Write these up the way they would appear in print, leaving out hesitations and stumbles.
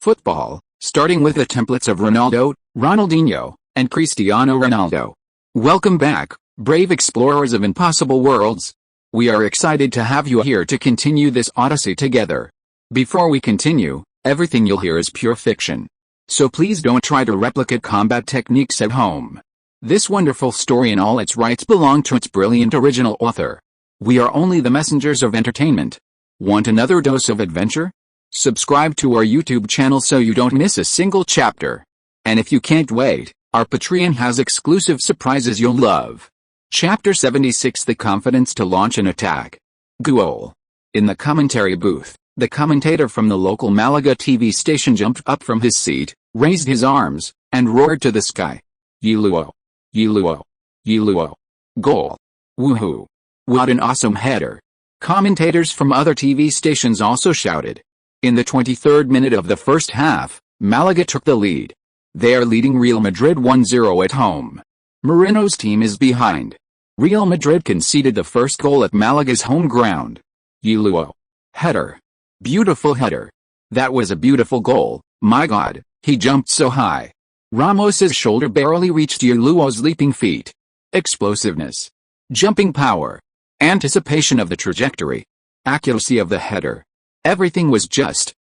Football, starting with the templates of Ronaldo, Ronaldinho, and Cristiano Ronaldo. Welcome back, brave explorers of impossible worlds. We are excited to have you here to continue this odyssey together. Before we continue, everything you'll hear is pure fiction. So please don't try to replicate combat techniques at home. This wonderful story in all its rights belong to its brilliant original author. We are only the messengers of entertainment. Want another dose of adventure? Subscribe to our YouTube channel so you don't miss a single chapter. And if you can't wait, our Patreon has exclusive surprises you'll love. Chapter 76: The Confidence to Launch an Attack. Goal. In the commentary booth, the commentator from the local Málaga TV station jumped up from his seat, raised his arms, and roared to the sky. Ye Luo. Ye Luo. Ye Luo. Goal. Woohoo. What an awesome header. Commentators from other TV stations also shouted. In the 23rd minute of the first half, Málaga took the lead. They are leading Real Madrid 1-0 at home. Moreno's team is behind. Real Madrid conceded the first goal at Malaga's home ground. Ye Luo. Header. Beautiful header. That was a beautiful goal, my god, he jumped so high. Ramos's shoulder barely reached Ye Luo's leaping feet. Explosiveness. Jumping power. Anticipation of the trajectory. Accuracy of the header. Everything was just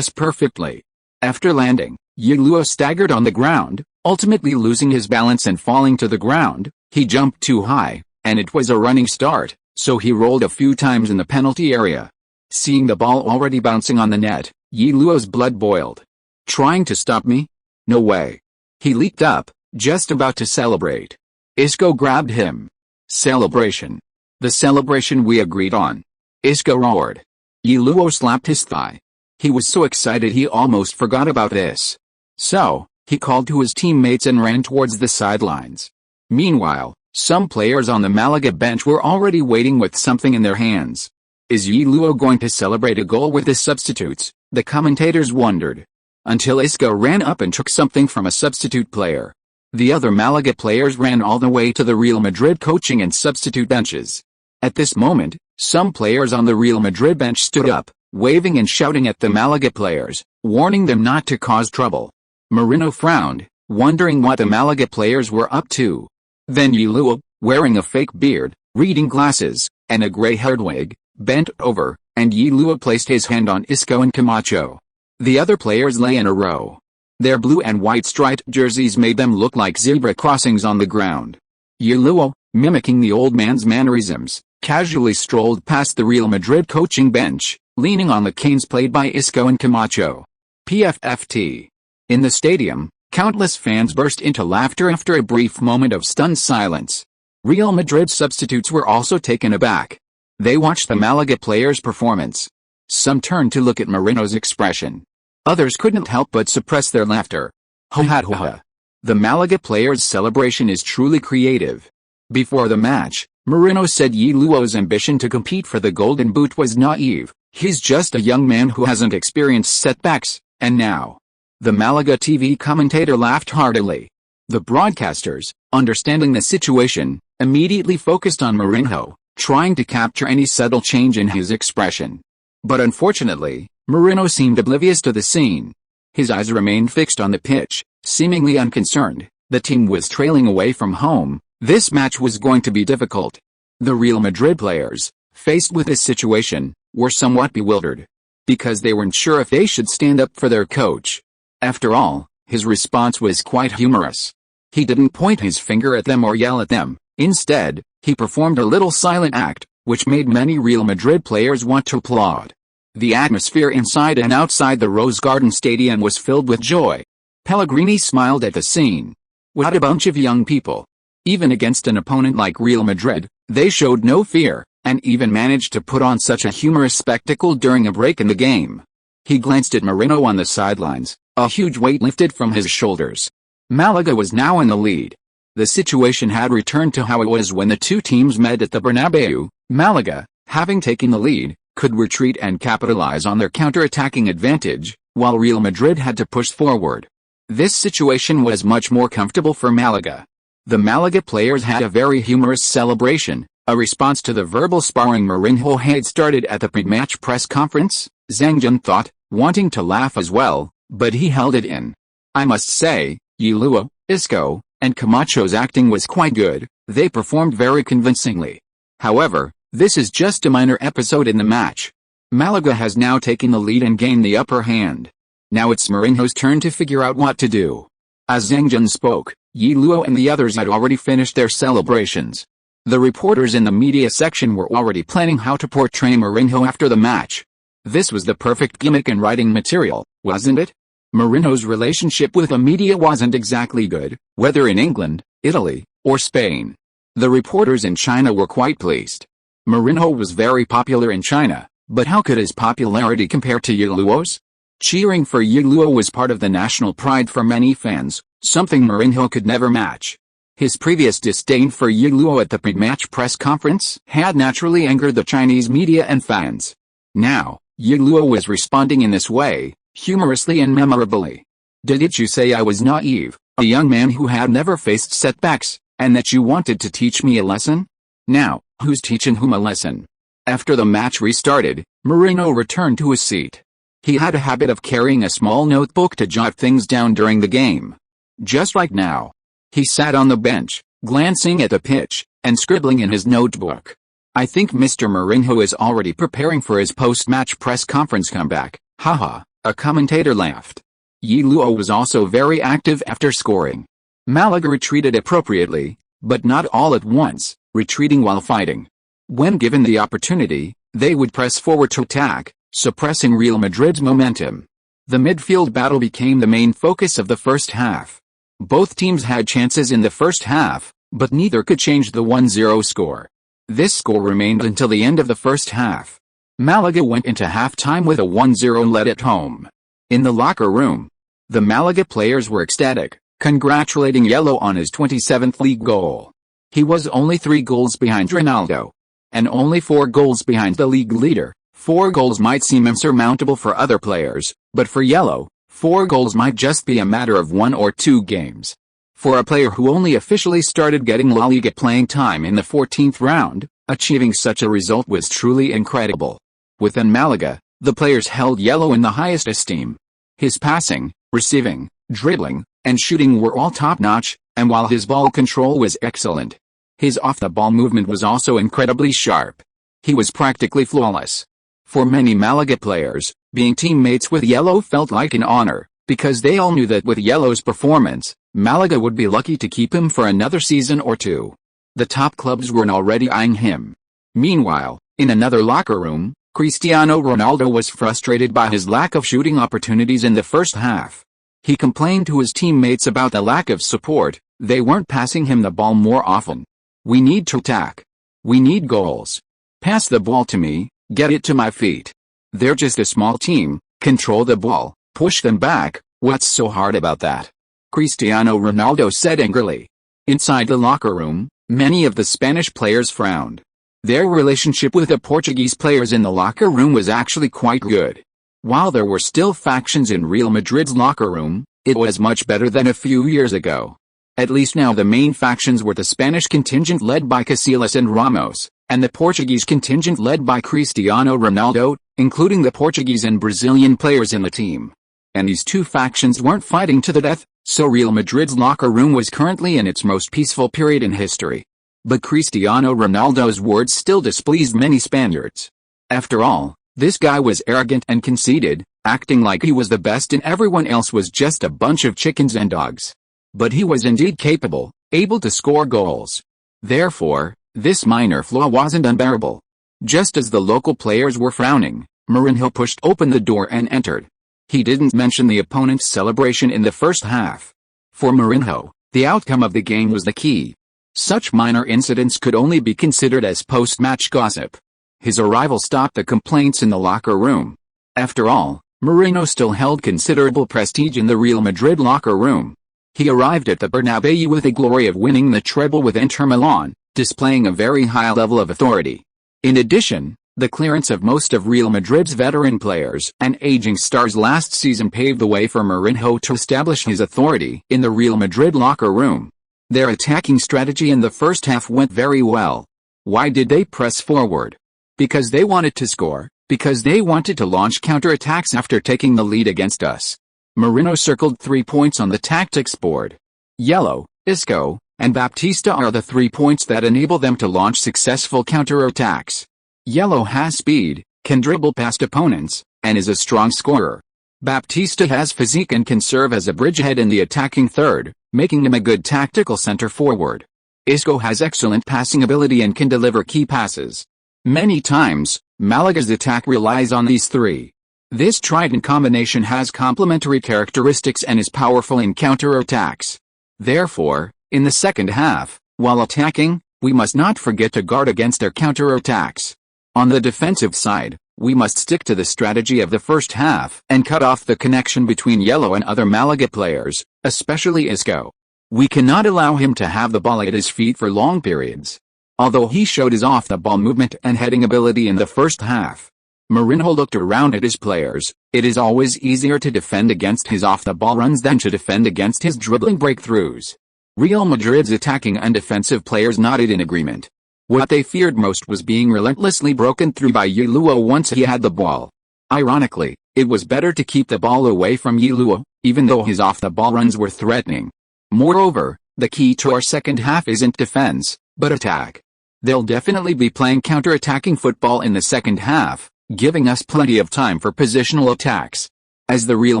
perfectly. After landing, Ye Luo staggered on the ground, ultimately losing his balance and falling to the ground. He jumped too high, and it was a running start, so he rolled a few times in the penalty area. Seeing the ball already bouncing on the net, Ye Luo's blood boiled. Trying to stop me? No way. He leaped up, just about to celebrate. Isco grabbed him. Celebration. The celebration we agreed on. Isco roared. Ye Luo slapped his thigh. He was so excited he almost forgot about this. So, he called to his teammates and ran towards the sidelines. Meanwhile, some players on the Málaga bench were already waiting with something in their hands. Is Ye Luo going to celebrate a goal with his substitutes? The commentators wondered. Until Isco ran up and took something from a substitute player. The other Málaga players ran all the way to the Real Madrid coaching and substitute benches. At this moment, some players on the Real Madrid bench stood up, waving and shouting at the Málaga players, warning them not to cause trouble. Moreno frowned, wondering what the Málaga players were up to. Then Ye Luo, wearing a fake beard, reading glasses, and a grey-haired wig, bent over, and Ye Luo placed his hand on Isco and Camacho. The other players lay in a row. Their blue and white striped jerseys made them look like zebra crossings on the ground. Ye Luo, mimicking the old man's mannerisms, casually strolled past the Real Madrid coaching bench, leaning on the canes played by Isco and Camacho. PFFT. In the stadium, countless fans burst into laughter after a brief moment of stunned silence. Real Madrid substitutes were also taken aback. They watched the Málaga players' performance. Some turned to look at Moreno's expression. Others couldn't help but suppress their laughter. Ho ha ho ha. The Málaga players' celebration is truly creative. Before the match, Moreno said Ye Luo's ambition to compete for the Golden Boot was naive. He's just a young man who hasn't experienced setbacks, and now. The Málaga TV commentator laughed heartily. The broadcasters, understanding the situation, immediately focused on Moreno, trying to capture any subtle change in his expression. But unfortunately, Moreno seemed oblivious to the scene. His eyes remained fixed on the pitch, seemingly unconcerned. The team was trailing away from home. This match was going to be difficult. The Real Madrid players, faced with this situation, were somewhat bewildered. Because they weren't sure if they should stand up for their coach. After all, his response was quite humorous. He didn't point his finger at them or yell at them. Instead, he performed a little silent act, which made many Real Madrid players want to applaud. The atmosphere inside and outside the Rose Garden Stadium was filled with joy. Pellegrini smiled at the scene. What a bunch of young people. Even against an opponent like Real Madrid, they showed no fear, and even managed to put on such a humorous spectacle during a break in the game. He glanced at Moreno on the sidelines, a huge weight lifted from his shoulders. Málaga was now in the lead. The situation had returned to how it was when the two teams met at the Bernabeu. Málaga, having taken the lead, could retreat and capitalize on their counter-attacking advantage, while Real Madrid had to push forward. This situation was much more comfortable for Málaga. The Málaga players had a very humorous celebration, a response to the verbal sparring Mourinho had started at the pre-match press conference. Zhang Jun thought, wanting to laugh as well, but he held it in. I must say, Ye Luo, Isco, and Camacho's acting was quite good. They performed very convincingly. However, this is just a minor episode in the match. Málaga has now taken the lead and gained the upper hand. Now it's Mourinho's turn to figure out what to do. As Zhang Jun spoke, Ye Luo and the others had already finished their celebrations. The reporters in the media section were already planning how to portray Mourinho after the match. This was the perfect gimmick and writing material, wasn't it? Mourinho's relationship with the media wasn't exactly good, whether in England, Italy, or Spain. The reporters in China were quite pleased. Mourinho was very popular in China, but how could his popularity compare to Ye Luo's? Cheering for Ye Luo was part of the national pride for many fans, something Mourinho could never match. His previous disdain for Ye Luo at the pre-match press conference had naturally angered the Chinese media and fans. Now, Ye Luo was responding in this way, humorously and memorably. Didn't you say I was naive, a young man who had never faced setbacks, and that you wanted to teach me a lesson? Now, who's teaching whom a lesson? After the match restarted, Mourinho returned to his seat. He had a habit of carrying a small notebook to jot things down during the game. Just like now. He sat on the bench, glancing at the pitch, and scribbling in his notebook. I think Mr. Mourinho is already preparing for his post-match press conference comeback. Haha, a commentator laughed. Ye Luo was also very active after scoring. Málaga retreated appropriately, but not all at once, retreating while fighting. When given the opportunity, they would press forward to attack, suppressing Real Madrid's momentum. The midfield battle became the main focus of the first half. Both teams had chances in the first half, but neither could change the 1-0 score. This score remained until the end of the first half. Málaga went into halftime with a 1-0 lead at home. In the locker room, the Málaga players were ecstatic, congratulating Ye Luo on his 27th league goal. He was only 3 goals behind Ronaldo, and only 4 goals behind the league leader. 4 goals might seem insurmountable for other players, but for Ye Luo, 4 goals might just be a matter of 1 or 2 games. For a player who only officially started getting La Liga playing time in the 14th round, achieving such a result was truly incredible. Within Málaga, the players held Ye Luo in the highest esteem. His passing, receiving, dribbling, and shooting were all top-notch, and while his ball control was excellent, his off-the-ball movement was also incredibly sharp. He was practically flawless. For many Málaga players, being teammates with Ye Luo felt like an honor, because they all knew that with Ye Luo's performance, Málaga would be lucky to keep him for another season or 2. The top clubs were already eyeing him. Meanwhile, in another locker room, Cristiano Ronaldo was frustrated by his lack of shooting opportunities in the first half. He complained to his teammates about the lack of support. They weren't passing him the ball more often. We need to attack. We need goals. Pass the ball to me, get it to my feet. They're just a small team, control the ball, push them back, what's so hard about that? Cristiano Ronaldo said angrily. Inside the locker room, many of the Spanish players frowned. Their relationship with the Portuguese players in the locker room was actually quite good. While there were still factions in Real Madrid's locker room, it was much better than a few years ago. At least now the main factions were the Spanish contingent led by Casillas and Ramos, and the Portuguese contingent led by Cristiano Ronaldo, including the Portuguese and Brazilian players in the team. And these two factions weren't fighting to the death, so Real Madrid's locker room was currently in its most peaceful period in history. But Cristiano Ronaldo's words still displeased many Spaniards. After all, this guy was arrogant and conceited, acting like he was the best and everyone else was just a bunch of chickens and dogs. But he was indeed capable, able to score goals. Therefore, this minor flaw wasn't unbearable. Just as the local players were frowning, Mourinho pushed open the door and entered. He didn't mention the opponent's celebration in the first half. For Mourinho, the outcome of the game was the key. Such minor incidents could only be considered as post-match gossip. His arrival stopped the complaints in the locker room. After all, Mourinho still held considerable prestige in the Real Madrid locker room. He arrived at the Bernabeu with the glory of winning the treble with Inter Milan, displaying a very high level of authority. In addition, the clearance of most of Real Madrid's veteran players and aging stars last season paved the way for Mourinho to establish his authority in the Real Madrid locker room. Their attacking strategy in the first half went very well. Why did they press forward? Because they wanted to score, because they wanted to launch counterattacks after taking the lead against us. Moreno circled 3 points on the tactics board. Ye Luo, Isco, and Baptista are the 3 points that enable them to launch successful counterattacks. Ye Luo has speed, can dribble past opponents, and is a strong scorer. Baptista has physique and can serve as a bridgehead in the attacking third, making him a good tactical center forward. Isco has excellent passing ability and can deliver key passes. Many times, Malaga's attack relies on these three. This trident combination has complementary characteristics and is powerful in counterattacks. Therefore, in the second half, while attacking, we must not forget to guard against their counterattacks. On the defensive side, we must stick to the strategy of the first half and cut off the connection between Ye Luo and other Malaga players, especially Isco. We cannot allow him to have the ball at his feet for long periods. Although he showed his off-the-ball movement and heading ability in the first half, Moreno looked around at his players. It is always easier to defend against his off-the-ball runs than to defend against his dribbling breakthroughs. Real Madrid's attacking and defensive players nodded in agreement. What they feared most was being relentlessly broken through by Ye Luo once he had the ball. Ironically, it was better to keep the ball away from Ye Luo, even though his off-the-ball runs were threatening. Moreover, the key to our second half isn't defense, but attack. They'll definitely be playing counter-attacking football in the second half, giving us plenty of time for positional attacks. As the Real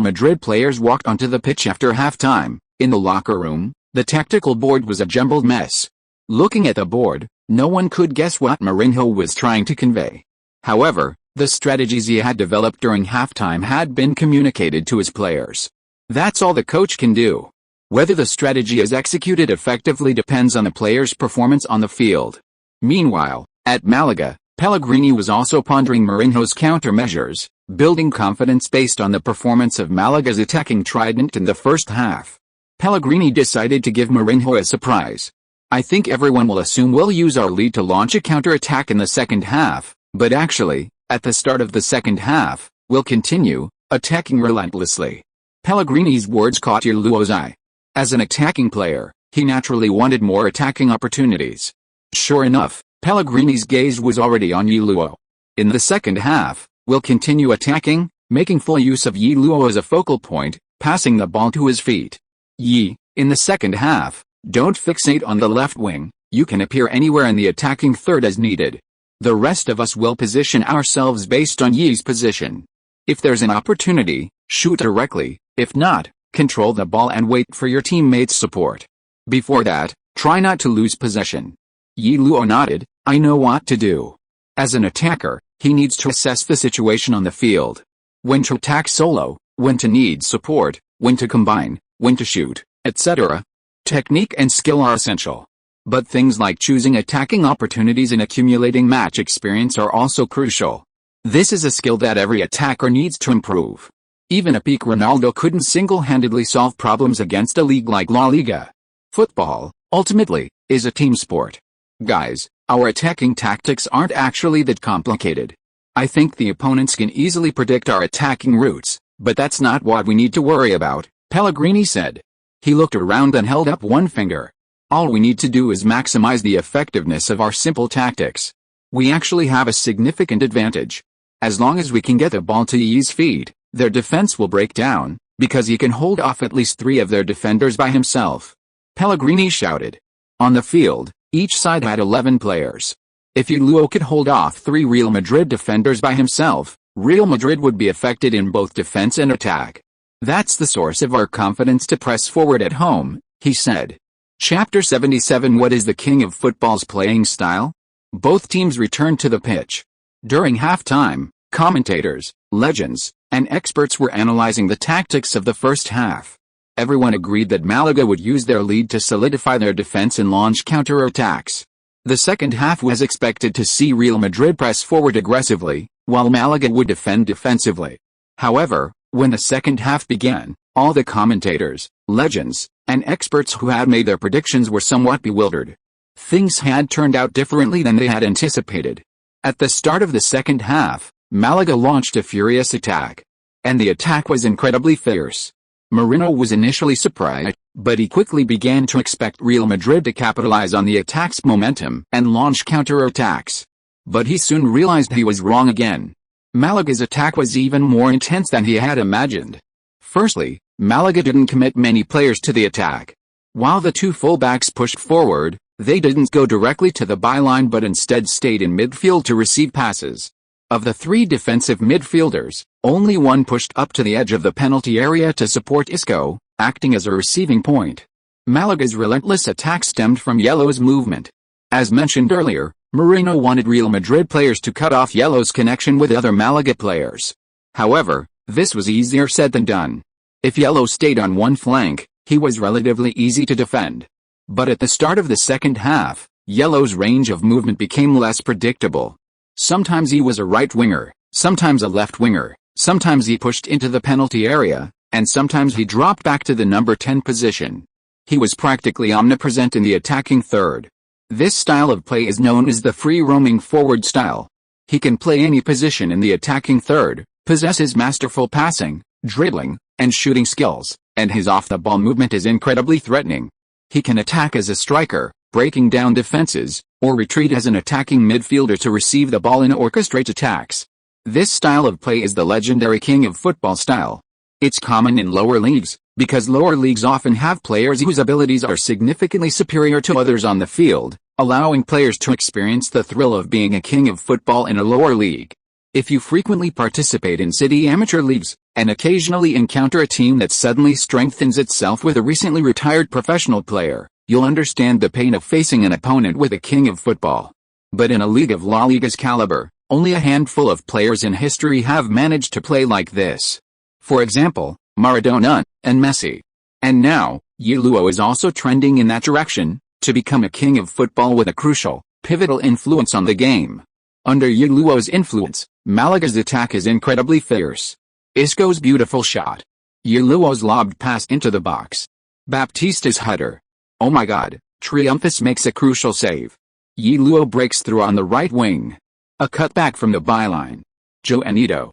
Madrid players walked onto the pitch after halftime, in the locker room, the tactical board was a jumbled mess. Looking at the board, no one could guess what Moreno was trying to convey. However, the strategies he had developed during halftime had been communicated to his players. That's all the coach can do. Whether the strategy is executed effectively depends on the player's performance on the field. Meanwhile, at Malaga, Pellegrini was also pondering Moreno's countermeasures, building confidence based on the performance of Malaga's attacking trident in the first half. Pellegrini decided to give Moreno a surprise. I think everyone will assume we'll use our lead to launch a counter-attack in the second half, but actually, at the start of the second half, we'll continue attacking relentlessly. Pellegrini's words caught Ye Luo's eye. As an attacking player, he naturally wanted more attacking opportunities. Sure enough, Pellegrini's gaze was already on Ye Luo. In the second half, we'll continue attacking, making full use of Ye Luo as a focal point, passing the ball to his feet. In the second half, don't fixate on the left wing, you can appear anywhere in the attacking third as needed. The rest of us will position ourselves based on Ye's position. If there's an opportunity, shoot directly, if not, control the ball and wait for your teammates' support. Before that, try not to lose possession. Ye Luo nodded, I know what to do. As an attacker, he needs to assess the situation on the field. When to attack solo, when to need support, when to combine, when to shoot, etc. Technique and skill are essential. But things like choosing attacking opportunities and accumulating match experience are also crucial. This is a skill that every attacker needs to improve. Even a peak Ronaldo couldn't single-handedly solve problems against a league like La Liga. Football, ultimately, is a team sport. Guys, our attacking tactics aren't actually that complicated. I think the opponents can easily predict our attacking routes, but that's not what we need to worry about, Pellegrini said. He looked around and held up one finger. All we need to do is maximize the effectiveness of our simple tactics. We actually have a significant advantage. As long as we can get the ball to Ye's feet, their defense will break down, because he can hold off at least 3 of their defenders by himself. Pellegrini shouted. On the field, each side had 11 players. If Ye Luo could hold off 3 Real Madrid defenders by himself, Real Madrid would be affected in both defense and attack. That's the source of our confidence to press forward at home, he said. Chapter 77 What is the king of football's playing style? Both teams returned to the pitch. During halftime, commentators, legends, and experts were analyzing the tactics of the first half. Everyone agreed that Malaga would use their lead to solidify their defense and launch counterattacks. The second half was expected to see Real Madrid press forward aggressively, while Malaga would defend defensively. However, when the second half began, all the commentators, legends, and experts who had made their predictions were somewhat bewildered. Things had turned out differently than they had anticipated. At the start of the second half, Malaga launched a furious attack. And the attack was incredibly fierce. Moreno was initially surprised, but he quickly began to expect Real Madrid to capitalize on the attack's momentum and launch counterattacks. But he soon realized he was wrong again. Malaga's attack was even more intense than he had imagined. Firstly, Málaga didn't commit many players to the attack. While the two fullbacks pushed forward, they didn't go directly to the byline but instead stayed in midfield to receive passes. Of the three defensive midfielders, only one pushed up to the edge of the penalty area to support Isco, acting as a receiving point. Malaga's relentless attack stemmed from Ye Luo's movement. As mentioned earlier, Mourinho wanted Real Madrid players to cut off Ye Luo's connection with other Málaga players. However, this was easier said than done. If Ye Luo stayed on one flank, he was relatively easy to defend. But at the start of the second half, Ye Luo's range of movement became less predictable. Sometimes he was a right winger, sometimes a left winger, sometimes he pushed into the penalty area, and sometimes he dropped back to the number 10 position. He was practically omnipresent in the attacking third. This style of play is known as the free-roaming forward style. He can play any position in the attacking third, possesses masterful passing, dribbling, and shooting skills, and his off-the-ball movement is incredibly threatening. He can attack as a striker, breaking down defenses, or retreat as an attacking midfielder to receive the ball and orchestrate attacks. This style of play is the legendary king of football style. It's common in lower leagues, because lower leagues often have players whose abilities are significantly superior to others on the field, allowing players to experience the thrill of being a king of football in a lower league. If you frequently participate in city amateur leagues, and occasionally encounter a team that suddenly strengthens itself with a recently retired professional player, you'll understand the pain of facing an opponent with a king of football. But in a league of La Liga's caliber, only a handful of players in history have managed to play like this. For example, Maradona and Messi. And now, Ye Luo is also trending in that direction, to become a king of football with a crucial, pivotal influence on the game. Under Ye Luo's influence, Malaga's attack is incredibly fierce. Isco's beautiful shot. Ye Luo's lobbed pass into the box. Baptista's header. Oh my god, Triumphus makes a crucial save. Ye Luo breaks through on the right wing. A cutback from the byline. Joanito.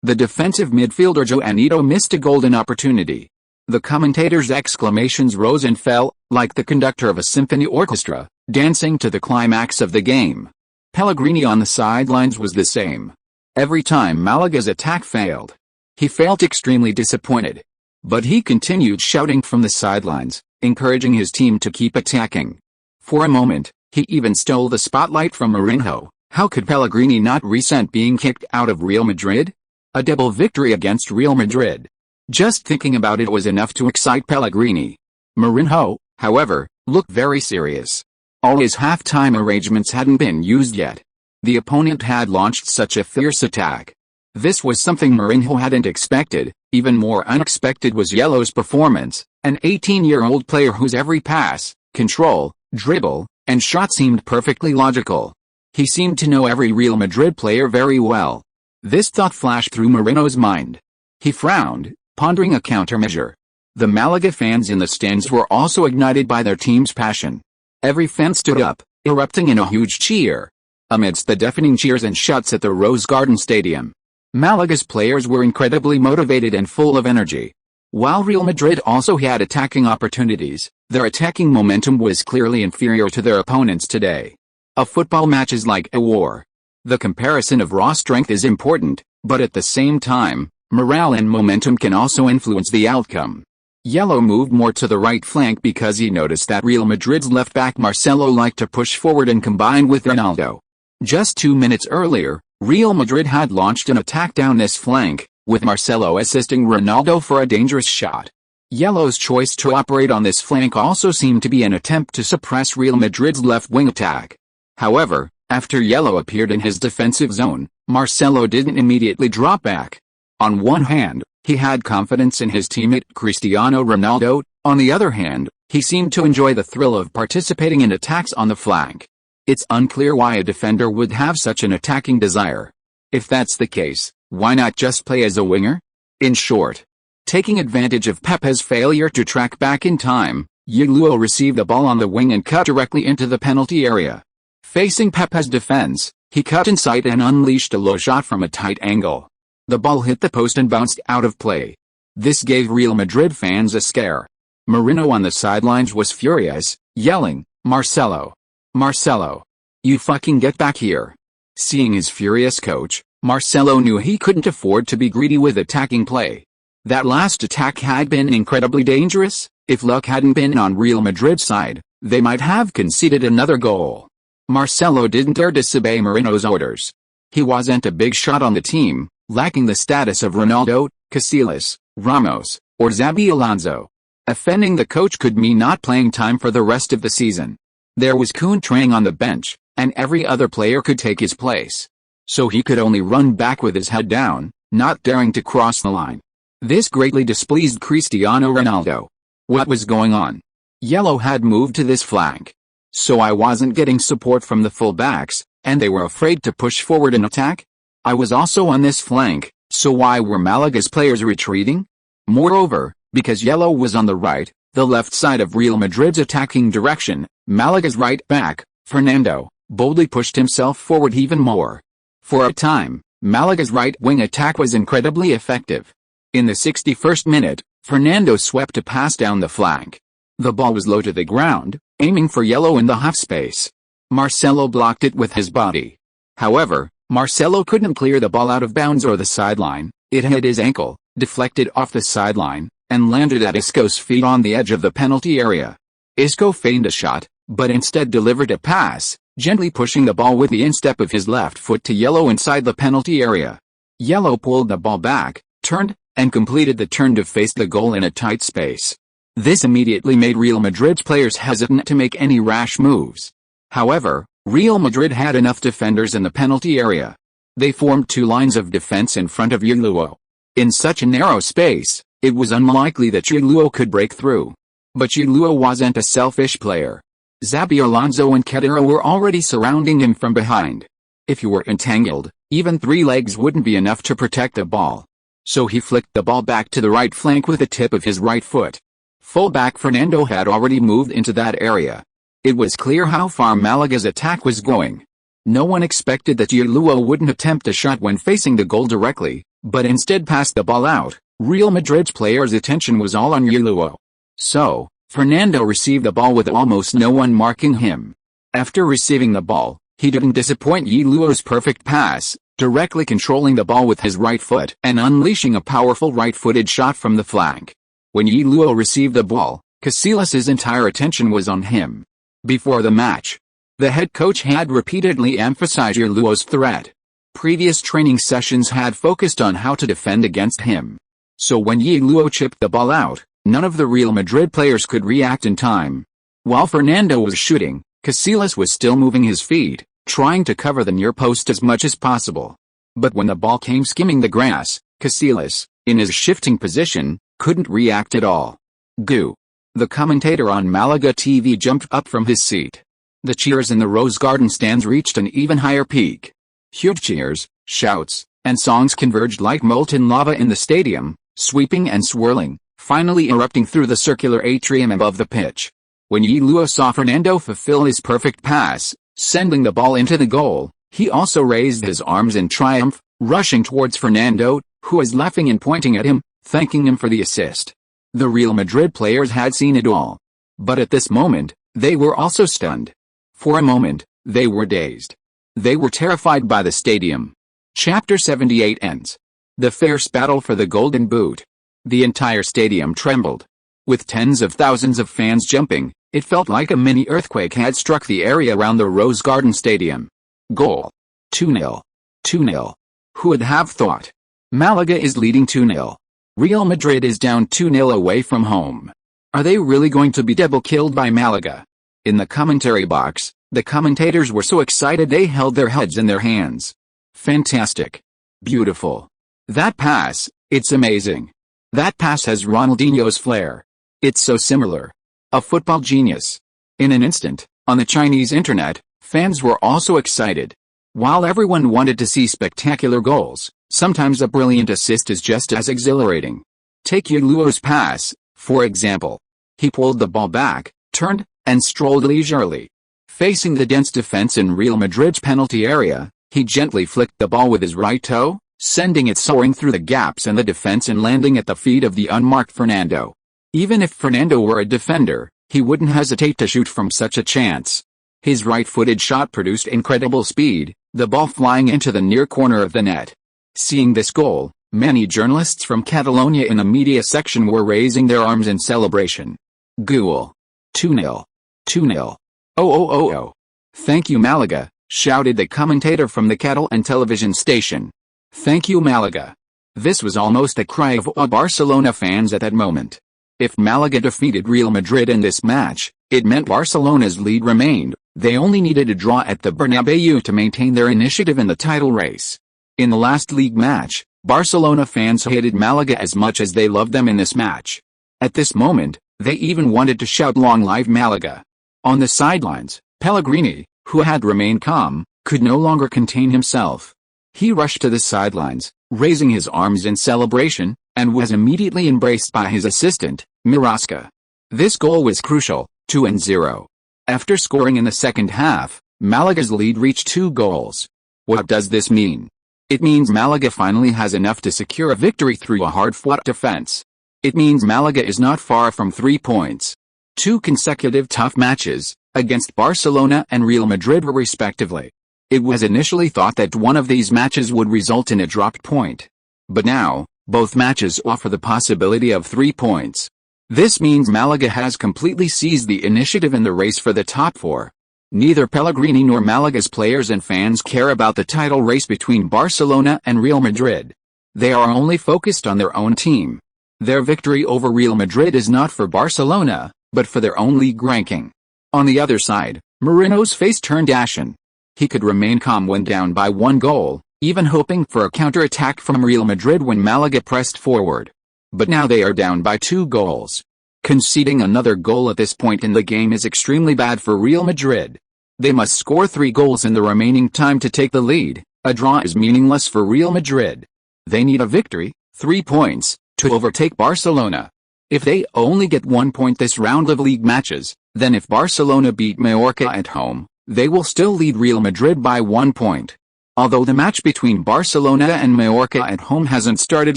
The defensive midfielder Joanito missed a golden opportunity. The commentators' exclamations rose and fell, like the conductor of a symphony orchestra, dancing to the climax of the game. Pellegrini on the sidelines was the same. Every time Malaga's attack failed, he felt extremely disappointed. But he continued shouting from the sidelines, encouraging his team to keep attacking. For a moment, he even stole the spotlight from Mourinho. How could Pellegrini not resent being kicked out of Real Madrid? A double victory against Real Madrid. Just thinking about it was enough to excite Pellegrini. Mourinho, however, looked very serious. All his half-time arrangements hadn't been used yet. The opponent had launched such a fierce attack. This was something Mourinho hadn't expected. Even more unexpected was Ye Luo's performance, an 18-year-old player whose every pass, control, dribble, and shot seemed perfectly logical. He seemed to know every Real Madrid player very well. This thought flashed through Mourinho's mind. He frowned, pondering a countermeasure. The Málaga fans in the stands were also ignited by their team's passion. Every fan stood up, erupting in a huge cheer. Amidst the deafening cheers and shouts at the Rose Garden Stadium, Malaga's players were incredibly motivated and full of energy. While Real Madrid also had attacking opportunities, their attacking momentum was clearly inferior to their opponents today. A football match is like a war. The comparison of raw strength is important, but at the same time, morale and momentum can also influence the outcome. Ye Luo moved more to the right flank because he noticed that Real Madrid's left-back Marcelo liked to push forward and combine with Ronaldo. Just 2 minutes earlier, Real Madrid had launched an attack down this flank, with Marcelo assisting Ronaldo for a dangerous shot. Ye Luo's choice to operate on this flank also seemed to be an attempt to suppress Real Madrid's left-wing attack. However, after Ye Luo appeared in his defensive zone, Marcelo didn't immediately drop back. On one hand, he had confidence in his teammate Cristiano Ronaldo. On the other hand, he seemed to enjoy the thrill of participating in attacks on the flank. It's unclear why a defender would have such an attacking desire. If that's the case, why not just play as a winger? In short, taking advantage of Pepe's failure to track back in time, Ye Luo received the ball on the wing and cut directly into the penalty area. Facing Pepe's defense, he cut inside and unleashed a low shot from a tight angle. The ball hit the post and bounced out of play. This gave Real Madrid fans a scare. Mourinho on the sidelines was furious, yelling, "Marcelo! Marcelo! You fucking get back here!" Seeing his furious coach, Marcelo knew he couldn't afford to be greedy with attacking play. That last attack had been incredibly dangerous. If luck hadn't been on Real Madrid's side, they might have conceded another goal. Marcelo didn't dare disobey Moreno's orders. He wasn't a big shot on the team, lacking the status of Ronaldo, Casillas, Ramos, or Xabi Alonso. Offending the coach could mean not playing time for the rest of the season. There was confronting on the bench, and every other player could take his place. So he could only run back with his head down, not daring to cross the line. This greatly displeased Cristiano Ronaldo. What was going on? Ye Luo had moved to this flank. So I wasn't getting support from the fullbacks, and they were afraid to push forward and attack? I was also on this flank, so why were Malaga's players retreating? Moreover, because Ye Luo was on the right, the left side of Real Madrid's attacking direction, Malaga's right back, Fernando, boldly pushed himself forward even more. For a time, Malaga's right wing attack was incredibly effective. In the 61st minute, Fernando swept a pass down the flank. The ball was low to the ground, aiming for Ye Luo in the half space. Marcelo blocked it with his body. However, Marcelo couldn't clear the ball out of bounds or the sideline. It hit his ankle, deflected off the sideline, and landed at Isco's feet on the edge of the penalty area. Isco feigned a shot, but instead delivered a pass, gently pushing the ball with the instep of his left foot to Ye Luo inside the penalty area. Ye Luo pulled the ball back, turned, and completed the turn to face the goal in a tight space. This immediately made Real Madrid's players hesitant to make any rash moves. However, Real Madrid had enough defenders in the penalty area. They formed two lines of defense in front of Ye Luo. In such a narrow space, it was unlikely that Ye Luo could break through. But Ye Luo wasn't a selfish player. Xabi Alonso and Kedira were already surrounding him from behind. If you were entangled, even three legs wouldn't be enough to protect the ball. So he flicked the ball back to the right flank with the tip of his right foot. Fullback Fernando had already moved into that area. It was clear how far Malaga's attack was going. No one expected that Ye Luo wouldn't attempt a shot when facing the goal directly, but instead passed the ball out. Real Madrid's players' attention was all on Ye Luo. So, Fernando received the ball with almost no one marking him. After receiving the ball, he didn't disappoint. Ye Luo's perfect pass, directly controlling the ball with his right foot and unleashing a powerful right-footed shot from the flank. When Ye Luo received the ball, Casillas' entire attention was on him. Before the match, the head coach had repeatedly emphasized Ye Luo's threat. Previous training sessions had focused on how to defend against him. So when Ye Luo chipped the ball out, none of the Real Madrid players could react in time. While Fernando was shooting, Casillas was still moving his feet, trying to cover the near post as much as possible. But when the ball came skimming the grass, Casillas, in his shifting position, couldn't react at all. Goo! The commentator on Malaga TV jumped up from his seat. The cheers in the Rose Garden stands reached an even higher peak. Huge cheers, shouts, and songs converged like molten lava in the stadium, sweeping and swirling, finally erupting through the circular atrium above the pitch. When Ye Luo saw Fernando fulfill his perfect pass, sending the ball into the goal, he also raised his arms in triumph, rushing towards Fernando, who was laughing and pointing at him, thanking him for the assist. The Real Madrid players had seen it all. But at this moment, they were also stunned. For a moment, they were dazed. They were terrified by the stadium. Chapter 78 ends. The fierce battle for the Golden Boot. The entire stadium trembled. With tens of thousands of fans jumping, it felt like a mini earthquake had struck the area around the Rose Garden Stadium. Goal. 2-0. 2-0. Who would have thought? Malaga is leading 2-0. Real Madrid is down 2-0 away from home. Are they really going to be double killed by Malaga? In the commentary box, the commentators were so excited they held their heads in their hands. Fantastic. Beautiful. That pass, it's amazing. That pass has Ronaldinho's flair. It's so similar. A football genius. In an instant, on the Chinese internet, fans were also excited. While everyone wanted to see spectacular goals, sometimes a brilliant assist is just as exhilarating. Take Ye Luo's pass, for example. He pulled the ball back, turned, and strolled leisurely. Facing the dense defense in Real Madrid's penalty area, he gently flicked the ball with his right toe, sending it soaring through the gaps in the defense and landing at the feet of the unmarked Fernando. Even if Fernando were a defender, he wouldn't hesitate to shoot from such a chance. His right-footed shot produced incredible speed, the ball flying into the near corner of the net. Seeing this goal, Many journalists from Catalonia in the media section were raising their arms in celebration. Goal. 2-0. 2-0. Oh. Thank you Malaga, shouted the commentator from the Catalan television station. Thank you Malaga. This was almost a cry of all Barcelona fans at that moment. If Malaga defeated Real Madrid in this match, it meant Barcelona's lead remained. They only needed a draw at the Bernabeu to maintain their initiative in the title race. In the last league match, Barcelona fans hated Malaga as much as they loved them in this match. At this moment, they even wanted to shout "Long live Malaga." On the sidelines, Pellegrini, who had remained calm, could no longer contain himself. He rushed to the sidelines, raising his arms in celebration, and was immediately embraced by his assistant, Mirasca. This goal was crucial, 2-0. After scoring in the second half, Malaga's lead reached 2 goals. What does this mean? It means Malaga finally has enough to secure a victory through a hard-fought defense. It means Malaga is not far from 3 points. 2 consecutive tough matches, against Barcelona and Real Madrid respectively. It was initially thought that one of these matches would result in a dropped point. But now, both matches offer the possibility of 3 points. This means Malaga has completely seized the initiative in the race for the top 4. Neither Pellegrini nor Malaga's players and fans care about the title race between Barcelona and Real Madrid. They are only focused on their own team. Their victory over Real Madrid is not for Barcelona, but for their own league ranking. On the other side, Moreno's face turned ashen. He could remain calm when down by 1 goal, even hoping for a counter-attack from Real Madrid when Malaga pressed forward. But now they are down by 2 goals. Conceding another goal at this point in the game is extremely bad for Real Madrid. They must score 3 goals in the remaining time to take the lead. A draw is meaningless for Real Madrid. They need a victory, 3 points, to overtake Barcelona. If they only get 1 point this round of league matches, then if Barcelona beat Mallorca at home, they will still lead Real Madrid by 1 point. Although the match between Barcelona and Mallorca at home hasn't started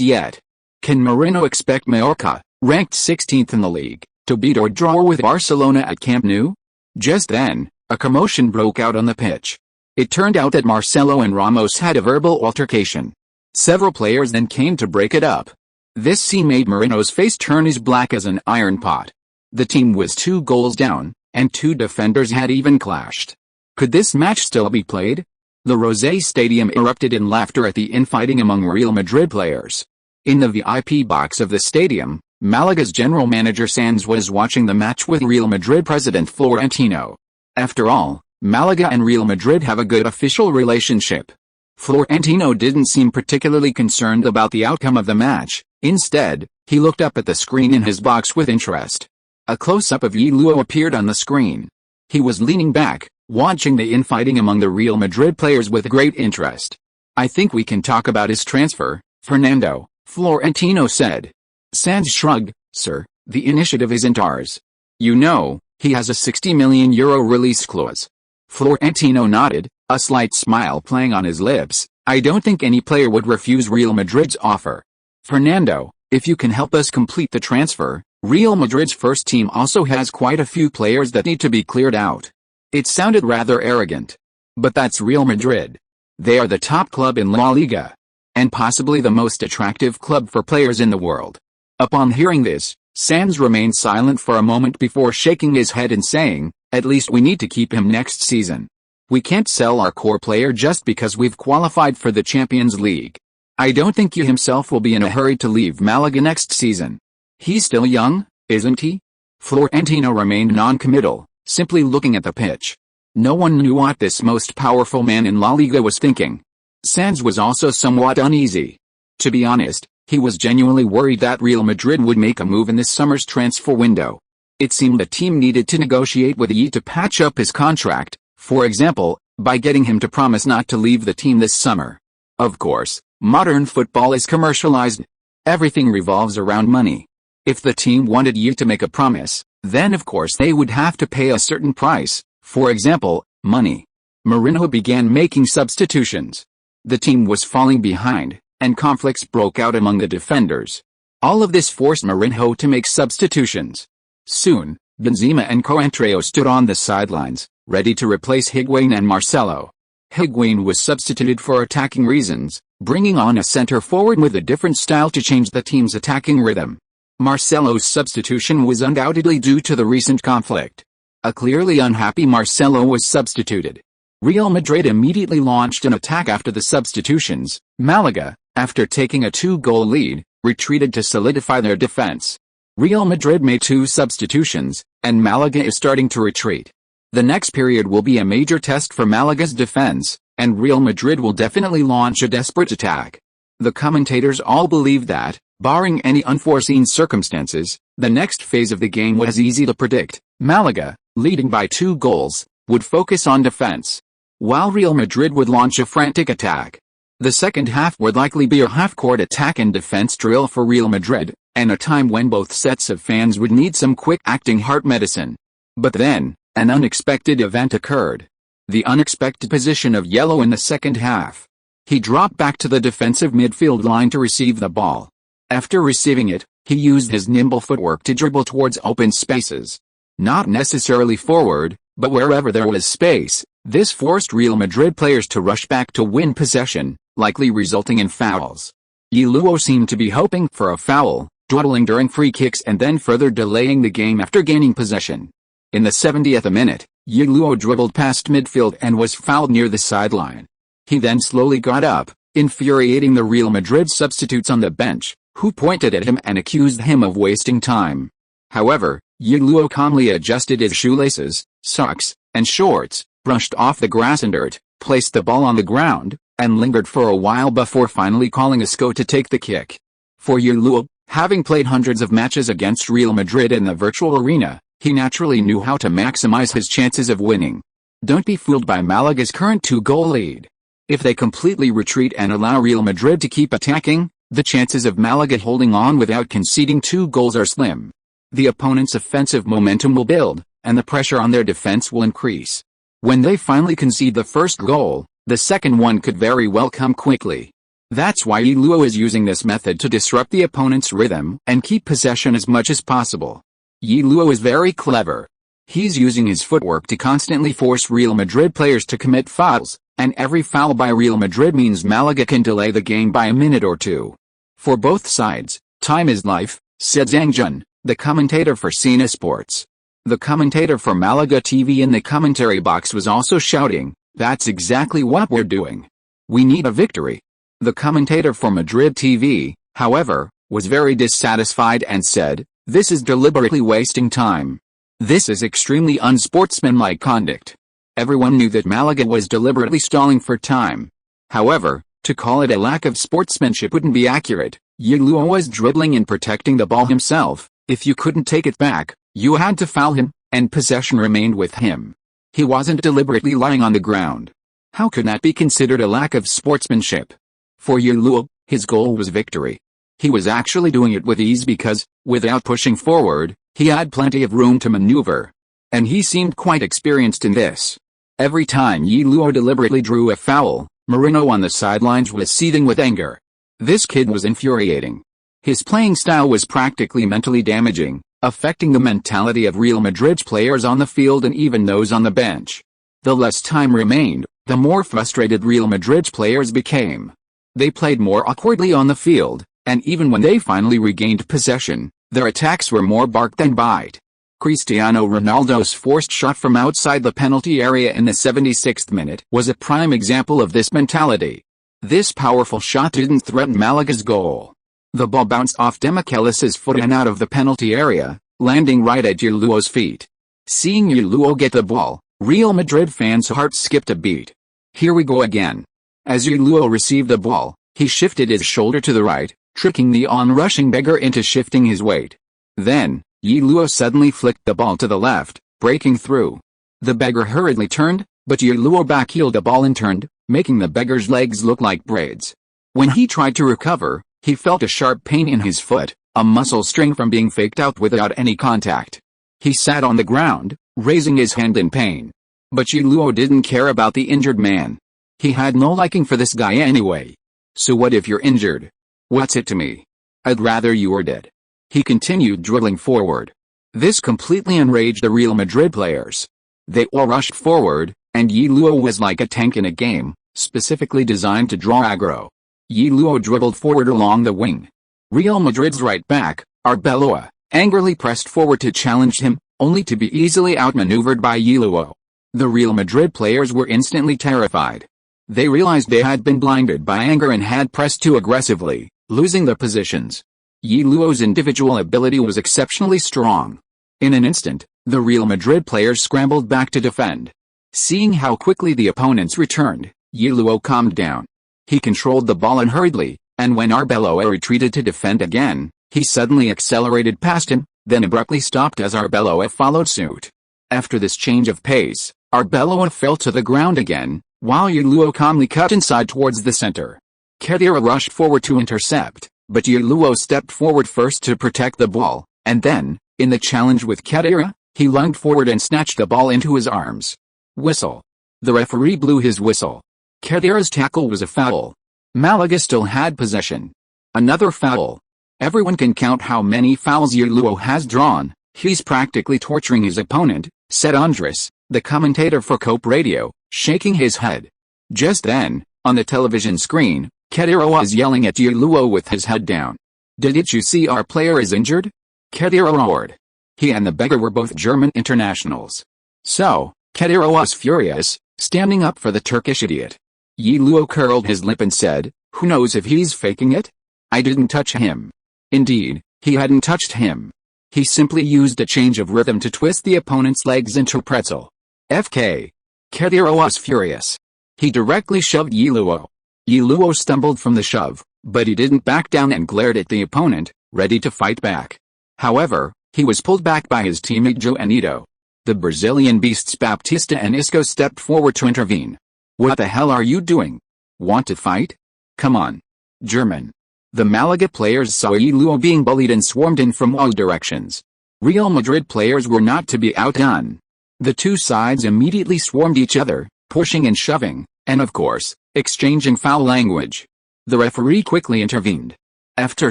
yet. Can Moreno expect Mallorca, ranked 16th in the league, to beat or draw with Barcelona at Camp Nou? Just then, a commotion broke out on the pitch. It turned out that Marcelo and Ramos had a verbal altercation. Several players then came to break it up. This scene made Moreno's face turn as black as an iron pot. The team was 2 goals down, and 2 defenders had even clashed. Could this match still be played? The Rosé Stadium erupted in laughter at the infighting among Real Madrid players. In the VIP box of the stadium, Malaga's general manager Sanz was watching the match with Real Madrid president Florentino. After all, Malaga and Real Madrid have a good official relationship. Florentino didn't seem particularly concerned about the outcome of the match. Instead, he looked up at the screen in his box with interest. A close-up of Ye Luo appeared on the screen. He was leaning back, watching the infighting among the Real Madrid players with great interest. "I think we can talk about his transfer, Fernando," Florentino said. Sanz shrugged. "Sir, the initiative isn't ours. You know, he has a €60 million release clause." Florentino nodded, a slight smile playing on his lips. "I don't think any player would refuse Real Madrid's offer. Fernando, if you can help us complete the transfer, Real Madrid's first team also has quite a few players that need to be cleared out." It sounded rather arrogant. But that's Real Madrid. They are the top club in La Liga. And possibly the most attractive club for players in the world. Upon hearing this, Sanz remained silent for a moment before shaking his head and saying, "At least we need to keep him next season. We can't sell our core player just because we've qualified for the Champions League. I don't think he himself will be in a hurry to leave Malaga next season. He's still young, isn't he?" Florentino remained non-committal, simply looking at the pitch. No one knew what this most powerful man in La Liga was thinking. Sanz was also somewhat uneasy. To be honest, he was genuinely worried that Real Madrid would make a move in this summer's transfer window. It seemed the team needed to negotiate with Ye to patch up his contract, for example, by getting him to promise not to leave the team this summer. Of course, modern football is commercialized. Everything revolves around money. If the team wanted Ye to make a promise, then of course they would have to pay a certain price, for example, money. Moreno began making substitutions. The team was falling behind, and conflicts broke out among the defenders. All of this forced Moreno to make substitutions. Soon, Benzema and Coentrao stood on the sidelines, ready to replace Higuain and Marcelo. Higuain was substituted for attacking reasons, bringing on a center forward with a different style to change the team's attacking rhythm. Marcelo's substitution was undoubtedly due to the recent conflict. A clearly unhappy Marcelo was substituted. Real Madrid immediately launched an attack after the substitutions. Málaga, after taking a 2-goal lead, retreated to solidify their defense. Real Madrid made 2 substitutions, and Málaga is starting to retreat. The next period will be a major test for Málaga's defense, and Real Madrid will definitely launch a desperate attack. The commentators all believe that, barring any unforeseen circumstances, the next phase of the game was easy to predict. Málaga, leading by 2 goals, would focus on defense, while Real Madrid would launch a frantic attack. The second half would likely be a half-court attack and defense drill for Real Madrid, and a time when both sets of fans would need some quick-acting heart medicine. But then, an unexpected event occurred. The unexpected position of Ye Luo in the second half. He dropped back to the defensive midfield line to receive the ball. After receiving it, he used his nimble footwork to dribble towards open spaces. Not necessarily forward, but wherever there was space. This forced Real Madrid players to rush back to win possession, likely resulting in fouls. Ye Luo seemed to be hoping for a foul, dawdling during free kicks and then further delaying the game after gaining possession. In the 70th minute, Ye Luo dribbled past midfield and was fouled near the sideline. He then slowly got up, infuriating the Real Madrid substitutes on the bench, who pointed at him and accused him of wasting time. However, Ye Luo calmly adjusted his shoelaces, socks, and shorts, brushed off the grass and dirt, placed the ball on the ground, and lingered for a while before finally calling Isco to take the kick. For Ye Luo, having played hundreds of matches against Real Madrid in the virtual arena, he naturally knew how to maximize his chances of winning. Don't be fooled by Malaga's current 2-goal lead. If they completely retreat and allow Real Madrid to keep attacking, the chances of Málaga holding on without conceding 2 goals are slim. The opponent's offensive momentum will build, and the pressure on their defense will increase. When they finally concede the first goal, the second one could very well come quickly. That's why Ye Luo is using this method to disrupt the opponent's rhythm and keep possession as much as possible. Ye Luo is very clever. He's using his footwork to constantly force Real Madrid players to commit fouls, and every foul by Real Madrid means Málaga can delay the game by a minute or two. For both sides, time is life, said Zhang Jun, the commentator for SYNOPSIS. The commentator for Málaga TV in the commentary box was also shouting, "That's exactly what we're doing. We need a victory." The commentator for Madrid TV, however, was very dissatisfied and said, "This is deliberately wasting time. This is extremely unsportsmanlike conduct." Everyone knew that Málaga was deliberately stalling for time. However, to call it a lack of sportsmanship wouldn't be accurate. Ye Luo was dribbling and protecting the ball himself. If you couldn't take it back, you had to foul him, and possession remained with him. He wasn't deliberately lying on the ground. How could that be considered a lack of sportsmanship? For Ye Luo, his goal was victory. He was actually doing it with ease because, without pushing forward, he had plenty of room to maneuver. And he seemed quite experienced in this. Every time Ye Luo deliberately drew a foul, Moreno on the sidelines was seething with anger. This kid was infuriating. His playing style was practically mentally damaging, affecting the mentality of Real Madrid's players on the field and even those on the bench. The less time remained, the more frustrated Real Madrid's players became. They played more awkwardly on the field, and even when they finally regained possession, their attacks were more bark than bite. Cristiano Ronaldo's forced shot from outside the penalty area in the 76th minute was a prime example of this mentality. This powerful shot didn't threaten Malaga's goal. The ball bounced off Demichelis's foot and out of the penalty area, landing right at Ye Luo's feet. Seeing Ye Luo get the ball, Real Madrid fans' hearts skipped a beat. Here we go again. As Ye Luo received the ball, he shifted his shoulder to the right, tricking the on-rushing beggar into shifting his weight. Then, Ye Luo suddenly flicked the ball to the left, breaking through. The beggar hurriedly turned, but Ye Luo backheeled the ball and turned, making the beggar's legs look like braids. When he tried to recover, he felt a sharp pain in his foot, a muscle strain from being faked out without any contact. He sat on the ground, raising his hand in pain. But Ye Luo didn't care about the injured man. He had no liking for this guy anyway. So what if you're injured? What's it to me? I'd rather you were dead. He continued dribbling forward. This completely enraged the Real Madrid players. They all rushed forward, and Ye Luo was like a tank in a game, specifically designed to draw aggro. Ye Luo dribbled forward along the wing. Real Madrid's right back, Arbeloa, angrily pressed forward to challenge him, only to be easily outmaneuvered by Ye Luo. The Real Madrid players were instantly terrified. They realized they had been blinded by anger and had pressed too aggressively, losing the positions. Ye Luo's individual ability was exceptionally strong. In an instant, the Real Madrid players scrambled back to defend. Seeing how quickly the opponents returned, Ye Luo calmed down. He controlled the ball unhurriedly, and when Arbeloa retreated to defend again, he suddenly accelerated past him, then abruptly stopped as Arbeloa followed suit. After this change of pace, Arbeloa fell to the ground again, while Ye Luo calmly cut inside towards the center. Khedira rushed forward to intercept, but Ye Luo stepped forward first to protect the ball, and then, in the challenge with Khedira, he lunged forward and snatched the ball into his arms. Whistle. The referee blew his whistle. Khedira's tackle was a foul. Málaga still had possession. Another foul. Everyone can count how many fouls Ye Luo has drawn. He's practically torturing his opponent, said Andres, the commentator for Cope Radio, shaking his head. Just then, on the television screen, Khedira was yelling at Ye Luo with his head down. "Didn't you see our player is injured?" Khedira roared. He and the beggar were both German internationals. So, Khedira was furious, standing up for the Turkish idiot. Ye Luo curled his lip and said, "Who knows if he's faking it? I didn't touch him." Indeed, he hadn't touched him. He simply used a change of rhythm to twist the opponent's legs into a pretzel. FK. Khedira was furious. He directly shoved Ye Luo. Ye Luo stumbled from the shove, but he didn't back down and glared at the opponent, ready to fight back. However, he was pulled back by his teammate Joanito. The Brazilian beasts Baptista and Isco stepped forward to intervene. "What the hell are you doing? Want to fight? Come on." German. The Málaga players saw Ye Luo being bullied and swarmed in from all directions. Real Madrid players were not to be outdone. The two sides immediately swarmed each other, pushing and shoving, and of course, exchanging foul language. The referee quickly intervened. After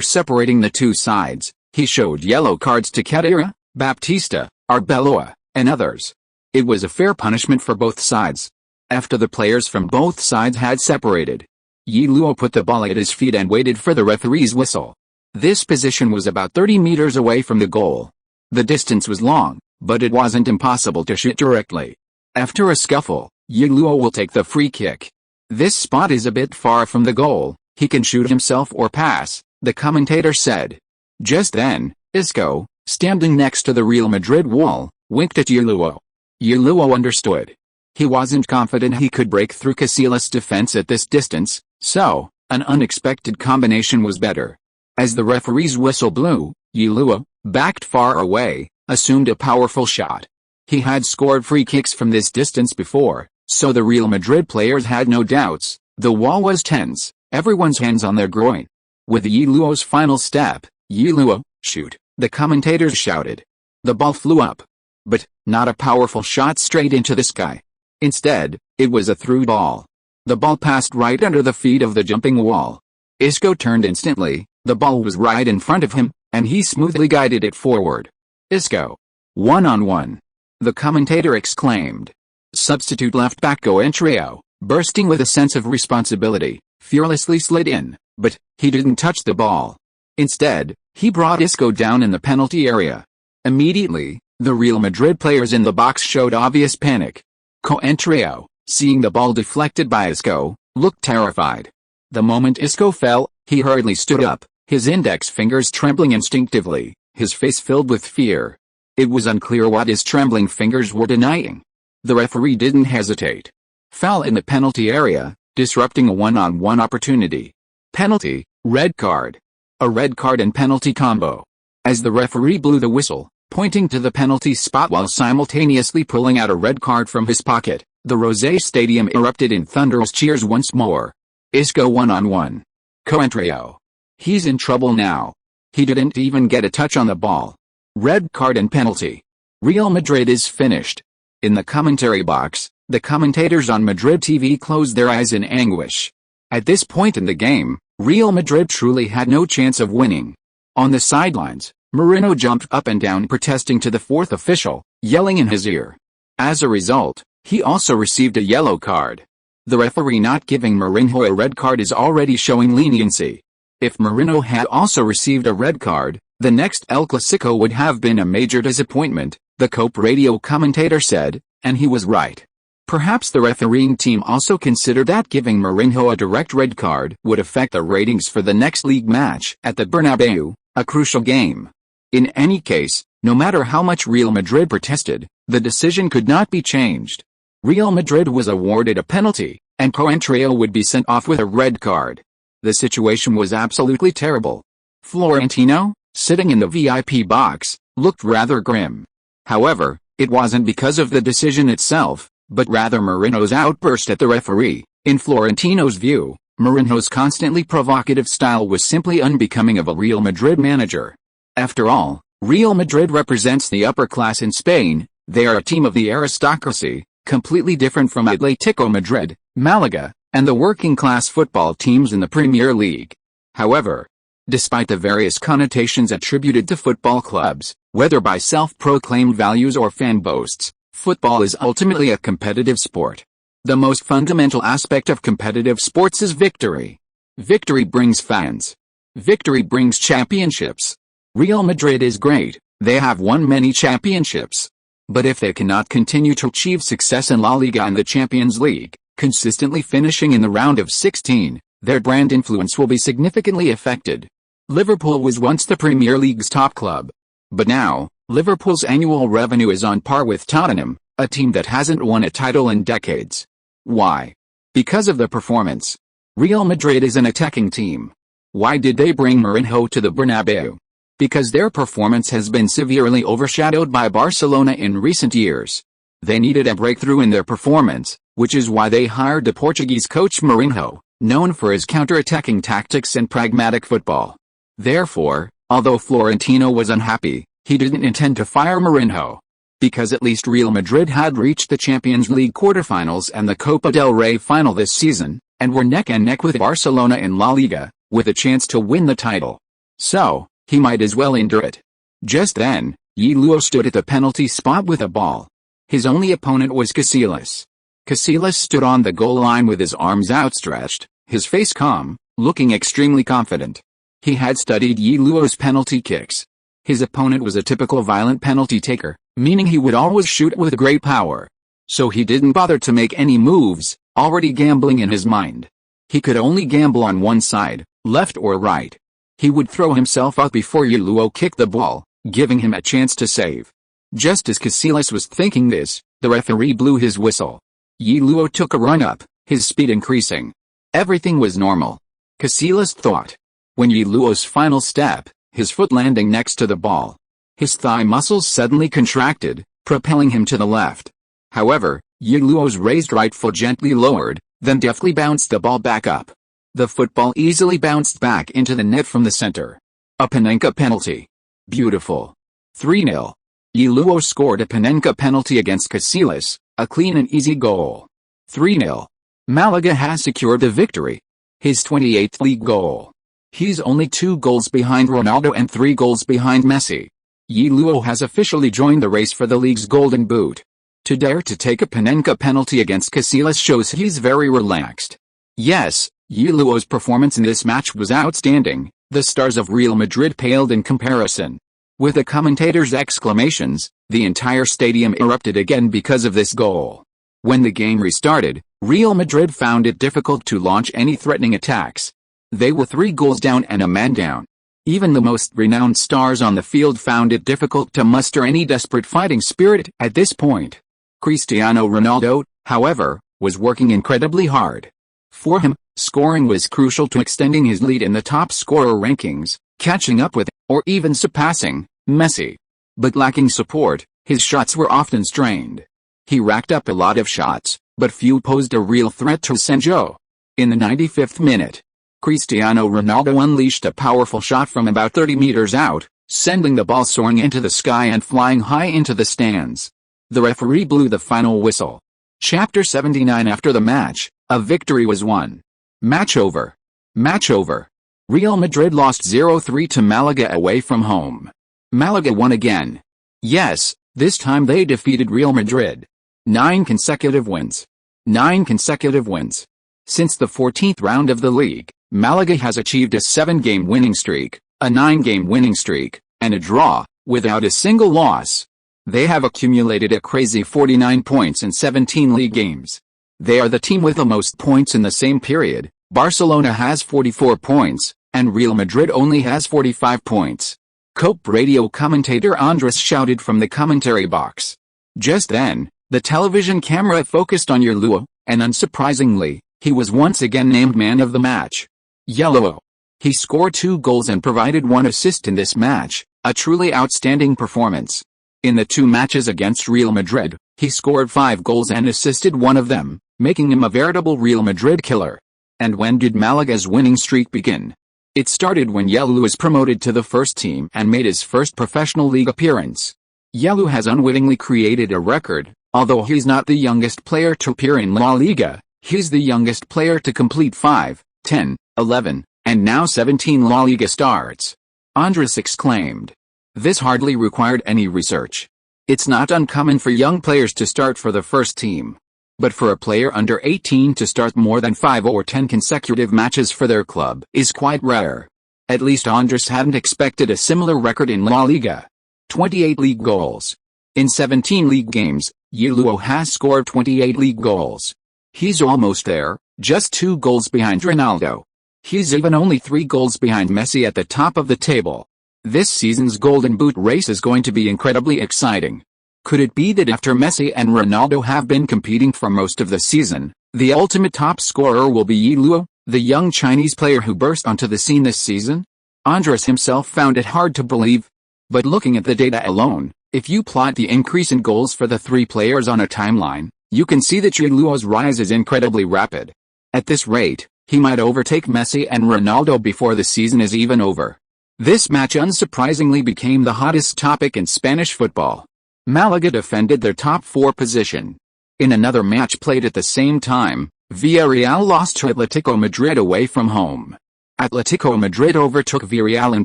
separating the two sides, he showed yellow cards to Khedira, Baptista, Arbeloa, and others. It was a fair punishment for both sides. After the players from both sides had separated, Ye Luo put the ball at his feet and waited for the referee's whistle. This position was about 30 meters away from the goal. The distance was long, but it wasn't impossible to shoot directly. After a scuffle, Ye Luo will take the free kick. "This spot is a bit far from the goal, he can shoot himself or pass," the commentator said. Just then, Isco, standing next to the Real Madrid wall, winked at Ye Luo. Ye Luo understood. He wasn't confident he could break through Casillas' defense at this distance, so, an unexpected combination was better. As the referee's whistle blew, Ye Luo, backed far away, assumed a powerful shot. He had scored free kicks from this distance before, so the Real Madrid players had no doubts. The wall was tense, everyone's hands on their groin. With Ye Luo's final step, "Ye Luo, shoot," the commentators shouted. The ball flew up. But, not a powerful shot straight into the sky. Instead, it was a through ball. The ball passed right under the feet of the jumping wall. Isco turned instantly, the ball was right in front of him, and he smoothly guided it forward. "Isco. 1-on-1. The commentator exclaimed. Substitute left back Coentrao, bursting with a sense of responsibility, fearlessly slid in, but he didn't touch the ball. Instead, he brought Isco down in the penalty area. Immediately, the Real Madrid players in the box showed obvious panic. Coentrao, seeing the ball deflected by Isco, looked terrified. The moment Isco fell, he hurriedly stood up, his index fingers trembling instinctively, his face filled with fear. It was unclear what his trembling fingers were denying. The referee didn't hesitate. Foul in the penalty area, disrupting a one-on-one opportunity. Penalty, red card. A red card and penalty combo. As the referee blew the whistle, pointing to the penalty spot while simultaneously pulling out a red card from his pocket, the Rosé Stadium erupted in thunderous cheers once more. Isco 1-on-1. Coentrao. He's in trouble now. He didn't even get a touch on the ball. Red card and penalty. Real Madrid is finished. In the commentary box, the commentators on Madrid TV closed their eyes in anguish. At this point in the game, Real Madrid truly had no chance of winning. On the sidelines, Moreno jumped up and down protesting to the fourth official, yelling in his ear. As a result, he also received a yellow card. The referee not giving Mourinho a red card is already showing leniency. If Mourinho had also received a red card, the next El Clasico would have been a major disappointment, the Cope radio commentator said, and he was right. Perhaps the refereeing team also considered that giving Mourinho a direct red card would affect the ratings for the next league match at the Bernabeu, a crucial game. In any case, no matter how much Real Madrid protested, the decision could not be changed. Real Madrid was awarded a penalty, and Coentrao would be sent off with a red card. The situation was absolutely terrible. Florentino, sitting in the VIP box, looked rather grim. However, it wasn't because of the decision itself, but rather Mourinho's outburst at the referee. In Florentino's view, Mourinho's constantly provocative style was simply unbecoming of a Real Madrid manager. After all, Real Madrid represents the upper class in Spain. They are a team of the aristocracy, completely different from Atletico Madrid, Málaga, and the working-class football teams in the Premier League. However, despite the various connotations attributed to football clubs, whether by self-proclaimed values or fan boasts, football is ultimately a competitive sport. The most fundamental aspect of competitive sports is victory. Victory brings fans. Victory brings championships. Real Madrid is great, they have won many championships. But if they cannot continue to achieve success in La Liga and the Champions League, consistently finishing in the round of 16, their brand influence will be significantly affected. Liverpool was once the Premier League's top club. But now, Liverpool's annual revenue is on par with Tottenham, a team that hasn't won a title in decades. Why? Because of the performance. Real Madrid is an attacking team. Why did they bring Mourinho to the Bernabeu? Because their performance has been severely overshadowed by Barcelona in recent years. They needed a breakthrough in their performance, which is why they hired the Portuguese coach Mourinho, known for his counter-attacking tactics and pragmatic football. Therefore, although Florentino was unhappy, he didn't intend to fire Mourinho. Because at least Real Madrid had reached the Champions League quarterfinals and the Copa del Rey final this season, and were neck and neck with Barcelona in La Liga, with a chance to win the title. So, he might as well endure it. Just then, Ye Luo stood at the penalty spot with a ball. His only opponent was Casillas. Casillas stood on the goal line with his arms outstretched, his face calm, looking extremely confident. He had studied Ye Luo's penalty kicks. His opponent was a typical violent penalty taker, meaning he would always shoot with great power. So he didn't bother to make any moves, already gambling in his mind. He could only gamble on one side, left or right. He would throw himself up before Ye Luo kicked the ball, giving him a chance to save. Just as Casillas was thinking this, the referee blew his whistle. Ye Luo took a run up, his speed increasing. Everything was normal. Casillas thought. When Ye Luo's final step, his foot landing next to the ball. His thigh muscles suddenly contracted, propelling him to the left. However, Ye Luo's raised right foot gently lowered, then deftly bounced the ball back up. The football easily bounced back into the net from the center. A Panenka penalty. Beautiful. 3-0. Ye Luo scored a Panenka penalty against Casillas, a clean and easy goal. 3-0. Málaga has secured the victory. His 28th league goal. He's only 2 goals behind Ronaldo and 3 goals behind Messi. Ye Luo has officially joined the race for the league's golden boot. To dare to take a Panenka penalty against Casillas shows he's very relaxed. Yes, Ye Luo's performance in this match was outstanding. The stars of Real Madrid paled in comparison. With the commentators' exclamations, the entire stadium erupted again because of this goal. When the game restarted, Real Madrid found it difficult to launch any threatening attacks. They were 3 goals down and a man down. Even the most renowned stars on the field found it difficult to muster any desperate fighting spirit at this point. Cristiano Ronaldo, however, was working incredibly hard. For him, scoring was crucial to extending his lead in the top scorer rankings, catching up with, or even surpassing, Messi. But lacking support, his shots were often strained. He racked up a lot of shots, but few posed a real threat to Sancho. In the 95th minute, Cristiano Ronaldo unleashed a powerful shot from about 30 meters out, sending the ball soaring into the sky and flying high into the stands. The referee blew the final whistle. Chapter 79. After the match, a victory was won. Match over. Match over. Real Madrid lost 0-3 to Málaga away from home. Málaga won again. Yes, this time they defeated Real Madrid. 9 consecutive wins. 9 consecutive wins. Since the 14th round of the league, Málaga has achieved a 7-game winning streak, a 9-game winning streak, and a draw, without a single loss. They have accumulated a crazy 49 points in 17 league games. They are the team with the most points in the same period. Barcelona has 44 points, and Real Madrid only has 45 points. COPE radio commentator Andres shouted from the commentary box. Just then, the television camera focused on Ye Luo, and unsurprisingly, he was once again named man of the match. Ye Luo. He scored 2 goals and provided 1 assist in this match, a truly outstanding performance. In the 2 matches against Real Madrid, he scored 5 goals and assisted 1 of them, making him a veritable Real Madrid killer. And when did Malaga's winning streak begin? It started when Ye Luo was promoted to the first team and made his first professional league appearance. Ye Luo has unwittingly created a record. Although he's not the youngest player to appear in La Liga, he's the youngest player to complete 5, 10, 11, and now 17 La Liga starts. Andres exclaimed. This hardly required any research. It's not uncommon for young players to start for the first team. But for a player under 18 to start more than 5 or 10 consecutive matches for their club is quite rare. At least Andres hadn't expected a similar record in La Liga. 28 league goals. In 17 league games, Ye Luo has scored 28 league goals. He's almost there, just 2 goals behind Ronaldo. He's even only 3 goals behind Messi at the top of the table. This season's Golden Boot race is going to be incredibly exciting. Could it be that after Messi and Ronaldo have been competing for most of the season, the ultimate top scorer will be Ye Luo, the young Chinese player who burst onto the scene this season? Andres himself found it hard to believe. But looking at the data alone, if you plot the increase in goals for the 3 players on a timeline, you can see that Ye Luo's rise is incredibly rapid. At this rate, he might overtake Messi and Ronaldo before the season is even over. This match unsurprisingly became the hottest topic in Spanish football. Málaga defended their top 4 position. In another match played at the same time, Villarreal lost to Atletico Madrid away from home. Atletico Madrid overtook Villarreal in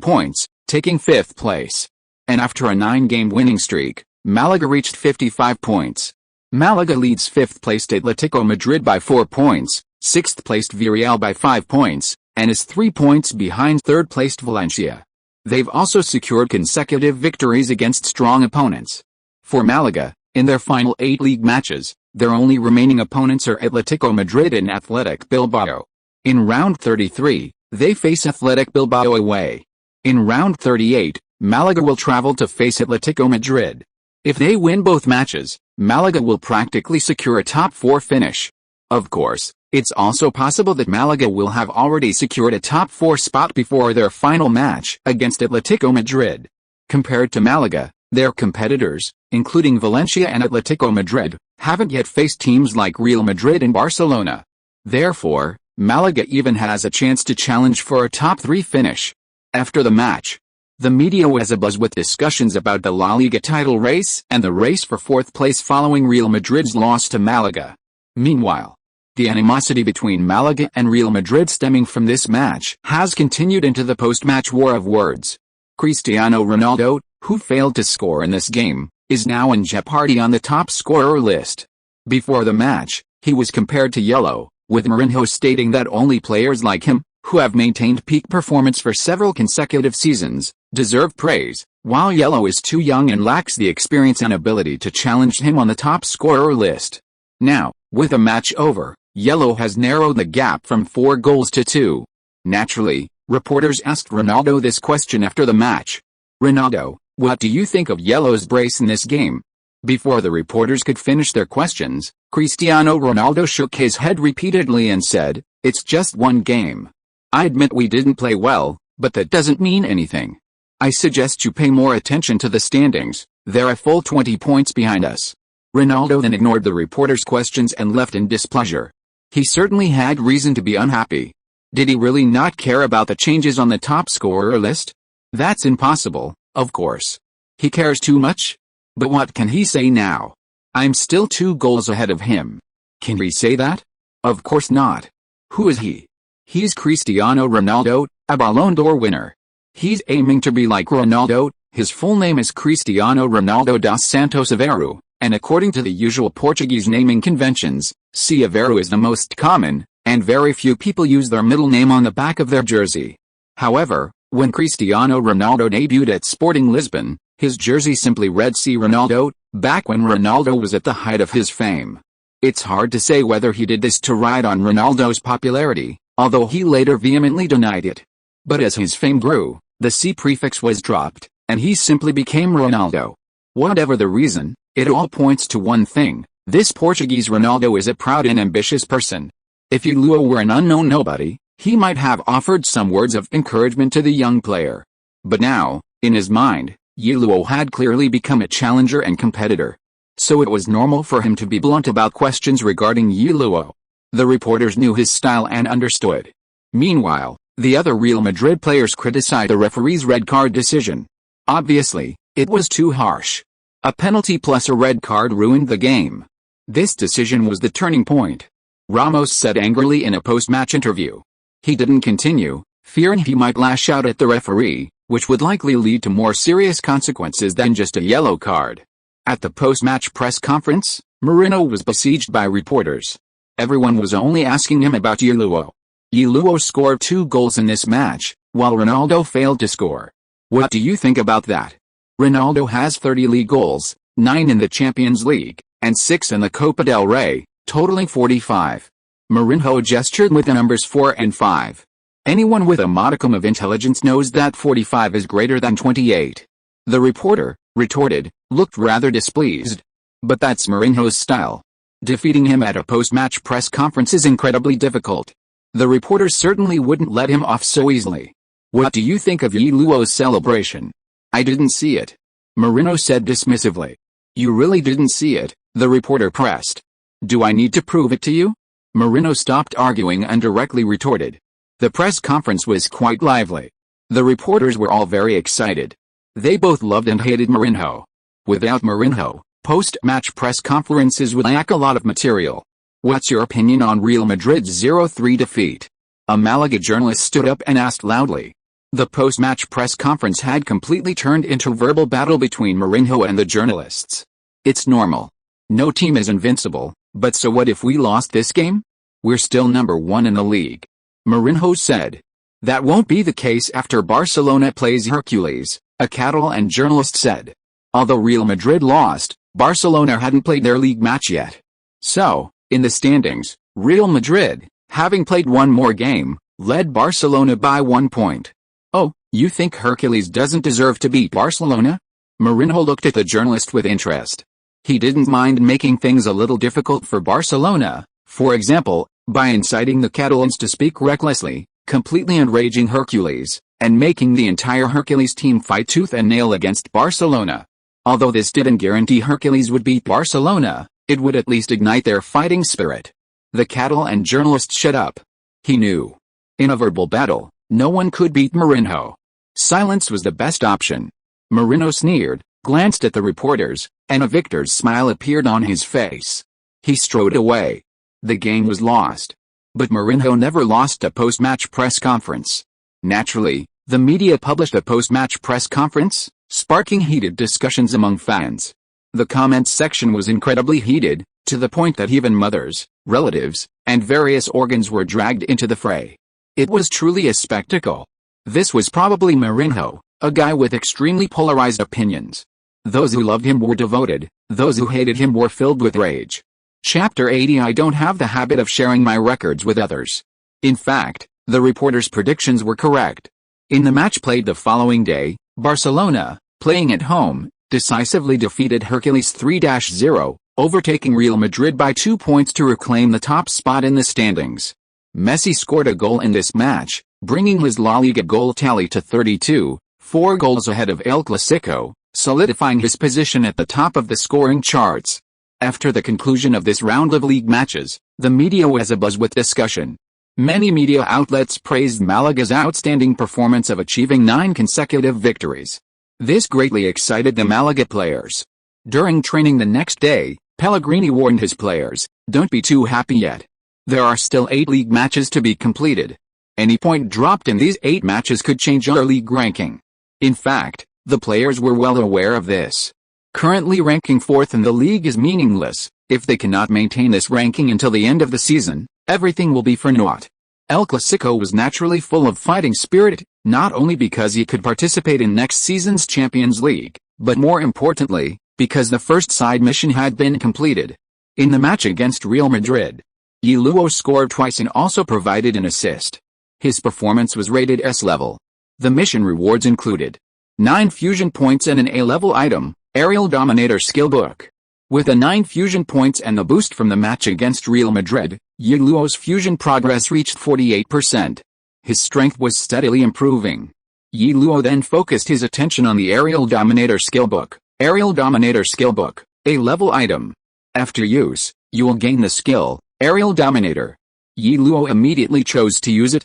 points, taking 5th place. And after a 9-game winning streak, Málaga reached 55 points. Málaga leads 5th-placed Atletico Madrid by 4 points, 6th-placed Villarreal by 5 points, and is 3 points behind 3rd-placed Valencia. They've also secured consecutive victories against strong opponents. For Málaga, in their final 8 league matches, their only remaining opponents are Atletico Madrid and Athletic Bilbao. In round 33, they face Athletic Bilbao away. In round 38, Málaga will travel to face Atletico Madrid. If they win both matches, Málaga will practically secure a top 4 finish. Of course, it's also possible that Málaga will have already secured a top 4 spot before their final match against Atletico Madrid. Compared to Málaga, their competitors, including Valencia and Atletico Madrid, haven't yet faced teams like Real Madrid and Barcelona. Therefore, Málaga even has a chance to challenge for a top 3 finish. After the match, the media was abuzz with discussions about the La Liga title race and the race for 4th place following Real Madrid's loss to Málaga. Meanwhile, the animosity between Málaga and Real Madrid stemming from this match has continued into the post-match war of words. Cristiano Ronaldo, who failed to score in this game, is now in jeopardy on the top scorer list. Before the match, he was compared to Ye Luo, with Mourinho stating that only players like him, who have maintained peak performance for several consecutive seasons, deserve praise, while Ye Luo is too young and lacks the experience and ability to challenge him on the top scorer list. Now, with the match over, Ye Luo has narrowed the gap from 4 goals to 2. Naturally, reporters asked Ronaldo this question after the match. Ronaldo, what do you think of Ye Luo's brace in this game? Before the reporters could finish their questions, Cristiano Ronaldo shook his head repeatedly and said, "It's just one game. I admit we didn't play well, but that doesn't mean anything. I suggest you pay more attention to the standings, they're a full 20 points behind us." Ronaldo then ignored the reporters' questions and left in displeasure. He certainly had reason to be unhappy. Did he really not care about the changes on the top scorer list? That's impossible, of course. He cares too much? But what can he say now? I'm still 2 goals ahead of him. Can he say that? Of course not. Who is he? He's Cristiano Ronaldo, a Ballon d'Or winner. He's aiming to be like Ronaldo. His full name is Cristiano Ronaldo dos Santos Aveiro, and according to the usual Portuguese naming conventions, Nazário is the most common, and very few people use their middle name on the back of their jersey. However, when Cristiano Ronaldo debuted at Sporting Lisbon, his jersey simply read C Ronaldo, back when Ronaldo was at the height of his fame. It's hard to say whether he did this to ride on Ronaldo's popularity, although he later vehemently denied it. But as his fame grew, the C prefix was dropped, and he simply became Ronaldo. Whatever the reason, it all points to one thing: this Portuguese Ronaldo is a proud and ambitious person. If Ye Luo were an unknown nobody, he might have offered some words of encouragement to the young player. But now, in his mind, Ye Luo had clearly become a challenger and competitor. So it was normal for him to be blunt about questions regarding Ye Luo. The reporters knew his style and understood. Meanwhile, the other Real Madrid players criticized the referee's red card decision. Obviously, it was too harsh. A penalty plus a red card ruined the game. This decision was the turning point. Ramos said angrily in a post-match interview. He didn't continue, fearing he might lash out at the referee, which would likely lead to more serious consequences than just a yellow card. At the post-match press conference, Mourinho was besieged by reporters. Everyone was only asking him about Ye Luo. Ye Luo scored 2 goals in this match, while Ronaldo failed to score. What do you think about that? Ronaldo has 30 league goals, 9 in the Champions League, and 6 in the Copa del Rey, totaling 45. Mourinho gestured with the numbers 4 and 5. Anyone with a modicum of intelligence knows that 45 is greater than 28. The reporter, retorted, looked rather displeased. But that's Mourinho's style. Defeating him at a post-match press conference is incredibly difficult. The reporters certainly wouldn't let him off so easily. What do you think of Ye Luo's celebration? I didn't see it. Mourinho said dismissively. You really didn't see it? The reporter pressed. Do I need to prove it to you? Mourinho stopped arguing and directly retorted. The press conference was quite lively. The reporters were all very excited. They both loved and hated Mourinho. Without Mourinho, post-match press conferences would lack a lot of material. What's your opinion on Real Madrid's 0-3 defeat? A Málaga journalist stood up and asked loudly. The post-match press conference had completely turned into a verbal battle between Mourinho and the journalists. It's normal. No team is invincible, but so what if we lost this game? We're still number 1 in the league. Mourinho said. That won't be the case after Barcelona plays Hercules, a Catalan journalist said. Although Real Madrid lost, Barcelona hadn't played their league match yet. So, in the standings, Real Madrid, having played one more game, led Barcelona by 1 point. Oh, you think Hercules doesn't deserve to beat Barcelona? Mourinho looked at the journalist with interest. He didn't mind making things a little difficult for Barcelona, for example, by inciting the Catalans to speak recklessly, completely enraging Hercules, and making the entire Hercules team fight tooth and nail against Barcelona. Although this didn't guarantee Hercules would beat Barcelona, it would at least ignite their fighting spirit. The Catalan journalist shut up. He knew. In a verbal battle, no one could beat Mourinho. Silence was the best option. Mourinho sneered, glanced at the reporters, and a victor's smile appeared on his face. He strode away. The game was lost. But Mourinho never lost a post-match press conference. Naturally, the media published a post-match press conference, sparking heated discussions among fans. The comments section was incredibly heated, to the point that even mothers, relatives, and various organs were dragged into the fray. It was truly a spectacle. This was probably Mourinho, a guy with extremely polarized opinions. Those who loved him were devoted, those who hated him were filled with rage. Chapter 80. I don't have the habit of sharing my records with others. In fact, the reporters' predictions were correct. In the match played the following day, Barcelona, playing at home, decisively defeated Hercules 3-0, overtaking Real Madrid by 2 points to reclaim the top spot in the standings. Messi scored a goal in this match, bringing his La Liga goal tally to 32, 4 goals ahead of El Clasico, solidifying his position at the top of the scoring charts. After the conclusion of this round of league matches, the media was abuzz with discussion. Many media outlets praised Malaga's outstanding performance of achieving 9 consecutive victories. This greatly excited the Málaga players. During training the next day, Pellegrini warned his players, "Don't be too happy yet. There are still 8 league matches to be completed. Any point dropped in these 8 matches could change our league ranking." In fact, the players were well aware of this. Currently ranking 4th in the league is meaningless, If they cannot maintain this ranking until the end of the season, everything will be for naught. El Clasico was naturally full of fighting spirit, not only because he could participate in next season's Champions League, but more importantly, because the first side mission had been completed. In the match against Real Madrid, Ye Luo scored twice and also provided an assist. His performance was rated S-level. The mission rewards included 9 fusion points and an A-level item, Aerial Dominator skill book. With the 9 fusion points and the boost from the match against Real Madrid, Ye Luo's fusion progress reached 48%. His strength was steadily improving. Ye Luo then focused his attention on the Aerial Dominator skill book. Aerial Dominator skill book, A-level item. After use, you will gain the skill, Aerial Dominator. Ye Luo immediately chose to use it.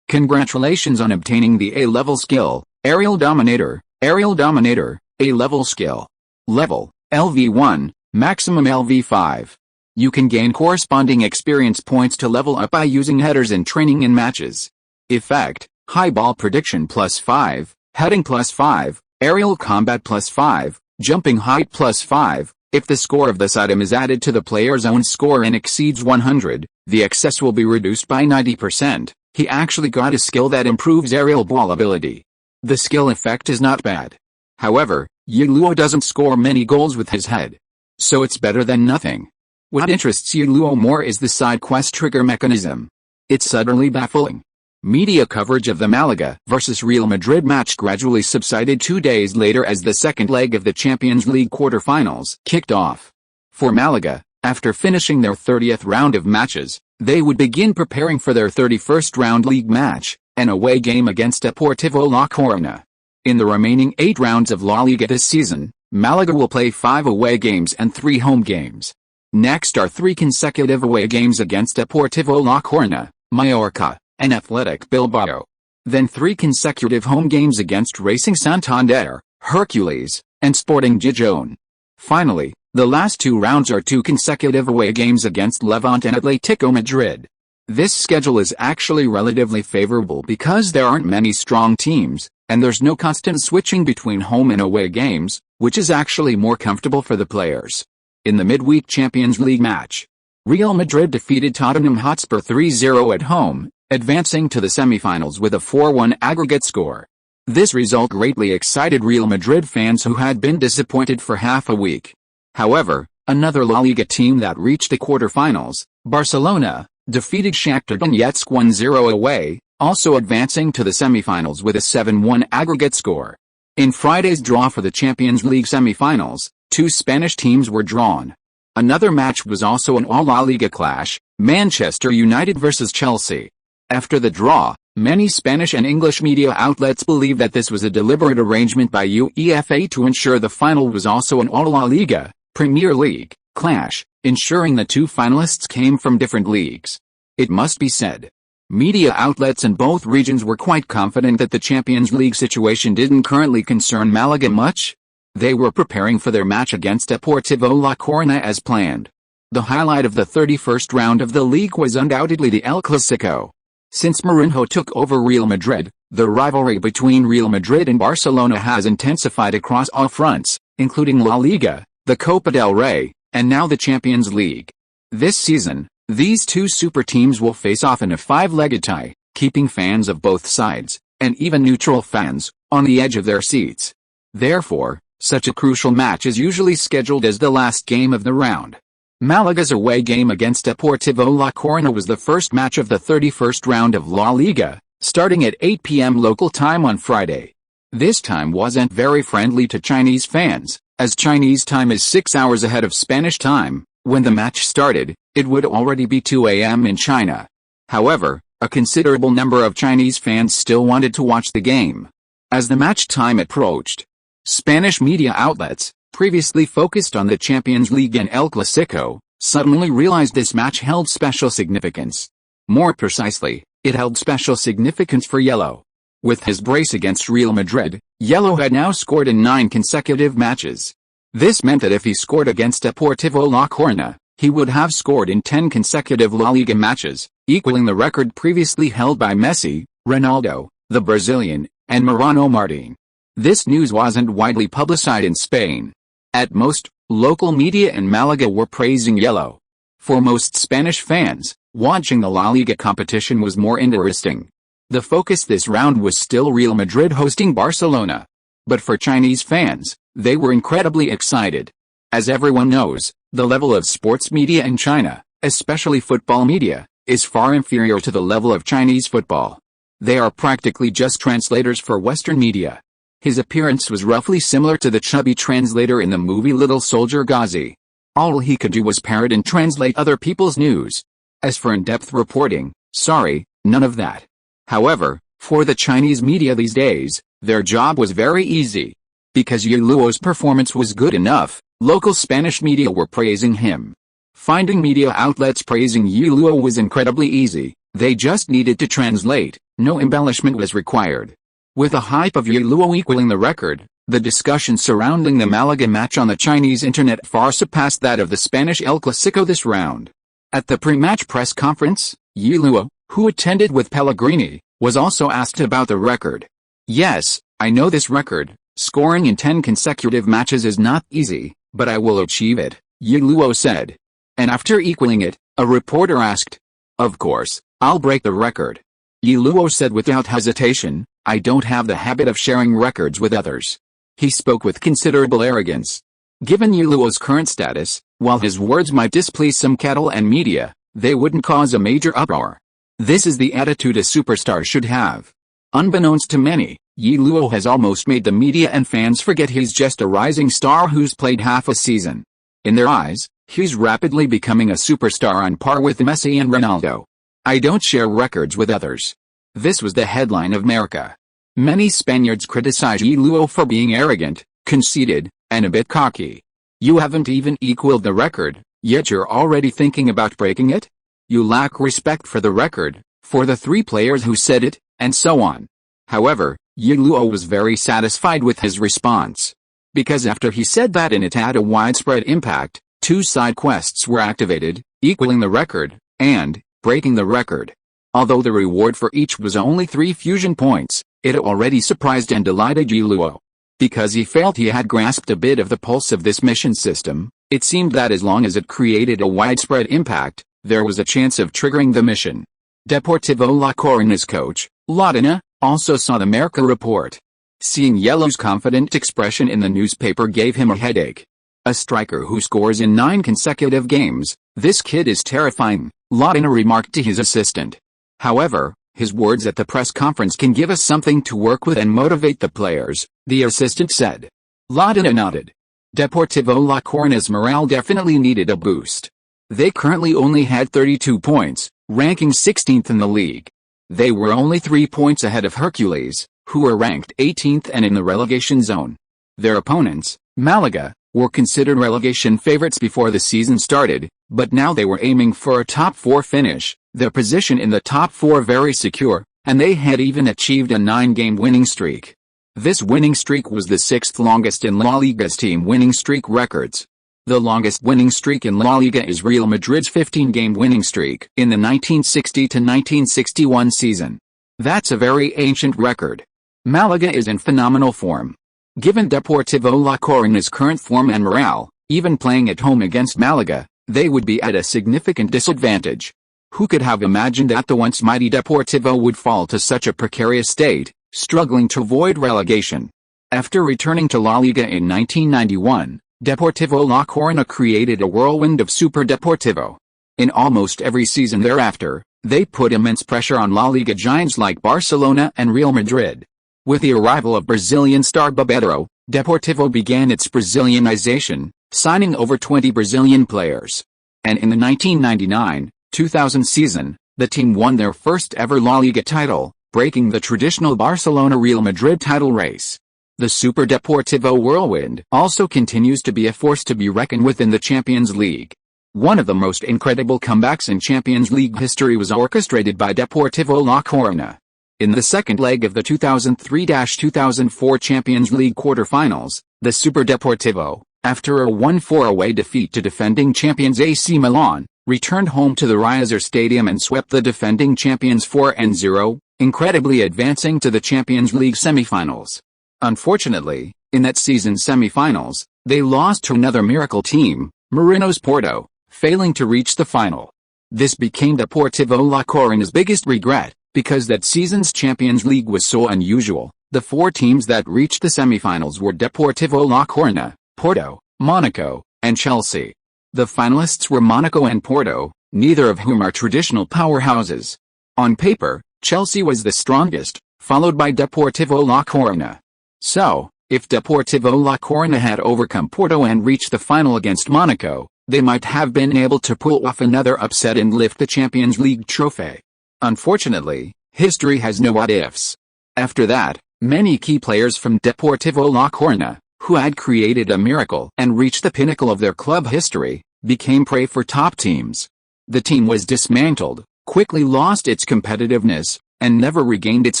Congratulations on obtaining the A-level skill, Aerial Dominator, A-level skill. Level, LV1, maximum LV5. You can gain corresponding experience points to level up by using headers in training and matches. Effect, high ball prediction +5, heading +5, aerial combat +5, jumping height +5. If the score of this item is added to the player's own score and exceeds 100, the excess will be reduced by 90%. He actually got a skill that improves aerial ball ability. The skill effect is not bad. However, Ye Luo doesn't score many goals with his head. So it's better than nothing. What interests Ye Luo more is the side quest trigger mechanism. It's utterly baffling. Media coverage of the Málaga vs Real Madrid match gradually subsided 2 days later as the second leg of the Champions League quarter-finals kicked off. For Málaga, after finishing their 30th round of matches, they would begin preparing for their 31st round league match, an away game against Deportivo La Coruña. In the remaining 8 rounds of La Liga this season, Málaga will play 5 away games and 3 home games. Next are 3 consecutive away games against Deportivo La Coruña, Mallorca, and Athletic Bilbao. Then 3 consecutive home games against Racing Santander, Hercules, and Sporting Gijón. Finally, the last 2 rounds are 2 consecutive away games against Levante and Atletico Madrid. This schedule is actually relatively favorable because there aren't many strong teams, and there's no constant switching between home and away games, which is actually more comfortable for the players. In the midweek Champions League match, Real Madrid defeated Tottenham Hotspur 3-0 at home, advancing to the semi-finals with a 4-1 aggregate score. This result greatly excited Real Madrid fans who had been disappointed for half a week. However, another La Liga team that reached the quarter-finals, Barcelona, defeated Shakhtar Donetsk 1-0 away, also advancing to the semi-finals with a 7-1 aggregate score. In Friday's draw for the Champions League semi-finals, 2 Spanish teams were drawn. Another match was also an all-La Liga clash, Manchester United vs Chelsea. After the draw, many Spanish and English media outlets believe that this was a deliberate arrangement by UEFA to ensure the final was also an all-La Liga, Premier League, clash, ensuring the 2 finalists came from different leagues. It must be said, media outlets in both regions were quite confident that the Champions League situation didn't currently concern Málaga much. They were preparing for their match against Deportivo La Coruña as planned. The highlight of the 31st round of the league was undoubtedly the El Clasico. Since Mourinho took over Real Madrid, the rivalry between Real Madrid and Barcelona has intensified across all fronts, including La Liga, the Copa del Rey, and now the Champions League. This season, these 2 super teams will face off in a 5-legged tie, keeping fans of both sides, and even neutral fans, on the edge of their seats. Therefore, such a crucial match is usually scheduled as the last game of the round. Malaga's away game against Deportivo La Coruña was the first match of the 31st round of La Liga, starting at 8 p.m. local time on Friday. This time wasn't very friendly to Chinese fans, as Chinese time is 6 hours ahead of Spanish time. When the match started, it would already be 2 a.m. in China. However, a considerable number of Chinese fans still wanted to watch the game. As the match time approached, Spanish media outlets, previously focused on the Champions League and El Clasico, suddenly realized this match held special significance. More precisely, it held special significance for Ye Luo. With his brace against Real Madrid, Ye Luo had now scored in 9 consecutive matches. This meant that if he scored against Deportivo La Coruña, he would have scored in 10 consecutive La Liga matches, equaling the record previously held by Messi, Ronaldo, the Brazilian, and Mariano Martin. This news wasn't widely publicized in Spain. At most, Local media in Malaga were praising Ye Luo. For most Spanish fans, watching the La Liga competition was more interesting. The focus this round was still Real Madrid hosting Barcelona. But for Chinese fans, they were incredibly excited. As everyone knows, the level of sports media in China, especially football media, is far inferior to the level of Chinese football. They are practically just translators for Western media. His appearance was roughly similar to the chubby translator in the movie Little Soldier Ghazi. All he could do was parrot and translate other people's news. As for in-depth reporting, sorry, none of that. However, for the Chinese media these days, their job was very easy. Because Ye Luo's performance was good enough, local Spanish media were praising him. Finding media outlets praising Ye Luo was incredibly easy, they just needed to translate, no embellishment was required. With the hype of Ye Luo equaling the record, the discussion surrounding the Malaga match on the Chinese internet far surpassed that of the Spanish El Clasico this round. At the pre-match press conference, Ye Luo, who attended with Pellegrini, was also asked about the record. Yes, I know this record, scoring in 10 consecutive matches is not easy, but I will achieve it, Ye Luo said. And after equaling it, a reporter asked, "Of course, I'll break the record." Ye Luo said without hesitation, "I don't have the habit of sharing records with others." He spoke with considerable arrogance. Given Ye Luo's current status, while his words might displease some cattle and media, they wouldn't cause a major uproar. This is the attitude a superstar should have. Unbeknownst to many, Ye Luo has almost made the media and fans forget he's just a rising star who's played half a season. In their eyes, he's rapidly becoming a superstar on par with Messi and Ronaldo. "I don't share records with others." This was the headline of Marca. Many Spaniards criticize Ye Luo for being arrogant, conceited, and a bit cocky. You haven't even equaled the record, yet you're already thinking about breaking it? You lack respect for the record, for the 3 players who said it, and so on. However, Ye Luo was very satisfied with his response. Because after he said that and it had a widespread impact, 2 side quests were activated, equaling the record, and breaking the record. Although the reward for each was only 3 fusion points, it already surprised and delighted Ye Luo. Because he felt he had grasped a bit of the pulse of this mission system, it seemed that as long as it created a widespread impact, there was a chance of triggering the mission. Deportivo La Coruña's coach, Ronaldinho, also saw the Marca report. Seeing Ye Luo's confident expression in the newspaper gave him a headache. A striker who scores in 9 consecutive games, this kid is terrifying, Ronaldinho remarked to his assistant. However, his words at the press conference can give us something to work with and motivate the players, the assistant said. Ronaldinho nodded. Deportivo La Coruña's morale definitely needed a boost. They currently only had 32 points, ranking 16th in the league. They were only 3 points ahead of Hercules, who were ranked 18th and in the relegation zone. Their opponents, Malaga, were considered relegation favorites before the season started, but now they were aiming for a top 4 finish, their position in the top 4 very secure, and they had even achieved a 9-game winning streak. This winning streak was the 6th longest in La Liga's team winning streak records. The longest winning streak in La Liga is Real Madrid's 15-game winning streak in the 1960-1961 season. That's a very ancient record. Malaga is in phenomenal form. Given Deportivo La Coruña's current form and morale, even playing at home against Malaga, they would be at a significant disadvantage. Who could have imagined that the once mighty Deportivo would fall to such a precarious state, struggling to avoid relegation? After returning to La Liga in 1991, Deportivo La Coruña created a whirlwind of Super Deportivo. In almost every season thereafter, they put immense pressure on La Liga giants like Barcelona and Real Madrid. With the arrival of Brazilian star Bebeto, Deportivo began its Brazilianization, signing over 20 Brazilian players. And in the 1999-2000 season, the team won their first ever La Liga title, breaking the traditional Barcelona-Real Madrid title race. The Super Deportivo whirlwind also continues to be a force to be reckoned with in the Champions League. One of the most incredible comebacks in Champions League history was orchestrated by Deportivo La Coruña. In the second leg of the 2003-2004 Champions League quarter-finals, the Super Deportivo, after a 1-4 away defeat to defending champions AC Milan, returned home to the Riazor Stadium and swept the defending champions 4-0, incredibly advancing to the Champions League semi-finals. Unfortunately, in that season's semi-finals, They lost to another miracle team, Marino's Porto, failing to reach the final. This became Deportivo La Coruña's biggest regret, because that season's Champions League was so unusual. The 4 teams that reached the semifinals were Deportivo La Coruña, Porto, Monaco, and Chelsea. The finalists were Monaco and Porto, neither of whom are traditional powerhouses. On paper, Chelsea was the strongest, followed by Deportivo La Coruña. So, if Deportivo La Coruña had overcome Porto and reached the final against Monaco, they might have been able to pull off another upset and lift the Champions League trophy. Unfortunately, history has no what-ifs. After that, many key players from Deportivo La Coruña, who had created a miracle and reached the pinnacle of their club history, became prey for top teams. The team was dismantled, quickly lost its competitiveness, and never regained its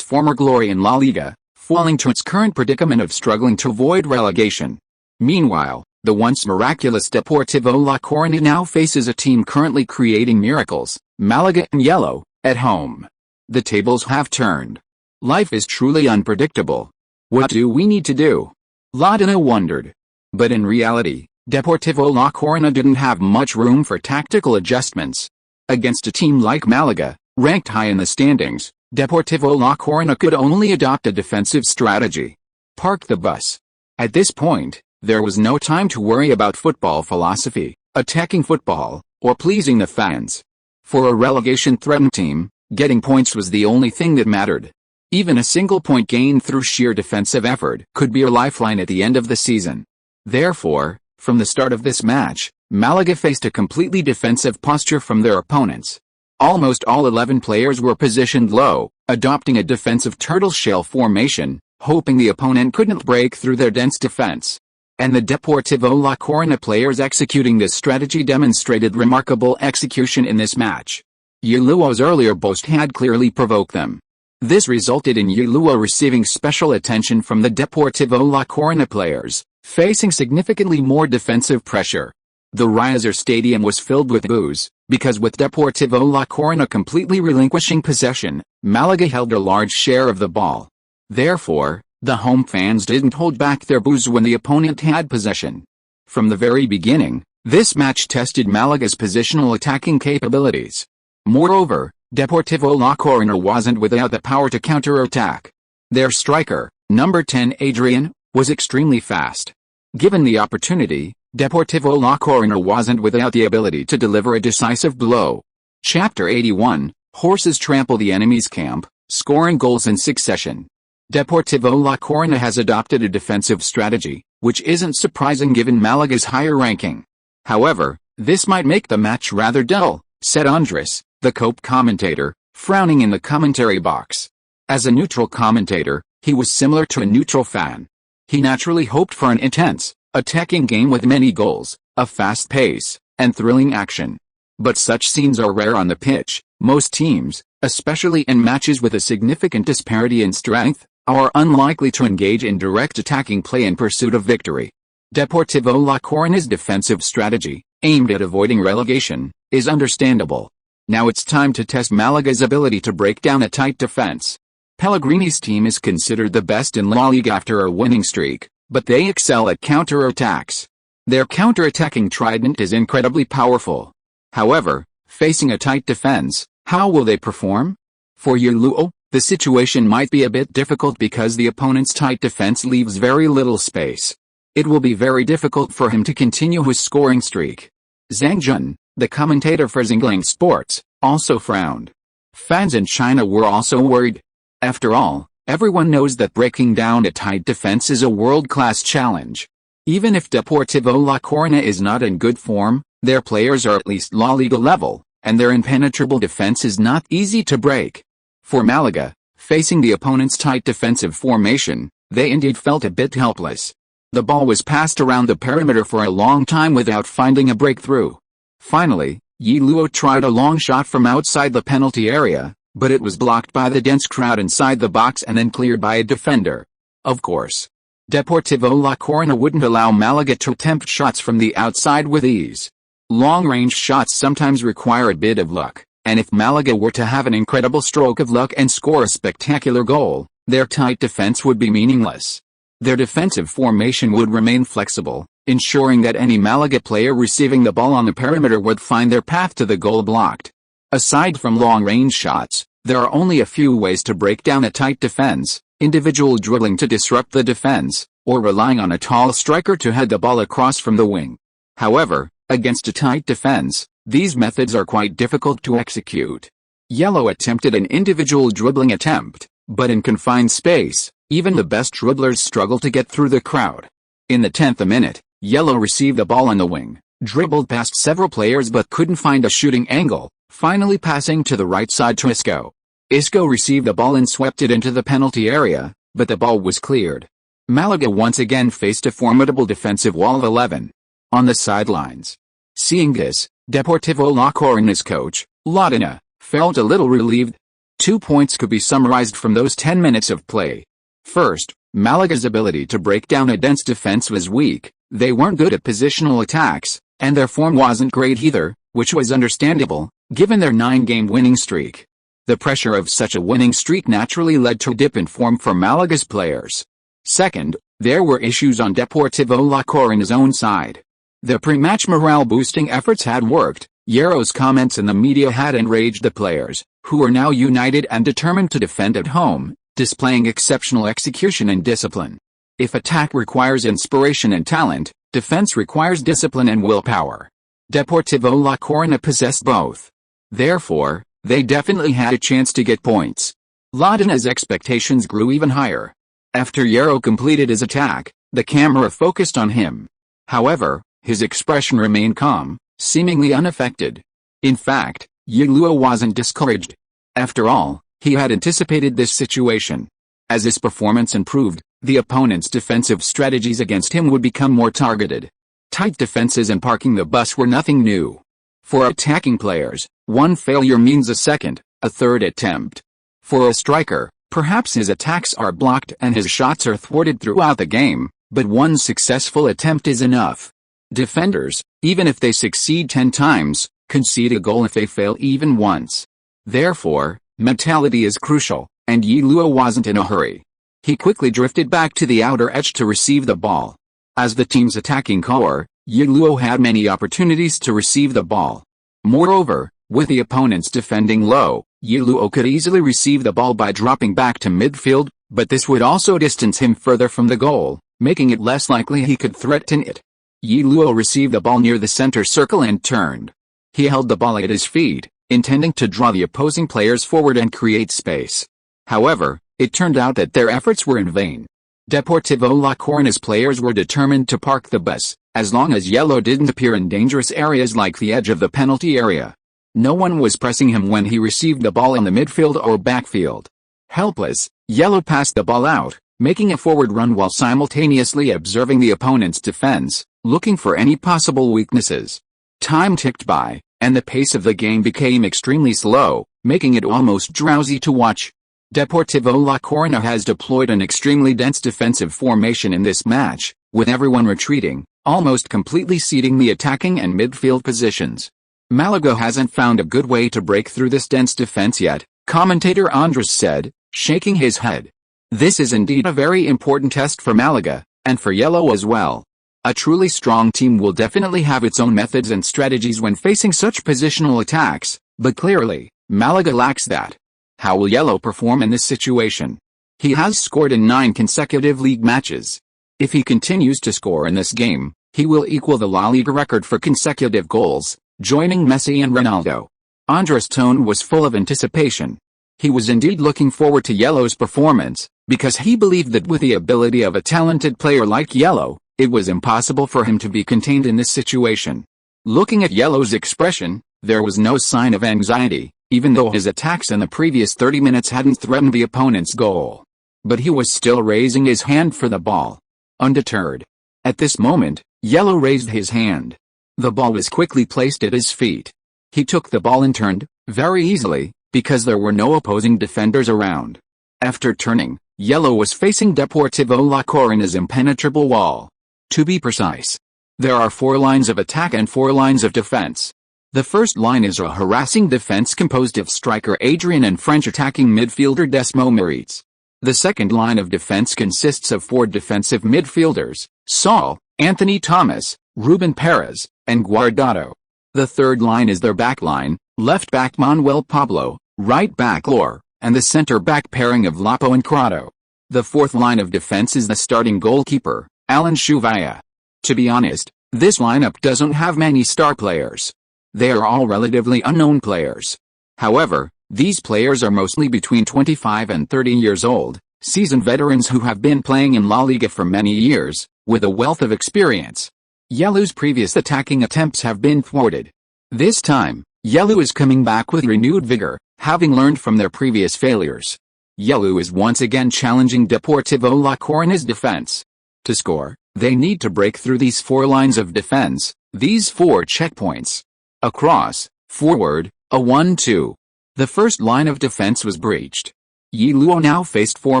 former glory in La Liga, falling to its current predicament of struggling to avoid relegation. Meanwhile, the once miraculous Deportivo La Coruña now faces a team currently creating miracles, Málaga and Ye Luo, at home. The tables have turned. Life is truly unpredictable. What do we need to do? Ronaldinho wondered. But in reality, Deportivo La Coruña didn't have much room for tactical adjustments. Against a team like Málaga, ranked high in the standings, Deportivo La Coruña could only adopt a defensive strategy. Park the bus. At this point, there was no time to worry about football philosophy, attacking football, or pleasing the fans. For a relegation-threatened team, getting points was the only thing that mattered. Even a single point gained through sheer defensive effort could be a lifeline at the end of the season. Therefore, from the start of this match, Málaga faced a completely defensive posture from their opponents. Almost all 11 players were positioned low, adopting a defensive turtle shell formation, hoping the opponent couldn't break through their dense defense. And the Deportivo La Coruña players executing this strategy demonstrated remarkable execution in this match. Ye Luo's earlier boast had clearly provoked them. This resulted in Ye Luo receiving special attention from the Deportivo La Coruña players, facing significantly more defensive pressure. The Riazor Stadium was filled with boos, because with Deportivo La Coruña completely relinquishing possession, Málaga held a large share of the ball. Therefore, the home fans didn't hold back their boos when the opponent had possession. From the very beginning, this match tested Málaga's positional attacking capabilities. Moreover, Deportivo La Coruña wasn't without the power to counter-attack. Their striker, number 10 Adrian, was extremely fast. Given the opportunity, Deportivo La Coruña wasn't without the ability to deliver a decisive blow. Chapter 81, Horses trample the enemy's camp, scoring goals in succession. Deportivo La Coruña has adopted a defensive strategy, which isn't surprising given Málaga's higher ranking. However, this might make the match rather dull, said Andres, the COPE commentator, frowning in the commentary box. As a neutral commentator, he was similar to a neutral fan. He naturally hoped for an intense, attacking game with many goals, a fast pace, and thrilling action. But such scenes are rare on the pitch. Most teams, especially in matches with a significant disparity in strength, are unlikely to engage in direct attacking play in pursuit of victory. Deportivo La Coruña's defensive strategy, aimed at avoiding relegation, is understandable. Now it's time to test Málaga's ability to break down a tight defense. Pellegrini's team is considered the best in La Liga after a winning streak, but they excel at counter-attacks. Their counter-attacking trident is incredibly powerful. However, facing a tight defense, how will they perform? For Ye Luo, the situation might be a bit difficult because the opponent's tight defense leaves very little space. It will be very difficult for him to continue his scoring streak. Zhang Jun, the commentator for Zingling Sports, also frowned. Fans in China were also worried. After all, everyone knows that breaking down a tight defense is a world-class challenge. Even if Deportivo La Coruña is not in good form, their players are at least La Liga level, and their impenetrable defense is not easy to break. For Málaga, facing the opponent's tight defensive formation, they indeed felt a bit helpless. The ball was passed around the perimeter for a long time without finding a breakthrough. Finally, Ye Luo tried a long shot from outside the penalty area, but it was blocked by the dense crowd inside the box and then cleared by a defender. Of course, Deportivo La Coruña wouldn't allow Málaga to attempt shots from the outside with ease. Long-range shots sometimes require a bit of luck, and if Málaga were to have an incredible stroke of luck and score a spectacular goal, their tight defense would be meaningless. Their defensive formation would remain flexible, ensuring that any Malaga player receiving the ball on the perimeter would find their path to the goal blocked. Aside from long-range shots, there are only a few ways to break down a tight defense: individual dribbling to disrupt the defense, or relying on a tall striker to head the ball across from the wing. However, against a tight defense, these methods are quite difficult to execute. Yellow attempted an individual dribbling attempt, but in confined space, even the best dribblers struggle to get through the crowd. In the 10th minute, Yellow received the ball on the wing, dribbled past several players but couldn't find a shooting angle, finally passing to the right side to Isco. Isco received the ball and swept it into the penalty area, but the ball was cleared. Malaga once again faced a formidable defensive wall of 11. On the sidelines. Seeing this, Deportivo La Coruña's coach, Ronaldinho, felt a little relieved. 2 points could be summarized from those 10 minutes of play. First, Malaga's ability to break down a dense defense was weak. They weren't good at positional attacks, and their form wasn't great either, which was understandable, given their 9-game winning streak. The pressure of such a winning streak naturally led to a dip in form for Malaga's players. Second, there were issues on Deportivo La Coruña's own side. The pre-match morale-boosting efforts had worked. Ye Luo's comments in the media had enraged the players, who are now united and determined to defend at home, displaying exceptional execution and discipline. If attack requires inspiration and talent, defense requires discipline and willpower. Deportivo La Coruña possessed both. Therefore, they definitely had a chance to get points. Ronaldinho's expectations grew even higher. After Ye Luo completed his attack, the camera focused on him. However, his expression remained calm, seemingly unaffected. In fact, Ye Luo wasn't discouraged. After all, he had anticipated this situation. As his performance improved, the opponent's defensive strategies against him would become more targeted. Tight defenses and parking the bus were nothing new. For attacking players, one failure means a second, a third attempt. For a striker, perhaps his attacks are blocked and his shots are thwarted throughout the game, but one successful attempt is enough. Defenders, even if they succeed 10 times, concede a goal if they fail even once. Therefore, mentality is crucial, and Ye Luo wasn't in a hurry. He quickly drifted back to the outer edge to receive the ball. As the team's attacking core, Ye Luo had many opportunities to receive the ball. Moreover, with the opponents defending low, Ye Luo could easily receive the ball by dropping back to midfield, but this would also distance him further from the goal, making it less likely he could threaten it. Ye Luo received the ball near the center circle and turned. He held the ball at his feet, intending to draw the opposing players forward and create space. However, it turned out that their efforts were in vain. Deportivo La Coruña's players were determined to park the bus, as long as Ye Luo didn't appear in dangerous areas like the edge of the penalty area. No one was pressing him when he received the ball in the midfield or backfield. Helpless, Ye Luo passed the ball out, making a forward run while simultaneously observing the opponent's defense, looking for any possible weaknesses. Time ticked by, and the pace of the game became extremely slow, making it almost drowsy to watch. Deportivo La Coruña has deployed an extremely dense defensive formation in this match, with everyone retreating, almost completely ceding the attacking and midfield positions. Malaga hasn't found a good way to break through this dense defense yet, commentator Andres said, shaking his head. This is indeed a very important test for Malaga, and for Ye Luo as well. A truly strong team will definitely have its own methods and strategies when facing such positional attacks, but clearly, Malaga lacks that. How will Ye Luo perform in this situation? He has scored in 9 consecutive league matches. If he continues to score in this game, he will equal the La Liga record for consecutive goals, joining Messi and Ronaldo. Andres' tone was full of anticipation. He was indeed looking forward to Ye Luo's performance, because he believed that with the ability of a talented player like Ye Luo, it was impossible for him to be contained in this situation. Looking at Ye Luo's expression, there was no sign of anxiety, even though his attacks in the previous 30 minutes hadn't threatened the opponent's goal. But he was still raising his hand for the ball. Undeterred. At this moment, Ye Luo raised his hand. The ball was quickly placed at his feet. He took the ball and turned, very easily, because there were no opposing defenders around. After turning, Ye Luo was facing Deportivo La Coruña's impenetrable wall. To be precise, there are 4 lines of attack and 4 lines of defense. The first line is a harassing defense composed of striker Adrian and French attacking midfielder Desmo Moritz. The second line of defense consists of 4 defensive midfielders, Saul, Anthony Thomas, Ruben Perez, and Guardado. The third line is their back line, left back Manuel Pablo, right back Lor, and the center back pairing of Lapo and Crotto. The fourth line of defense is the starting goalkeeper, Alan Chuvaya. To be honest, this lineup doesn't have many star players. They are all relatively unknown players. However, these players are mostly between 25 and 30 years old, seasoned veterans who have been playing in La Liga for many years, with a wealth of experience. Ye Luo's previous attacking attempts have been thwarted. This time, Ye Luo is coming back with renewed vigor, having learned from their previous failures. Ye Luo is once again challenging Deportivo La Coruña's defense. To score, they need to break through these four lines of defense, these four checkpoints. A cross, forward, a 1-2. The first line of defense was breached. Ye Luo now faced four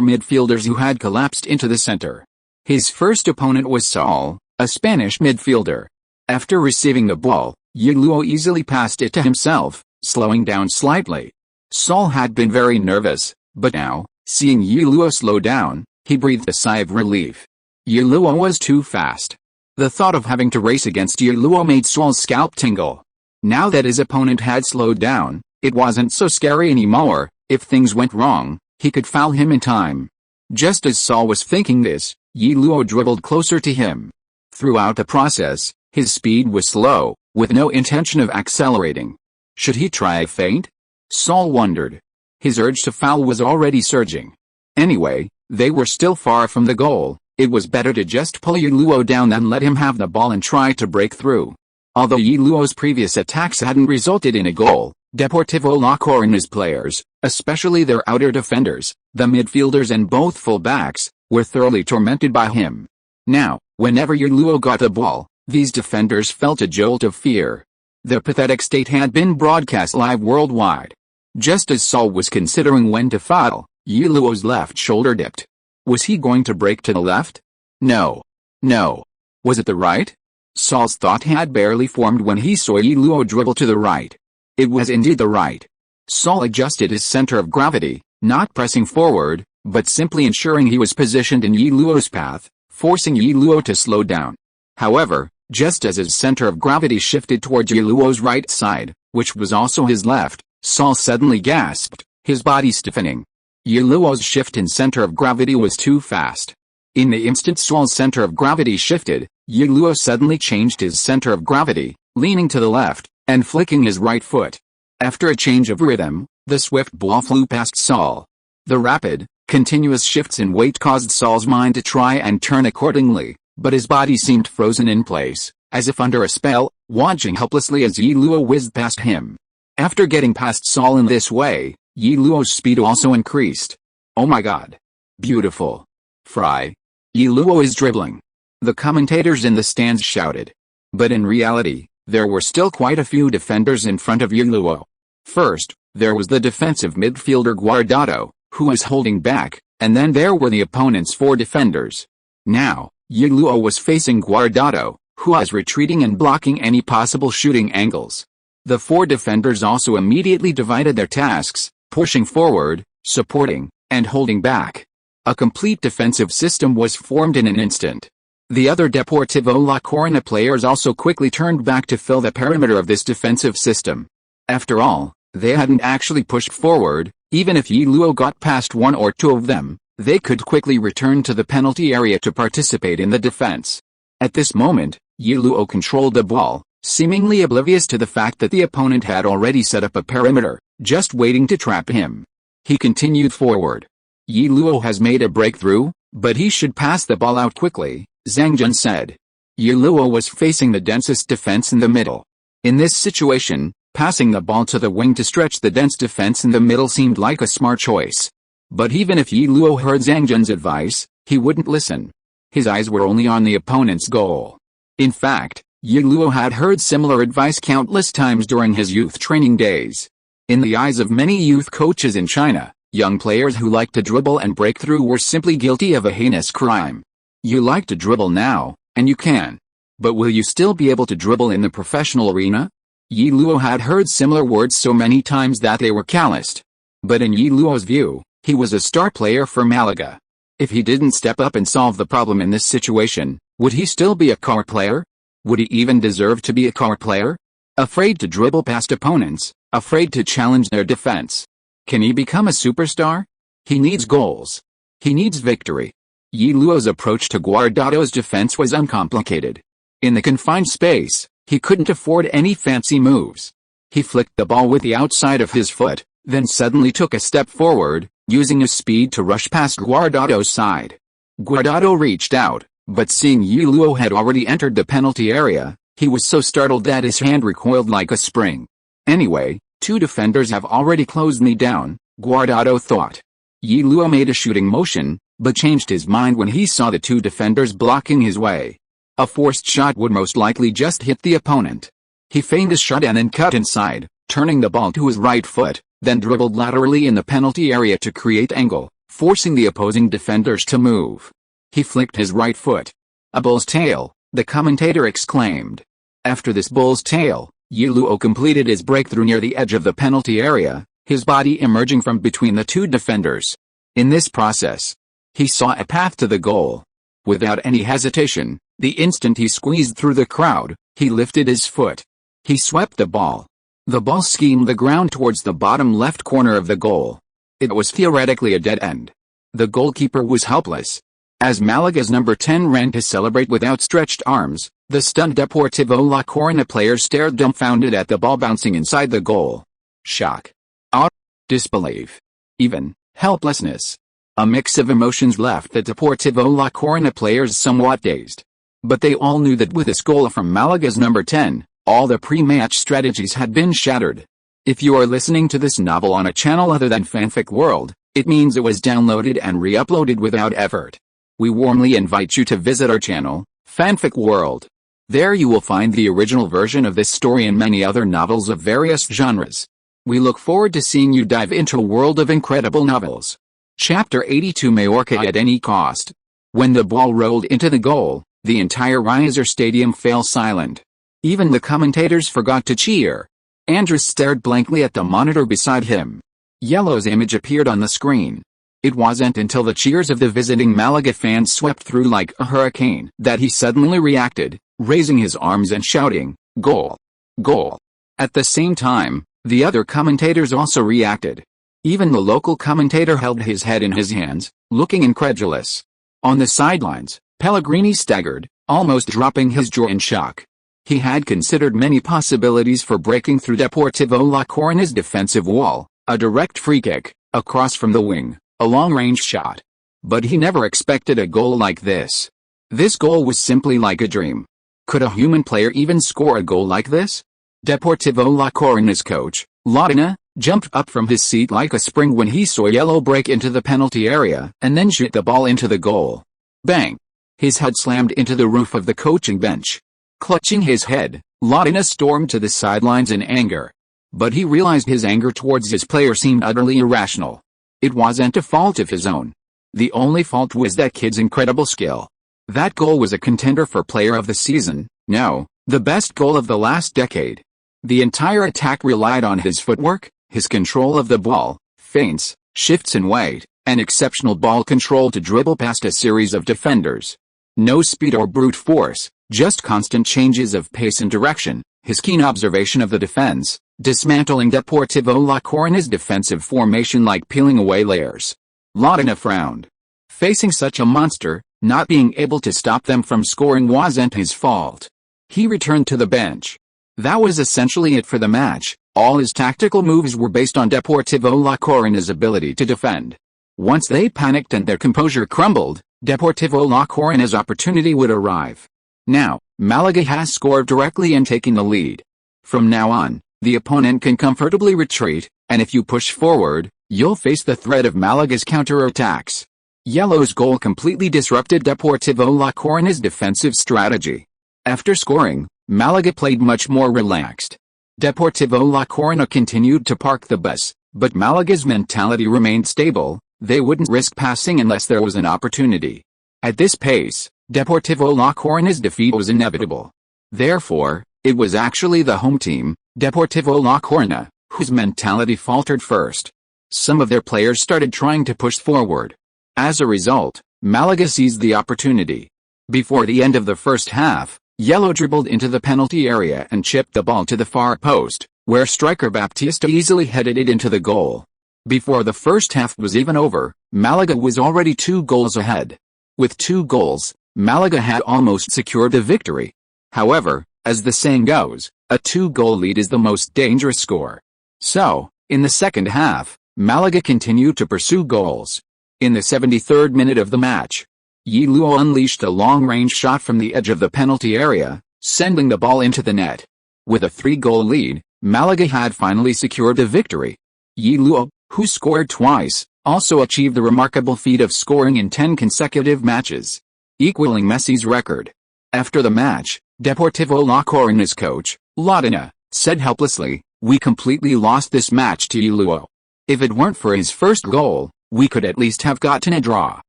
midfielders who had collapsed into the center. His first opponent was Saul, a Spanish midfielder. After receiving the ball, Ye Luo easily passed it to himself, slowing down slightly. Saul had been very nervous, but now, seeing Ye Luo slow down, he breathed a sigh of relief. Ye Luo was too fast. The thought of having to race against Ye Luo made Saul's scalp tingle. Now that his opponent had slowed down, it wasn't so scary anymore. If things went wrong, he could foul him in time. Just as Saul was thinking this, Ye Luo dribbled closer to him. Throughout the process, his speed was slow, with no intention of accelerating. Should he try a feint? Saul wondered. His urge to foul was already surging. Anyway, they were still far from the goal. It was better to just pull Ye Luo down than let him have the ball and try to break through. Although Ye Luo's previous attacks hadn't resulted in a goal, Deportivo La Coruña's players, especially their outer defenders, the midfielders and both full-backs, were thoroughly tormented by him. Now, whenever Ye Luo got the ball, these defenders felt a jolt of fear. Their pathetic state had been broadcast live worldwide. Just as Saul was considering when to foul, Ye Luo's left shoulder dipped. Was he going to break to the left? No. No. Was it the right? Saul's thought had barely formed when he saw Ye Luo dribble to the right. It was indeed the right. Saul adjusted his center of gravity, not pressing forward, but simply ensuring he was positioned in Ye Luo's path, forcing Ye Luo to slow down. However, just as his center of gravity shifted towards Ye Luo's right side, which was also his left, Saul suddenly gasped, his body stiffening. Ye Luo's shift in center of gravity was too fast. In the instant Saul's center of gravity shifted, Ye Luo suddenly changed his center of gravity, leaning to the left, and flicking his right foot. After a change of rhythm, the swift ball flew past Saul. The rapid, continuous shifts in weight caused Saul's mind to try and turn accordingly, but his body seemed frozen in place, as if under a spell, watching helplessly as Ye Luo whizzed past him. After getting past Saul in this way, Ye Luo's speed also increased. Oh my god. Beautiful. Fry. Ye Luo is dribbling. The commentators in the stands shouted. But in reality, there were still quite a few defenders in front of Ye Luo. First, there was the defensive midfielder Guardado, who was holding back, and then there were the opponent's four defenders. Now, Ye Luo was facing Guardado, who was retreating and blocking any possible shooting angles. The four defenders also immediately divided their tasks, pushing forward, supporting, and holding back. A complete defensive system was formed in an instant. The other Deportivo La Coruña players also quickly turned back to fill the perimeter of this defensive system. After all, they hadn't actually pushed forward. Even if Ye Luo got past one or two of them, they could quickly return to the penalty area to participate in the defense. At this moment, Ye Luo controlled the ball, seemingly oblivious to the fact that the opponent had already set up a perimeter, just waiting to trap him. He continued forward. Ye Luo has made a breakthrough, but he should pass the ball out quickly, Zhang Jun said. Ye Luo was facing the densest defense in the middle. In this situation, passing the ball to the wing to stretch the dense defense in the middle seemed like a smart choice. But even if Ye Luo heard Zhang Jun's advice, he wouldn't listen. His eyes were only on the opponent's goal. In fact, Ye Luo had heard similar advice countless times during his youth training days. In the eyes of many youth coaches in China, young players who liked to dribble and break through were simply guilty of a heinous crime. You like to dribble now, and you can. But will you still be able to dribble in the professional arena? Ye Luo had heard similar words so many times that they were calloused. But in Ye Luo's view, he was a star player for Málaga. If he didn't step up and solve the problem in this situation, Would he still be a car player? Would he even deserve to be a car player? Afraid to dribble past opponents, afraid to challenge their defense. Can he become a superstar? He needs goals. He needs victory. Ye Luo's approach to Guardado's defense was uncomplicated. In the confined space, he couldn't afford any fancy moves. He flicked the ball with the outside of his foot, then suddenly took a step forward, using his speed to rush past Guardado's side. Guardado reached out, but seeing Ye Luo had already entered the penalty area, he was so startled that his hand recoiled like a spring. Anyway, two defenders have already closed me down, Guardado thought. Ye Luo made a shooting motion, but changed his mind when he saw the two defenders blocking his way. A forced shot would most likely just hit the opponent. He feigned a shot and then cut inside, turning the ball to his right foot, then dribbled laterally in the penalty area to create angle, forcing the opposing defenders to move. He flicked his right foot. A bull's tail, the commentator exclaimed. After this bull's tail, Ye Luo completed his breakthrough near the edge of the penalty area, his body emerging from between the two defenders. In this process, he saw a path to the goal. Without any hesitation, the instant he squeezed through the crowd, he lifted his foot. He swept the ball. The ball skimmed the ground towards the bottom left corner of the goal. It was theoretically a dead end. The goalkeeper was helpless. As Malaga's number 10 ran to celebrate with outstretched arms, the stunned Deportivo La Coruña player stared dumbfounded at the ball bouncing inside the goal. Shock. Awe. Disbelief. Even helplessness. A mix of emotions left the Deportivo La Coruña players somewhat dazed. But they all knew that with this goal from Malaga's number 10, all the pre-match strategies had been shattered. If you are listening to this novel on a channel other than Fanfic World, it means it was downloaded and re-uploaded without effort. We warmly invite you to visit our channel, Fanfic World. There you will find the original version of this story and many other novels of various genres. We look forward to seeing you dive into a world of incredible novels. Chapter 82, Mallorca at any cost. When the ball rolled into the goal, the entire Riazor Stadium fell silent. Even the commentators forgot to cheer. Andres stared blankly at the monitor beside him. Ye Luo's image appeared on the screen. It wasn't until the cheers of the visiting Malaga fans swept through like a hurricane that he suddenly reacted, raising his arms and shouting, "Goal! Goal!" At the same time, the other commentators also reacted. Even the local commentator held his head in his hands, looking incredulous. On the sidelines, Pellegrini staggered, almost dropping his jaw in shock. He had considered many possibilities for breaking through Deportivo La Coruña's defensive wall, a direct free kick, a cross from the wing, a long-range shot. But he never expected a goal like this. This goal was simply like a dream. Could a human player even score a goal like this? Deportivo La Coruña's coach, Ronaldinho, jumped up from his seat like a spring when he saw Ye Luo break into the penalty area and then shoot the ball into the goal. Bang! His head slammed into the roof of the coaching bench. Clutching his head, Ronaldinho stormed to the sidelines in anger. But he realized his anger towards his player seemed utterly irrational. It wasn't a fault of his own. The only fault was that kid's incredible skill. That goal was a contender for player of the season, no, the best goal of the last decade. The entire attack relied on his footwork, his control of the ball, feints, shifts in weight, and exceptional ball control to dribble past a series of defenders. No speed or brute force, just constant changes of pace and direction, his keen observation of the defense, dismantling Deportivo La Coruña's defensive formation like peeling away layers. Ronaldinho frowned. Facing such a monster, not being able to stop them from scoring wasn't his fault. He returned to the bench. That was essentially it for the match. All his tactical moves were based on Deportivo La Coruña's ability to defend. Once they panicked and their composure crumbled, Deportivo La Coruña's opportunity would arrive. Now, Malaga has scored directly and taken the lead. From now on, the opponent can comfortably retreat, and if you push forward, you'll face the threat of Malaga's counter-attacks. Ye Luo's goal completely disrupted Deportivo La Coruña's defensive strategy. After scoring, Malaga played much more relaxed. Deportivo La Coruña continued to park the bus, but Malaga's mentality remained stable. They wouldn't risk passing unless there was an opportunity. At this pace, Deportivo La Coruña's defeat was inevitable. Therefore, it was actually the home team, Deportivo La Coruña, whose mentality faltered first. Some of their players started trying to push forward. As a result, Malaga seized the opportunity. Before the end of the first half, Ye Luo dribbled into the penalty area and chipped the ball to the far post, where striker Baptista easily headed it into the goal. Before the first half was even over, Málaga was already 2 goals ahead. With 2 goals, Málaga had almost secured the victory. However, as the saying goes, a 2-goal lead is the most dangerous score. So, in the second half, Málaga continued to pursue goals. In the 73rd minute of the match, Ye Luo unleashed a long-range shot from the edge of the penalty area, sending the ball into the net. With a 3-goal lead, Málaga had finally secured the victory. Ye Luo, who scored twice, also achieved the remarkable feat of scoring in 10 consecutive matches, equaling Messi's record. After the match, Deportivo La Coruña's coach, Ronaldinho, said helplessly, "We completely lost this match to Ye Luo. If it weren't for his first goal, we could at least have gotten a draw."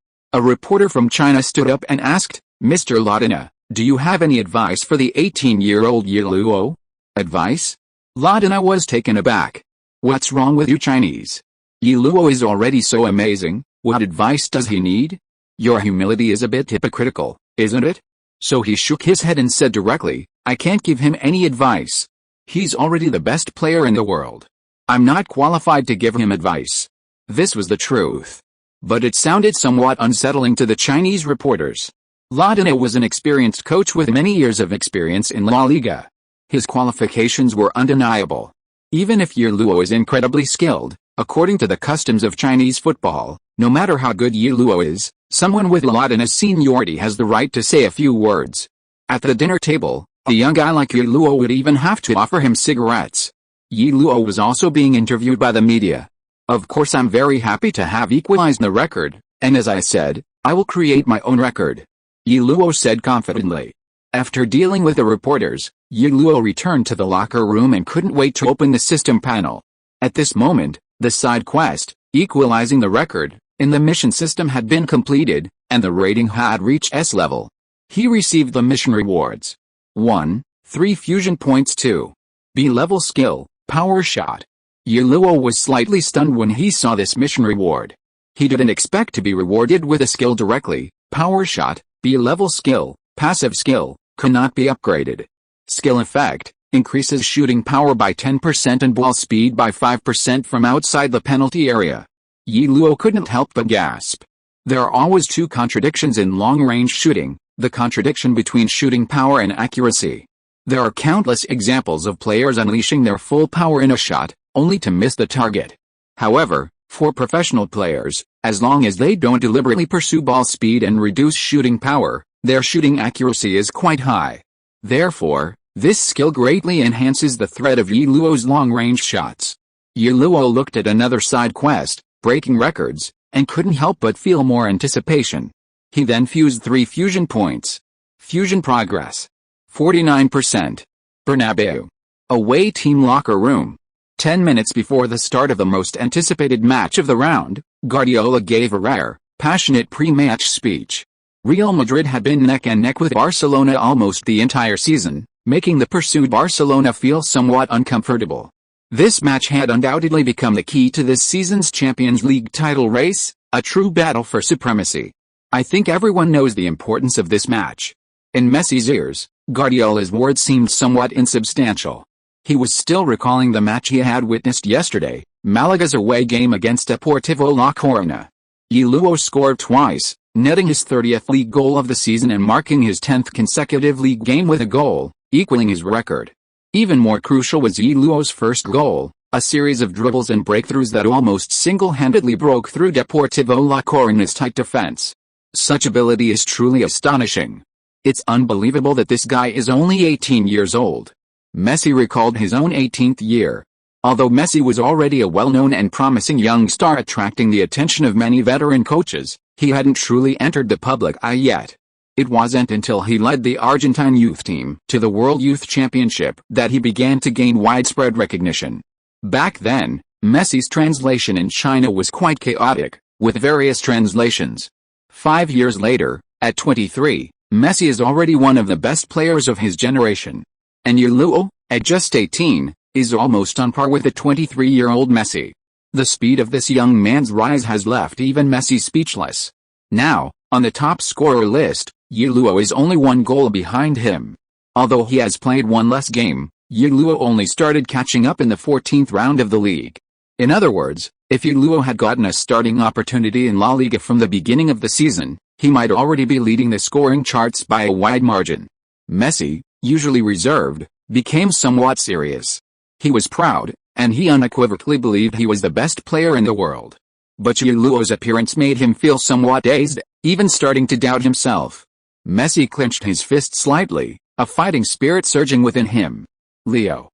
A reporter from China stood up and asked, "Mr. Ronaldinho, do you have any advice for the 18-year-old Ye Luo?" Advice? Ronaldinho was taken aback. "What's wrong with you Chinese? Ye Luo is already so amazing, what advice does he need? Your humility is a bit hypocritical, isn't it?" So he shook his head and said directly, "I can't give him any advice. He's already the best player in the world. I'm not qualified to give him advice." This was the truth. But it sounded somewhat unsettling to the Chinese reporters. Ronaldinho was an experienced coach with many years of experience in La Liga. His qualifications were undeniable. Even if Ye Luo is incredibly skilled, according to the customs of Chinese football, no matter how good Ye Luo is, someone with Ronaldinho's seniority has the right to say a few words. At the dinner table, a young guy like Ye Luo would even have to offer him cigarettes. Ye Luo was also being interviewed by the media. "Of course I'm very happy to have equalized the record, and as I said, I will create my own record," Ye Luo said confidently. After dealing with the reporters, Ye Luo returned to the locker room and couldn't wait to open the system panel. At this moment, the side quest, equalizing the record, in the mission system had been completed, and the rating had reached S level. He received the mission rewards. 1. 3 fusion points. 2. B-level skill, power shot. Ye Luo was slightly stunned when he saw this mission reward. He didn't expect to be rewarded with a skill directly. Power shot, B-level skill, passive skill, cannot be upgraded. Skill effect, increases shooting power by 10% and ball speed by 5% from outside the penalty area. Ye Luo couldn't help but gasp. There are always 2 contradictions in long-range shooting, the contradiction between shooting power and accuracy. There are countless examples of players unleashing their full power in a shot, only to miss the target. However, for professional players, as long as they don't deliberately pursue ball speed and reduce shooting power, their shooting accuracy is quite high. Therefore, this skill greatly enhances the threat of Ye Luo's long-range shots. Ye Luo looked at another side quest, breaking records, and couldn't help but feel more anticipation. He then fused 3 fusion points. Fusion progress. 49%. Bernabeu. Away team locker room. 10 minutes before the start of the most anticipated match of the round, Guardiola gave a rare, passionate pre-match speech. Real Madrid had been neck and neck with Barcelona almost the entire season, making the pursued Barcelona feel somewhat uncomfortable. This match had undoubtedly become the key to this season's Champions League title race, a true battle for supremacy. I think everyone knows the importance of this match. In Messi's ears, Guardiola's words seemed somewhat insubstantial. He was still recalling the match he had witnessed yesterday, Malaga's away game against Deportivo La Coruña. Ye Luo scored twice, netting his 30th league goal of the season and marking his 10th consecutive league game with a goal, equaling his record. Even more crucial was Ye Luo's first goal, a series of dribbles and breakthroughs that almost single-handedly broke through Deportivo La Coruña's tight defense. Such ability is truly astonishing. It's unbelievable that this guy is only 18 years old. Messi recalled his own 18th year. Although Messi was already a well-known and promising young star attracting the attention of many veteran coaches, he hadn't truly entered the public eye yet. It wasn't until he led the Argentine youth team to the World Youth Championship that he began to gain widespread recognition. Back then, Messi's translation in China was quite chaotic, with various translations. 5 years later, at 23, Messi is already one of the best players of his generation. And Ye Luo, at just 18, is almost on par with the 23-year-old Messi. The speed of this young man's rise has left even Messi speechless. Now, on the top scorer list, Ye Luo is only one goal behind him. Although he has played one less game, Ye Luo only started catching up in the 14th round of the league. In other words, if Ye Luo had gotten a starting opportunity in La Liga from the beginning of the season, he might already be leading the scoring charts by a wide margin. Messi, usually reserved, became somewhat serious. He was proud, and he unequivocally believed he was the best player in the world. But Ye Luo's appearance made him feel somewhat dazed, even starting to doubt himself. Messi clenched his fist slightly, a fighting spirit surging within him. Leo.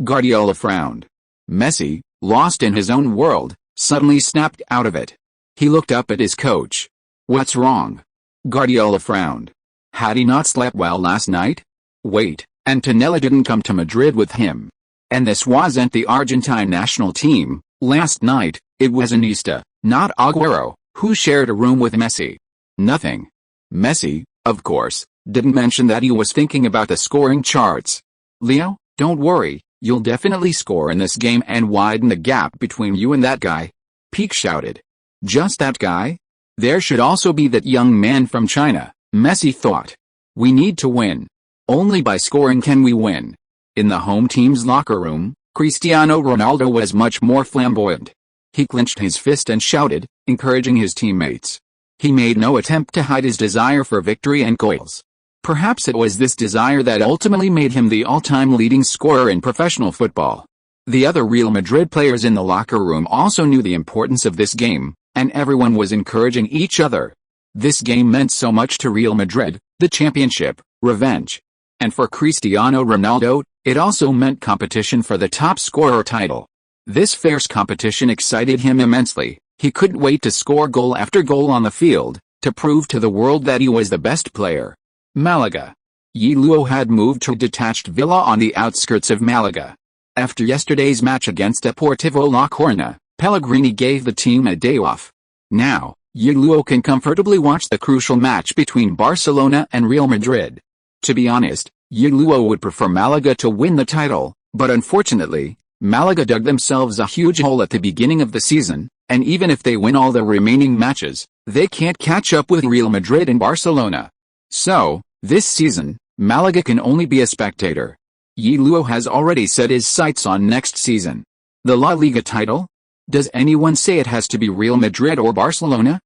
Guardiola frowned. Messi, lost in his own world, suddenly snapped out of it. He looked up at his coach. What's wrong? Guardiola frowned. Had he not slept well last night? Wait, Antonella didn't come to Madrid with him. And this wasn't the Argentine national team. Last night, it was Iniesta, not Agüero, who shared a room with Messi. Nothing. Messi, of course, didn't mention that he was thinking about the scoring charts. Leo, don't worry, you'll definitely score in this game and widen the gap between you and that guy. Pique shouted. Just that guy? There should also be that young man from China, Messi thought. We need to win. Only by scoring can we win. In the home team's locker room, Cristiano Ronaldo was much more flamboyant. He clenched his fist and shouted, encouraging his teammates. He made no attempt to hide his desire for victory and goals. Perhaps it was this desire that ultimately made him the all-time leading scorer in professional football. The other Real Madrid players in the locker room also knew the importance of this game, and everyone was encouraging each other. This game meant so much to Real Madrid, the championship, revenge. And for Cristiano Ronaldo, it also meant competition for the top scorer title. This fierce competition excited him immensely. He couldn't wait to score goal after goal on the field, to prove to the world that he was the best player. Málaga. Ye Luo had moved to a detached villa on the outskirts of Málaga. After yesterday's match against Deportivo La Coruña, Pellegrini gave the team a day off. Now, Ye Luo can comfortably watch the crucial match between Barcelona and Real Madrid. To be honest, Ye Luo would prefer Málaga to win the title, but unfortunately, Málaga dug themselves a huge hole at the beginning of the season, and even if they win all the remaining matches, they can't catch up with Real Madrid and Barcelona. So, this season, Málaga can only be a spectator. Ye Luo has already set his sights on next season. The La Liga title? Does anyone say it has to be Real Madrid or Barcelona?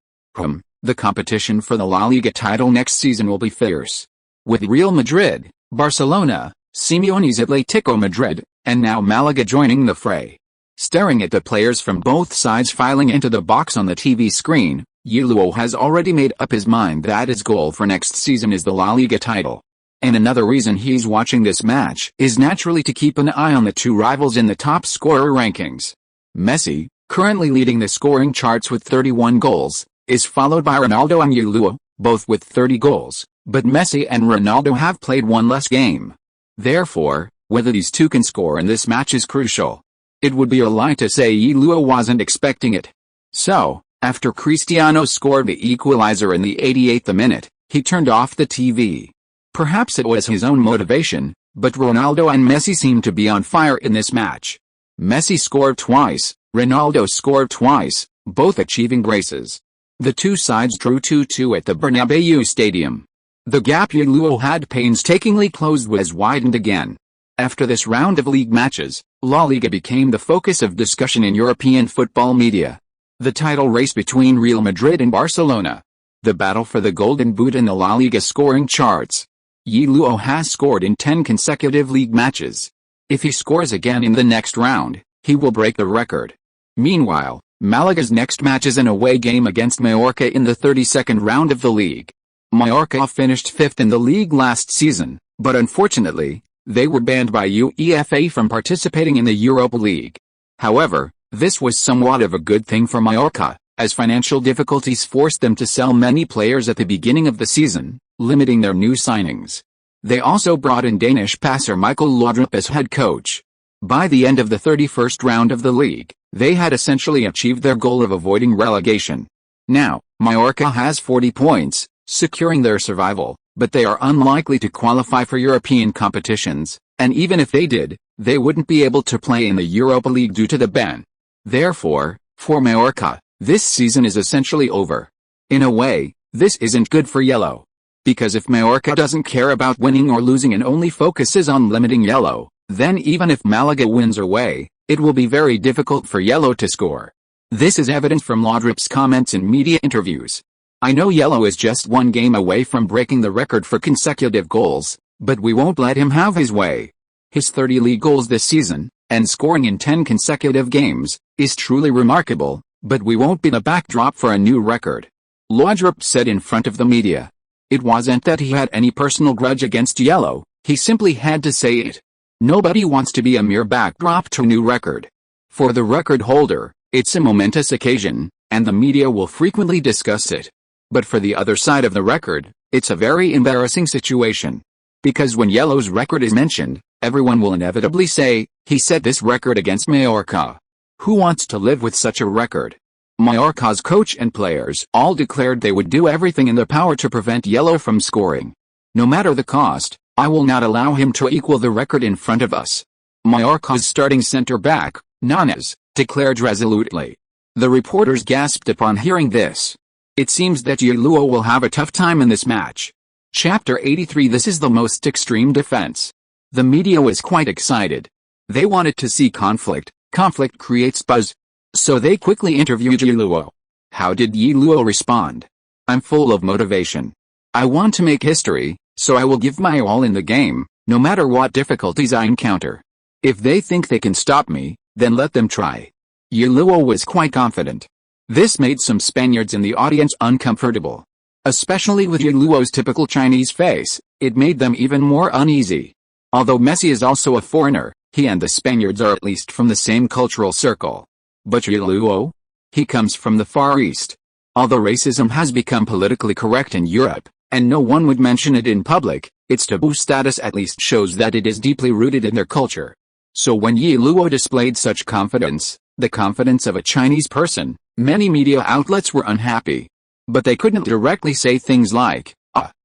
The competition for the La Liga title next season will be fierce. With Real Madrid, Barcelona, Simeone's Atletico Madrid, and now Málaga joining the fray. Staring at the players from both sides filing into the box on the TV screen, Ye Luo has already made up his mind that his goal for next season is the La Liga title. And another reason he's watching this match is naturally to keep an eye on the two rivals in the top scorer rankings. Messi, currently leading the scoring charts with 31 goals, is followed by Ronaldo and Ye Luo, both with 30 goals, but Messi and Ronaldo have played one less game. Therefore, whether these two can score in this match is crucial. It would be a lie to say Ye Luo wasn't expecting it. So, after Cristiano scored the equalizer in the 88th minute, he turned off the TV. Perhaps it was his own motivation, but Ronaldo and Messi seemed to be on fire in this match. Messi scored twice, Ronaldo scored twice, both achieving braces. The two sides drew 2-2 at the Bernabeu Stadium. The gap Ye Luo had painstakingly closed was widened again. After this round of league matches, La Liga became the focus of discussion in European football media. The title race between Real Madrid and Barcelona. The battle for the Golden Boot in the La Liga scoring charts. Ye Luo has scored in 10 consecutive league matches. If he scores again in the next round, he will break the record. Meanwhile, Malaga's next match is an away game against Mallorca in the 32nd round of the league. Mallorca finished 5th in the league last season, but unfortunately, they were banned by UEFA from participating in the Europa League. However, this was somewhat of a good thing for Mallorca, as financial difficulties forced them to sell many players at the beginning of the season, limiting their new signings. They also brought in Danish passer Michael Laudrup as head coach. By the end of the 31st round of the league, they had essentially achieved their goal of avoiding relegation. Now, Mallorca has 40 points, securing their survival, but they are unlikely to qualify for European competitions, and even if they did, they wouldn't be able to play in the Europa League due to the ban. Therefore, for Mallorca, this season is essentially over. In a way, This isn't good for Ye Luo. Because if Mallorca doesn't care about winning or losing and only focuses on limiting Ye Luo, then even if Málaga wins away, it will be very difficult for Ye Luo to score. This is evident from Laudrup's comments in media interviews. I know Ye Luo is just one game away from breaking the record for consecutive goals, but we won't let him have his way. His 30 league goals this season, and scoring in 10 consecutive games, is truly remarkable, but we won't be the backdrop for a new record. Laudrup said in front of the media. It wasn't that he had any personal grudge against Ye Luo, he simply had to say it. Nobody wants to be a mere backdrop to a new record. For the record holder, it's a momentous occasion, and the media will frequently discuss it. But for the other side of the record, it's a very embarrassing situation. Because when Ye Luo's record is mentioned, everyone will inevitably say, he set this record against Mallorca. Who wants to live with such a record? Mallorca's coach and players all declared they would do everything in their power to prevent Ye Luo from scoring. No matter the cost, I will not allow him to equal the record in front of us. Mallorca's starting centre-back, Nanas, declared resolutely. The reporters gasped upon hearing this. It seems that Ye Luo will have a tough time in this match. Chapter 83. This is the most extreme defense. The media was quite excited. They wanted to see conflict. Conflict creates buzz. So they quickly interviewed Ye Luo. How did Ye Luo respond? I'm full of motivation. I want to make history, so I will give my all in the game, no matter what difficulties I encounter. If they think they can stop me, then let them try. Ye Luo was quite confident. This made some Spaniards in the audience uncomfortable. Especially with Ye Luo's typical Chinese face, it made them even more uneasy. Although Messi is also a foreigner, he and the Spaniards are at least from the same cultural circle. But Ye Luo? He comes from the Far East. Although racism has become politically correct in Europe, and no one would mention it in public, its taboo status at least shows that it is deeply rooted in their culture. So when Ye Luo displayed such confidence, the confidence of a Chinese person, many media outlets were unhappy. But they couldn't directly say things like,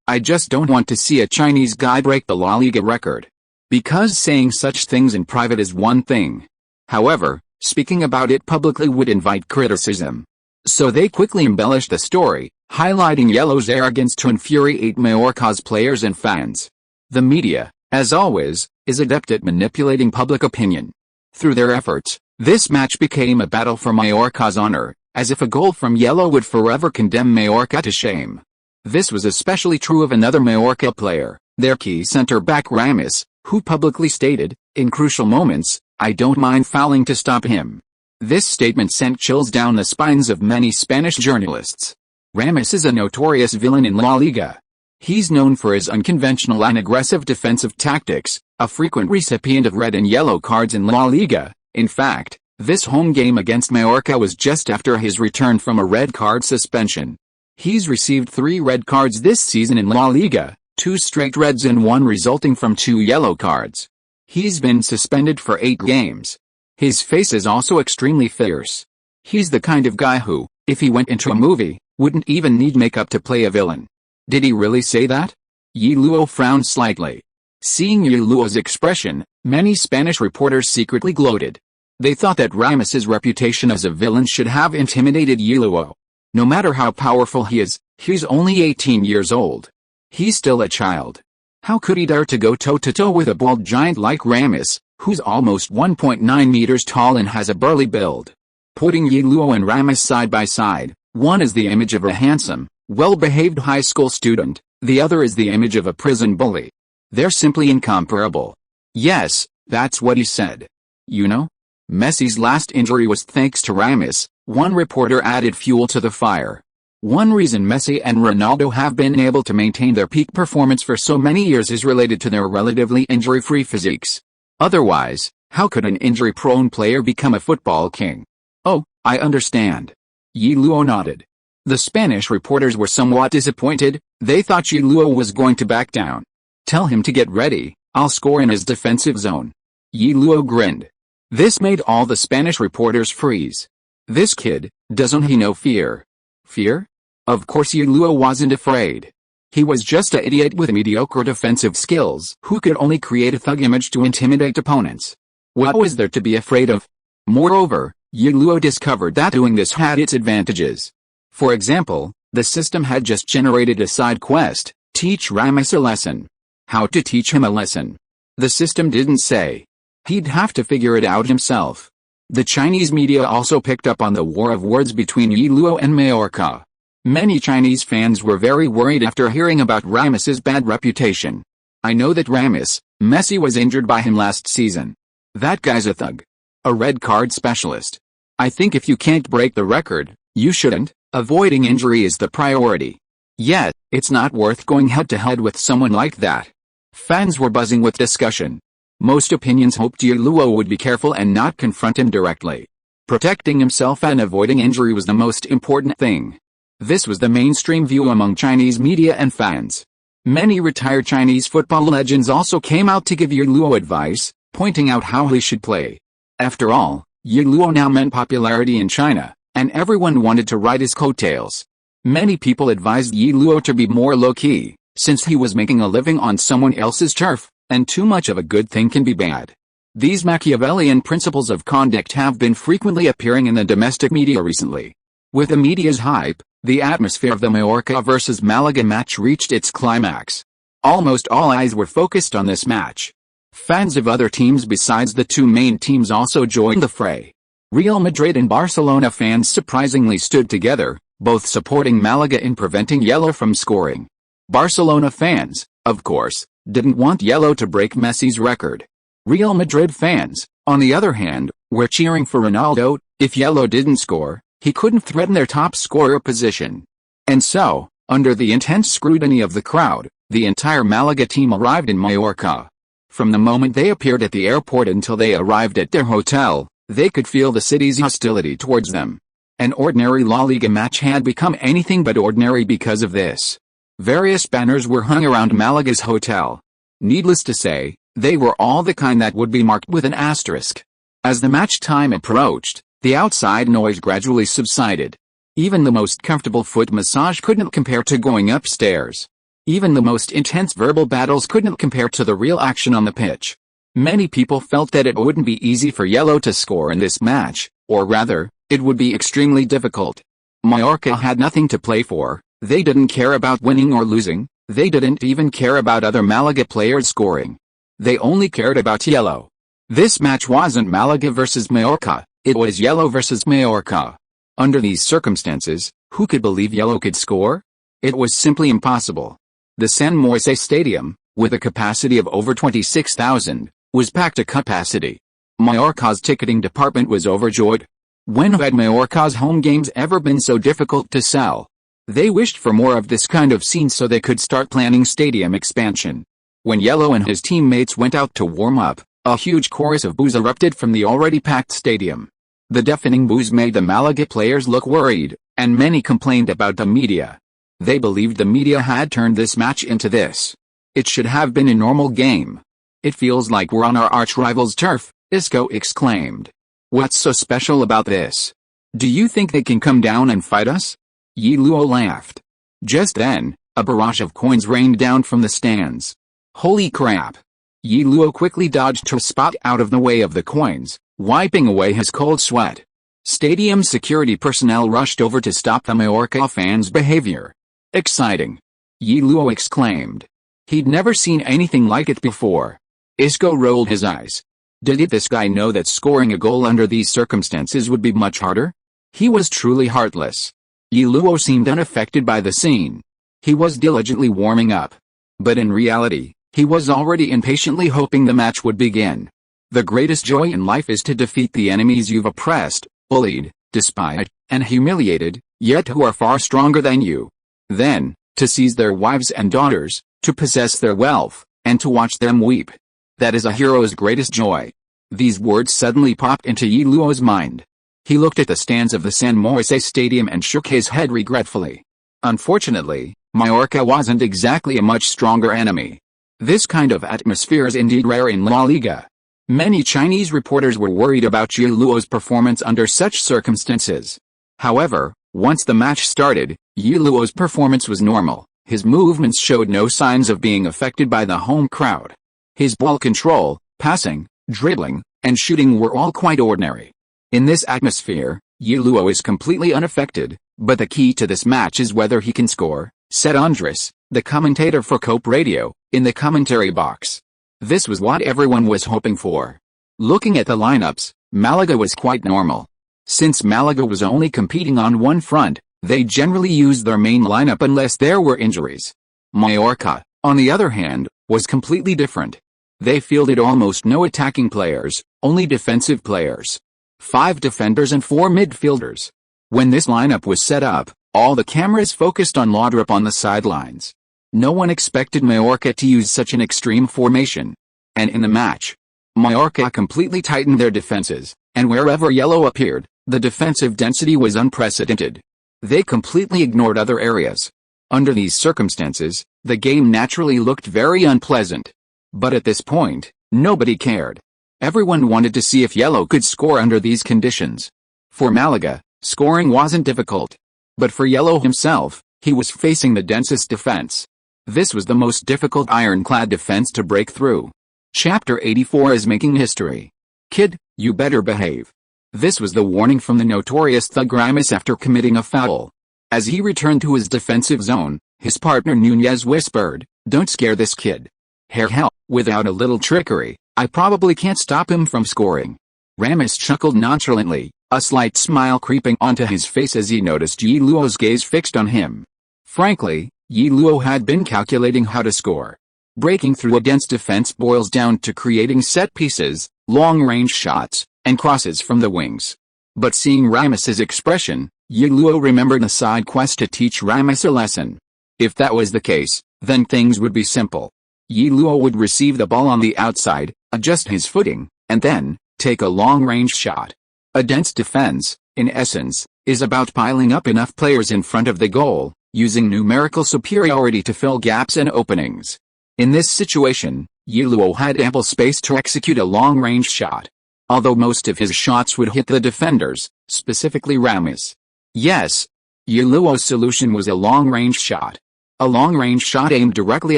I just don't want to see a Chinese guy break the La Liga record. Because saying such things in private is one thing. However, speaking about it publicly would invite criticism. So they quickly embellished the story, highlighting Ye Luo's arrogance to infuriate Mallorca's players and fans. The media, as always, is adept at manipulating public opinion. Through their efforts, this match became a battle for Mallorca's honor, as if a goal from Ye Luo would forever condemn Mallorca to shame. This was especially true of another Mallorca player, their key centre-back Ramos, who publicly stated, in crucial moments, I don't mind fouling to stop him. This statement sent chills down the spines of many Spanish journalists. Ramos is a notorious villain in La Liga. He's known for his unconventional and aggressive defensive tactics, a frequent recipient of red and yellow cards in La Liga. In fact, this home game against Mallorca was just after his return from a red card suspension. He's received 3 red cards this season in La Liga, 2 straight reds and 1 resulting from 2 yellow cards. He's been suspended for 8 games. His face is also extremely fierce. He's the kind of guy who, if he went into a movie, wouldn't even need makeup to play a villain. Did he really say that? Ye Luo frowned slightly. Seeing Ye Luo's expression, many Spanish reporters secretly gloated. They thought that Ramos's reputation as a villain should have intimidated Ye Luo. No matter how powerful he is, he's only 18 years old. He's still a child. How could he dare to go toe-to-toe with a bald giant like Ramos, who's almost 1.9 meters tall and has a burly build? Putting Ye Luo and Ramos side by side, one is the image of a handsome, well-behaved high school student, the other is the image of a prison bully. They're simply incomparable. Yes, that's what he said. You know? Messi's last injury was thanks to Ramos, one reporter added fuel to the fire. One reason Messi and Ronaldo have been able to maintain their peak performance for so many years is related to their relatively injury-free physiques. Otherwise, how could an injury-prone player become a football king? Oh, I understand. Ye Luo nodded. The Spanish reporters were somewhat disappointed. They thought Ye Luo was going to back down. Tell him to get ready, I'll score in his defensive zone. Ye Luo grinned. This made all the Spanish reporters freeze. This kid, doesn't he know fear? Fear? Of course Ye Luo wasn't afraid. He was just an idiot with mediocre defensive skills who could only create a thug image to intimidate opponents. What was there to be afraid of? Moreover, Ye Luo discovered that doing this had its advantages. For example, The system had just generated a side quest, teach Ramos a lesson. How to teach him a lesson? The system didn't say. He'd have to figure it out himself. The Chinese media also picked up on the war of words between Ye Luo and Mallorca. Many Chinese fans were very worried after hearing about Ramos's bad reputation. I know that Messi was injured by him last season. That guy's a thug. A red card specialist. I think if you can't break the record, you shouldn't. Avoiding injury is the priority. Yet, it's not worth going head-to-head with someone like that. Fans were buzzing with discussion. Most opinions hoped Ye Luo would be careful and not confront him directly. Protecting himself and avoiding injury was the most important thing. This was the mainstream view among Chinese media and fans. Many retired Chinese football legends also came out to give Ye Luo advice, pointing out how he should play. After all, Ye Luo now meant popularity in China, and everyone wanted to ride his coattails. Many people advised Ye Luo to be more low-key, since he was making a living on someone else's turf, and too much of a good thing can be bad. These Machiavellian principles of conduct have been frequently appearing in the domestic media recently. With the media's hype, the atmosphere of the Mallorca vs Malaga match reached its climax. Almost all eyes were focused on this match. Fans of other teams besides the two main teams also joined the fray. Real Madrid and Barcelona fans surprisingly stood together, both supporting Malaga in preventing Ye Luo from scoring. Barcelona fans, of course, didn't want Ye Luo to break Messi's record. Real Madrid fans, on the other hand, were cheering for Ronaldo. If Ye Luo didn't score, he couldn't threaten their top scorer position. And so, under the intense scrutiny of the crowd, the entire Malaga team arrived in Mallorca. From the moment they appeared at the airport until they arrived at their hotel, they could feel the city's hostility towards them. An ordinary La Liga match had become anything but ordinary because of this. Various banners were hung around Malaga's hotel. Needless to say, they were all the kind that would be marked with an asterisk. As the match time approached, the outside noise gradually subsided. Even the most comfortable foot massage couldn't compare to going upstairs. Even the most intense verbal battles couldn't compare to the real action on the pitch. Many people felt that it wouldn't be easy for Ye Luo to score in this match, or rather, it would be extremely difficult. Mallorca had nothing to play for. They didn't care about winning or losing. They didn't even care about other Malaga players scoring. They only cared about Ye Luo. This match wasn't Malaga versus Mallorca, it was Ye Luo versus Mallorca. Under these circumstances, who could believe Ye Luo could score? It was simply impossible. The San Moise Stadium, with a capacity of over 26,000, was packed to capacity. Mallorca's ticketing department was overjoyed. When had Mallorca's home games ever been so difficult to sell? They wished for more of this kind of scene so they could start planning stadium expansion. When Ye Luo and his teammates went out to warm up, a huge chorus of boos erupted from the already packed stadium. The deafening boos made the Malaga players look worried, and many complained about the media. They believed the media had turned this match into this. It should have been a normal game. It feels like we're on our arch-rival's turf, Isco exclaimed. What's so special about this? Do you think they can come down and fight us? Ye Luo laughed. Just then, a barrage of coins rained down from the stands. Holy crap! Ye Luo quickly dodged to a spot out of the way of the coins, wiping away his cold sweat. Stadium security personnel rushed over to stop the Mallorca fans' behavior. Exciting! Ye Luo exclaimed. He'd never seen anything like it before. Isco rolled his eyes. Did this guy know that scoring a goal under these circumstances would be much harder? He was truly heartless. Ye Luo seemed unaffected by the scene. He was diligently warming up. But in reality, he was already impatiently hoping the match would begin. The greatest joy in life is to defeat the enemies you've oppressed, bullied, despised, and humiliated, yet who are far stronger than you. Then, to seize their wives and daughters, to possess their wealth, and to watch them weep. That is a hero's greatest joy. These words suddenly popped into Ye Luo's mind. He looked at the stands of the San Moise Stadium and shook his head regretfully. Unfortunately, Mallorca wasn't exactly a much stronger enemy. This kind of atmosphere is indeed rare in La Liga. Many Chinese reporters were worried about Ye Luo's performance under such circumstances. However, once the match started, Ye Luo's performance was normal. His movements showed no signs of being affected by the home crowd. His ball control, passing, dribbling, and shooting were all quite ordinary. In this atmosphere, Ye Luo is completely unaffected. But the key to this match is whether he can score, said Andres, the commentator for Cope Radio, in the commentary box. This was what everyone was hoping for. Looking at the lineups, Malaga was quite normal. Since Malaga was only competing on one front, they generally used their main lineup unless there were injuries. Mallorca, on the other hand, was completely different. They fielded almost no attacking players, only defensive players. 5 defenders and 4 midfielders. When this lineup was set up, all the cameras focused on Laudrup on the sidelines. No one expected Mallorca to use such an extreme formation. And in the match, Mallorca completely tightened their defenses, and wherever yellow appeared, the defensive density was unprecedented. They completely ignored other areas. Under these circumstances, the game naturally looked very unpleasant. But at this point, nobody cared. Everyone wanted to see if yellow could score under these conditions. For Malaga, scoring wasn't difficult. But for yellow himself, he was facing the densest defense. This was the most difficult ironclad defense to break through. Chapter 84 is making history. Kid, you better behave. This was the warning from the notorious thug Ramis after committing a foul. As he returned to his defensive zone, his partner Nunez whispered, "Don't scare this kid. Hell, without a little trickery, I probably can't stop him from scoring." Ramis chuckled nonchalantly, a slight smile creeping onto his face as he noticed Ye Luo's gaze fixed on him. Frankly, Ye Luo had been calculating how to score. Breaking through a dense defense boils down to creating set pieces, long-range shots, and crosses from the wings. But seeing Ramis's expression, Ye Luo remembered a side quest to teach Ramis a lesson. If that was the case, then things would be simple. Ye Luo would receive the ball on the outside, adjust his footing, and then take a long-range shot. A dense defense, in essence, is about piling up enough players in front of the goal, using numerical superiority to fill gaps and openings. In this situation, Ye Luo had ample space to execute a long-range shot. Although most of his shots would hit the defenders, specifically Ramis. Yes, Ye Luo's solution was a long-range shot. A long-range shot aimed directly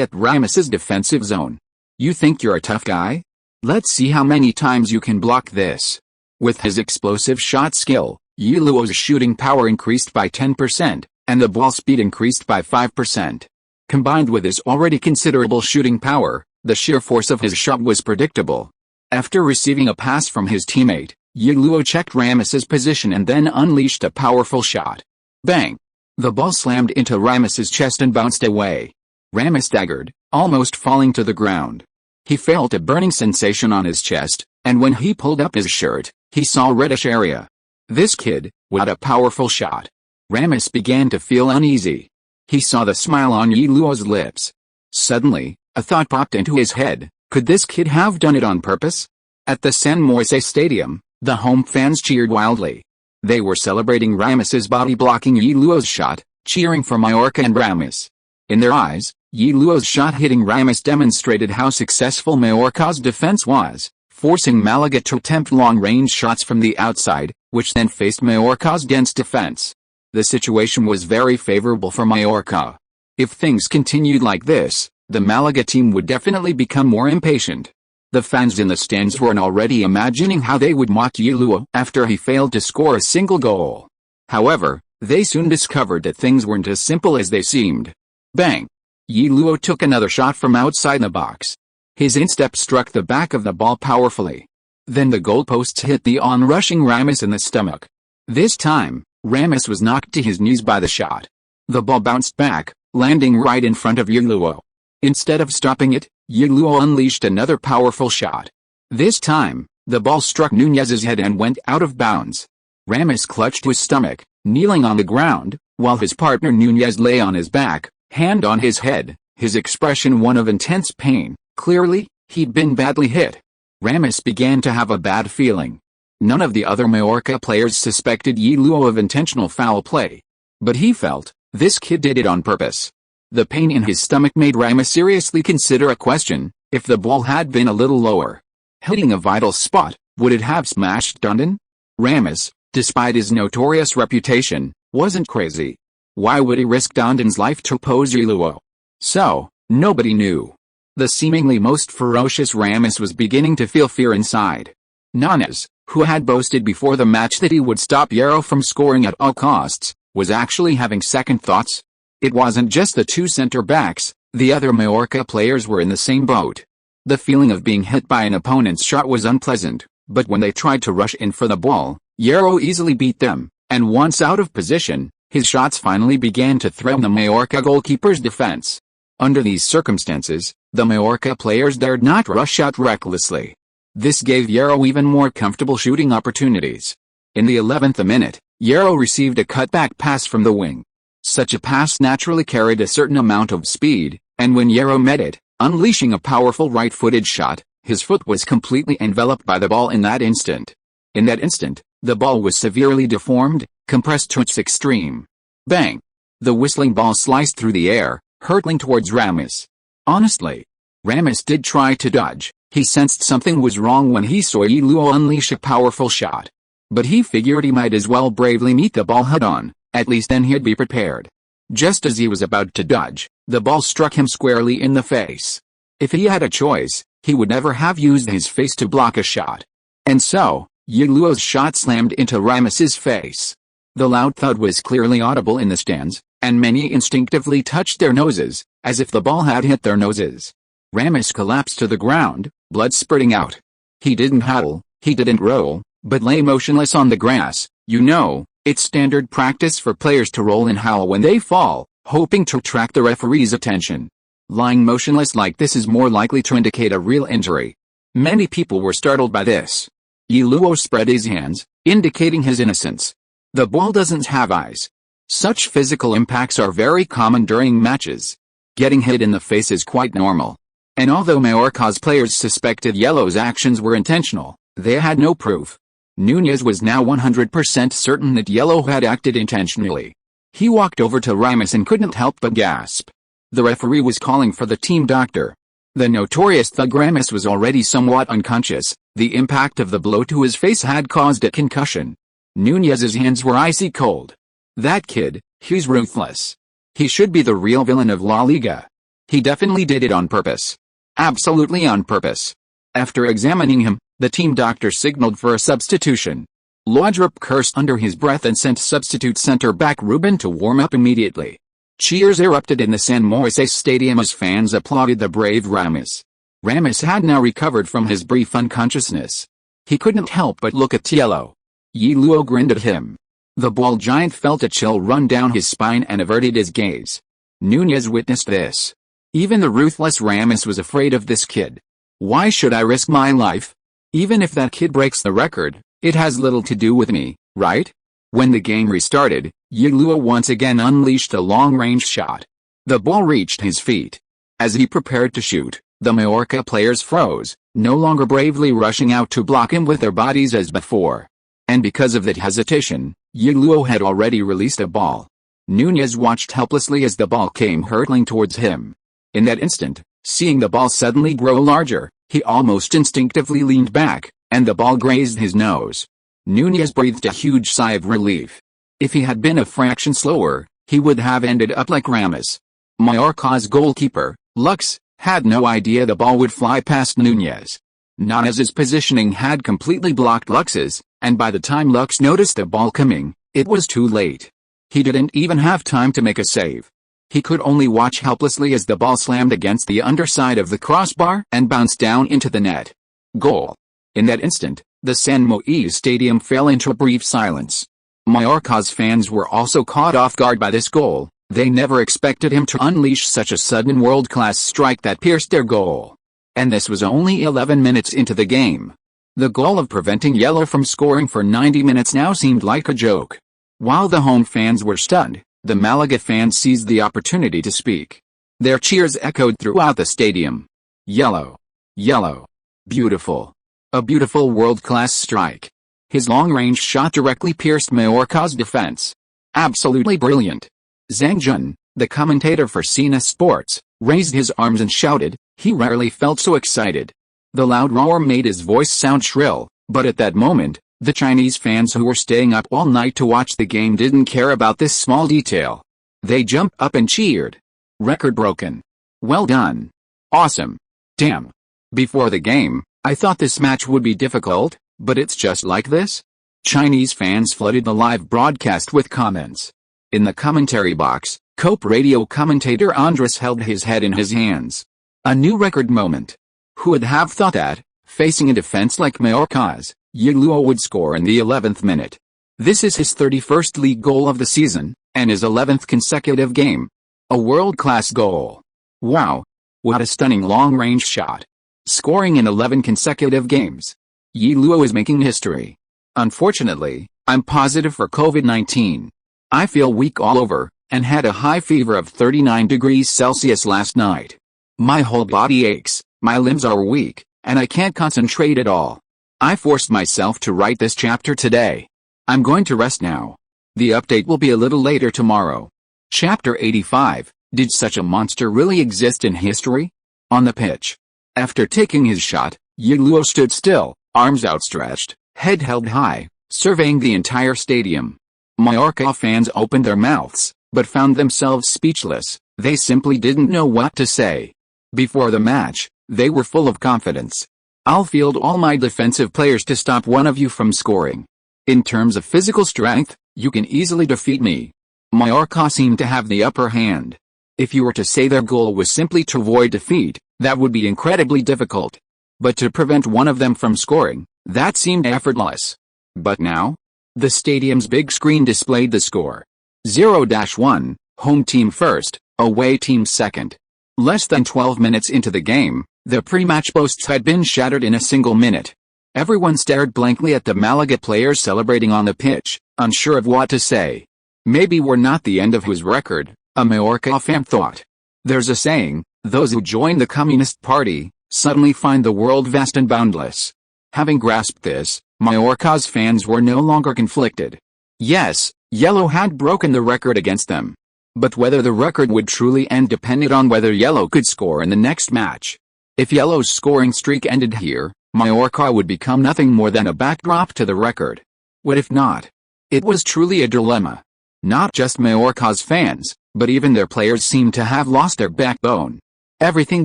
at Ramis's defensive zone. You think you're a tough guy? Let's see how many times you can block this. With his explosive shot skill, Ye Luo's shooting power increased by 10%, and the ball speed increased by 5%. Combined with his already considerable shooting power, the sheer force of his shot was predictable. After receiving a pass from his teammate, Ye Luo checked Ramis's position and then unleashed a powerful shot. Bang! The ball slammed into Ramis's chest and bounced away. Ramis staggered, almost falling to the ground. He felt a burning sensation on his chest, and when he pulled up his shirt, he saw a reddish area. This kid, what a powerful shot. Ramis began to feel uneasy. He saw the smile on Ye Luo's lips. Suddenly, a thought popped into his head. Could this kid have done it on purpose? At the San Moise Stadium, the home fans cheered wildly. They were celebrating Ramis's body blocking Ye Luo's shot, cheering for Mallorca and Ramis. In their eyes, Ye Luo's shot hitting Ramis demonstrated how successful Mallorca's defense was, forcing Malaga to attempt long-range shots from the outside, which then faced Mallorca's dense defense. The situation was very favorable for Mallorca. If things continued like this, the Malaga team would definitely become more impatient. The fans in the stands were already imagining how they would mock Ye Luo after he failed to score a single goal. However, they soon discovered that things weren't as simple as they seemed. Bang! Ye Luo took another shot from outside the box. His instep struck the back of the ball powerfully. Then the goalposts hit the on-rushing Ramis in the stomach. This time, Ramis was knocked to his knees by the shot. The ball bounced back, landing right in front of Ye Luo. Instead of stopping it, Ye Luo unleashed another powerful shot. This time, the ball struck Nunez's head and went out of bounds. Ramis clutched his stomach, kneeling on the ground, while his partner Nunez lay on his back, hand on his head, his expression one of intense pain. Clearly, he'd been badly hit. Ramis began to have a bad feeling. None of the other Mallorca players suspected Ye Luo of intentional foul play. But he felt, this kid did it on purpose. The pain in his stomach made Ramis seriously consider a question: if the ball had been a little lower, hitting a vital spot, would it have smashed Dundon? Ramis, despite his notorious reputation, wasn't crazy. Why would he risk Dundon's life to oppose Ye Luo? So, nobody knew. The seemingly most ferocious Ramis was beginning to feel fear inside. Nunez, who had boasted before the match that he would stop Ye Luo from scoring at all costs, was actually having second thoughts. It wasn't just the two center backs, the other Mallorca players were in the same boat. The feeling of being hit by an opponent's shot was unpleasant, but when they tried to rush in for the ball, Ye Luo easily beat them, and once out of position, his shots finally began to threaten the Mallorca goalkeeper's defense. Under these circumstances, the Mallorca players dared not rush out recklessly. This gave Ye Luo even more comfortable shooting opportunities. In the 11th minute, Ye Luo received a cutback pass from the wing. Such a pass naturally carried a certain amount of speed, and when Ye Luo met it, unleashing a powerful right-footed shot, his foot was completely enveloped by the ball in that instant. In that instant, the ball was severely deformed, compressed to its extreme. Bang! The whistling ball sliced through the air, hurtling towards Ramos. Honestly, Ramos did try to dodge. He sensed something was wrong when he saw Ye Luo unleash a powerful shot. But he figured he might as well bravely meet the ball head-on, at least then he'd be prepared. Just as he was about to dodge, the ball struck him squarely in the face. If he had a choice, he would never have used his face to block a shot. And so, Ye Luo's shot slammed into Ramos's face. The loud thud was clearly audible in the stands, and many instinctively touched their noses, as if the ball had hit their noses. Ramos collapsed to the ground, blood spurting out. He didn't huddle, he didn't roll, but lay motionless on the grass. You know, it's standard practice for players to roll and howl when they fall, hoping to attract the referee's attention. Lying motionless like this is more likely to indicate a real injury. Many people were startled by this. Ye Luo spread his hands, indicating his innocence. The ball doesn't have eyes. Such physical impacts are very common during matches. Getting hit in the face is quite normal. And although Mallorca's players suspected Ye Luo's actions were intentional, they had no proof. Núñez was now 100% certain that Ye Luo had acted intentionally. He walked over to Ramos and couldn't help but gasp. The referee was calling for the team doctor. The notorious thug Ramos was already somewhat unconscious. The impact of the blow to his face had caused a concussion. Núñez's hands were icy cold. That kid, he's ruthless. He should be the real villain of La Liga. He definitely did it on purpose. Absolutely on purpose. After examining him, the team doctor signaled for a substitution. Laudrup cursed under his breath and sent substitute center-back Ruben to warm up immediately. Cheers erupted in the San Moisés stadium as fans applauded the brave Ramos. Ramos had now recovered from his brief unconsciousness. He couldn't help but look at Ye Luo. Ye Luo grinned at him. The ball giant felt a chill run down his spine and averted his gaze. Núñez witnessed this. Even the ruthless Ramos was afraid of this kid. Why should I risk my life? Even if that kid breaks the record, it has little to do with me, right? When the game restarted, Ye Luo once again unleashed a long-range shot. The ball reached his feet. As he prepared to shoot, the Mallorca players froze, no longer bravely rushing out to block him with their bodies as before. And because of that hesitation, Ye Luo had already released a ball. Núñez watched helplessly as the ball came hurtling towards him. In that instant, seeing the ball suddenly grow larger, he almost instinctively leaned back, and the ball grazed his nose. Núñez breathed a huge sigh of relief. If he had been a fraction slower, he would have ended up like Ramos. Mallorca's goalkeeper, Lux, had no idea the ball would fly past Núñez. Núñez's positioning had completely blocked Lux's, and by the time Lux noticed the ball coming, it was too late. He didn't even have time to make a save. He could only watch helplessly as the ball slammed against the underside of the crossbar and bounced down into the net. Goal. In that instant, the San Moisés stadium fell into a brief silence. Mallorca's fans were also caught off guard by this goal. They never expected him to unleash such a sudden world-class strike that pierced their goal. And this was only 11 minutes into the game. The goal of preventing Ye Luo from scoring for 90 minutes now seemed like a joke. While the home fans were stunned, the Málaga fans seized the opportunity to speak. Their cheers echoed throughout the stadium. Ye Luo. Ye Luo. Beautiful. A beautiful world-class strike. His long-range shot directly pierced Mallorca's defense. Absolutely brilliant. Zhang Jun, the commentator for Sina Sports, raised his arms and shouted. He rarely felt so excited. The loud roar made his voice sound shrill, but at that moment, the Chinese fans who were staying up all night to watch the game didn't care about this small detail. They jumped up and cheered. Record broken. Well done. Awesome. Damn. Before the game, I thought this match would be difficult, but it's just like this? Chinese fans flooded the live broadcast with comments. In the commentary box, Cope radio commentator Andres held his head in his hands. A new record moment. Who would have thought that, facing a defense like Mallorca's, Ye Luo would score in the 11th minute? This is his 31st league goal of the season, and his 11th consecutive game. A world-class goal. Wow. What a stunning long-range shot. Scoring in 11 consecutive games. Ye Luo is making history. Unfortunately, I'm positive for COVID-19. I feel weak all over, and had a high fever of 39 degrees Celsius last night. My whole body aches, my limbs are weak, and I can't concentrate at all. I forced myself to write this chapter today. I'm going to rest now. The update will be a little later tomorrow. Chapter 85, Did such a monster really exist in history? On the pitch. After taking his shot, Ye Luo stood still, arms outstretched, head held high, surveying the entire stadium. Mallorca fans opened their mouths, but found themselves speechless. They simply didn't know what to say. Before the match, they were full of confidence. I'll field all my defensive players to stop one of you from scoring. In terms of physical strength, you can easily defeat me. Mallorca seemed to have the upper hand. If you were to say their goal was simply to avoid defeat, that would be incredibly difficult. But to prevent one of them from scoring, that seemed effortless. But now? The stadium's big screen displayed the score. 0-1, home team first, away team second. Less than 12 minutes into the game, the pre-match boasts had been shattered in a single minute. Everyone stared blankly at the Málaga players celebrating on the pitch, unsure of what to say. Maybe we're not the end of his record, a Mallorca fan thought. There's a saying, those who join the Communist Party, suddenly find the world vast and boundless. Having grasped this, Mallorca's fans were no longer conflicted. Yes, Ye Luo had broken the record against them. But whether the record would truly end depended on whether Ye Luo could score in the next match. If Ye Luo's scoring streak ended here, Mallorca would become nothing more than a backdrop to the record. What if not? It was truly a dilemma. Not just Mallorca's fans, but even their players seemed to have lost their backbone. Everything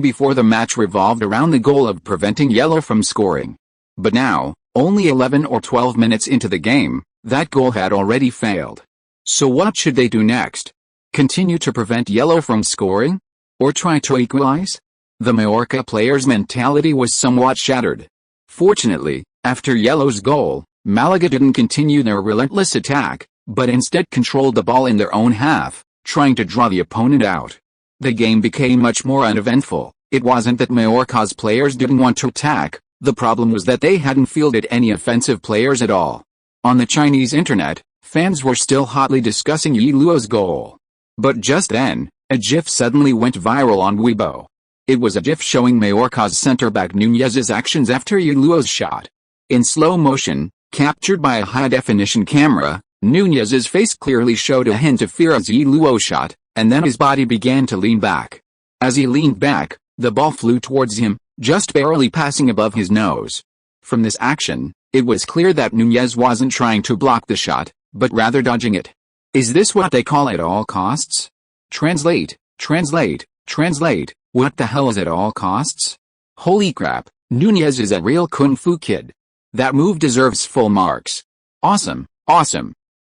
before the match revolved around the goal of preventing Ye Luo from scoring. But now, only 11 or 12 minutes into the game, that goal had already failed. So what should they do next? Continue to prevent Ye Luo from scoring? Or try to equalize? The Mallorca players' mentality was somewhat shattered. Fortunately, after Ye Luo's goal, Málaga didn't continue their relentless attack, but instead controlled the ball in their own half, trying to draw the opponent out. The game became much more uneventful. It wasn't that Mallorca's players didn't want to attack, the problem was that they hadn't fielded any offensive players at all. On the Chinese internet, fans were still hotly discussing Ye Luo's goal. But just then, a GIF suddenly went viral on Weibo. It was a GIF showing Mallorca's centre-back Núñez's actions after Ye Luo's shot. In slow motion, captured by a high-definition camera, Núñez's face clearly showed a hint of fear as Ye Luo shot, and then his body began to lean back. As he leaned back, the ball flew towards him, just barely passing above his nose. From this action, it was clear that Núñez wasn't trying to block the shot, but rather dodging it. Is this what they call at all costs? Translate, what the hell is at all costs? Holy crap, Núñez is a real kung fu kid. That move deserves full marks. Awesome.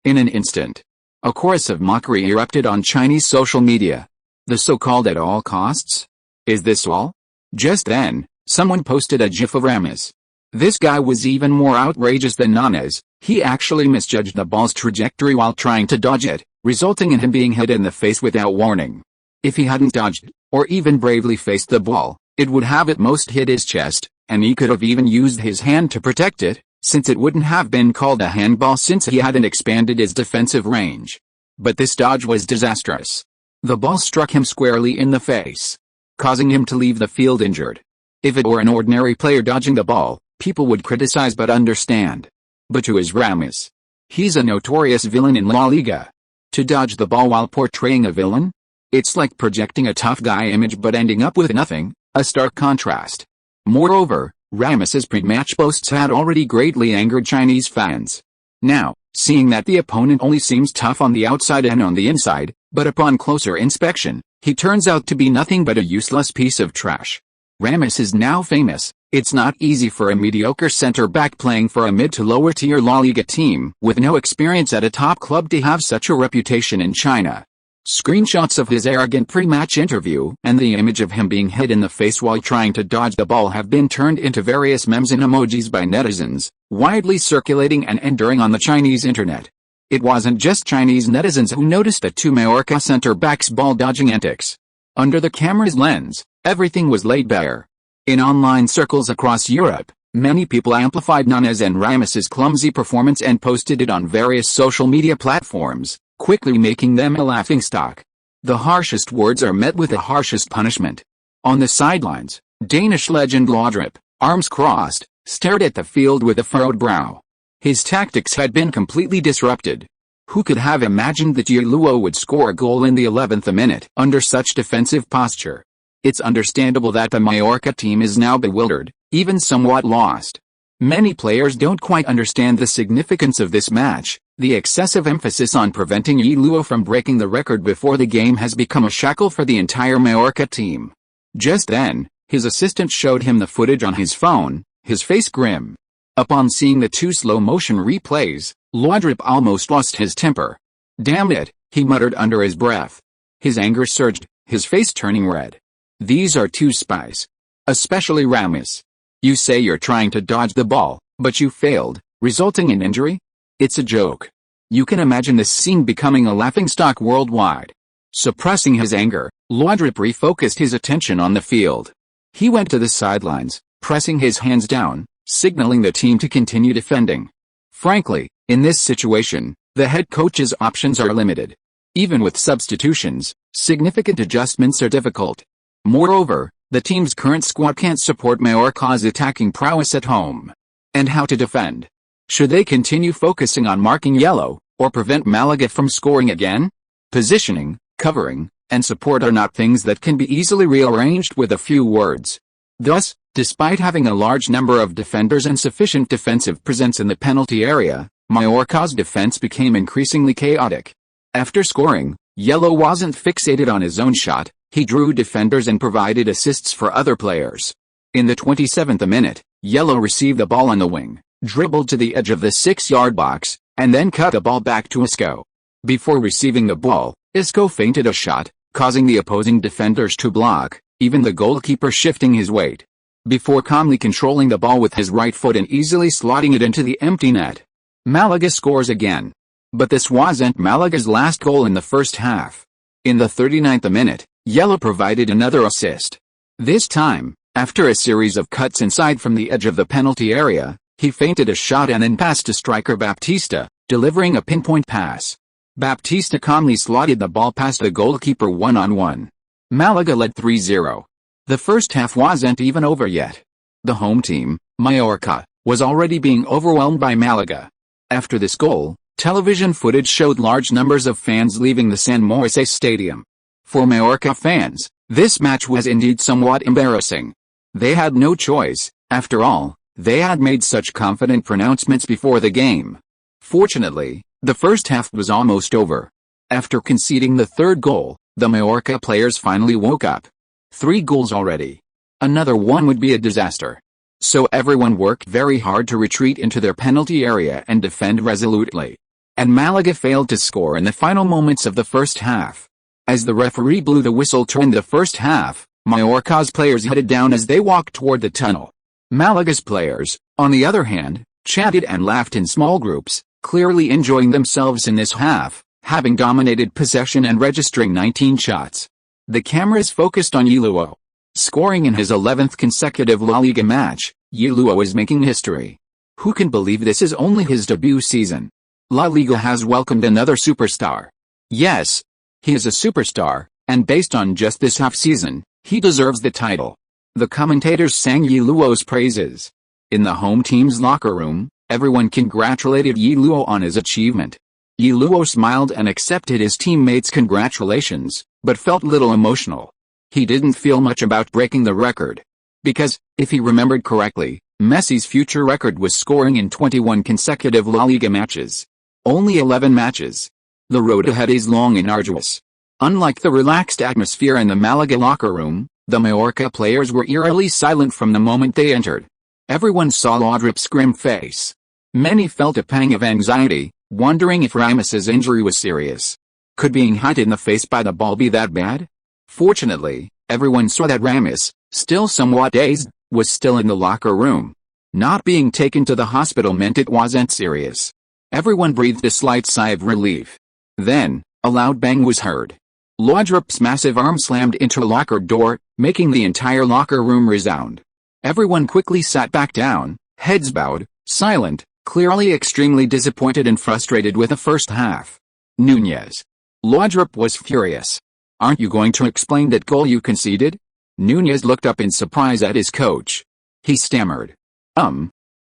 In an instant, a chorus of mockery erupted on Chinese social media. The so-called at all costs? Is this all? Just then, someone posted a GIF of Ramos. This guy was even more outrageous than Núñez. He actually misjudged the ball's trajectory while trying to dodge it, resulting in him being hit in the face without warning. If he hadn't dodged, or even bravely faced the ball, it would have at most hit his chest, and he could have even used his hand to protect it, since it wouldn't have been called a handball since he hadn't expanded his defensive range. But this dodge was disastrous. The ball struck him squarely in the face, causing him to leave the field injured. If it were an ordinary player dodging the ball, people would criticize but understand. But who is Ramos? He's a notorious villain in La Liga. To dodge the ball while portraying a villain? It's like projecting a tough guy image but ending up with nothing, a stark contrast. Moreover, Ramos's pre-match boasts had already greatly angered Chinese fans. Now, seeing that the opponent only seems tough on the outside and on the inside, but upon closer inspection, he turns out to be nothing but a useless piece of trash. Ramos is now famous, It's not easy for a mediocre center-back playing for a mid to lower tier La Liga team with no experience at a top club to have such a reputation in China. Screenshots of his arrogant pre-match interview and the image of him being hit in the face while trying to dodge the ball have been turned into various memes and emojis by netizens, widely circulating and enduring on the Chinese internet. It wasn't just Chinese netizens who noticed the two Mallorca center-backs' ball-dodging antics. Under the camera's lens, everything was laid bare. In online circles across Europe, many people amplified Nunez and Ramos's clumsy performance and posted it on various social media platforms, quickly making them a laughingstock. The harshest words are met with the harshest punishment. On the sidelines, Danish legend Laudrup, arms crossed, stared at the field with a furrowed brow. His tactics had been completely disrupted. Who could have imagined that Ye Luo would score a goal in the 11th minute under such defensive posture? It's understandable that the Mallorca team is now bewildered, even somewhat lost. Many players don't quite understand the significance of this match. The excessive emphasis on preventing Ye Luo from breaking the record before the game has become a shackle for the entire Mallorca team. Just then, his assistant showed him the footage on his phone, his face grim. Upon seeing the two slow-motion replays, Laudrup almost lost his temper. "Damn it," he muttered under his breath. His anger surged, his face turning red. These are two spies. Especially Ramos. You say you're trying to dodge the ball, but you failed, resulting in injury? It's a joke. You can imagine this scene becoming a laughingstock worldwide. Suppressing his anger, Laudrup refocused his attention on the field. He went to the sidelines, pressing his hands down, signaling the team to continue defending. Frankly, in this situation, the head coach's options are limited. Even with substitutions, significant adjustments are difficult. Moreover, the team's current squad can't support Mallorca's attacking prowess at home. And how to defend? Should they continue focusing on marking yellow, or prevent Malaga from scoring again? Positioning, covering, and support are not things that can be easily rearranged with a few words. Thus, despite having a large number of defenders and sufficient defensive presence in the penalty area, Mallorca's defense became increasingly chaotic. After scoring, Ye Luo wasn't fixated on his own shot, he drew defenders and provided assists for other players. In the 27th minute, Ye Luo received the ball on the wing, dribbled to the edge of the 6-yard box, and then cut the ball back to Isco. Before receiving the ball, Isco feinted a shot, causing the opposing defenders to block, even the goalkeeper shifting his weight. Before calmly controlling the ball with his right foot and easily slotting it into the empty net. Malaga scores again. But this wasn't Malaga's last goal in the first half. In the 39th minute, Ye Luo provided another assist. This time, after a series of cuts inside from the edge of the penalty area, he feinted a shot and then passed to striker Baptista, delivering a pinpoint pass. Baptista calmly slotted the ball past the goalkeeper one-on-one. Malaga led 3-0. The first half wasn't even over yet. The home team, Mallorca, was already being overwhelmed by Malaga. After this goal, television footage showed large numbers of fans leaving the San Moisés stadium. For Mallorca fans, this match was indeed somewhat embarrassing. They had no choice, after all, they had made such confident pronouncements before the game. Fortunately, the first half was almost over. After conceding the third goal, the Mallorca players finally woke up. 3 goals already. Another one would be a disaster. So everyone worked very hard to retreat into their penalty area and defend resolutely. And Malaga failed to score in the final moments of the first half. As the referee blew the whistle to end the first half, Mallorca's players headed down as they walked toward the tunnel. Malaga's players, on the other hand, chatted and laughed in small groups, clearly enjoying themselves in this half, having dominated possession and registering 19 shots. The cameras focused on Ye Luo. Scoring in his 11th consecutive La Liga match, Ye Luo is making history. Who can believe this is only his debut season? La Liga has welcomed another superstar. Yes, he is a superstar, and based on just this half-season, he deserves the title. The commentators sang Ye Luo's praises. In the home team's locker room, everyone congratulated Ye Luo on his achievement. Ye Luo smiled and accepted his teammates' congratulations, but felt little emotional. He didn't feel much about breaking the record. Because, if he remembered correctly, Messi's future record was scoring in 21 consecutive La Liga matches. Only 11 matches. The road ahead is long and arduous. Unlike the relaxed atmosphere in the Malaga locker room, The Mallorca players were eerily silent from the moment they entered. Everyone saw Laudrup's grim face. Many felt a pang of anxiety, wondering if Ramos's injury was serious. Could being hit in the face by the ball be that bad? Fortunately, everyone saw that Ramos, still somewhat dazed, was still in the locker room. Not being taken to the hospital meant it wasn't serious. Everyone breathed a slight sigh of relief. Then, a loud bang was heard. Laudrup's massive arm slammed into a locker door, making the entire locker room resound. Everyone quickly sat back down, heads bowed, silent, clearly extremely disappointed and frustrated with the first half. Núñez. Laudrup was furious. Aren't you going to explain that goal you conceded? Núñez looked up in surprise at his coach. He stammered.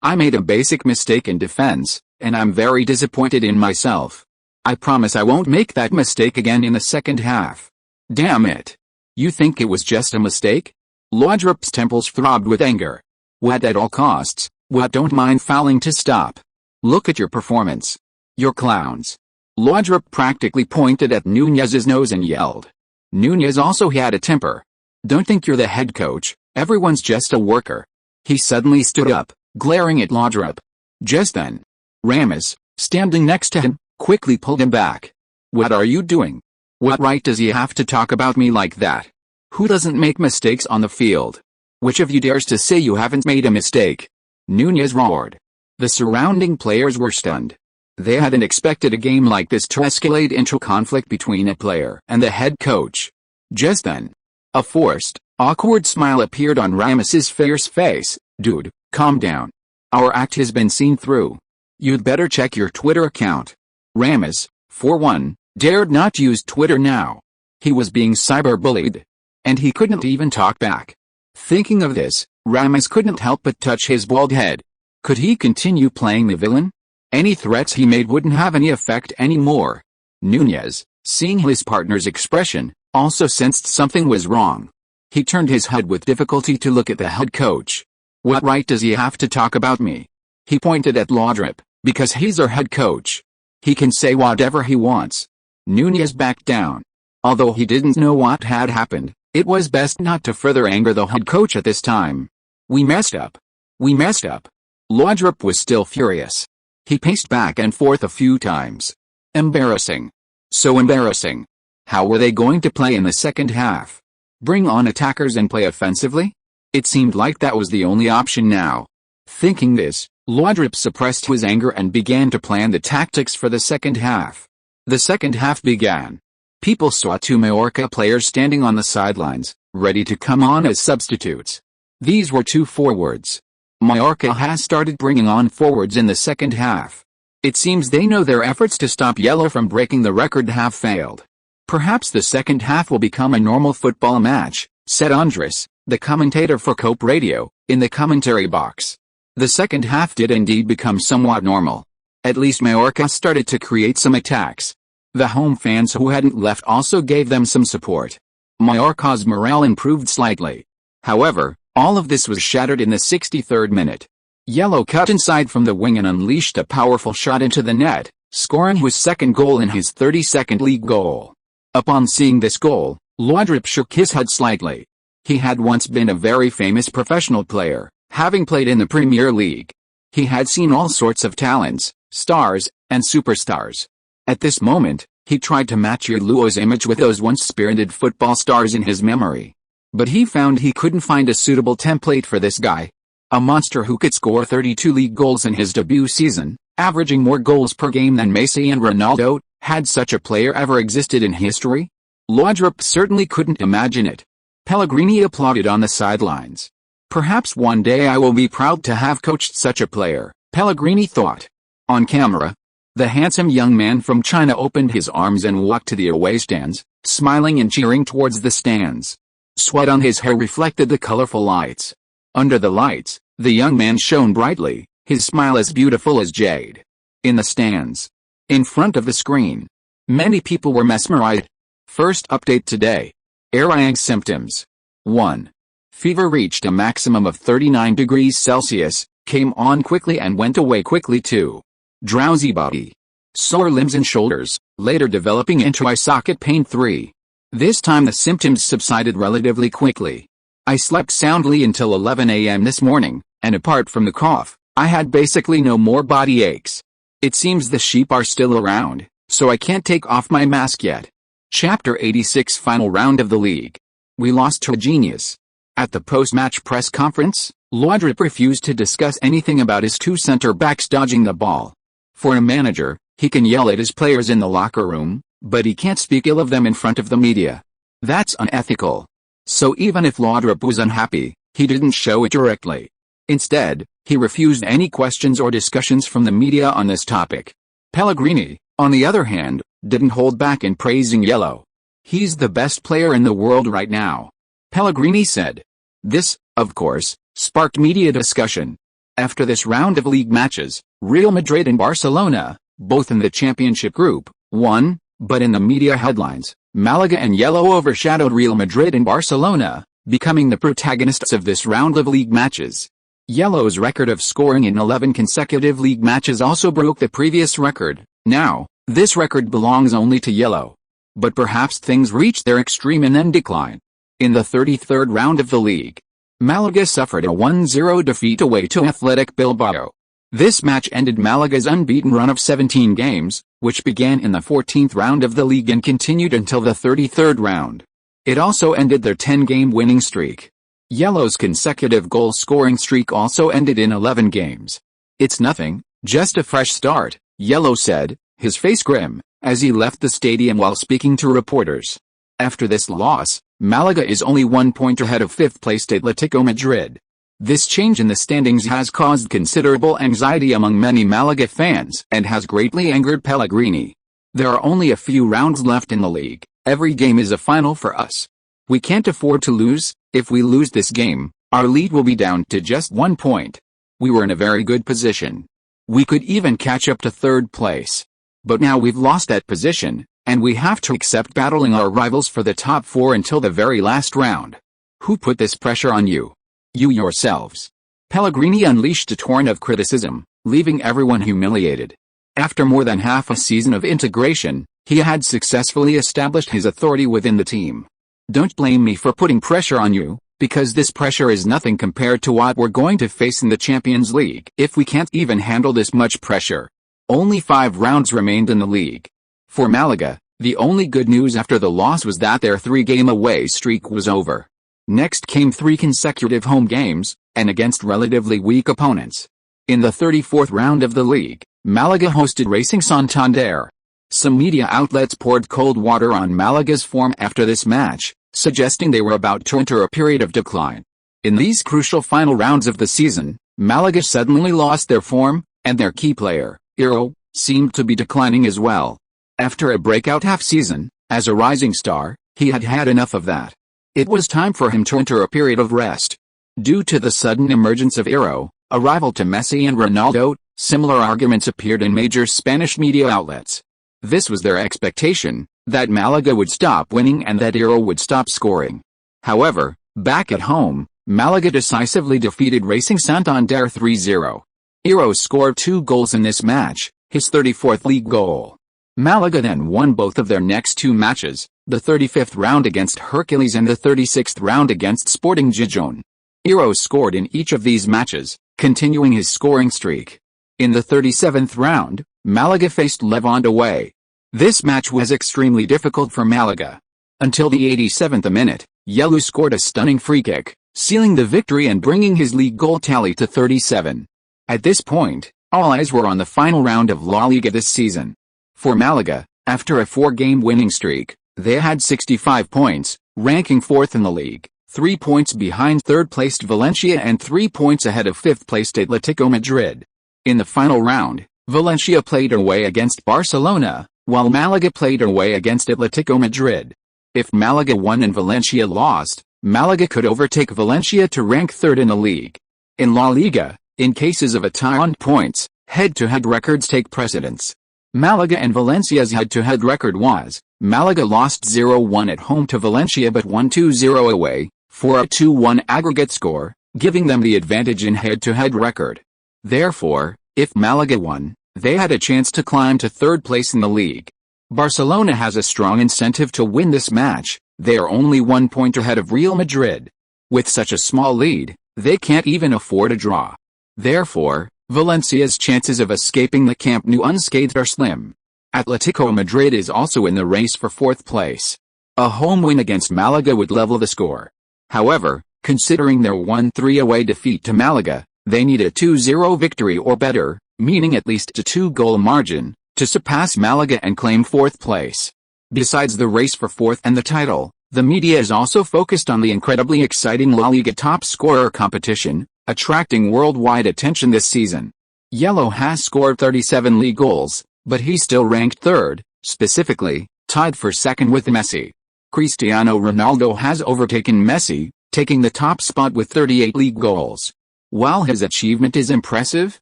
I made a basic mistake in defense, and I'm very disappointed in myself. I promise I won't make that mistake again in the second half. Damn it. You think it was just a mistake? Laudrup's temples throbbed with anger. What at all costs, what don't mind fouling to stop. Look at your performance. You're clowns. Laudrup practically pointed at Núñez's nose and yelled. Núñez also had a temper. Don't think you're the head coach, everyone's just a worker. He suddenly stood up, glaring at Laudrup. Just then, Ramos, standing next to him, quickly pulled him back. What are you doing? What right does he have to talk about me like that? Who doesn't make mistakes on the field? Which of you dares to say you haven't made a mistake? Núñez roared. The surrounding players were stunned. They hadn't expected a game like this to escalate into conflict between a player and the head coach. Just then, a forced, awkward smile appeared on Ramos's fierce face. Dude, calm down. Our act has been seen through. You'd better check your Twitter account. Ramos, for one, dared not use Twitter now. He was being cyberbullied. And he couldn't even talk back. Thinking of this, Ramos couldn't help but touch his bald head. Could he continue playing the villain? Any threats he made wouldn't have any effect anymore. Núñez, seeing his partner's expression, also sensed something was wrong. He turned his head with difficulty to look at the head coach. What right does he have to talk about me? He pointed at Laudrup. Because he's our head coach. He can say whatever he wants. Núñez backed down. Although he didn't know what had happened, it was best not to further anger the head coach at this time. We messed up. We messed up. Laudrup was still furious. He paced back and forth a few times. Embarrassing. So embarrassing. How were they going to play in the second half? Bring on attackers and play offensively? It seemed like that was the only option now. Thinking this, Laudrup suppressed his anger and began to plan the tactics for the second half. The second half began. People saw two Mallorca players standing on the sidelines, ready to come on as substitutes. These were two forwards. Mallorca has started bringing on forwards in the second half. It seems they know their efforts to stop Ye Luo from breaking the record have failed. Perhaps the second half will become a normal football match, said Andres, the commentator for Cope Radio, in the commentary box. The second half did indeed become somewhat normal. At least Mallorca started to create some attacks. The home fans who hadn't left also gave them some support. Mallorca's morale improved slightly. However, all of this was shattered in the 63rd minute. Ye Luo cut inside from the wing and unleashed a powerful shot into the net, scoring his second goal in his 32nd league goal. Upon seeing this goal, Laudrup shook his head slightly. He had once been a very famous professional player, having played in the Premier League. He had seen all sorts of talents, stars, and superstars. At this moment, he tried to match Ye Luo's image with those once spirited football stars in his memory. But he found he couldn't find a suitable template for this guy. A monster who could score 32 league goals in his debut season, averaging more goals per game than Messi and Ronaldo. Had such a player ever existed in history? Laudrup certainly couldn't imagine it. Pellegrini applauded on the sidelines. Perhaps one day I will be proud to have coached such a player, Pellegrini thought. On camera, the handsome young man from China opened his arms and walked to the away stands, smiling and cheering towards the stands. Sweat on his hair reflected the colorful lights. Under the lights, the young man shone brightly, his smile as beautiful as jade. In the stands, in front of the screen, many people were mesmerized. First update today. Airang symptoms. 1. Fever reached a maximum of 39 degrees Celsius, came on quickly and went away quickly. 2. Drowsy body. Sore limbs and shoulders, later developing into eye socket pain. 3. This time the symptoms subsided relatively quickly. I slept soundly until 11 a.m. this morning, and apart from the cough, I had basically no more body aches. It seems the sheep are still around, so I can't take off my mask yet. Chapter 86 Final round of the league. We lost to a genius. At the post-match press conference, Laudrup refused to discuss anything about his two center-backs dodging the ball. For a manager, he can yell at his players in the locker room, but he can't speak ill of them in front of the media. That's unethical. So even if Laudrup was unhappy, he didn't show it directly. Instead, he refused any questions or discussions from the media on this topic. Pellegrini, on the other hand, didn't hold back in praising Ye Luo. He's the best player in the world right now, Pellegrini said. This, of course, sparked media discussion. After this round of league matches, Real Madrid and Barcelona, both in the championship group, won, but in the media headlines, Málaga and Ye Luo overshadowed Real Madrid and Barcelona, becoming the protagonists of this round of league matches. Ye Luo's record of scoring in 11 consecutive league matches also broke the previous record. Now, this record belongs only to Ye Luo. But perhaps things reached their extreme and then decline. In the 33rd round of the league, Málaga suffered a 1-0 defeat away to Athletic Bilbao. This match ended Malaga's unbeaten run of 17 games, which began in the 14th round of the league and continued until the 33rd round. It also ended their 10-game winning streak. Ye Luo's consecutive goal-scoring streak also ended in 11 games. It's nothing, just a fresh start, Ye Luo said, his face grim, as he left the stadium while speaking to reporters. After this loss, Málaga is only 1 point ahead of fifth-placed Atletico Madrid. This change in the standings has caused considerable anxiety among many Málaga fans and has greatly angered Pellegrini. There are only a few rounds left in the league. Every game is a final for us. We can't afford to lose. If we lose this game, our lead will be down to just 1 point. We were in a very good position. We could even catch up to third place. But now we've lost that position, and we have to accept battling our rivals for the top 4 until the very last round. Who put this pressure on you? You yourselves. Pellegrini unleashed a torrent of criticism, leaving everyone humiliated. After more than half a season of integration, he had successfully established his authority within the team. Don't blame me for putting pressure on you, because this pressure is nothing compared to what we're going to face in the Champions League if we can't even handle this much pressure. Only 5 rounds remained in the league. For Málaga, the only good news after the loss was that their 3-game away streak was over. Next came 3 consecutive home games, and against relatively weak opponents. In the 34th round of the league, Málaga hosted Racing Santander. Some media outlets poured cold water on Málaga's form after this match, suggesting they were about to enter a period of decline. In these crucial final rounds of the season, Málaga suddenly lost their form, and their key player, Ye Luo, seemed to be declining as well. After a breakout half-season, as a rising star, he had had enough of that. It was time for him to enter a period of rest. Due to the sudden emergence of Ye Luo, a rival to Messi and Ronaldo, similar arguments appeared in major Spanish media outlets. This was their expectation, that Málaga would stop winning and that Ye Luo would stop scoring. However, back at home, Málaga decisively defeated Racing Santander 3-0. Ye Luo scored 2 goals in this match, his 34th league goal. Málaga then won both of their next 2 matches, the 35th round against Hercules and the 36th round against Sporting Gijón. Ye Luo scored in each of these matches, continuing his scoring streak. In the 37th round, Málaga faced Levante away. This match was extremely difficult for Málaga. Until the 87th minute, Ye Luo scored a stunning free kick, sealing the victory and bringing his league goal tally to 37. At this point, all eyes were on the final round of La Liga this season. For Málaga, after a 4-game winning streak, they had 65 points, ranking 4th in the league, 3 points behind third-placed Valencia and 3 points ahead of fifth-placed Atletico Madrid. In the final round, Valencia played away against Barcelona, while Málaga played away against Atletico Madrid. If Málaga won and Valencia lost, Málaga could overtake Valencia to rank 3rd in the league. In La Liga, in cases of a tie on points, head-to-head records take precedence. Málaga and Valencia's head-to-head record was, Málaga lost 0-1 at home to Valencia but won 2-0 away, for a 2-1 aggregate score, giving them the advantage in head-to-head record. Therefore, if Málaga won, they had a chance to climb to 3rd place in the league. Barcelona has a strong incentive to win this match. They are only 1 point ahead of Real Madrid. With such a small lead, they can't even afford a draw. Therefore, Valencia's chances of escaping the Camp Nou unscathed are slim. Atletico Madrid is also in the race for 4th place. A home win against Malaga would level the score. However, considering their 1-3 away defeat to Malaga, they need a 2-0 victory or better, meaning at least a 2-goal margin, to surpass Malaga and claim 4th place. Besides the race for 4th and the title, the media is also focused on the incredibly exciting La Liga top scorer competition, attracting worldwide attention this season. Ye Luo has scored 37 league goals, but he's still ranked 3rd, specifically, tied for 2nd with Messi. Cristiano Ronaldo has overtaken Messi, taking the top spot with 38 league goals. While his achievement is impressive,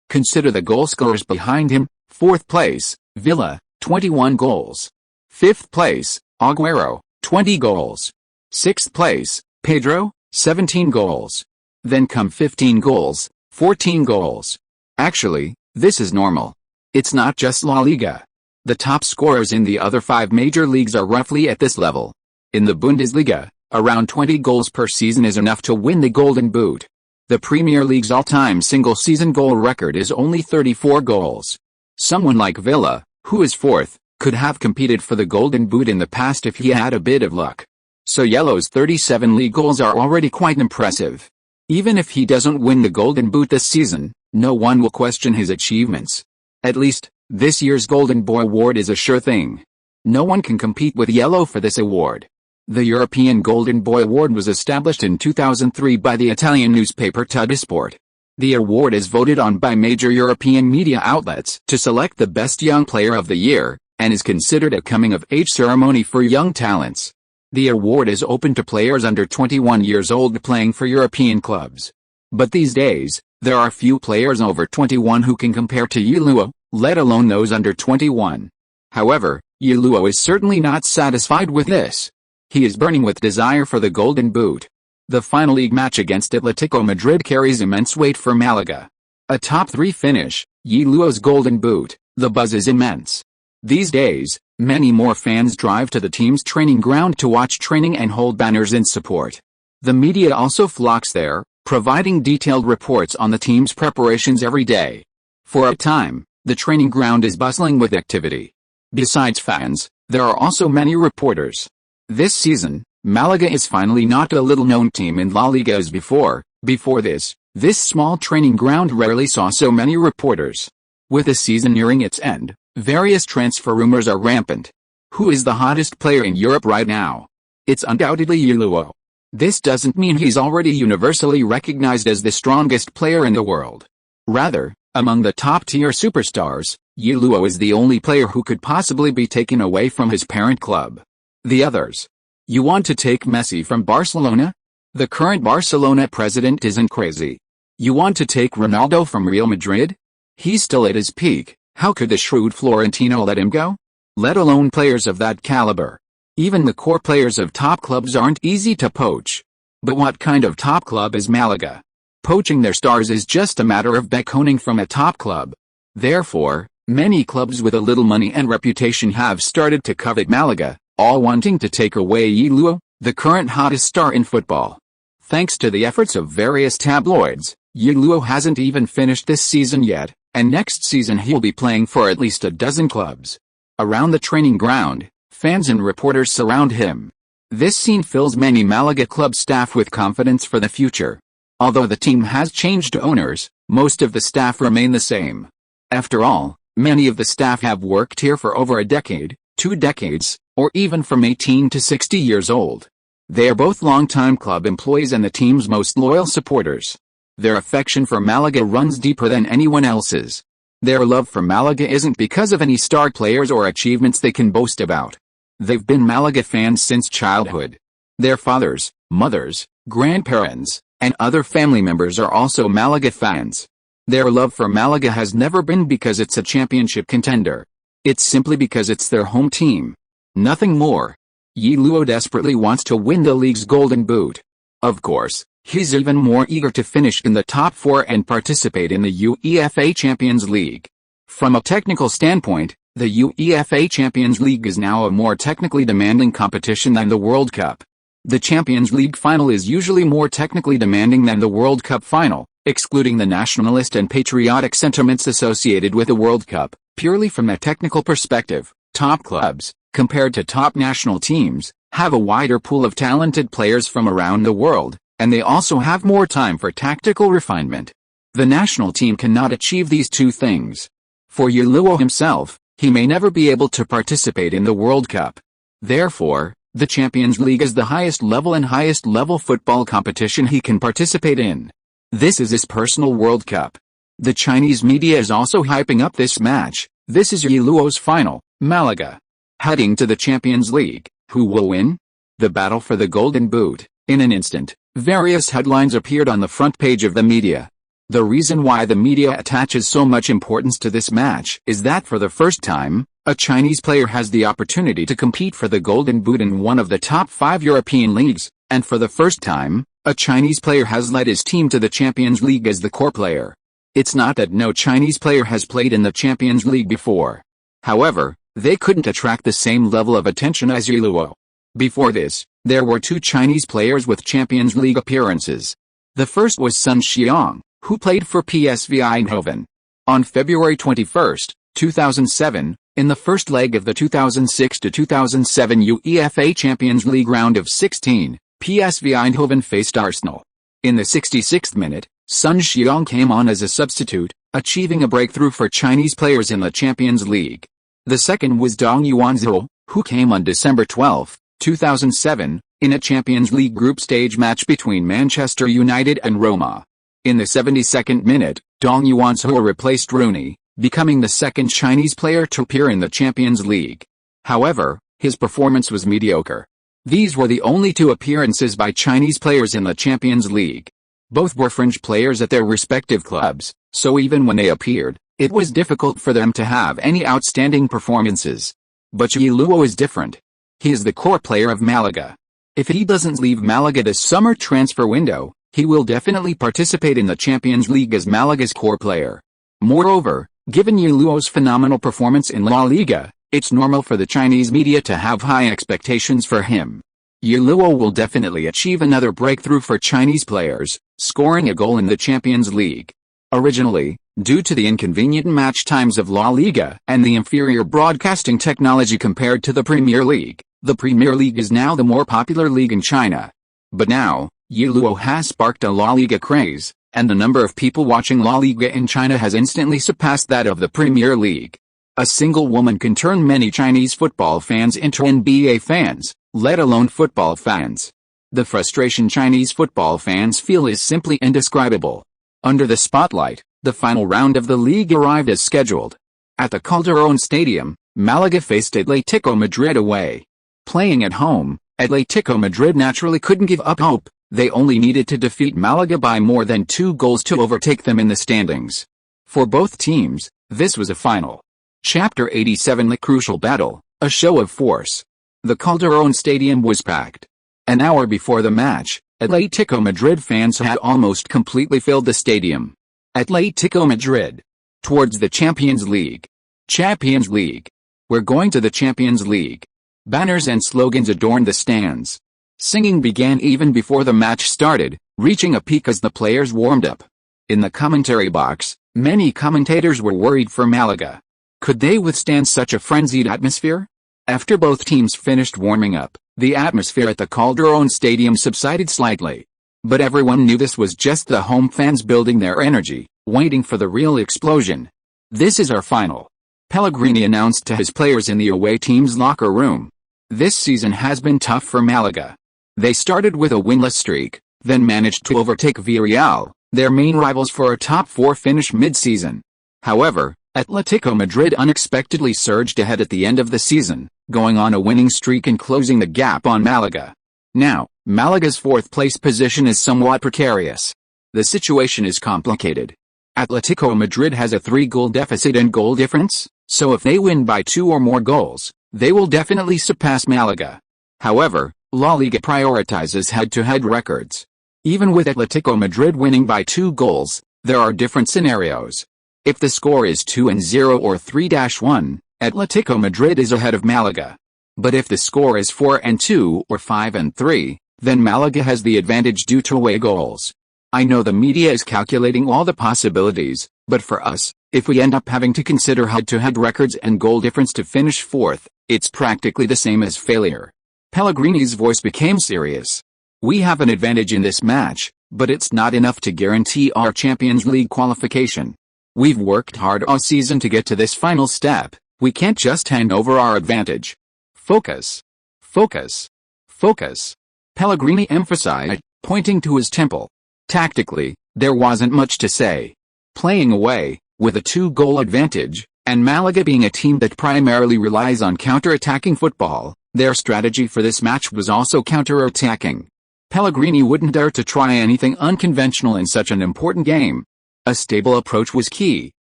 consider the goalscorers behind him. 4th place, Villa, 21 goals. 5th place, Agüero, 20 goals. 6th place, Pedro, 17 goals. Then come 15 goals, 14 goals. Actually, this is normal. It's not just La Liga. The top scorers in the other 5 major leagues are roughly at this level. In the Bundesliga, around 20 goals per season is enough to win the Golden Boot. The Premier League's all-time single-season goal record is only 34 goals. Someone like Villa, who is 4th, could have competed for the Golden Boot in the past if he had a bit of luck. So Ye Luo's 37 league goals are already quite impressive. Even if he doesn't win the Golden Boot this season, no one will question his achievements. At least, this year's Golden Boy award is a sure thing. No one can compete with Ye Luo for this award. The European Golden Boy Award was established in 2003 by the Italian newspaper Tuttosport. The award is voted on by major European media outlets to select the best young player of the year, and is considered a coming-of-age ceremony for young talents. The award is open to players under 21 years old playing for European clubs. But these days, there are few players over 21 who can compare to Ye Luo, let alone those under 21. However, Ye Luo is certainly not satisfied with this. He is burning with desire for the Golden Boot. The final league match against Atletico Madrid carries immense weight for Malaga. A top 3 finish, Ye Luo's Golden Boot, the buzz is immense. These days, many more fans drive to the team's training ground to watch training and hold banners in support. The media also flocks there, providing detailed reports on the team's preparations every day. For a time, the training ground is bustling with activity. Besides fans, there are also many reporters. This season, Malaga is finally not a little-known team in La Liga as before. Before this small training ground rarely saw so many reporters. With the season nearing its end, various transfer rumors are rampant. Who is the hottest player in Europe right now? It's undoubtedly Ye Luo. This doesn't mean he's already universally recognized as the strongest player in the world. Rather, among the top-tier superstars, Ye Luo is the only player who could possibly be taken away from his parent club. The others. You want to take Messi from Barcelona? The current Barcelona president isn't crazy. You want to take Ronaldo from Real Madrid? He's still at his peak. How could the shrewd Florentino let him go? Let alone players of that caliber. Even the core players of top clubs aren't easy to poach. But what kind of top club is Malaga? Poaching their stars is just a matter of beckoning from a top club. Therefore, many clubs with a little money and reputation have started to covet Malaga, all wanting to take away Ye Luo, the current hottest star in football. Thanks to the efforts of various tabloids, Ye Luo hasn't even finished this season yet, and next season he'll be playing for at least a dozen clubs. Around the training ground, fans and reporters surround him. This scene fills many Malaga club staff with confidence for the future. Although the team has changed owners, most of the staff remain the same. After all, many of the staff have worked here for over a decade, 2 decades, or even from 18 to 60 years old. They are both long-time club employees and the team's most loyal supporters. Their affection for Malaga runs deeper than anyone else's. Their love for Malaga isn't because of any star players or achievements they can boast about. They've been Malaga fans since childhood. Their fathers, mothers, grandparents, and other family members are also Malaga fans. Their love for Malaga has never been because it's a championship contender. It's simply because it's their home team. Nothing more. Ye Luo desperately wants to win the league's Golden Boot. Of course, he's even more eager to finish in the top 4 and participate in the UEFA Champions League. From a technical standpoint, the UEFA Champions League is now a more technically demanding competition than the World Cup. The Champions League final is usually more technically demanding than the World Cup final, excluding the nationalist and patriotic sentiments associated with the World Cup. Purely from a technical perspective, top clubs, compared to top national teams, have a wider pool of talented players from around the world, and they also have more time for tactical refinement. The national team cannot achieve these two things. For Ye Luo himself, he may never be able to participate in the World Cup. Therefore, the Champions League is the highest level football competition he can participate in. This is his personal World Cup. The Chinese media is also hyping up this match. This is Ye Luo's final, Málaga. Heading to the Champions League, who will win? The battle for the Golden Boot. In an instant, various headlines appeared on the front page of the media. The reason why the media attaches so much importance to this match is that for the first time, a Chinese player has the opportunity to compete for the Golden Boot in one of the top 5 European leagues, and for the first time, a Chinese player has led his team to the Champions League as the core player. It's not that no Chinese player has played in the Champions League before. However, they couldn't attract the same level of attention as Ye Luo. Before this, there were 2 Chinese players with Champions League appearances. The first was Sun Xiang, who played for PSV Eindhoven. On February 21, 2007, in the first leg of the 2006-2007 UEFA Champions League round of 16, PSV Eindhoven faced Arsenal. In the 66th minute, Sun Xiang came on as a substitute, achieving a breakthrough for Chinese players in the Champions League. The second was Dong Yuanzhou, who came on December 12, 2007, in a Champions League group stage match between Manchester United and Roma. In the 72nd minute, Dong Yuanzhou replaced Rooney, becoming the second Chinese player to appear in the Champions League. However, his performance was mediocre. These were the only 2 appearances by Chinese players in the Champions League. Both were fringe players at their respective clubs, so even when they appeared, it was difficult for them to have any outstanding performances. But Ye Luo is different. He is the core player of Málaga. If he doesn't leave Málaga this summer transfer window, he will definitely participate in the Champions League as Malaga's core player. Moreover, given Ye Luo's phenomenal performance in La Liga, it's normal for the Chinese media to have high expectations for him. Ye Luo will definitely achieve another breakthrough for Chinese players, scoring a goal in the Champions League. Originally, due to the inconvenient match times of La Liga and the inferior broadcasting technology compared to the Premier League, the Premier League is now the more popular league in China. But now, Ye Luo has sparked a La Liga craze, and the number of people watching La Liga in China has instantly surpassed that of the Premier League. A single woman can turn many Chinese football fans into NBA fans, let alone football fans. The frustration Chinese football fans feel is simply indescribable. Under the spotlight, the final round of the league arrived as scheduled. At the Calderón Stadium, Málaga faced Atlético Madrid away. Playing at home, Atlético Madrid naturally couldn't give up hope. They only needed to defeat Málaga by more than 2 goals to overtake them in the standings. For both teams, this was a final. Chapter 87, the crucial battle, a show of force. The Calderón Stadium was packed. An hour before the match, Atlético Madrid fans had almost completely filled the stadium. Atlético Madrid. Towards the Champions League. Champions League. We're going to the Champions League. Banners and slogans adorned the stands. Singing began even before the match started, reaching a peak as the players warmed up. In the commentary box, many commentators were worried for Málaga. Could they withstand such a frenzied atmosphere? After both teams finished warming up, the atmosphere at the Calderón Stadium subsided slightly. But everyone knew this was just the home fans building their energy, waiting for the real explosion. This is our final. Pellegrini announced to his players in the away team's locker room. This season has been tough for Málaga. They started with a winless streak, then managed to overtake Villarreal, their main rivals for a top 4 finish mid-season. However, Atlético Madrid unexpectedly surged ahead at the end of the season, going on a winning streak and closing the gap on Málaga. Now, Málaga's 4th place position is somewhat precarious. The situation is complicated. Atlético Madrid has a 3-goal deficit and goal difference, so if they win by 2 or more goals, they will definitely surpass Málaga. However, La Liga prioritizes head-to-head records. Even with Atlético Madrid winning by 2 goals, there are different scenarios. If the score is 2-0 or 3-1, Atlético Madrid is ahead of Málaga. But if the score is 4-2 or 5-3, then Malaga has the advantage due to away goals. I know the media is calculating all the possibilities, but for us, if we end up having to consider head-to-head records and goal difference to finish fourth, it's practically the same as failure. Pellegrini's voice became serious. We have an advantage in this match, but it's not enough to guarantee our Champions League qualification. We've worked hard all season to get to this final step. We can't just hand over our advantage. Focus. Focus. Focus. Pellegrini emphasized, pointing to his temple. Tactically, there wasn't much to say. Playing away, with a 2-goal advantage, and Malaga being a team that primarily relies on counter-attacking football, their strategy for this match was also counter-attacking. Pellegrini wouldn't dare to try anything unconventional in such an important game. A stable approach was key,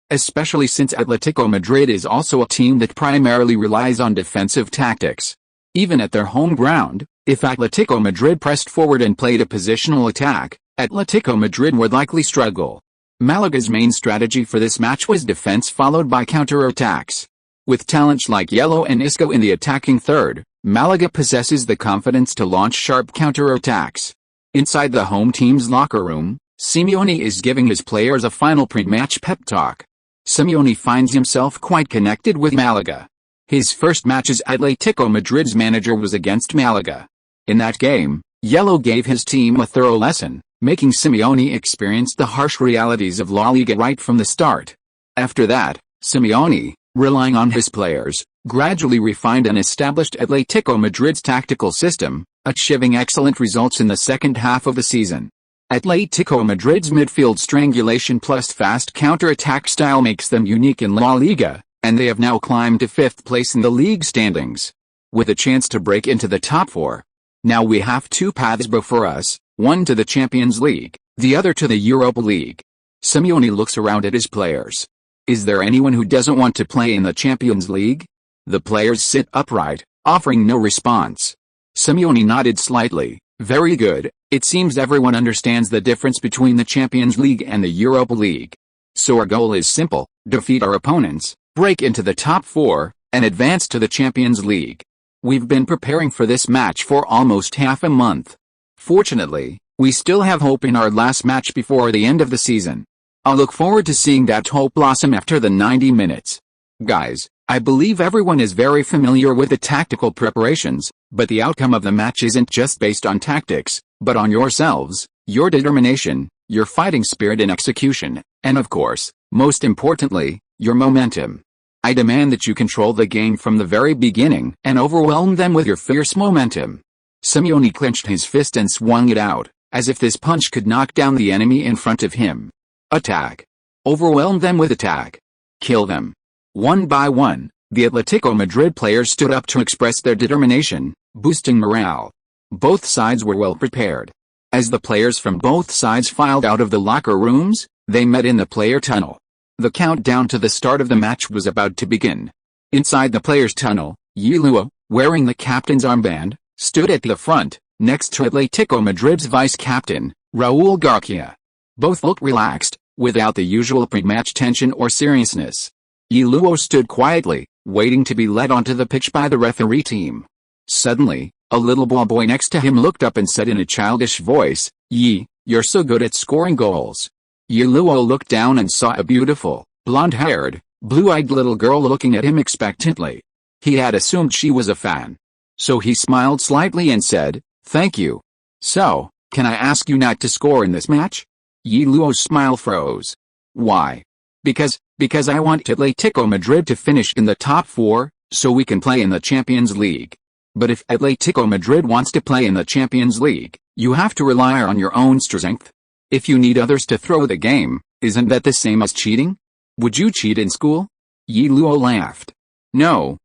especially since Atletico Madrid is also a team that primarily relies on defensive tactics. Even at their home ground, if Atletico Madrid pressed forward and played a positional attack, Atletico Madrid would likely struggle. Malaga's main strategy for this match was defense followed by counter-attacks. With talents like Ye Luo and Isco in the attacking third, Malaga possesses the confidence to launch sharp counter-attacks. Inside the home team's locker room, Simeone is giving his players a final pre-match pep talk. Simeone finds himself quite connected with Malaga. His first match as Atletico Madrid's manager was against Malaga. In that game, Ye Luo gave his team a thorough lesson, making Simeone experience the harsh realities of La Liga right from the start. After that, Simeone, relying on his players, gradually refined and established Atletico Madrid's tactical system, achieving excellent results in the second half of the season. Atletico Madrid's midfield strangulation plus fast counter-attack style makes them unique in La Liga, and they have now climbed to 5th place in the league standings, with a chance to break into the top 4. Now we have 2 paths before us, one to the Champions League, the other to the Europa League. Simeone looks around at his players. Is there anyone who doesn't want to play in the Champions League? The players sit upright, offering no response. Simeone nodded slightly. Very good, it seems everyone understands the difference between the Champions League and the Europa League. So our goal is simple, defeat our opponents, break into the top 4, and advance to the Champions League. We've been preparing for this match for almost half a month. Fortunately, we still have hope in our last match before the end of the season. I'll look forward to seeing that hope blossom after the 90 minutes. Guys, I believe everyone is very familiar with the tactical preparations, but the outcome of the match isn't just based on tactics, but on yourselves, your determination, your fighting spirit and execution, and of course, most importantly, your momentum. I demand that you control the game from the very beginning and overwhelm them with your fierce momentum. Simeone clenched his fist and swung it out, as if this punch could knock down the enemy in front of him. Attack. Overwhelm them with attack. Kill them. One by one, the Atletico Madrid players stood up to express their determination, boosting morale. Both sides were well prepared. As the players from both sides filed out of the locker rooms, they met in the player tunnel. The countdown to the start of the match was about to begin. Inside the players' tunnel, Ye Luo, wearing the captain's armband, stood at the front, next to Atletico Madrid's vice-captain, Raúl García. Both looked relaxed, without the usual pre-match tension or seriousness. Ye Luo stood quietly, waiting to be led onto the pitch by the referee team. Suddenly, a little ball boy next to him looked up and said in a childish voice, "Ye, you're so good at scoring goals." Ye Luo looked down and saw a beautiful, blonde-haired, blue-eyed little girl looking at him expectantly. He had assumed she was a fan. So he smiled slightly and said, "Thank you. So, can I ask you not to score in this match?" Ye Luo's smile froze. "Why?" Because I want Atletico Madrid to finish in the top 4, so we can play in the Champions League. But if Atletico Madrid wants to play in the Champions League, you have to rely on your own strength. If you need others to throw the game, isn't that the same as cheating? Would you cheat in school? Ye Luo laughed. No,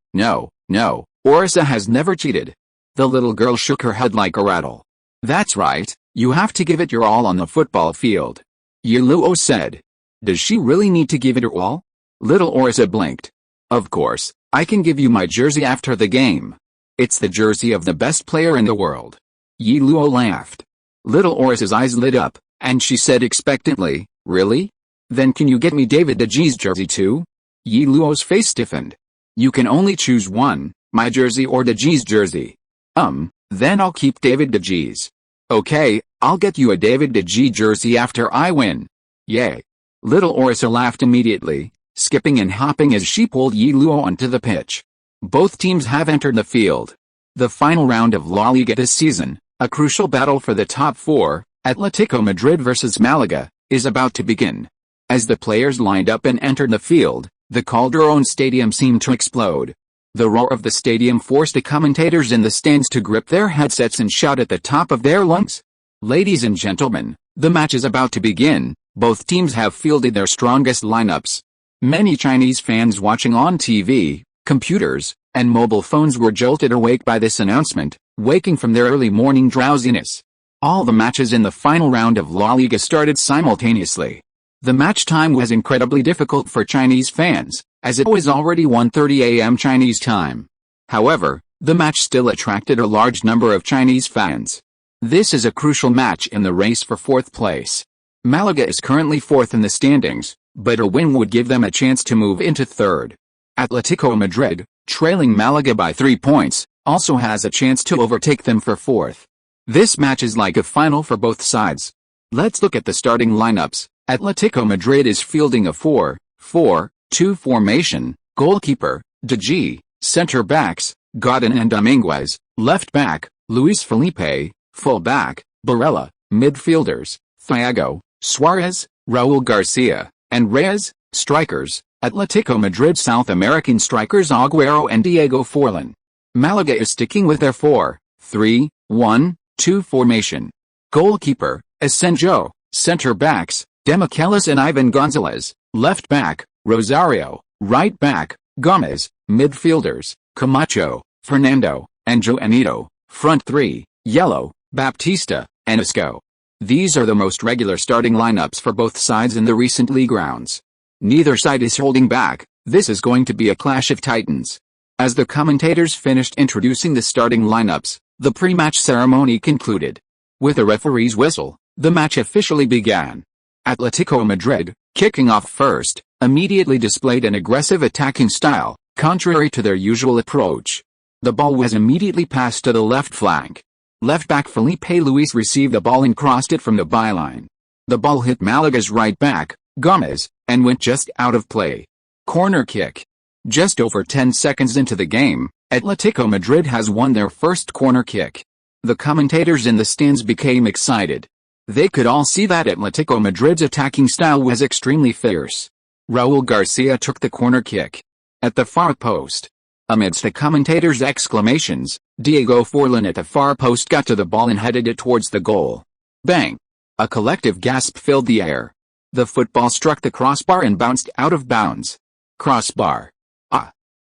Orisa has never cheated. The little girl shook her head like a rattle. That's right, you have to give it your all on the football field. Ye Luo said. Does she really need to give it her all? Little Orisa blinked. Of course, I can give you my jersey after the game. It's the jersey of the best player in the world. Ye Luo laughed. Little Orisa's eyes lit up, and she said expectantly, Really? Then can you get me David De Gea's jersey too? Ye Luo's face stiffened. You can only choose one, my jersey or De Gea's jersey. Then I'll keep David De Gea's. Okay, I'll get you a David De Gea jersey after I win. Yay. Little Orisa laughed immediately, skipping and hopping as she pulled Ye Luo onto the pitch. Both teams have entered the field. The final round of La Liga this season, a crucial battle for the top four, Atletico Madrid versus Málaga, is about to begin. As the players lined up and entered the field, the Calderón Stadium seemed to explode. The roar of the stadium forced the commentators in the stands to grip their headsets and shout at the top of their lungs. Ladies and gentlemen, the match is about to begin. Both teams have fielded their strongest lineups. Many Chinese fans watching on TV, computers, and mobile phones were jolted awake by this announcement, waking from their early morning drowsiness. All the matches in the final round of La Liga started simultaneously. The match time was incredibly difficult for Chinese fans, as it was already 1:30 a.m. Chinese time. However, the match still attracted a large number of Chinese fans. This is a crucial match in the race for fourth place. Málaga is currently fourth in the standings, but a win would give them a chance to move into third. Atletico Madrid, trailing Málaga by 3 points, also has a chance to overtake them for fourth. This match is like a final for both sides. Let's look at the starting lineups. Atletico Madrid is fielding a 4-4-2 formation, goalkeeper, De Gea, center backs, Godin and Dominguez, left back, Luis Felipe, full back, Barella, midfielders, Thiago, Suarez, Raúl Garcia, and Reyes, strikers, Atletico Madrid South American strikers Agüero and Diego Forlán. Málaga is sticking with their 4-3-1-2 formation. Goalkeeper, Asenjo, center backs, Demichelis and Ivan Gonzalez, left back, Rosario, right back, Gomez, midfielders, Camacho, Fernando, and Joanito, front three, Ye Luo, Baptista, and Isco. These are the most regular starting lineups for both sides in the recent league rounds. Neither side is holding back. This is going to be a clash of titans. As the commentators finished introducing the starting lineups, the pre-match ceremony concluded. With a referee's whistle, the match officially began. Atletico Madrid, kicking off first, immediately displayed an aggressive attacking style, contrary to their usual approach. The ball was immediately passed to the left flank. Left-back Felipe Luis received the ball and crossed it from the byline. The ball hit Malaga's right back, Gomez, and went just out of play. Corner kick. Just over 10 seconds into the game, Atletico Madrid has won their first corner kick. The commentators in the stands became excited. They could all see that Atletico Madrid's attacking style was extremely fierce. Raúl Garcia took the corner kick. At the far post. Amidst the commentators' exclamations, Diego Forlán at the far post got to the ball and headed it towards the goal. Bang! A collective gasp filled the air. The football struck the crossbar and bounced out of bounds. Crossbar.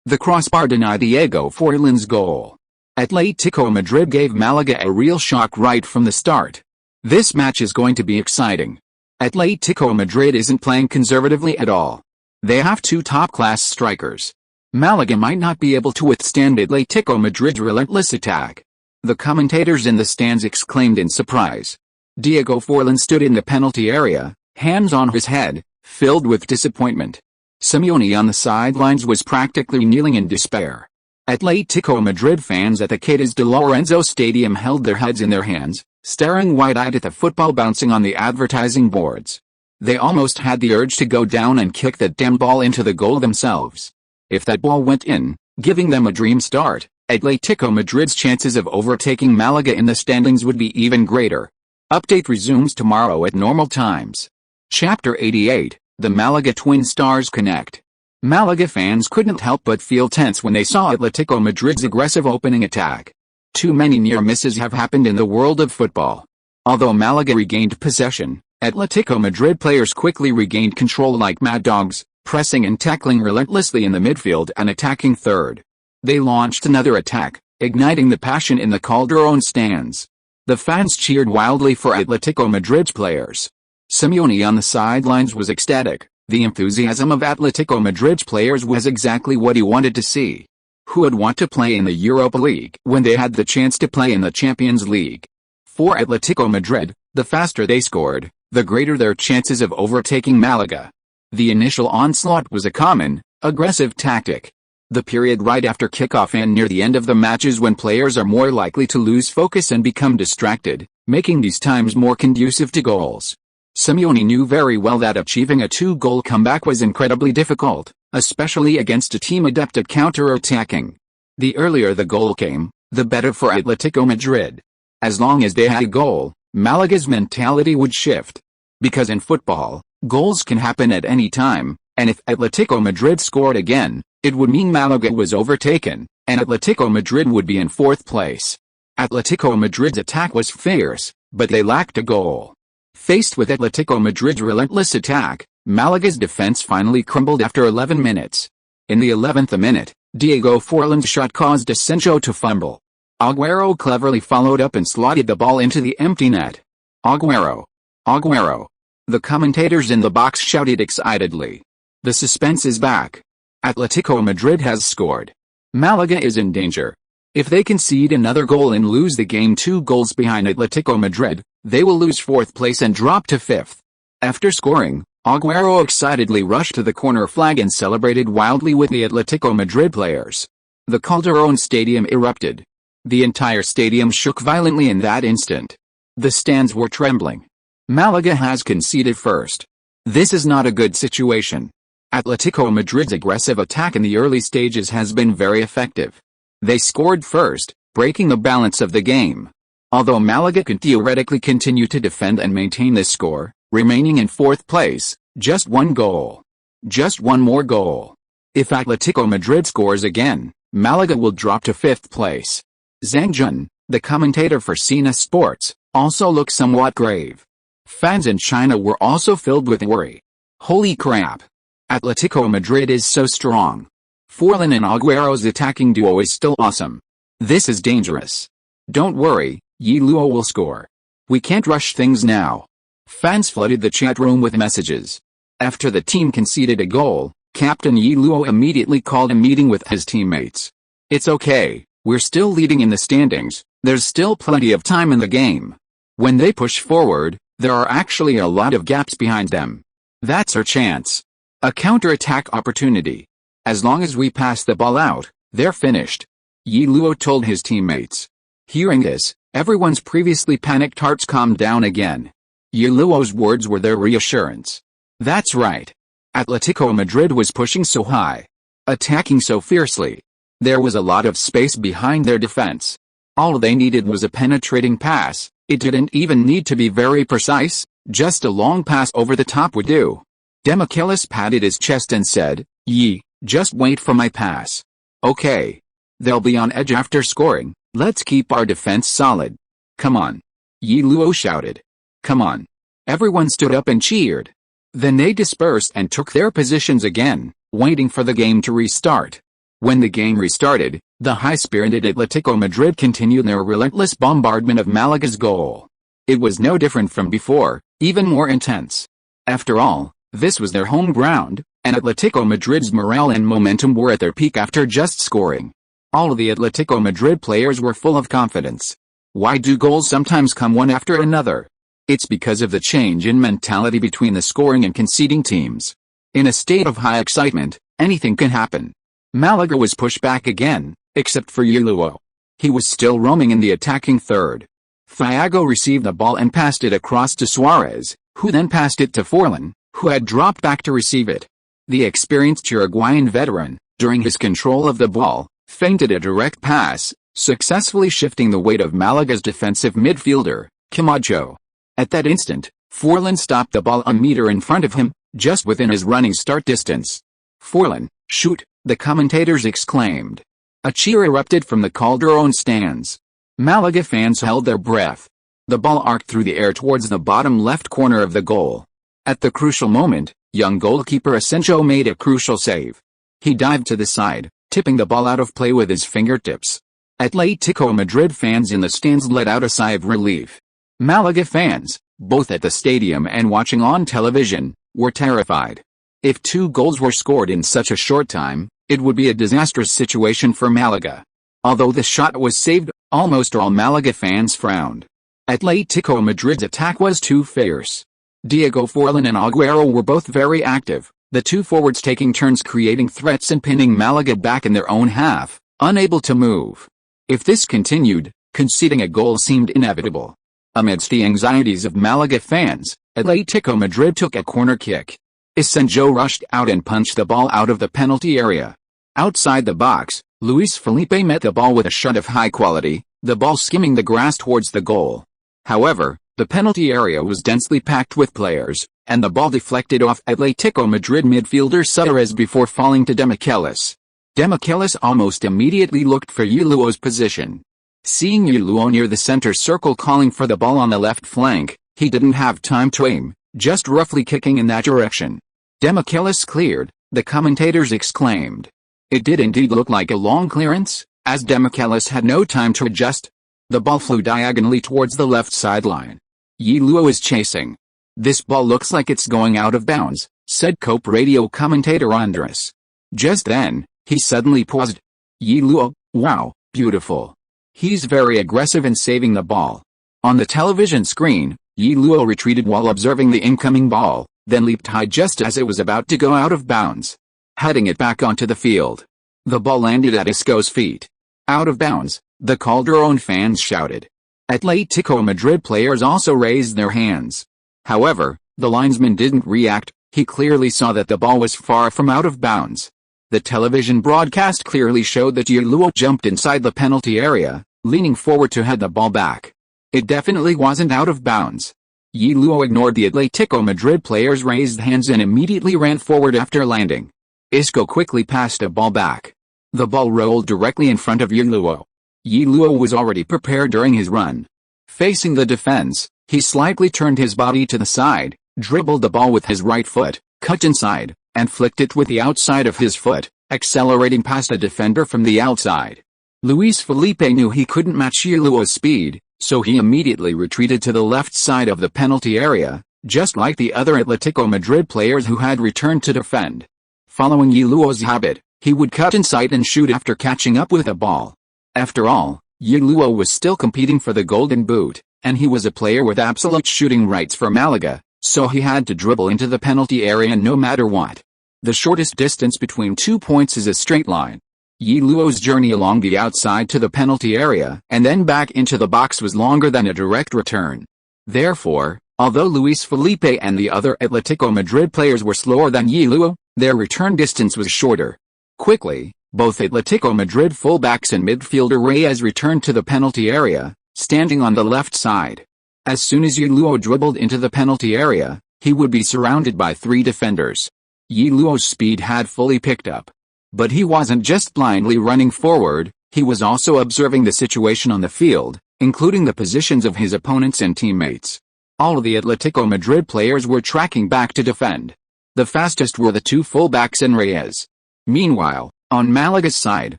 The crossbar denied Diego Forlán's goal. Atletico Madrid gave Málaga a real shock right from the start. This match is going to be exciting. Atletico Madrid isn't playing conservatively at all. They have two top-class strikers. Málaga might not be able to withstand Atletico Madrid's relentless attack. The commentators in the stands exclaimed in surprise. Diego Forlán stood in the penalty area, hands on his head, filled with disappointment. Simeone on the sidelines was practically kneeling in despair. Atletico Madrid fans at the Catas de Lorenzo Stadium held their heads in their hands, staring wide-eyed at the football bouncing on the advertising boards. They almost had the urge to go down and kick that damn ball into the goal themselves. If that ball went in, giving them a dream start, Atletico Madrid's chances of overtaking Málaga in the standings would be even greater. Update resumes tomorrow at normal times. Chapter 88, The Málaga Twin Stars Connect. Málaga fans couldn't help but feel tense when they saw Atletico Madrid's aggressive opening attack. Too many near misses have happened in the world of football. Although Málaga regained possession, Atletico Madrid players quickly regained control like mad dogs, pressing and tackling relentlessly in the midfield and attacking third. They launched another attack, igniting the passion in the Calderón stands. The fans cheered wildly for Atletico Madrid's players. Simeone on the sidelines was ecstatic. The enthusiasm of Atletico Madrid's players was exactly what he wanted to see. Who would want to play in the Europa League when they had the chance to play in the Champions League? For Atletico Madrid, the faster they scored, the greater their chances of overtaking Málaga. The initial onslaught was a common, aggressive tactic. The period right after kickoff and near the end of the match is when players are more likely to lose focus and become distracted. making these times more conducive to goals. Simeone knew very well that achieving a 2-goal comeback was incredibly difficult, especially against a team adept at counter-attacking. The earlier the goal came, the better for Atletico Madrid. As long as they had a goal, Malaga's mentality would shift. Because in football, goals can happen at any time, and if Atletico Madrid scored again, it would mean Malaga was overtaken, and Atletico Madrid would be in 4th place. Atletico Madrid's attack was fierce, but they lacked a goal. Faced with Atletico Madrid's relentless attack, Malaga's defense finally crumbled after 11 minutes. In the 11th minute, Diego Forlan's shot caused Asensio to fumble. Agüero cleverly followed up and slotted the ball into the empty net. Agüero! Agüero! The commentators in the box shouted excitedly. The suspense is back. Atletico Madrid has scored. Malaga is in danger. If they concede another goal and lose the game 2 goals behind Atletico Madrid, they will lose 4th place and drop to 5th. After scoring, Agüero excitedly rushed to the corner flag and celebrated wildly with the Atletico Madrid players. The Calderón Stadium erupted. The entire stadium shook violently in that instant. The stands were trembling. Malaga has conceded first. This is not a good situation. Atletico Madrid's aggressive attack in the early stages has been very effective. They scored first, breaking the balance of the game. Although Malaga can theoretically continue to defend and maintain this score, remaining in 4th place, just 1 goal. Just 1 more goal. If Atletico Madrid scores again, Malaga will drop to 5th place. Zhang Jun, the commentator for Sina Sports, also looked somewhat grave. Fans in China were also filled with worry. Holy crap! Atletico Madrid is so strong. Forlan and Agüero's attacking duo is still awesome. This is dangerous. Don't worry, Ye Luo will score. We can't rush things now. Fans flooded the chat room with messages. After the team conceded a goal, Captain Ye Luo immediately called a meeting with his teammates. It's okay, we're still leading in the standings, there's still plenty of time in the game. When they push forward, there are actually a lot of gaps behind them. That's our chance. A counter-attack opportunity. As long as we pass the ball out, they're finished. Ye Luo told his teammates. Hearing this, everyone's previously panicked hearts calmed down again. Ye Luo's words were their reassurance. That's right. Atletico Madrid was pushing so high. Attacking so fiercely. There was a lot of space behind their defense. All they needed was a penetrating pass. It didn't even need to be very precise, just a long pass over the top would do. Demichelis patted his chest and said, Ye, just wait for my pass. Okay. They'll be on edge after scoring, let's keep our defense solid. Come on. Ye Luo shouted. Come on. Everyone stood up and cheered. Then they dispersed and took their positions again, waiting for the game to restart. When the game restarted, the high-spirited Atletico Madrid continued their relentless bombardment of Malaga's goal. It was no different from before, even more intense. After all, this was their home ground, and Atletico Madrid's morale and momentum were at their peak after just scoring. All of the Atletico Madrid players were full of confidence. Why do goals sometimes come one after another? It's because of the change in mentality between the scoring and conceding teams. In a state of high excitement, anything can happen. Malaga was pushed back again, except for Ye Luo. He was still roaming in the attacking third. Thiago received the ball and passed it across to Suarez, who then passed it to Forlan, who had dropped back to receive it. The experienced Uruguayan veteran, during his control of the ball, feinted a direct pass, successfully shifting the weight of Malaga's defensive midfielder, Camacho. At that instant, Forlan stopped the ball a meter in front of him, just within his running start distance. Forlan, shoot, the commentators exclaimed. A cheer erupted from the Calderón stands. Malaga fans held their breath. The ball arced through the air towards the bottom left corner of the goal. At the crucial moment, young goalkeeper Asensio made a crucial save. He dived to the side, tipping the ball out of play with his fingertips. Atletico Madrid fans in the stands let out a sigh of relief. Malaga fans, both at the stadium and watching on television, were terrified. If 2 goals were scored in such a short time, it would be a disastrous situation for Malaga. Although the shot was saved, almost all Malaga fans frowned. Atletico Madrid's attack was too fierce. Diego Forlan and Agüero were both very active, the two forwards taking turns creating threats and pinning Malaga back in their own half, unable to move. If this continued, conceding a goal seemed inevitable. Amidst the anxieties of Malaga fans, Atletico Madrid took a corner kick. Isco rushed out and punched the ball out of the penalty area. Outside the box, Luis Felipe met the ball with a shot of high quality, the ball skimming the grass towards the goal. However, the penalty area was densely packed with players, and the ball deflected off Atletico Madrid midfielder Suarez before falling to Demichelis. Demichelis almost immediately looked for Ye Luo's position. Seeing Ye Luo near the center circle calling for the ball on the left flank, he didn't have time to aim, just roughly kicking in that direction. Demichelis cleared, the commentators exclaimed. It did indeed look like a long clearance, as Demichelis had no time to adjust. The ball flew diagonally towards the left sideline. Ye Luo is chasing. This ball looks like it's going out of bounds, said Cope radio commentator Andres. Just then, he suddenly paused. Ye Luo, wow, beautiful. He's very aggressive in saving the ball. On the television screen, Ye Luo retreated while observing the incoming ball, then leaped high just as it was about to go out of bounds. Heading it back onto the field. The ball landed at Isco's feet. Out of bounds, the Calderón fans shouted. Atletico Madrid players also raised their hands. However, the linesman didn't react, he clearly saw that the ball was far from out of bounds. The television broadcast clearly showed that Ye Luo jumped inside the penalty area, leaning forward to head the ball back. It definitely wasn't out of bounds. Ye Luo ignored the Atletico Madrid players' raised hands and immediately ran forward after landing. Isco quickly passed the ball back. The ball rolled directly in front of Ye Luo. Ye Luo was already prepared during his run. Facing the defense, he slightly turned his body to the side, dribbled the ball with his right foot, cut inside, and flicked it with the outside of his foot, accelerating past a defender from the outside. Luis Felipe knew he couldn't match Ye Luo's speed, so he immediately retreated to the left side of the penalty area, just like the other Atletico Madrid players who had returned to defend. Following Ye Luo's habit, he would cut inside and shoot after catching up with the ball. After all, Ye Luo was still competing for the Golden Boot, and he was a player with absolute shooting rights for Malaga, so he had to dribble into the penalty area no matter what. The shortest distance between 2 points is a straight line. Ye Luo's journey along the outside to the penalty area and then back into the box was longer than a direct return. Therefore, although Luis Felipe and the other Atletico Madrid players were slower than Ye Luo, their return distance was shorter. Quickly, both Atletico Madrid fullbacks and midfielder Reyes returned to the penalty area, standing on the left side. As soon as Ye Luo dribbled into the penalty area, he would be surrounded by 3 defenders. Ye Luo's speed had fully picked up. But he wasn't just blindly running forward, he was also observing the situation on the field, including the positions of his opponents and teammates. All of the Atletico Madrid players were tracking back to defend. The fastest were the 2 fullbacks and Reyes. Meanwhile, on Malaga's side,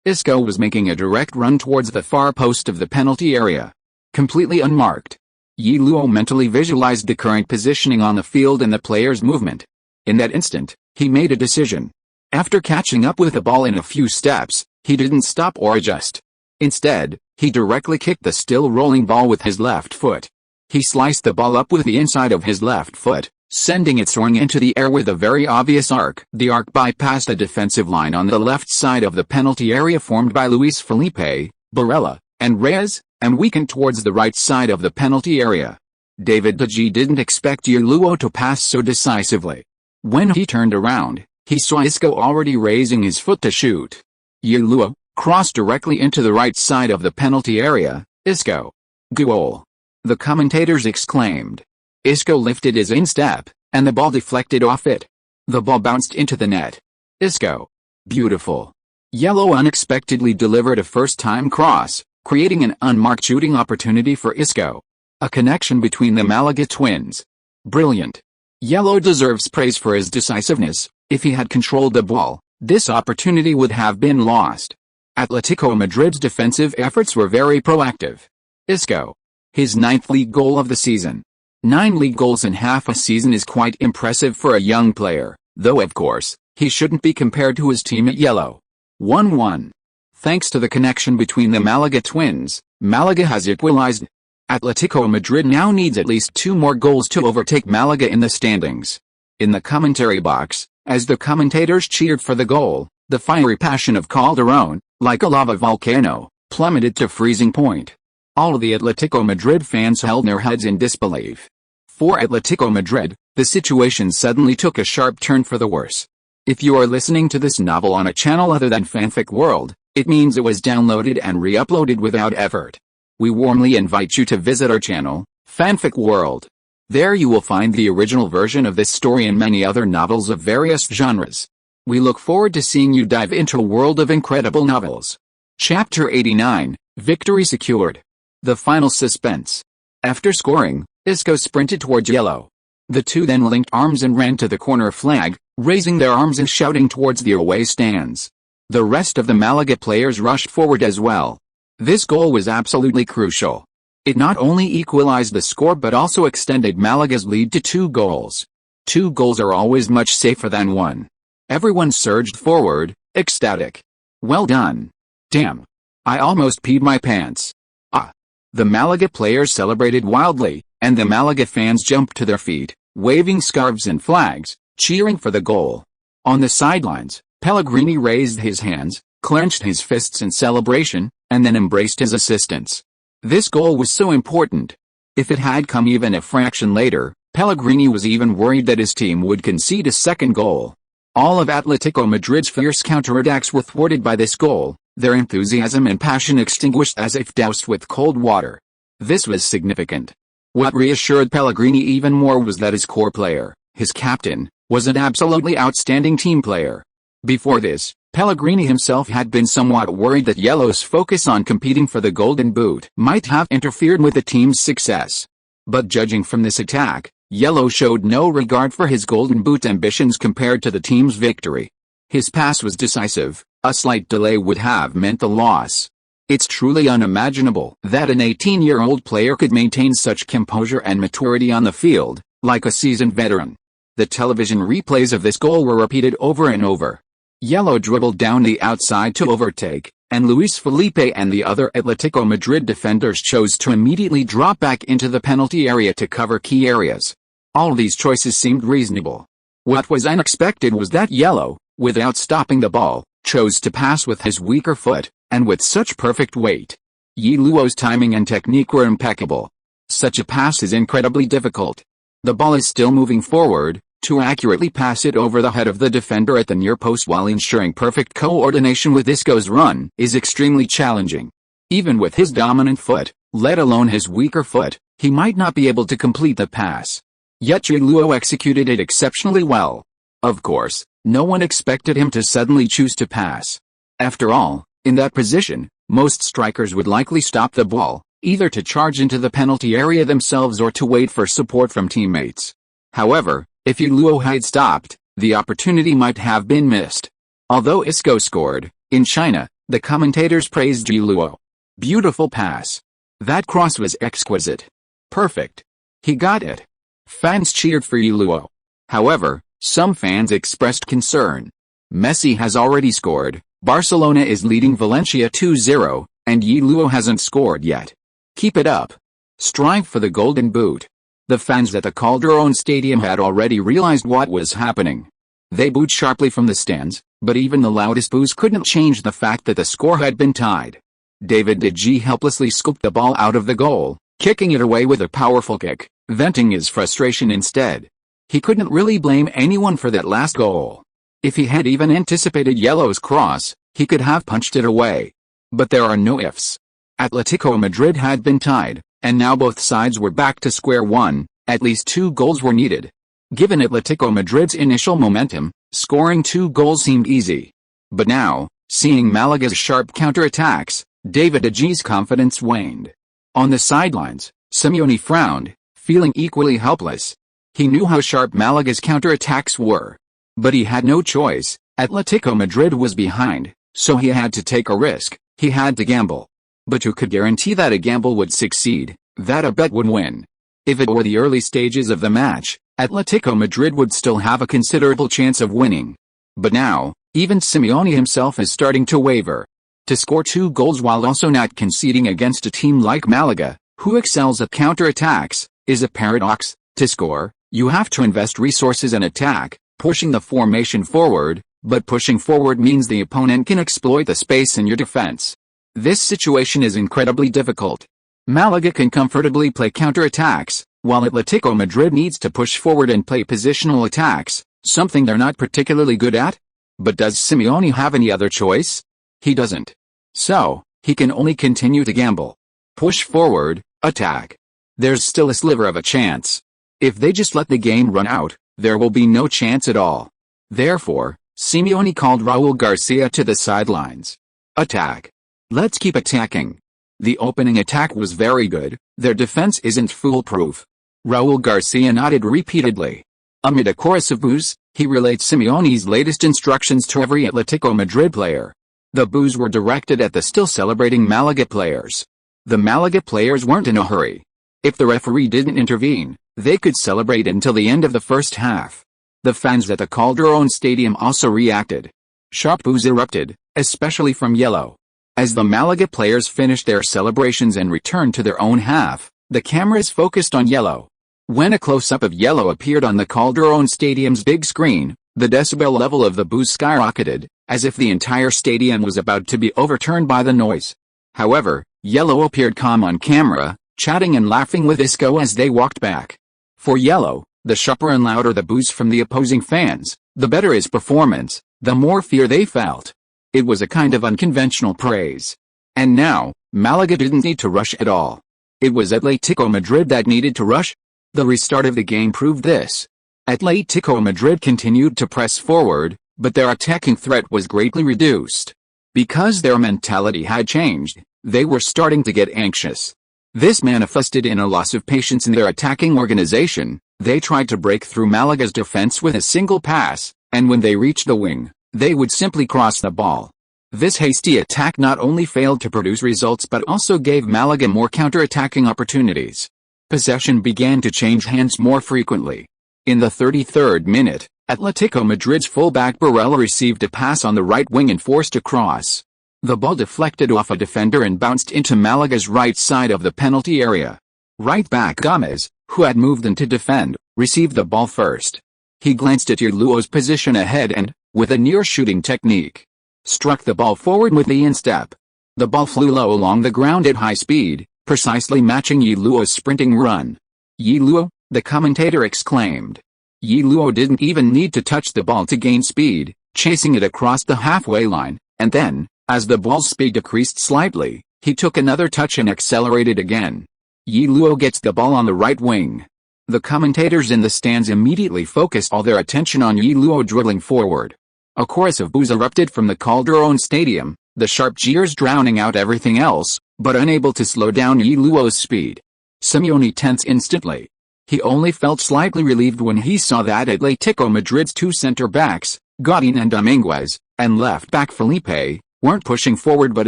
Isco was making a direct run towards the far post of the penalty area. Completely unmarked. Ye Luo mentally visualized the current positioning on the field and the player's movement. In that instant, he made a decision. After catching up with the ball in a few steps, he didn't stop or adjust. Instead, he directly kicked the still rolling ball with his left foot. He sliced the ball up with the inside of his left foot, sending it soaring into the air with a very obvious arc. The arc bypassed the defensive line on the left side of the penalty area formed by Luis Felipe, Barella, and Reyes, and weakened towards the right side of the penalty area. David De Gea didn't expect Ye Luo to pass so decisively. When he turned around, he saw Isco already raising his foot to shoot. Ye Luo crossed directly into the right side of the penalty area. Isco. Goal! The commentators exclaimed. Isco lifted his instep, and the ball deflected off it. The ball bounced into the net. Isco. Beautiful. Ye Luo unexpectedly delivered a first-time cross, creating an unmarked shooting opportunity for Isco. A connection between the Malaga twins. Brilliant. Ye Luo deserves praise for his decisiveness. If he had controlled the ball, this opportunity would have been lost. Atletico Madrid's defensive efforts were very proactive. Isco. His 9th league goal of the season. 9 league goals in half a season is quite impressive for a young player, though of course, he shouldn't be compared to his teammate Ye Luo. 1-1. Thanks to the connection between the Malaga twins, Malaga has equalized. Atletico Madrid now needs at least 2 more goals to overtake Malaga in the standings. In the commentary box, as the commentators cheered for the goal, the fiery passion of Calderón, like a lava volcano, plummeted to freezing point. All of the Atletico Madrid fans held their heads in disbelief. For Atletico Madrid, the situation suddenly took a sharp turn for the worse. If you are listening to this novel on a channel other than Fanfic World, it means it was downloaded and re-uploaded without effort. We warmly invite you to visit our channel, Fanfic World. There you will find the original version of this story and many other novels of various genres. We look forward to seeing you dive into a world of incredible novels. Chapter 89, Victory Secured. The final suspense. After scoring, Isco sprinted towards Ye Luo. The two then linked arms and ran to the corner flag, raising their arms and shouting towards the away stands. The rest of the Málaga players rushed forward as well. This goal was absolutely crucial. It not only equalized the score but also extended Malaga's lead to 2 goals. 2 goals are always much safer than 1. Everyone surged forward, ecstatic. Well done. Damn. I almost peed my pants. Ah. The Málaga players celebrated wildly, and the Málaga fans jumped to their feet, waving scarves and flags, cheering for the goal. On the sidelines, Pellegrini raised his hands, clenched his fists in celebration, and then embraced his assistants. This goal was so important. If it had come even a fraction later, Pellegrini was even worried that his team would concede a second goal. All of Atletico Madrid's fierce counterattacks were thwarted by this goal, their enthusiasm and passion extinguished as if doused with cold water. This was significant. What reassured Pellegrini even more was that his core player, his captain, was an absolutely outstanding team player. Before this, Pellegrini himself had been somewhat worried that Ye Luo's focus on competing for the Golden Boot might have interfered with the team's success. But judging from this attack, Ye Luo showed no regard for his Golden Boot ambitions compared to the team's victory. His pass was decisive, a slight delay would have meant the loss. It's truly unimaginable that an 18-year-old player could maintain such composure and maturity on the field, like a seasoned veteran. The television replays of this goal were repeated over and over. Ye Luo dribbled down the outside to overtake, and Luis Felipe and the other Atletico Madrid defenders chose to immediately drop back into the penalty area to cover key areas. All these choices seemed reasonable. What was unexpected was that Ye Luo, without stopping the ball, chose to pass with his weaker foot, and with such perfect weight. Ye Luo's timing and technique were impeccable. Such a pass is incredibly difficult. The ball is still moving forward. To accurately pass it over the head of the defender at the near post while ensuring perfect coordination with Isco's run is extremely challenging. Even with his dominant foot, let alone his weaker foot, he might not be able to complete the pass. Yet Ye Luo executed it exceptionally well. Of course, no one expected him to suddenly choose to pass. After all, in that position, most strikers would likely stop the ball, either to charge into the penalty area themselves or to wait for support from teammates. However, if Ye Luo had stopped, the opportunity might have been missed. Although Isco scored, in China, the commentators praised Ye Luo. Beautiful pass. That cross was exquisite. Perfect. He got it. Fans cheered for Ye Luo. However, some fans expressed concern. Messi has already scored, Barcelona is leading Valencia 2-0, and Ye Luo hasn't scored yet. Keep it up. Strive for the Golden Boot. The fans at the Calderón Stadium had already realized what was happening. They booed sharply from the stands, but even the loudest boos couldn't change the fact that the score had been tied. David De Gea helplessly scooped the ball out of the goal, kicking it away with a powerful kick, venting his frustration instead. He couldn't really blame anyone for that last goal. If he had even anticipated Ye Luo's cross, he could have punched it away. But there are no ifs. Atletico Madrid had been tied, and now both sides were back to square one. At least 2 goals were needed. Given Atletico Madrid's initial momentum, scoring 2 goals seemed easy. But now, seeing Malaga's sharp counterattacks, David De Gea's confidence waned. On the sidelines, Simeone frowned, feeling equally helpless. He knew how sharp Malaga's counterattacks were. But he had no choice. Atletico Madrid was behind, so he had to take a risk. He had to gamble. But who could guarantee that a gamble would succeed, that a bet would win? If it were the early stages of the match, Atletico Madrid would still have a considerable chance of winning. But now, even Simeone himself is starting to waver. To score 2 goals while also not conceding against a team like Malaga, who excels at counterattacks, is a paradox. To score, you have to invest resources and attack, pushing the formation forward, but pushing forward means the opponent can exploit the space in your defense. This situation is incredibly difficult. Malaga can comfortably play counter-attacks, while Atletico Madrid needs to push forward and play positional attacks, something they're not particularly good at. But does Simeone have any other choice? He doesn't. So, he can only continue to gamble. Push forward, attack. There's still a sliver of a chance. If they just let the game run out, there will be no chance at all. Therefore, Simeone called Raul Garcia to the sidelines. Attack. Let's keep attacking. The opening attack was very good, their defense isn't foolproof. Raul Garcia nodded repeatedly. Amid a chorus of boos, he relayed Simeone's latest instructions to every Atletico Madrid player. The boos were directed at the still celebrating Malaga players. The Malaga players weren't in a hurry. If the referee didn't intervene, they could celebrate until the end of the first half. The fans at the Calderón Stadium also reacted. Sharp boos erupted, especially from Ye Luo. As the Malaga players finished their celebrations and returned to their own half, the cameras focused on Ye Luo. When a close-up of Ye Luo appeared on the Calderón Stadium's big screen, the decibel level of the boos skyrocketed, as if the entire stadium was about to be overturned by the noise. However, Ye Luo appeared calm on camera, chatting and laughing with Isco as they walked back. For Ye Luo, the sharper and louder the boos from the opposing fans, the better his performance, the more fear they felt. It was a kind of unconventional praise. And now, Malaga didn't need to rush at all. It was Atletico Madrid that needed to rush. The restart of the game proved this. Atletico Madrid continued to press forward, but their attacking threat was greatly reduced. Because their mentality had changed, they were starting to get anxious. This manifested in a loss of patience in their attacking organization. They tried to break through Malaga's defense with a single pass, and when they reached the wing, they would simply cross the ball. This hasty attack not only failed to produce results but also gave Malaga more counter-attacking opportunities. Possession began to change hands more frequently. In the 33rd minute, Atletico Madrid's fullback Barella received a pass on the right wing and forced a cross. The ball deflected off a defender and bounced into Malaga's right side of the penalty area. Right back Gomez, who had moved in to defend, received the ball first. He glanced at Ye Luo's position ahead and, with a near-shooting technique, struck the ball forward with the instep. The ball flew low along the ground at high speed, precisely matching Ye Luo's sprinting run. Ye Luo, the commentator exclaimed. Ye Luo didn't even need to touch the ball to gain speed, chasing it across the halfway line, and then, as the ball's speed decreased slightly, he took another touch and accelerated again. Ye Luo gets the ball on the right wing. The commentators in the stands immediately focused all their attention on Ye Luo dribbling forward. A chorus of boos erupted from the Calderón Stadium, the sharp jeers drowning out everything else, but unable to slow down Ye Luo's speed. Simeone tensed instantly. He only felt slightly relieved when he saw that Atletico Madrid's two center-backs, Godin and Dominguez, and left-back Felipe, weren't pushing forward but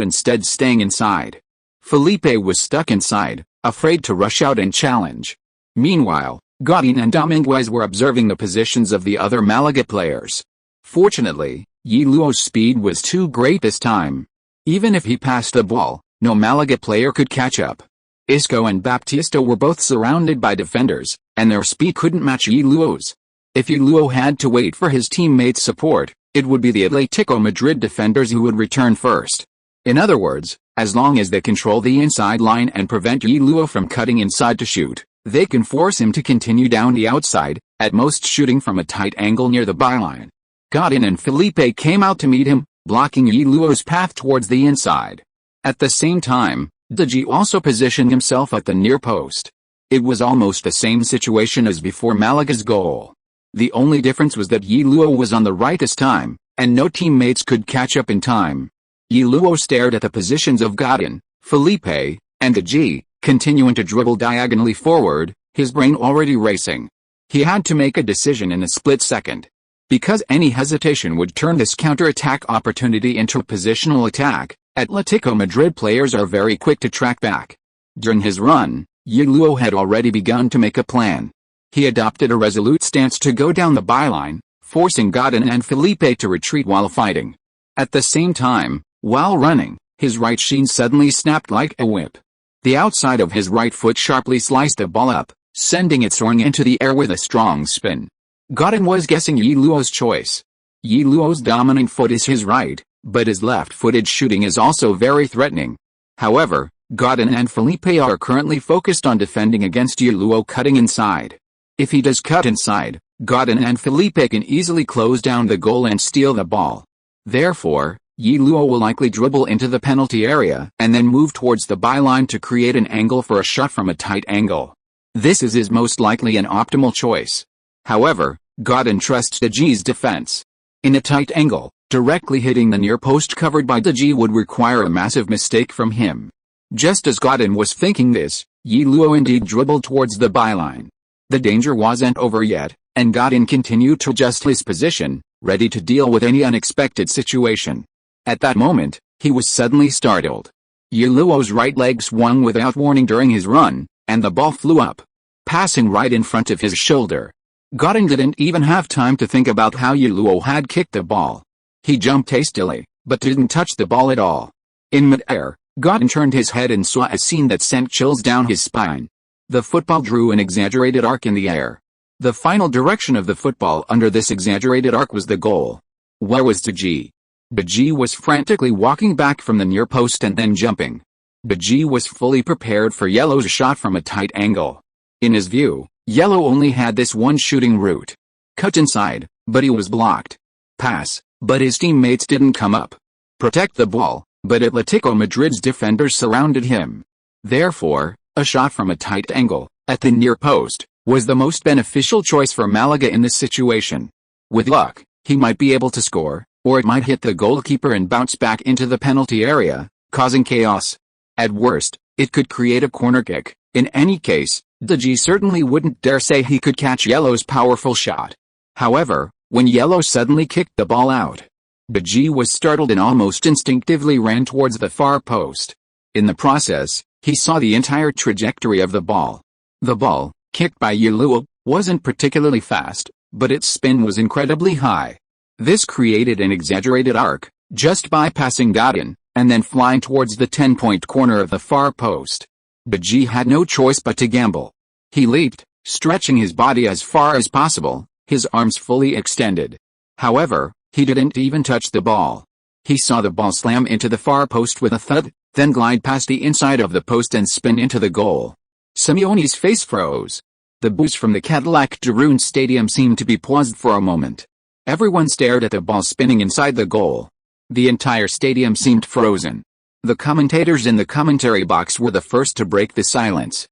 instead staying inside. Felipe was stuck inside, afraid to rush out and challenge. Meanwhile, Godin and Dominguez were observing the positions of the other Malaga players. Fortunately, Ye Luo's speed was too great this time. Even if he passed the ball, no Malaga player could catch up. Isco and Baptista were both surrounded by defenders, and their speed couldn't match Ye Luo's. If Ye Luo had to wait for his teammates' support, it would be the Atletico Madrid defenders who would return first. In other words, as long as they control the inside line and prevent Ye Luo from cutting inside to shoot, they can force him to continue down the outside, at most shooting from a tight angle near the byline. Godin and Felipe came out to meet him, blocking Ye Luo's path towards the inside. At the same time, Deji also positioned himself at the near post. It was almost the same situation as before Malaga's goal. The only difference was that Ye Luo was on the right this time, and no teammates could catch up in time. Ye Luo stared at the positions of Godin, Felipe, and Deji, continuing to dribble diagonally forward, his brain already racing. He had to make a decision in a split second. Because any hesitation would turn this counter-attack opportunity into a positional attack, Atletico Madrid players are very quick to track back. During his run, Ye Luo had already begun to make a plan. He adopted a resolute stance to go down the byline, forcing Godin and Felipe to retreat while fighting. At the same time, while running, his right shin suddenly snapped like a whip. The outside of his right foot sharply sliced the ball up, sending it soaring into the air with a strong spin. Godin was guessing Ye Luo's choice. Ye Luo's dominant foot is his right, but his left-footed shooting is also very threatening. However, Godin and Felipe are currently focused on defending against Ye Luo cutting inside. If he does cut inside, Godin and Felipe can easily close down the goal and steal the ball. Therefore, Ye Luo will likely dribble into the penalty area and then move towards the byline to create an angle for a shot from a tight angle. This is most likely an optimal choice. However, Godin trusts De Gee's defense. In a tight angle, directly hitting the near post covered by De Gee would require a massive mistake from him. Just as Godin was thinking this, Ye Luo indeed dribbled towards the byline. The danger wasn't over yet, and Godin continued to adjust his position, ready to deal with any unexpected situation. At that moment, he was suddenly startled. Ye Luo's right leg swung without warning during his run, and the ball flew up, passing right in front of his shoulder. Godin didn't even have time to think about how Ye Luo had kicked the ball. He jumped hastily, but didn't touch the ball at all. In mid-air, Godin turned his head and saw a scene that sent chills down his spine. The football drew an exaggerated arc in the air. The final direction of the football under this exaggerated arc was the goal. Where was De Gee? De Gee was frantically walking back from the near post and then jumping. De Gee was fully prepared for Ye Luo's shot from a tight angle. In his view, Ye Luo only had this one shooting route. Cut inside, but he was blocked. Pass, but his teammates didn't come up. Protect the ball, but Atletico Madrid's defenders surrounded him. Therefore, a shot from a tight angle, at the near post, was the most beneficial choice for Málaga in this situation. With luck, he might be able to score, or it might hit the goalkeeper and bounce back into the penalty area, causing chaos. At worst, it could create a corner kick. In any case, De Gee certainly wouldn't dare say he could catch Ye Luo's powerful shot. However, when Ye Luo suddenly kicked the ball out, De Gee was startled and almost instinctively ran towards the far post. In the process, he saw the entire trajectory of the ball. The ball, kicked by Ye Luo, wasn't particularly fast, but its spin was incredibly high. This created an exaggerated arc, just bypassing Godin, and then flying towards the 10-point corner of the far post. De Gee had no choice but to gamble. He leaped, stretching his body as far as possible, his arms fully extended. However, he didn't even touch the ball. He saw the ball slam into the far post with a thud, then glide past the inside of the post and spin into the goal. Simeone's face froze. The boos from the Cadillac Giroud Stadium seemed to be paused for a moment. Everyone stared at the ball spinning inside the goal. The entire stadium seemed frozen. The commentators in the commentary box were the first to break the silence.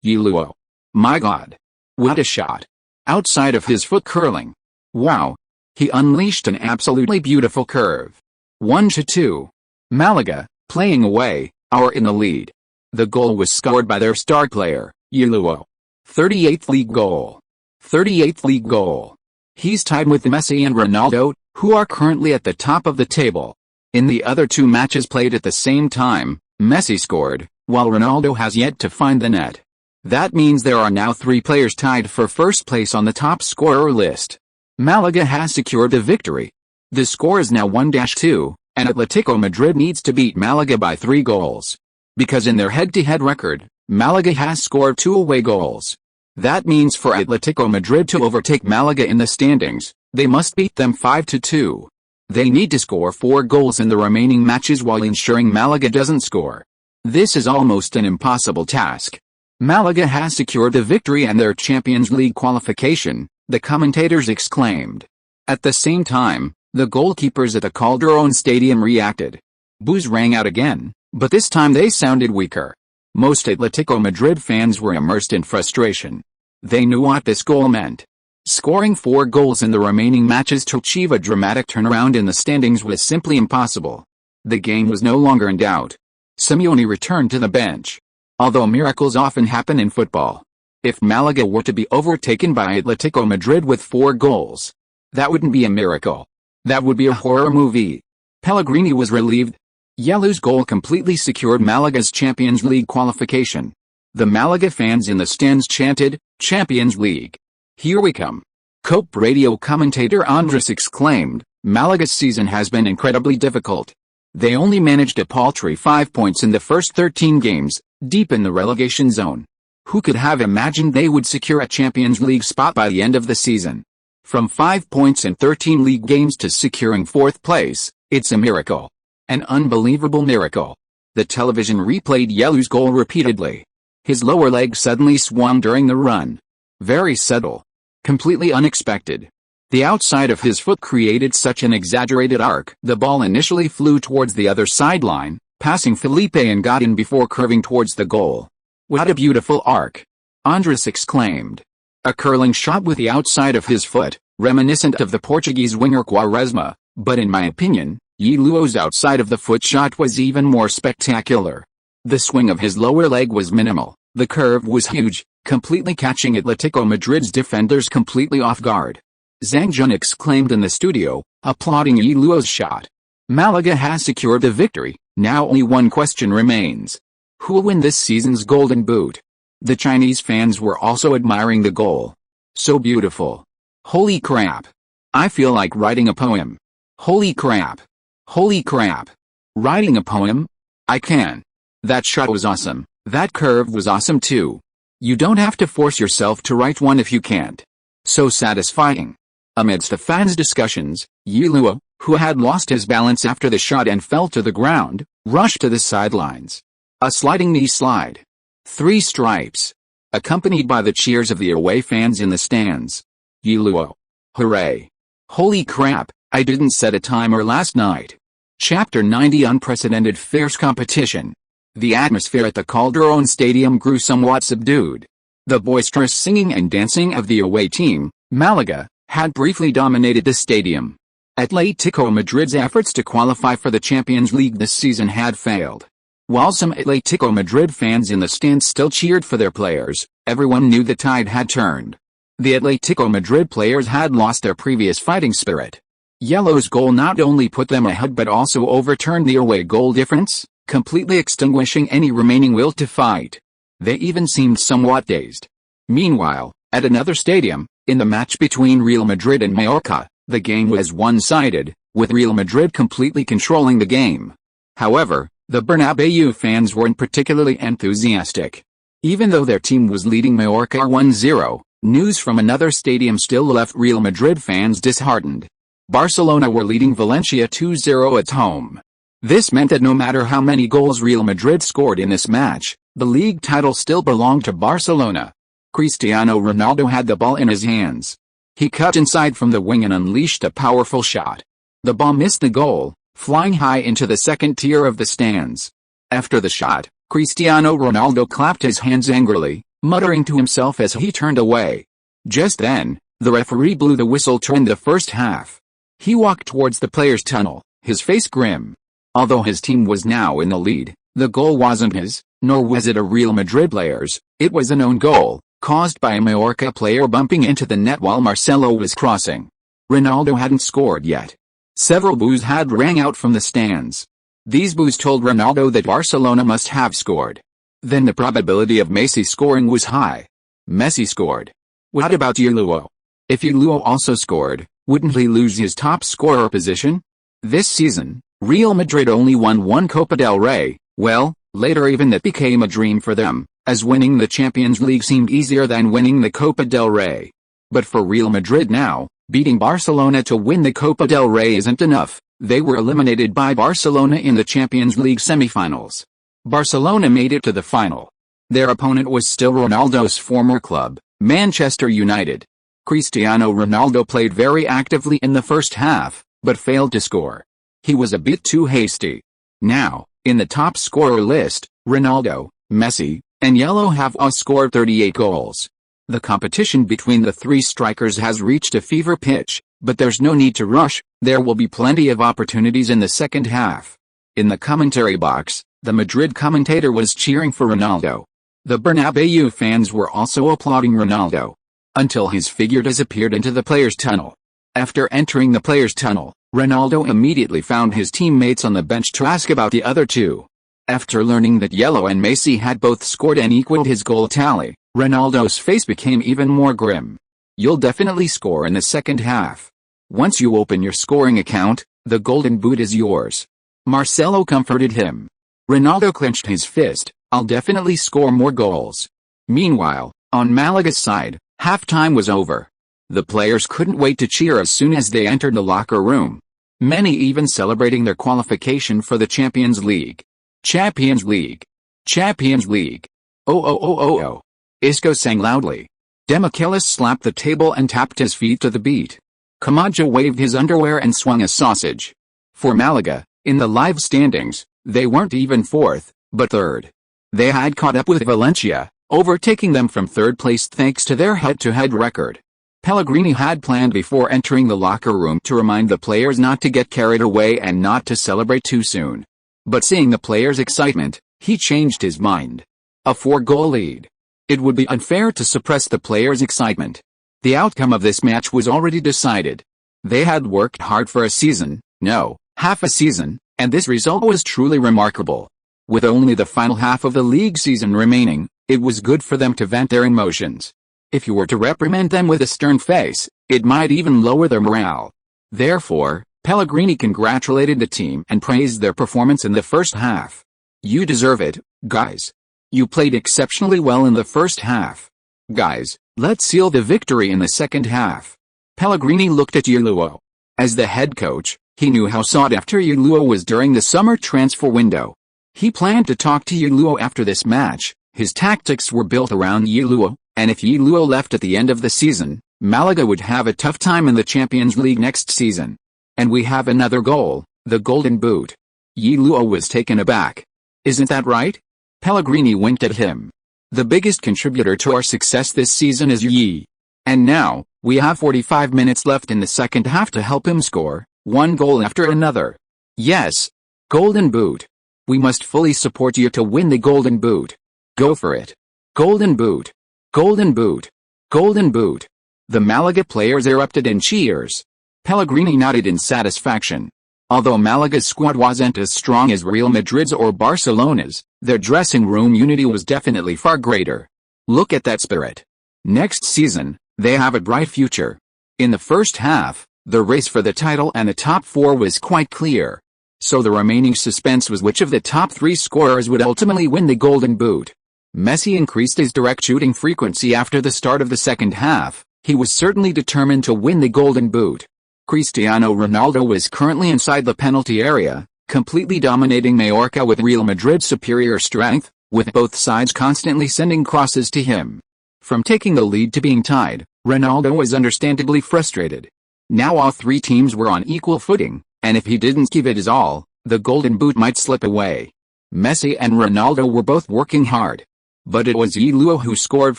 Ye Luo. My God. What a shot. Outside of his foot curling. Wow. He unleashed an absolutely beautiful curve. 1-2. Málaga, playing away, are in the lead. The goal was scored by their star player, Ye Luo. 38th league goal. 38th league goal. He's tied with Messi and Ronaldo, who are currently at the top of the table. In the other two matches played at the same time, Messi scored, while Ronaldo has yet to find the net. That means there are now 3 players tied for first place on the top scorer list. Málaga has secured the victory. The score is now 1-2, and Atletico Madrid needs to beat Málaga by 3 goals. Because in their head-to-head record, Málaga has scored 2 away goals. That means for Atletico Madrid to overtake Málaga in the standings, they must beat them 5-2. They need to score 4 goals in the remaining matches while ensuring Málaga doesn't score. This is almost an impossible task. Málaga has secured the victory and their Champions League qualification, the commentators exclaimed. At the same time, the goalkeepers at the Calderón Stadium reacted. Boos rang out again, but this time they sounded weaker. Most Atletico Madrid fans were immersed in frustration. They knew what this goal meant. Scoring 4 goals in the remaining matches to achieve a dramatic turnaround in the standings was simply impossible. The game was no longer in doubt. Simeone returned to the bench. Although miracles often happen in football, if Málaga were to be overtaken by Atletico Madrid with 4 goals, that wouldn't be a miracle. That would be a horror movie. Pellegrini was relieved. Ye Luo's goal completely secured Málaga's Champions League qualification. The Málaga fans in the stands chanted, "Champions League. Here we come." Cope radio commentator Andres exclaimed, "Málaga's season has been incredibly difficult. They only managed a paltry 5 points in the first 13 games, deep in the relegation zone. Who could have imagined they would secure a Champions League spot by the end of the season? From 5 points in 13 league games to securing 4th place, it's a miracle. An unbelievable miracle." The television replayed Ye Luo's goal repeatedly. His lower leg suddenly swung during the run. Very subtle. Completely unexpected. The outside of his foot created such an exaggerated arc. The ball initially flew towards the other sideline, passing Felipe and got in before curving towards the goal. What a beautiful arc! Andres exclaimed. A curling shot with the outside of his foot, reminiscent of the Portuguese winger Quaresma, but in my opinion, Ye Luo's outside of the foot shot was even more spectacular. The swing of his lower leg was minimal, the curve was huge, completely catching Atletico Madrid's defenders completely off guard. Zhang Jun exclaimed in the studio, applauding Ye Luo's shot. Malaga has secured the victory, now only one question remains. Who will win this season's Golden Boot? The Chinese fans were also admiring the goal. So beautiful. Holy crap. I feel like writing a poem. Holy crap. Holy crap. Writing a poem? I can. That shot was awesome, that curve was awesome too. You don't have to force yourself to write one if you can't. So satisfying. Amidst the fans' discussions, Ye Luo, who had lost his balance after the shot and fell to the ground, rushed to the sidelines. A sliding knee slide. 3 stripes. Accompanied by the cheers of the away fans in the stands. Ye Luo. Hooray. Holy crap, I didn't set a timer last night. Chapter 90 Unprecedented Fierce Competition. The atmosphere at the Calderón Stadium grew somewhat subdued. The boisterous singing and dancing of the away team, Malaga, had briefly dominated the stadium. Atletico Madrid's efforts to qualify for the Champions League this season had failed. While some Atletico Madrid fans in the stands still cheered for their players, everyone knew the tide had turned. The Atletico Madrid players had lost their previous fighting spirit. Ye Luo's goal not only put them ahead but also overturned the away goal difference, completely extinguishing any remaining will to fight. They even seemed somewhat dazed. Meanwhile, at another stadium, in the match between Real Madrid and Mallorca, the game was one-sided, with Real Madrid completely controlling the game. However, the Bernabeu fans weren't particularly enthusiastic. Even though their team was leading Mallorca 1-0, news from another stadium still left Real Madrid fans disheartened. Barcelona were leading Valencia 2-0 at home. This meant that no matter how many goals Real Madrid scored in this match, the league title still belonged to Barcelona. Cristiano Ronaldo had the ball in his hands. He cut inside from the wing and unleashed a powerful shot. The ball missed the goal, flying high into the second tier of the stands. After the shot, Cristiano Ronaldo clapped his hands angrily, muttering to himself as he turned away. Just then, the referee blew the whistle to end the first half. He walked towards the players' tunnel, his face grim. Although his team was now in the lead, the goal wasn't his, nor was it a Real Madrid player's, it was an own goal, caused by a Mallorca player bumping into the net while Marcelo was crossing. Ronaldo hadn't scored yet. Several boos had rang out from the stands. These boos told Ronaldo that Barcelona must have scored. Then the probability of Messi scoring was high. Messi scored. What about Ye Luo? If Ye Luo also scored, wouldn't he lose his top scorer position? This season, Real Madrid only won one Copa del Rey. Well, later even that became a dream for them, as winning the Champions League seemed easier than winning the Copa del Rey. But for Real Madrid now, beating Barcelona to win the Copa del Rey isn't enough. They were eliminated by Barcelona in the Champions League semi-finals. Barcelona made it to the final. Their opponent was still Ronaldo's former club, Manchester United. Cristiano Ronaldo played very actively in the first half, but failed to score. He was a bit too hasty. Now, in the top scorer list, Ronaldo, Messi, and Ye Luo have all scored 38 goals. The competition between the three strikers has reached a fever pitch, but there's no need to rush. There will be plenty of opportunities in the second half. In the commentary box, the Madrid commentator was cheering for Ronaldo. The Bernabeu fans were also applauding Ronaldo. Until his figure disappeared into the players' tunnel. After entering the players' tunnel, Ronaldo immediately found his teammates on the bench to ask about the other two. After learning that Ye Luo and Messi had both scored and equaled his goal tally, Ronaldo's face became even more grim. You'll definitely score in the second half. Once you open your scoring account, the golden boot is yours. Marcelo comforted him. Ronaldo clenched his fist, I'll definitely score more goals. Meanwhile, on Malaga's side, halftime was over. The players couldn't wait to cheer as soon as they entered the locker room. Many even celebrating their qualification for the Champions League. Champions League. Champions League. Oh oh oh oh oh. Isco sang loudly. Demichelis slapped the table and tapped his feet to the beat. Camacho waved his underwear and swung a sausage. For Málaga, in the live standings, they weren't even fourth, but third. They had caught up with Valencia, overtaking them from third place thanks to their head-to-head record. Pellegrini had planned before entering the locker room to remind the players not to get carried away and not to celebrate too soon. But seeing the players' excitement, he changed his mind. A 4-goal lead. It would be unfair to suppress the players' excitement. The outcome of this match was already decided. They had worked hard for a season, no, half a season, and this result was truly remarkable. With only the final half of the league season remaining, it was good for them to vent their emotions. If you were to reprimand them with a stern face, it might even lower their morale. Therefore, Pellegrini congratulated the team and praised their performance in the first half. You deserve it, guys. You played exceptionally well in the first half. Guys, let's seal the victory in the second half. Pellegrini looked at Ye Luo. As the head coach, he knew how sought after Ye Luo was during the summer transfer window. He planned to talk to Ye Luo after this match. His tactics were built around Ye Luo, and if Ye Luo left at the end of the season, Málaga would have a tough time in the Champions League next season. And we have another goal, the Golden Boot. Ye Luo was taken aback. Isn't that right? Pellegrini winked at him. The biggest contributor to our success this season is Ye. And now, we have 45 minutes left in the second half to help him score, one goal after another. Yes. Golden Boot. We must fully support you to win the Golden Boot. Go for it. Golden Boot. Golden Boot. Golden Boot. The Málaga players erupted in cheers. Pellegrini nodded in satisfaction. Although Málaga's squad wasn't as strong as Real Madrid's or Barcelona's, their dressing room unity was definitely far greater. Look at that spirit. Next season, they have a bright future. In the first half, the race for the title and the top four was quite clear. So the remaining suspense was which of the top three scorers would ultimately win the Golden Boot. Messi increased his direct shooting frequency after the start of the second half. He was certainly determined to win the Golden Boot. Cristiano Ronaldo was currently inside the penalty area, completely dominating Mallorca with Real Madrid's superior strength, with both sides constantly sending crosses to him. From taking the lead to being tied, Ronaldo was understandably frustrated. Now all three teams were on equal footing, and if he didn't give it his all, the Golden Boot might slip away. Messi and Ronaldo were both working hard. But it was Ye Luo who scored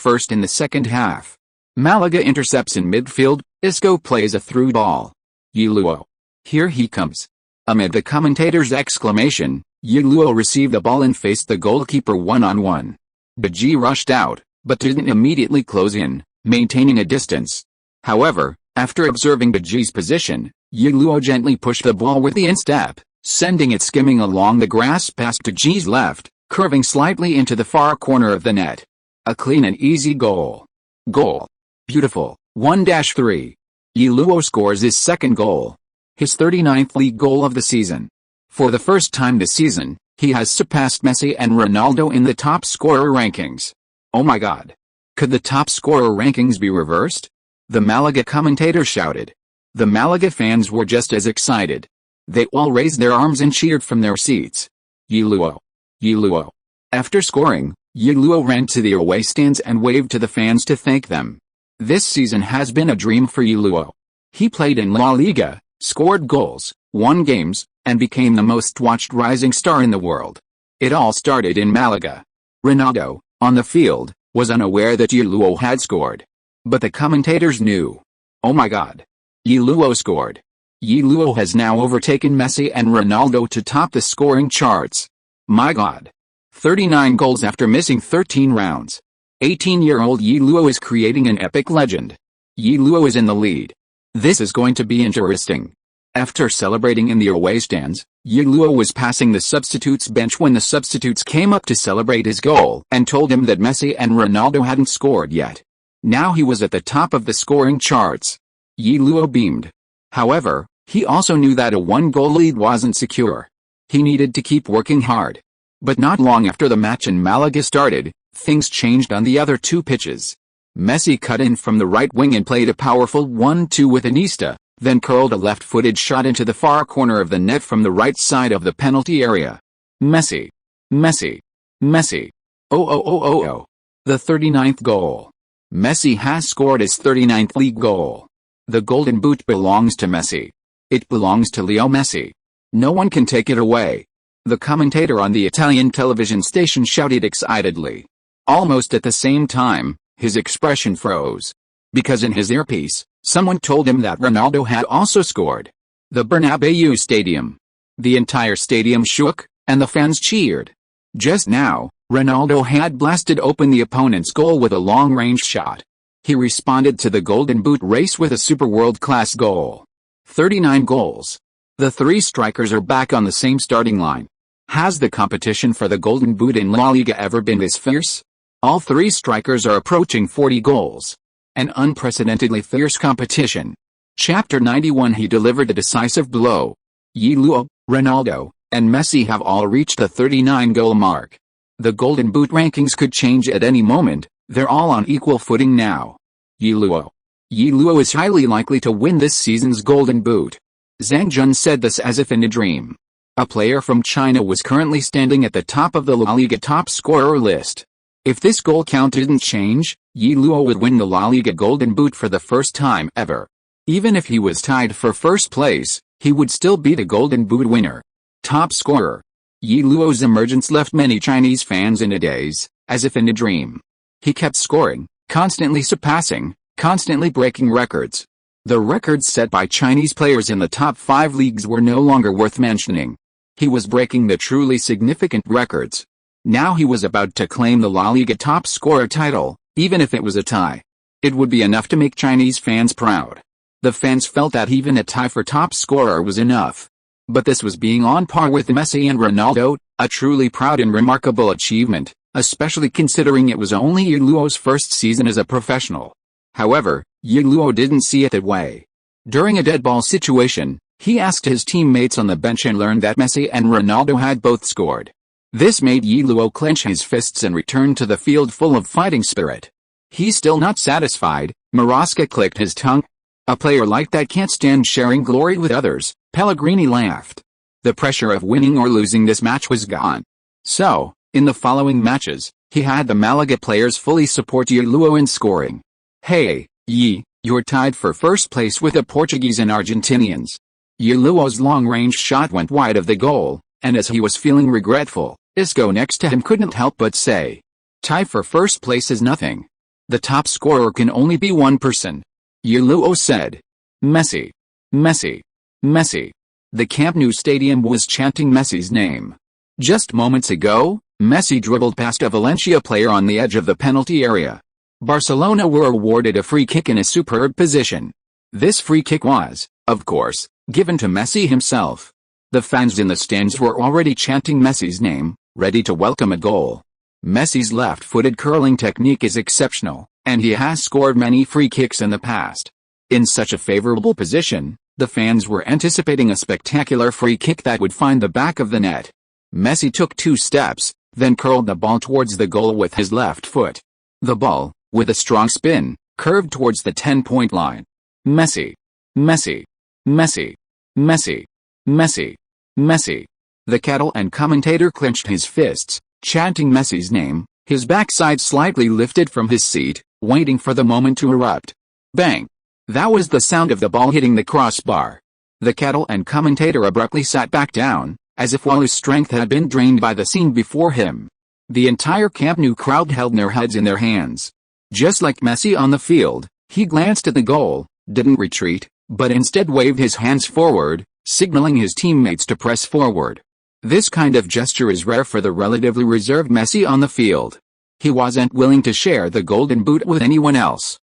first in the second half. Málaga intercepts in midfield, Isco plays a through ball. Ye Luo. Here he comes. Amid the commentator's exclamation, Ye Luo received the ball and faced the goalkeeper one-on-one. Baji rushed out, but didn't immediately close in, maintaining a distance. However, after observing Baji's position, Ye Luo gently pushed the ball with the instep, sending it skimming along the grass past Baji's left, curving slightly into the far corner of the net. A clean and easy goal. Goal. Beautiful. 1-3. Ye Luo scores his second goal. His 39th league goal of the season. For the first time this season, he has surpassed Messi and Ronaldo in the top scorer rankings. Oh my god. Could the top scorer rankings be reversed? The Málaga commentator shouted. The Málaga fans were just as excited. They all raised their arms and cheered from their seats. Ye Luo. Ye Luo. After scoring, Ye Luo ran to the away stands and waved to the fans to thank them. This season has been a dream for Ye Luo. He played in La Liga, scored goals, won games, and became the most watched rising star in the world. It all started in Málaga. Ronaldo, on the field, was unaware that Ye Luo had scored. But the commentators knew. Oh my god. Ye Luo scored. Ye Luo has now overtaken Messi and Ronaldo to top the scoring charts. My god. 39 goals after missing 13 rounds. 18-year-old Ye Luo is creating an epic legend. Ye Luo is in the lead. This is going to be interesting. After celebrating in the away stands, Ye Luo was passing the substitutes bench when the substitutes came up to celebrate his goal and told him that Messi and Ronaldo hadn't scored yet. Now he was at the top of the scoring charts. Ye Luo beamed. However, he also knew that a one-goal lead wasn't secure. He needed to keep working hard. But not long after the match in Málaga started, things changed on the other two pitches. Messi cut in from the right wing and played a powerful 1-2 with Iniesta, then curled a left-footed shot into the far corner of the net from the right side of the penalty area. Messi. Messi. Messi. Oh. The 39th goal. Messi has scored his 39th league goal. The Golden Boot belongs to Messi. It belongs to Leo Messi. No one can take it away. The commentator on the Italian television station shouted excitedly. Almost at the same time, his expression froze. Because in his earpiece, someone told him that Ronaldo had also scored. The Bernabeu Stadium. The entire stadium shook, and the fans cheered. Just now, Ronaldo had blasted open the opponent's goal with a long-range shot. He responded to the Golden Boot race with a super world-class goal. 39 goals. The three strikers are back on the same starting line. Has the competition for the Golden Boot in La Liga ever been this fierce? All three strikers are approaching 40 goals. An unprecedentedly fierce competition. Chapter 91. He delivered a decisive blow. Ye Luo, Ronaldo, and Messi have all reached the 39-goal mark. The Golden Boot rankings could change at any moment. They're all on equal footing now. Ye Luo. Ye Luo is highly likely to win this season's Golden Boot. Zhang Jun said this as if in a dream. A player from China was currently standing at the top of the La Liga top scorer list. If this goal count didn't change, Ye Luo would win the La Liga Golden Boot for the first time ever. Even if he was tied for first place, he would still be the Golden Boot winner. Top scorer. Ye Luo's emergence left many Chinese fans in a daze, as if in a dream. He kept scoring, constantly surpassing, constantly breaking records. The records set by Chinese players in the top 5 leagues were no longer worth mentioning. He was breaking the truly significant records. Now he was about to claim the La Liga top scorer title, even if it was a tie. It would be enough to make Chinese fans proud. The fans felt that even a tie for top scorer was enough. But this was being on par with Messi and Ronaldo, a truly proud and remarkable achievement, especially considering it was only Ye Luo's first season as a professional. However, Ye Luo didn't see it that way. During a dead ball situation, he asked his teammates on the bench and learned that Messi and Ronaldo had both scored. This made Ye Luo clench his fists and return to the field full of fighting spirit. He's still not satisfied. Marasca clicked his tongue. A player like that can't stand sharing glory with others, Pellegrini laughed. The pressure of winning or losing this match was gone. So, in the following matches, he had the Málaga players fully support Ye Luo in scoring. Hey, Ye, you're tied for first place with the Portuguese and Argentinians. Ye Luo's long-range shot went wide of the goal, and as he was feeling regretful, Isco next to him couldn't help but say, "Tie for first place is nothing. The top scorer can only be one person." Ye Luo said, "Messi. Messi. Messi." The Camp Nou stadium was chanting Messi's name. Just moments ago, Messi dribbled past a Valencia player on the edge of the penalty area. Barcelona were awarded a free kick in a superb position. This free kick was, of course, given to Messi himself. The fans in the stands were already chanting Messi's name, ready to welcome a goal. Messi's left-footed curling technique is exceptional, and he has scored many free kicks in the past. In such a favorable position, the fans were anticipating a spectacular free kick that would find the back of the net. Messi took 2 steps, then curled the ball towards the goal with his left foot. The ball, with a strong spin, curved towards the 10-point line. Messi. Messi. Messi. Messi. Messi. Messi. The Catalan commentator clenched his fists, chanting Messi's name, his backside slightly lifted from his seat, waiting for the moment to erupt. Bang! That was the sound of the ball hitting the crossbar. The Catalan commentator abruptly sat back down, as if all his strength had been drained by the scene before him. The entire Camp Nou crowd held their heads in their hands. Just like Messi on the field, he glanced at the goal, didn't retreat, but instead waved his hands forward, signaling his teammates to press forward. This kind of gesture is rare for the relatively reserved Messi on the field. He wasn't willing to share the Golden Boot with anyone else.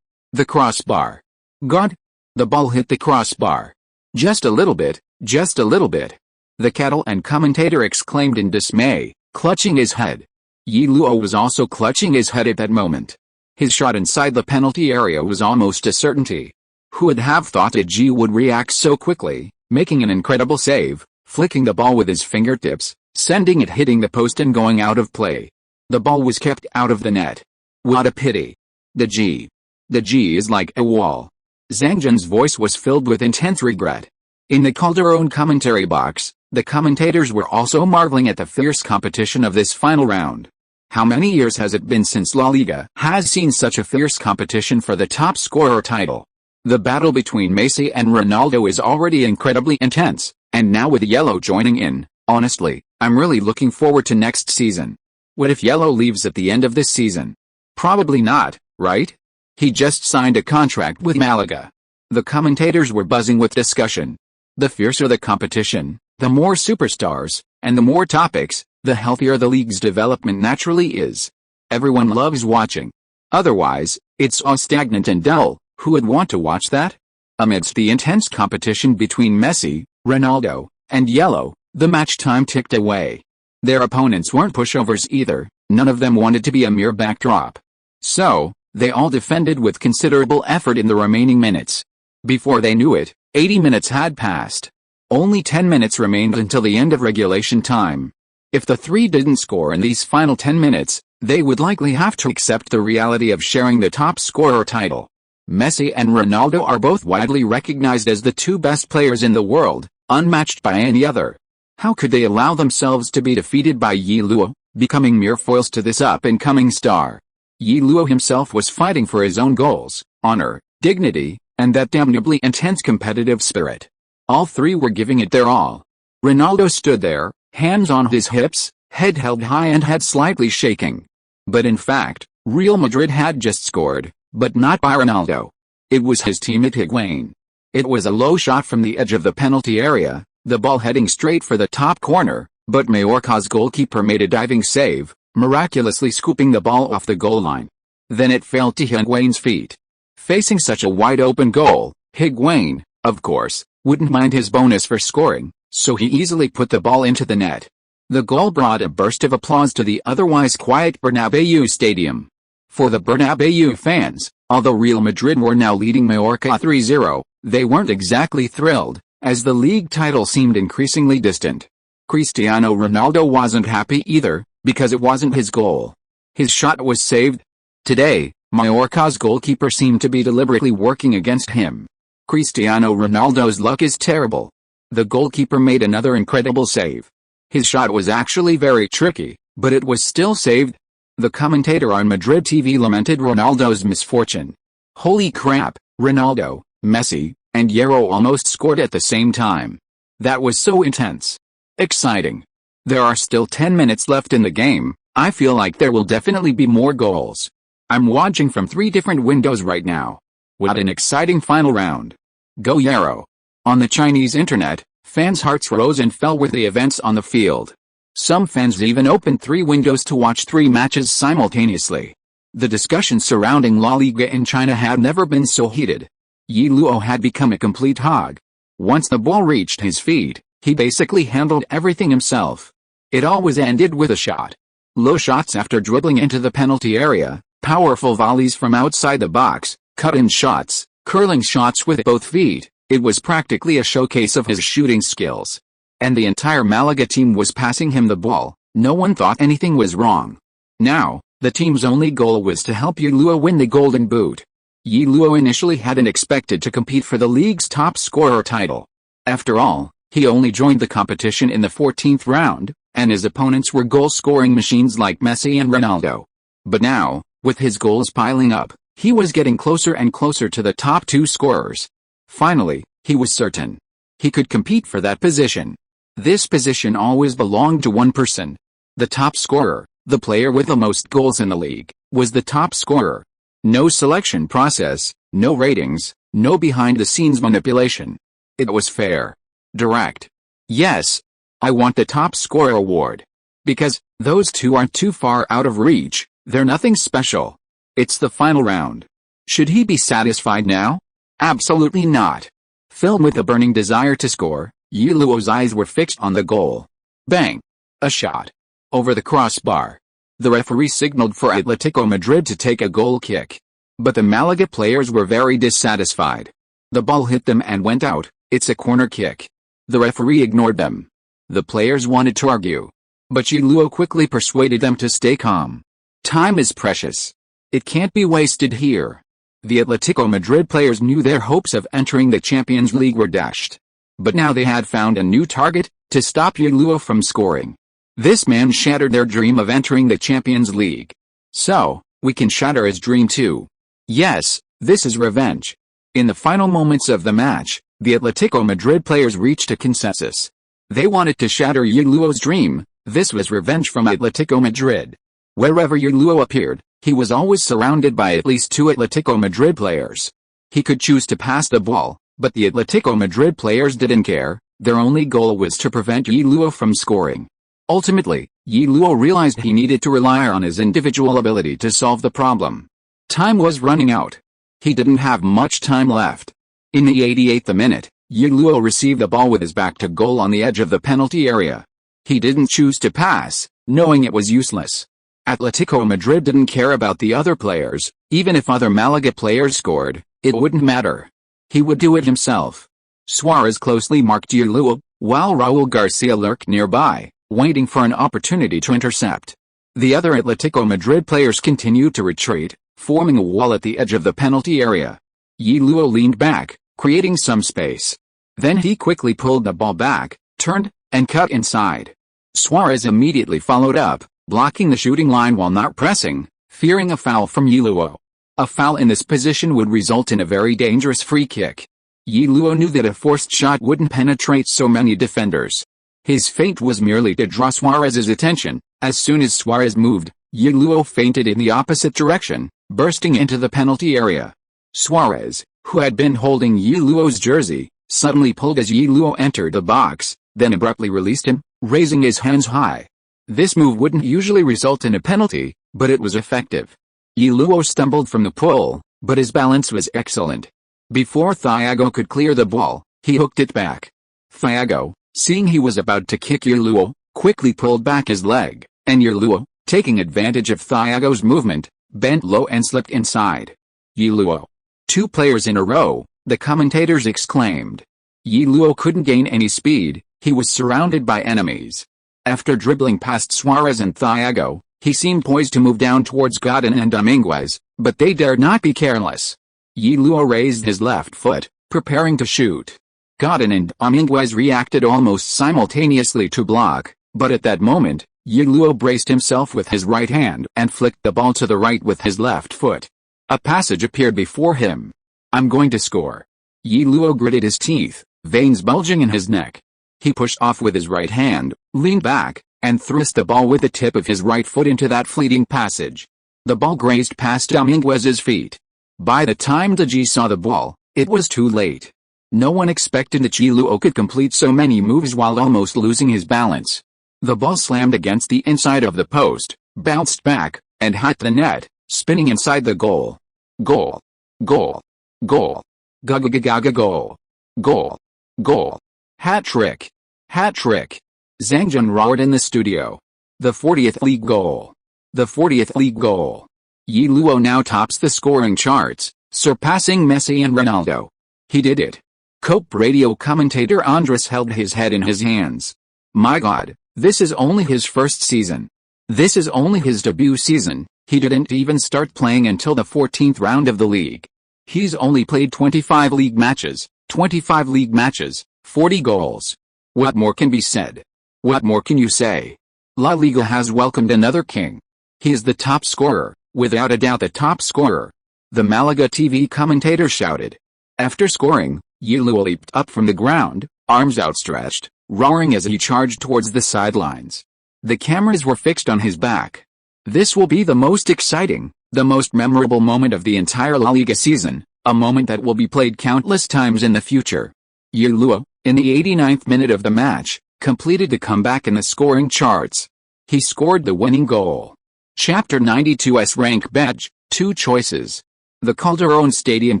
The crossbar. God! The ball hit the crossbar. Just a little bit, just a little bit. The Catalan commentator exclaimed in dismay, clutching his head. Ye Luo was also clutching his head at that moment. His shot inside the penalty area was almost a certainty. Who would have thought that G would react so quickly, making an incredible save, flicking the ball with his fingertips, sending it hitting the post and going out of play. The ball was kept out of the net. What a pity. The G is like a wall. Zhang Jun's voice was filled with intense regret. In the Calderon commentary box, The commentators were also marveling at the fierce competition of this final round. How many years has it been since La Liga has seen such a fierce competition for the top scorer title? The battle between Messi and Ronaldo is already incredibly intense, and now with Ye Luo joining in, honestly, I'm really looking forward to next season. What if Ye Luo leaves at the end of this season? Probably not, right? He just signed a contract with Málaga. The commentators were buzzing with discussion. The fiercer the competition, the more superstars, and the more topics, the healthier the league's development naturally is. Everyone loves watching. Otherwise, it's all stagnant and dull. Who would want to watch that? Amidst the intense competition between Messi, Ronaldo, and Ye Luo, the match time ticked away. Their opponents weren't pushovers either, none of them wanted to be a mere backdrop. So, they all defended with considerable effort in the remaining minutes. Before they knew it, 80 minutes had passed. Only 10 minutes remained until the end of regulation time. If the three didn't score in these final 10 minutes, they would likely have to accept the reality of sharing the top scorer title. Messi and Ronaldo are both widely recognized as the two best players in the world, unmatched by any other. How could they allow themselves to be defeated by Ye Luo, becoming mere foils to this up-and-coming star? Ye Luo himself was fighting for his own goals, honor, dignity, and that damnably intense competitive spirit. All three were giving it their all. Ronaldo stood there, hands on his hips, head held high and head slightly shaking. But in fact, Real Madrid had just scored, but not by Ronaldo. It was his teammate Higuain. It was a low shot from the edge of the penalty area, the ball heading straight for the top corner, but Mallorca's goalkeeper made a diving save, miraculously scooping the ball off the goal line. Then it fell to Higuain's feet. Facing such a wide-open goal, Higuain, of course, wouldn't mind his bonus for scoring, so he easily put the ball into the net. The goal brought a burst of applause to the otherwise quiet Bernabéu stadium. For the Bernabéu fans, although Real Madrid were now leading Mallorca 3-0, they weren't exactly thrilled, as the league title seemed increasingly distant. Cristiano Ronaldo wasn't happy either, because it wasn't his goal. His shot was saved. Today, Mallorca's goalkeeper seemed to be deliberately working against him. Cristiano Ronaldo's luck is terrible. The goalkeeper made another incredible save. His shot was actually very tricky, but it was still saved. The commentator on Madrid TV lamented Ronaldo's misfortune. Holy crap, Ronaldo, Messi, and Ye Luo almost scored at the same time. That was so intense. Exciting. There are still 10 minutes left in the game. I feel like there will definitely be more goals. I'm watching from 3 different windows right now. What an exciting final round. Go Ye Luo. On the Chinese internet, fans' hearts rose and fell with the events on the field. Some fans even opened 3 windows to watch 3 matches simultaneously. The discussion surrounding La Liga in China had never been so heated. Ye Luo had become a complete hog. Once the ball reached his feet, he basically handled everything himself. It always ended with a shot. Low shots after dribbling into the penalty area, powerful volleys from outside the box, cut-in shots, curling shots with both feet. It was practically a showcase of his shooting skills. And the entire Málaga team was passing him the ball. No one thought anything was wrong. Now, the team's only goal was to help Ye Luo win the Golden Boot. Ye Luo initially hadn't expected to compete for the league's top scorer title. After all, he only joined the competition in the 14th round, and his opponents were goal-scoring machines like Messi and Ronaldo. But now, with his goals piling up, he was getting closer and closer to the top 2 scorers. Finally, he was certain he could compete for that position. This position always belonged to one person. The top scorer, the player with the most goals in the league, was the top scorer. No selection process, no ratings, no behind-the-scenes manipulation. It was fair. Direct. Yes, I want the top scorer award. Because, those 2 aren't too far out of reach, they're nothing special. It's the final round. Should he be satisfied now? Absolutely not. Filled with a burning desire to score, Ye Luo's eyes were fixed on the goal. Bang! A shot. Over the crossbar. The referee signaled for Atletico Madrid to take a goal kick. But the Málaga players were very dissatisfied. The ball hit them and went out. It's a corner kick. The referee ignored them. The players wanted to argue. But Ye Luo quickly persuaded them to stay calm. Time is precious. It can't be wasted here. The Atletico Madrid players knew their hopes of entering the Champions League were dashed. But now they had found a new target, to stop Ye Luo from scoring. This man shattered their dream of entering the Champions League. So, we can shatter his dream too. Yes, this is revenge. In the final moments of the match, the Atletico Madrid players reached a consensus. They wanted to shatter Ye Luo's dream. This was revenge from Atletico Madrid. Wherever Ye Luo appeared, he was always surrounded by at least 2 Atletico Madrid players. He could choose to pass the ball, but the Atletico Madrid players didn't care. Their only goal was to prevent Ye Luo from scoring. Ultimately, Ye Luo realized he needed to rely on his individual ability to solve the problem. Time was running out. He didn't have much time left. In the 88th minute, Ye Luo received the ball with his back to goal on the edge of the penalty area. He didn't choose to pass, knowing it was useless. Atletico Madrid didn't care about the other players. Even if other Málaga players scored, it wouldn't matter. He would do it himself. Suarez closely marked Ye Luo, while Raúl Garcia lurked nearby, waiting for an opportunity to intercept. The other Atletico Madrid players continued to retreat, forming a wall at the edge of the penalty area. Ye Luo leaned back, creating some space. Then he quickly pulled the ball back, turned, and cut inside. Suarez immediately followed up, blocking the shooting line while not pressing, fearing a foul from Ye Luo. A foul in this position would result in a very dangerous free kick. Ye Luo knew that a forced shot wouldn't penetrate so many defenders. His feint was merely to draw Suarez's attention. As soon as Suarez moved, Ye Luo feinted in the opposite direction, bursting into the penalty area. Suarez, who had been holding Ye Luo's jersey, suddenly pulled as Ye Luo entered the box, then abruptly released him, raising his hands high. This move wouldn't usually result in a penalty, but it was effective. Ye Luo stumbled from the pull, but his balance was excellent. Before Thiago could clear the ball, he hooked it back. Thiago, seeing he was about to kick Ye Luo, quickly pulled back his leg, and Ye Luo, taking advantage of Thiago's movement, bent low and slipped inside. Ye Luo. 2 players in a row, the commentators exclaimed. Ye Luo couldn't gain any speed, he was surrounded by enemies. After dribbling past Suarez and Thiago, he seemed poised to move down towards Godin and Dominguez, but they dared not be careless. Ye Luo raised his left foot, preparing to shoot. Godin and Dominguez reacted almost simultaneously to block, but at that moment, Ye Luo braced himself with his right hand and flicked the ball to the right with his left foot. A passage appeared before him. "I'm going to score." Ye Luo gritted his teeth, veins bulging in his neck. He pushed off with his right hand, leaned back, and thrust the ball with the tip of his right foot into that fleeting passage. The ball grazed past Dominguez's feet. By the time the G saw the ball, it was too late. No one expected that Ye Luo could complete so many moves while almost losing his balance. The ball slammed against the inside of the post, bounced back, and hit the net, spinning inside the goal. Goal. Goal. Goal. Gaga goal. Goal. Goal. Hat-trick. Hat-trick. Zhangjun roared in the studio. The 40th league goal. The 40th league goal. Ye Luo now tops the scoring charts, surpassing Messi and Ronaldo. He did it. Cope radio commentator Andres held his head in his hands. My God, this is only his first season. This is only his debut season. He didn't even start playing until the 14th round of the league. He's only played 25 league matches, 25 league matches, 40 goals. What more can be said? What more can you say? La Liga has welcomed another king. He is the top scorer, without a doubt the top scorer. The Málaga TV commentator shouted. After scoring, Ye Luo leaped up from the ground, arms outstretched, roaring as he charged towards the sidelines. The cameras were fixed on his back. This will be the most exciting, the most memorable moment of the entire La Liga season, a moment that will be played countless times in the future. Ye Luo, in the 89th minute of the match, completed the comeback in the scoring charts. He scored the winning goal. Chapter 92's rank badge, 2 choices. The Calderón Stadium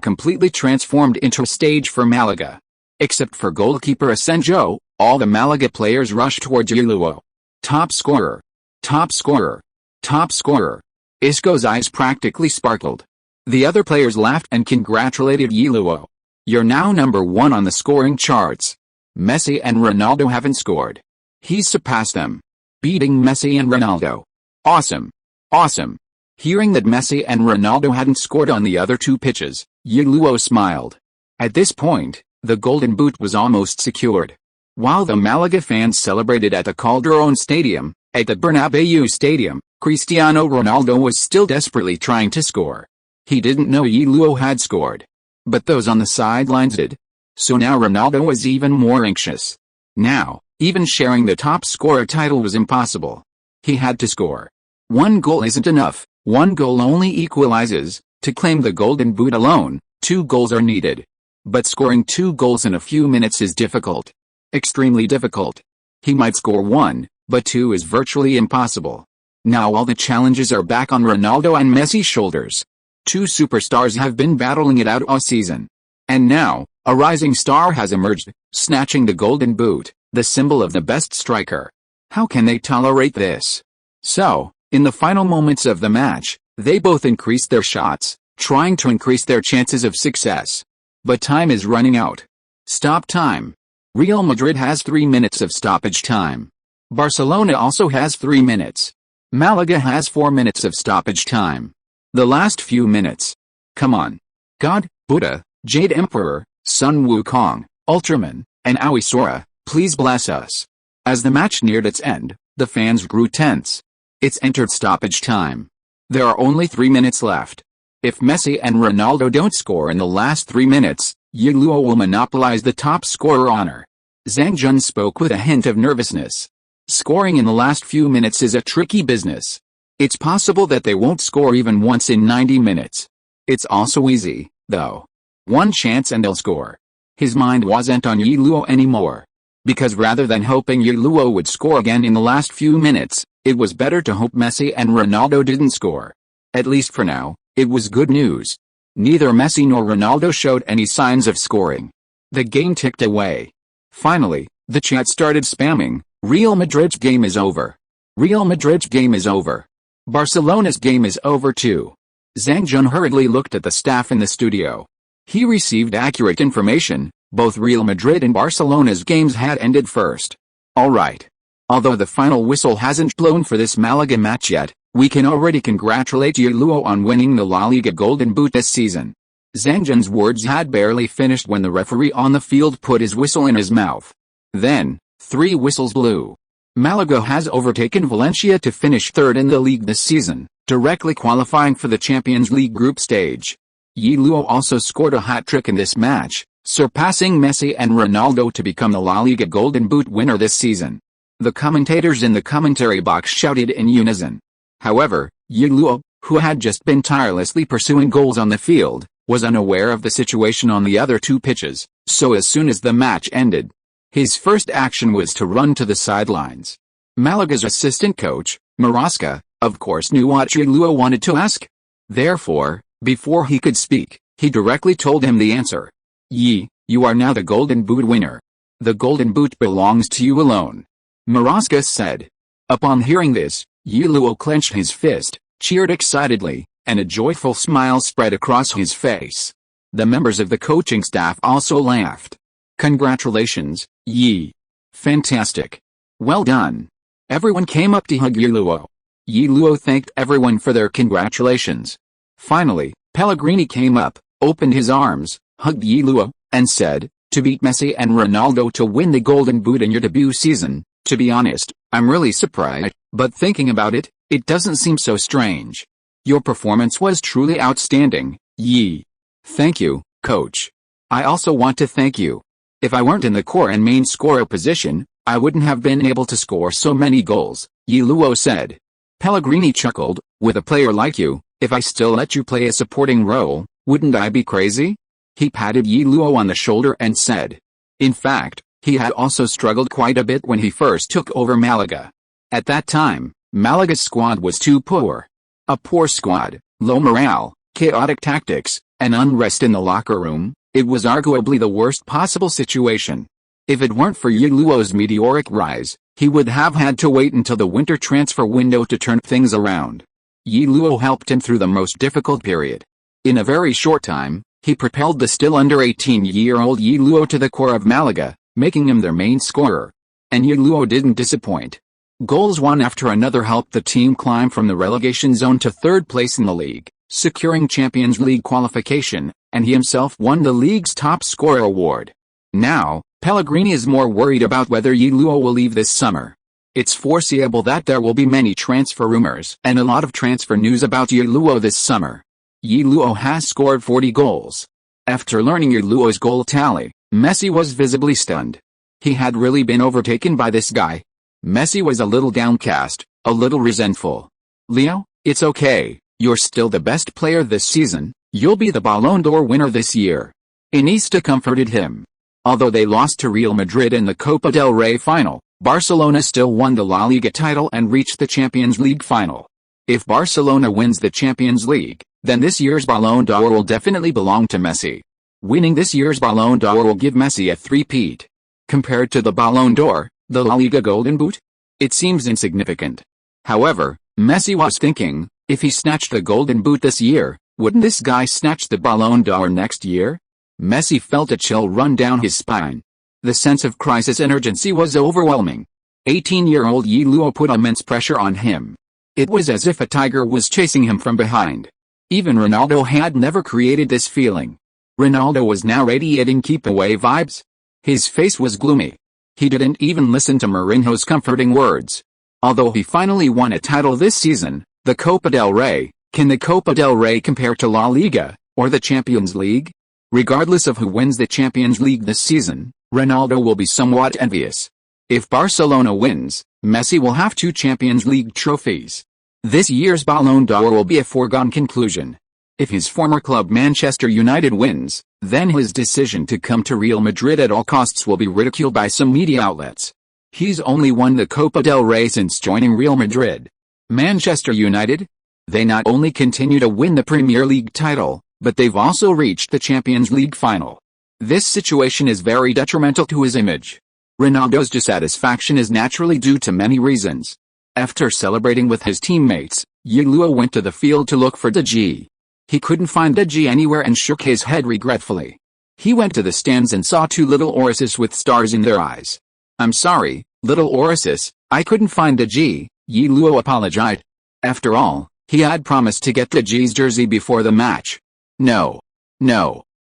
completely transformed into a stage for Málaga. Except for goalkeeper Asenjo, all the Málaga players rushed towards Ye Luo. Top scorer. Top scorer. Top scorer. Isco's eyes practically sparkled. The other players laughed and congratulated Ye Luo. You're now number 1 on the scoring charts. Messi and Ronaldo haven't scored. He's surpassed them. Beating Messi and Ronaldo. Awesome. Awesome. Hearing that Messi and Ronaldo hadn't scored on the other 2 pitches, Ye Luo smiled. At this point, the golden boot was almost secured. While the Malaga fans celebrated at the Calderón Stadium, at the Bernabeu Stadium, Cristiano Ronaldo was still desperately trying to score. He didn't know Ye Luo had scored. But those on the sidelines did. So now Ronaldo was even more anxious. Now, even sharing the top scorer title was impossible. He had to score. One goal isn't enough, one goal only equalizes. To claim the Golden Boot alone, 2 goals are needed. But scoring 2 goals in a few minutes is difficult. Extremely difficult. He might score 1, but 2 is virtually impossible. Now all the challenges are back on Ronaldo and Messi's shoulders. 2 superstars have been battling it out all season. And now, a rising star has emerged, snatching the Golden Boot, the symbol of the best striker. How can they tolerate this? So, in the final moments of the match, they both increased their shots, trying to increase their chances of success. But time is running out. Stop time. Real Madrid has 3 minutes of stoppage time. Barcelona also has 3 minutes. Malaga has 4 minutes of stoppage time. The last few minutes. Come on. God, Buddha, Jade Emperor, Sun Wukong, Ultraman, and Aoi Sora, please bless us. As the match neared its end, the fans grew tense. It's entered stoppage time. There are only 3 minutes left. If Messi and Ronaldo don't score in the last 3 minutes, Ye Luo will monopolize the top scorer honor. Zhang Jun spoke with a hint of nervousness. Scoring in the last few minutes is a tricky business. It's possible that they won't score even once in 90 minutes. It's also easy, though. One chance and they'll score. His mind wasn't on Ye Luo anymore. Because rather than hoping Ye Luo would score again in the last few minutes, it was better to hope Messi and Ronaldo didn't score. At least for now, it was good news. Neither Messi nor Ronaldo showed any signs of scoring. The game ticked away. Finally, the chat started spamming, Real Madrid's game is over. Real Madrid's game is over. Barcelona's game is over too. Zhang Jun hurriedly looked at the staff in the studio. He received accurate information, both Real Madrid and Barcelona's games had ended first. Alright. Although the final whistle hasn't blown for this Malaga match yet, we can already congratulate Ye Luo on winning the La Liga Golden Boot this season. Zhang Jun's words had barely finished when the referee on the field put his whistle in his mouth. Then, 3 whistles blew. Malaga has overtaken Valencia to finish third in the league this season, directly qualifying for the Champions League group stage. Ye Luo also scored a hat-trick in this match, surpassing Messi and Ronaldo to become the La Liga Golden Boot winner this season. The commentators in the commentary box shouted in unison. However, Ye Luo, who had just been tirelessly pursuing goals on the field, was unaware of the situation on the other 2 pitches, so as soon as the match ended, his first action was to run to the sidelines. Malaga's assistant coach, Marasca, of course knew what Ye Luo wanted to ask. Therefore, before he could speak, he directly told him the answer. Ye, you are now the Golden Boot winner. The Golden Boot belongs to you alone. Marasca said. Upon hearing this, Ye Luo clenched his fist, cheered excitedly, and a joyful smile spread across his face. The members of the coaching staff also laughed. Congratulations, Ye. Fantastic. Well done. Everyone came up to hug Ye Luo. Ye Luo thanked everyone for their congratulations. Finally, Pellegrini came up, opened his arms, hugged Ye Luo, and said, to beat Messi and Ronaldo to win the Golden Boot in your debut season, to be honest, I'm really surprised, but thinking about it, it doesn't seem so strange. Your performance was truly outstanding, Ye. Thank you, coach. I also want to thank you. If I weren't in the core and main scorer position, I wouldn't have been able to score so many goals, Ye Luo said. Pellegrini chuckled, with a player like you, if I still let you play a supporting role, wouldn't I be crazy? He patted Ye Luo on the shoulder and said. In fact, he had also struggled quite a bit when he first took over Malaga. At that time, Malaga's squad was too poor. A poor squad, low morale, chaotic tactics, and unrest in the locker room. It was arguably the worst possible situation. If it weren't for Ye Luo's meteoric rise, he would have had to wait until the winter transfer window to turn things around. Ye Luo helped him through the most difficult period. In a very short time, he propelled the still under 18-year-old Ye Luo to the core of Malaga, making him their main scorer. And Ye Luo didn't disappoint. Goals one after another helped the team climb from the relegation zone to third place in the league, securing Champions League qualification, and he himself won the league's top scorer award. Now, Pellegrini is more worried about whether Ye Luo will leave this summer. It's foreseeable that there will be many transfer rumors and a lot of transfer news about Ye Luo this summer. Ye Luo has scored 40 goals. After learning Ye Luo's goal tally, Messi was visibly stunned. He had really been overtaken by this guy. Messi was a little downcast, a little resentful. Leo, it's okay, you're still the best player this season, you'll be the Ballon d'Or winner this year. Iniesta comforted him. Although they lost to Real Madrid in the Copa del Rey final, Barcelona still won the La Liga title and reached the Champions League final. If Barcelona wins the Champions League, then this year's Ballon d'Or will definitely belong to Messi. Winning this year's Ballon d'Or will give Messi a three-peat. Compared to the Ballon d'Or, the La Liga Golden Boot? It seems insignificant. However, Messi was thinking, if he snatched the Golden Boot this year, wouldn't this guy snatch the Ballon d'Or next year? Messi felt a chill run down his spine. The sense of crisis and urgency was overwhelming. 18-year-old Ye Luo put immense pressure on him. It was as if a tiger was chasing him from behind. Even Ronaldo had never created this feeling. Ronaldo was now radiating keep away vibes. His face was gloomy. He didn't even listen to Mourinho's comforting words. Although he finally won a title this season, the Copa del Rey, can the Copa del Rey compare to La Liga, or the Champions League? Regardless of who wins the Champions League this season, Ronaldo will be somewhat envious. If Barcelona wins, Messi will have 2 Champions League trophies. This year's Ballon d'Or will be a foregone conclusion. If his former club Manchester United wins, then his decision to come to Real Madrid at all costs will be ridiculed by some media outlets. He's only won the Copa del Rey since joining Real Madrid. Manchester United? They not only continue to win the Premier League title, but they've also reached the Champions League final. This situation is very detrimental to his image. Ronaldo's dissatisfaction is naturally due to many reasons. After celebrating with his teammates, Ye Luo went to the field to look for De Gea. He couldn't find De Gea anywhere and shook his head regretfully. He went to the stands and saw 2 little Orises with stars in their eyes. "I'm sorry, little Orises, I couldn't find De Gea," Ye Luo apologized. After all, he had promised to get De Gea's jersey before the match. No.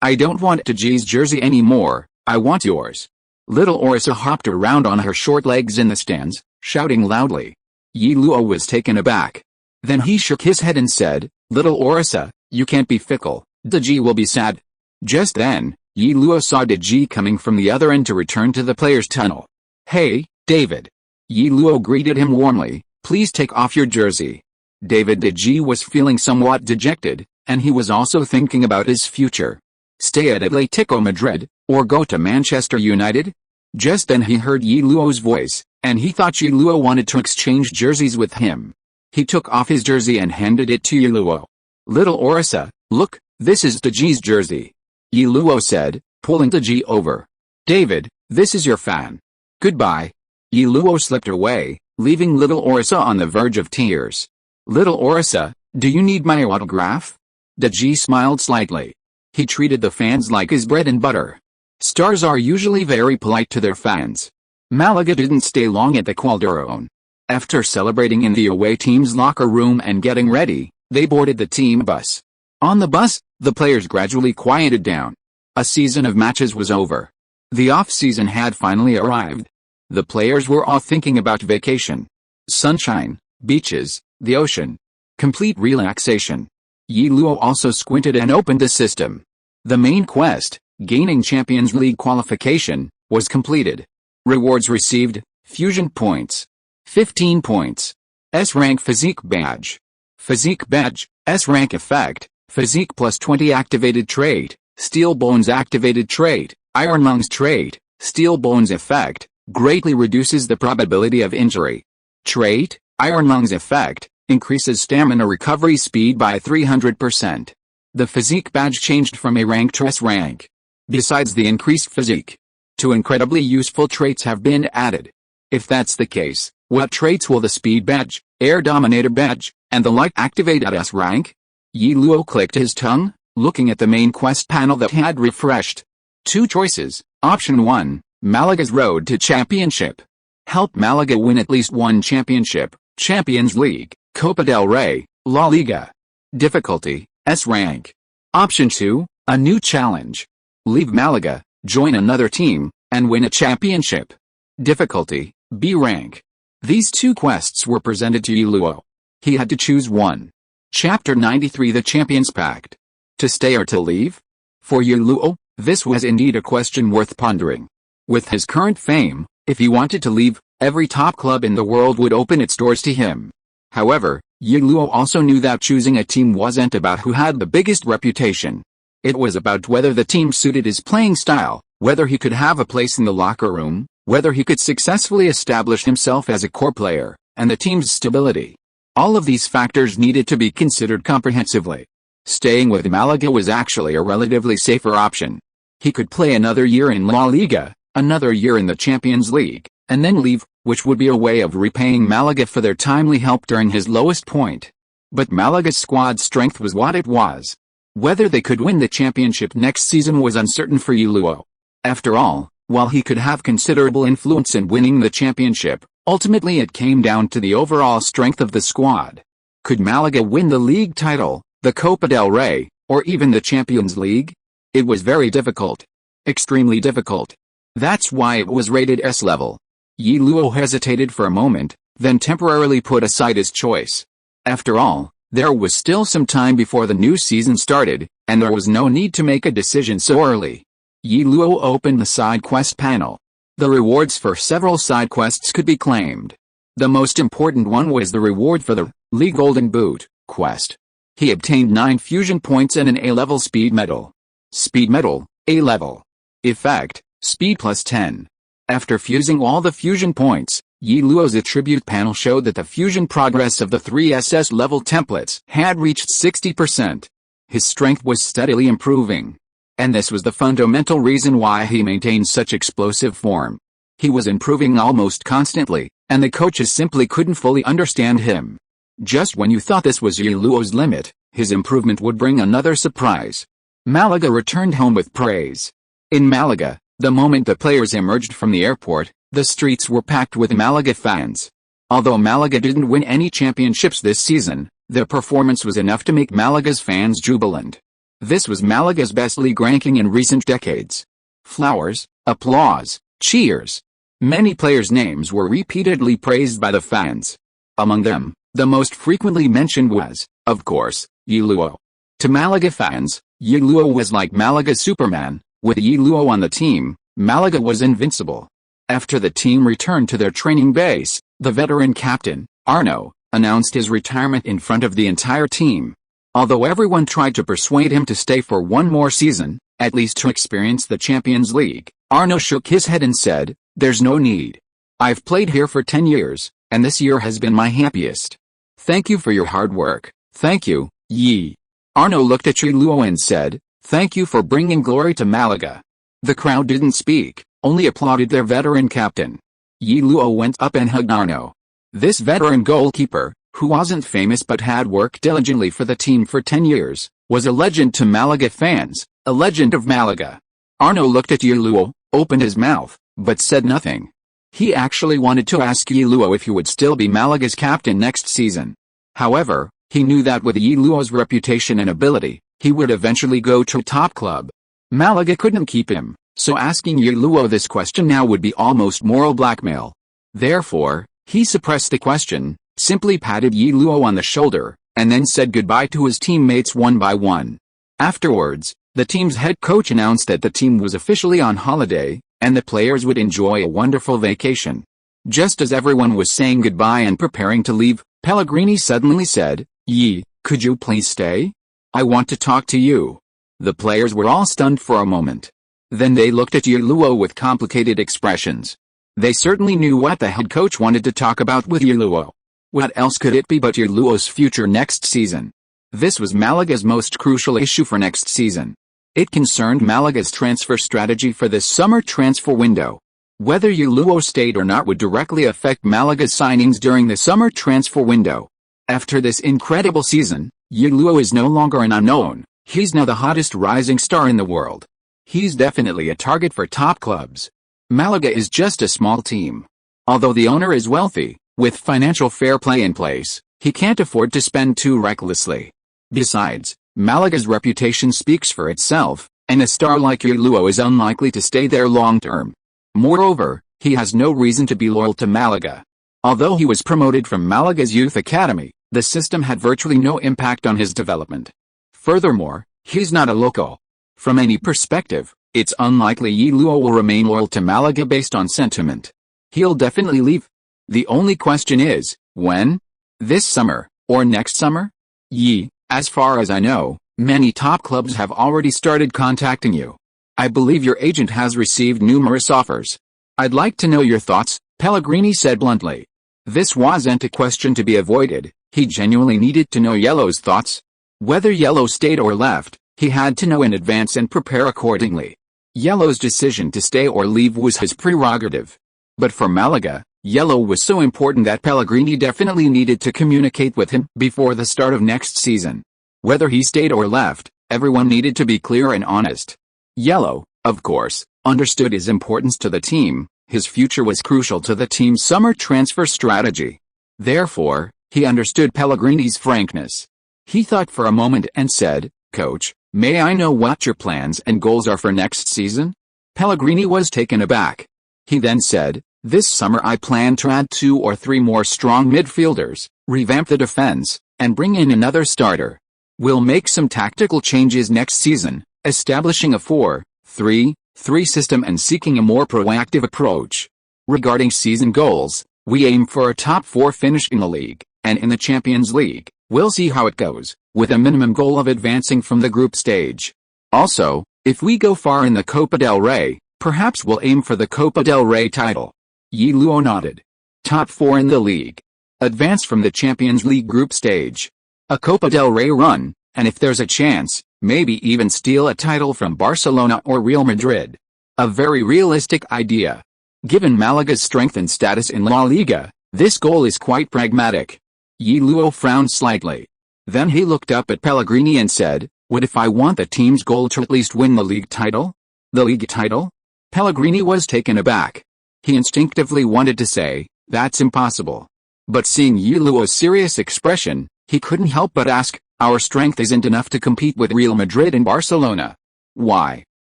I don't want De Gea's jersey anymore, I want yours." Little Orisa hopped around on her short legs in the stands, shouting loudly. Ye Luo was taken aback. Then he shook his head and said, "Little Orisa, you can't be fickle, De Gea will be sad." Just then, Ye Luo saw De Gea coming from the other end to return to the players' tunnel. "Hey, David." Ye Luo greeted him warmly, "Please take off your jersey." David De Gea was feeling somewhat dejected, and he was also thinking about his future. Stay at Atletico Madrid, or go to Manchester United? Just then he heard Ye Luo's voice, and he thought Ye Luo wanted to exchange jerseys with him. He took off his jersey and handed it to Ye Luo. "Little Orisa, look, this is De Gea's jersey," Ye Luo said, pulling De Gea over. "David, this is your fan. Goodbye." Ye Luo slipped away, leaving little Orisa on the verge of tears. "Little Orisa, do you need my autograph?" De Gea smiled slightly. He treated the fans like his bread and butter. Stars are usually very polite to their fans. Málaga didn't stay long at the Calderón. After celebrating in the away team's locker room and getting ready, they boarded the team bus. On the bus, the players gradually quieted down. A season of matches was over. The off-season had finally arrived. The players were all thinking about vacation. Sunshine, beaches, the ocean. Complete relaxation. Ye Luo also squinted and opened the system. The main quest, gaining Champions League qualification, was completed. Rewards received, fusion points. 15 points. S-rank physique badge. Physique badge, S-rank effect, physique plus 20 activated trait, steel bones activated trait, iron lungs trait, steel bones effect, greatly reduces the probability of injury. Trait, iron lungs effect, increases stamina recovery speed by 300%. The physique badge changed from A rank to S rank. Besides the increased physique, 2 incredibly useful traits have been added. If that's the case, what traits will the speed badge, air dominator badge, and the like activate at S rank? Ye Luo clicked his tongue, looking at the main quest panel that had refreshed. 2 choices. Option 1, Malaga's road to championship. Help Malaga win at least one championship, Champions League, Copa del Rey, La Liga. Difficulty, S rank. Option 2, a new challenge. Leave Malaga, join another team, and win a championship. Difficulty, B rank. These two quests were presented to Ye Luo. He had to choose one. Chapter 93, The Champions Pact. To stay or to leave? For Ye Luo, this was indeed a question worth pondering. With his current fame, if he wanted to leave, every top club in the world would open its doors to him. However, Ye Luo also knew that choosing a team wasn't about who had the biggest reputation. It was about whether the team suited his playing style, whether he could have a place in the locker room, whether he could successfully establish himself as a core player, and the team's stability. All of these factors needed to be considered comprehensively. Staying with Malaga was actually a relatively safer option. He could play another year in La Liga, another year in the Champions League, and then leave, which would be a way of repaying Malaga for their timely help during his lowest point. But Malaga's squad strength was what it was. Whether they could win the championship next season was uncertain for Ye Luo. After all, while he could have considerable influence in winning the championship, ultimately it came down to the overall strength of the squad. Could Malaga win the league title, the Copa del Rey, or even the Champions League? It was very difficult. Extremely difficult. That's why it was rated S level. Ye Luo hesitated for a moment, then temporarily put aside his choice. After all, there was still some time before the new season started, and there was no need to make a decision so early. Ye Luo opened the side quest panel. The rewards for several side quests could be claimed. The most important one was the reward for the League Golden Boot quest. He obtained 9 fusion points and an A-level speed medal. Speed medal, A-level. Effect, speed plus 10. After fusing all the fusion points, Ye Luo's attribute panel showed that the fusion progress of the 3 SS level templates had reached 60%. His strength was steadily improving. And this was the fundamental reason why he maintained such explosive form. He was improving almost constantly, and the coaches simply couldn't fully understand him. Just when you thought this was Ye Luo's limit, his improvement would bring another surprise. Malaga returned home with praise. In Malaga, the moment the players emerged from the airport, the streets were packed with Malaga fans. Although Malaga didn't win any championships this season, their performance was enough to make Malaga's fans jubilant. This was Malaga's best league ranking in recent decades. Flowers, applause, cheers. Many players' names were repeatedly praised by the fans. Among them, the most frequently mentioned was, of course, Ye Luo. To Malaga fans, Ye Luo was like Malaga's Superman. With Ye Luo on the team, Malaga was invincible. After the team returned to their training base, the veteran captain, Arno, announced his retirement in front of the entire team. Although everyone tried to persuade him to stay for one more season, at least to experience the Champions League, Arno shook his head and said, "There's no need. I've played here for 10 years, and this year has been my happiest. Thank you for your hard work. Thank you, Ye." Arno looked at Ye Luo and said, "Thank you for bringing glory to Malaga." The crowd didn't speak, only applauded their veteran captain. Ye Luo went up and hugged Arno. This veteran goalkeeper, who wasn't famous but had worked diligently for the team for 10 years, was a legend to Malaga fans, a legend of Malaga. Arno looked at Ye Luo, opened his mouth, but said nothing. He actually wanted to ask Ye Luo if he would still be Malaga's captain next season. However, he knew that with Ye Luo's reputation and ability, he would eventually go to a top club. Malaga couldn't keep him, so asking Ye Luo this question now would be almost moral blackmail. Therefore, he suppressed the question, simply patted Ye Luo on the shoulder, and then said goodbye to his teammates one by one. Afterwards, the team's head coach announced that the team was officially on holiday, and the players would enjoy a wonderful vacation. Just as everyone was saying goodbye and preparing to leave, Pellegrini suddenly said, "Ye, could you please stay? I want to talk to you." The players were all stunned for a moment. Then they looked at Ye Luo with complicated expressions. They certainly knew what the head coach wanted to talk about with Ye Luo. What else could it be but Ye Luo's future next season? This was Malaga's most crucial issue for next season. It concerned Malaga's transfer strategy for this summer transfer window. Whether Ye Luo stayed or not would directly affect Malaga's signings during the summer transfer window. After this incredible season, Ye Luo is no longer an unknown. He's now the hottest rising star in the world. He's definitely a target for top clubs. Malaga is just a small team. Although the owner is wealthy, with financial fair play in place, he can't afford to spend too recklessly. Besides, Malaga's reputation speaks for itself, and a star like Ye Luo is unlikely to stay there long term. Moreover, he has no reason to be loyal to Malaga. Although he was promoted from Malaga's youth academy, the system had virtually no impact on his development. Furthermore, he's not a local. From any perspective, it's unlikely Ye Luo will remain loyal to Malaga based on sentiment. He'll definitely leave. The only question is, when? This summer, or next summer? Ye, as far as I know, many top clubs have already started contacting you. I believe your agent has received numerous offers. I'd like to know your thoughts, Pellegrini said bluntly. This wasn't a question to be avoided, he genuinely needed to know Ye Luo's thoughts. Whether Ye Luo stayed or left, he had to know in advance and prepare accordingly. Ye Luo's decision to stay or leave was his prerogative. But for Malaga, Ye Luo was so important that Pellegrini definitely needed to communicate with him before the start of next season. Whether he stayed or left, everyone needed to be clear and honest. Ye Luo, of course, understood his importance to the team. His future was crucial to the team's summer transfer strategy. Therefore, he understood Pellegrini's frankness. He thought for a moment and said, "Coach, may I know what your plans and goals are for next season?" Pellegrini was taken aback. He then said, "This summer I plan to add 2 or 3 more strong midfielders, revamp the defense, and bring in another starter. We'll make some tactical changes next season, establishing a 4-3-3 system and seeking a more proactive approach. Regarding season goals, we aim for a top 4 finish in the league, and in the Champions League, we'll see how it goes, with a minimum goal of advancing from the group stage. Also, if we go far in the Copa del Rey, perhaps we'll aim for the Copa del Rey title." Ye Luo nodded. Top 4 in the league. Advance from the Champions League group stage. A Copa del Rey run, and if there's a chance, maybe even steal a title from Barcelona or Real Madrid. A very realistic idea. Given Malaga's strength and status in La Liga, this goal is quite pragmatic. Ye Luo frowned slightly. Then he looked up at Pellegrini and said, "What if I want the team's goal to at least win the league title?" "The league title?" Pellegrini was taken aback. He instinctively wanted to say, "That's impossible." But seeing Ye Luo's serious expression, he couldn't help but ask, "Our strength isn't enough to compete with Real Madrid and Barcelona." "Why?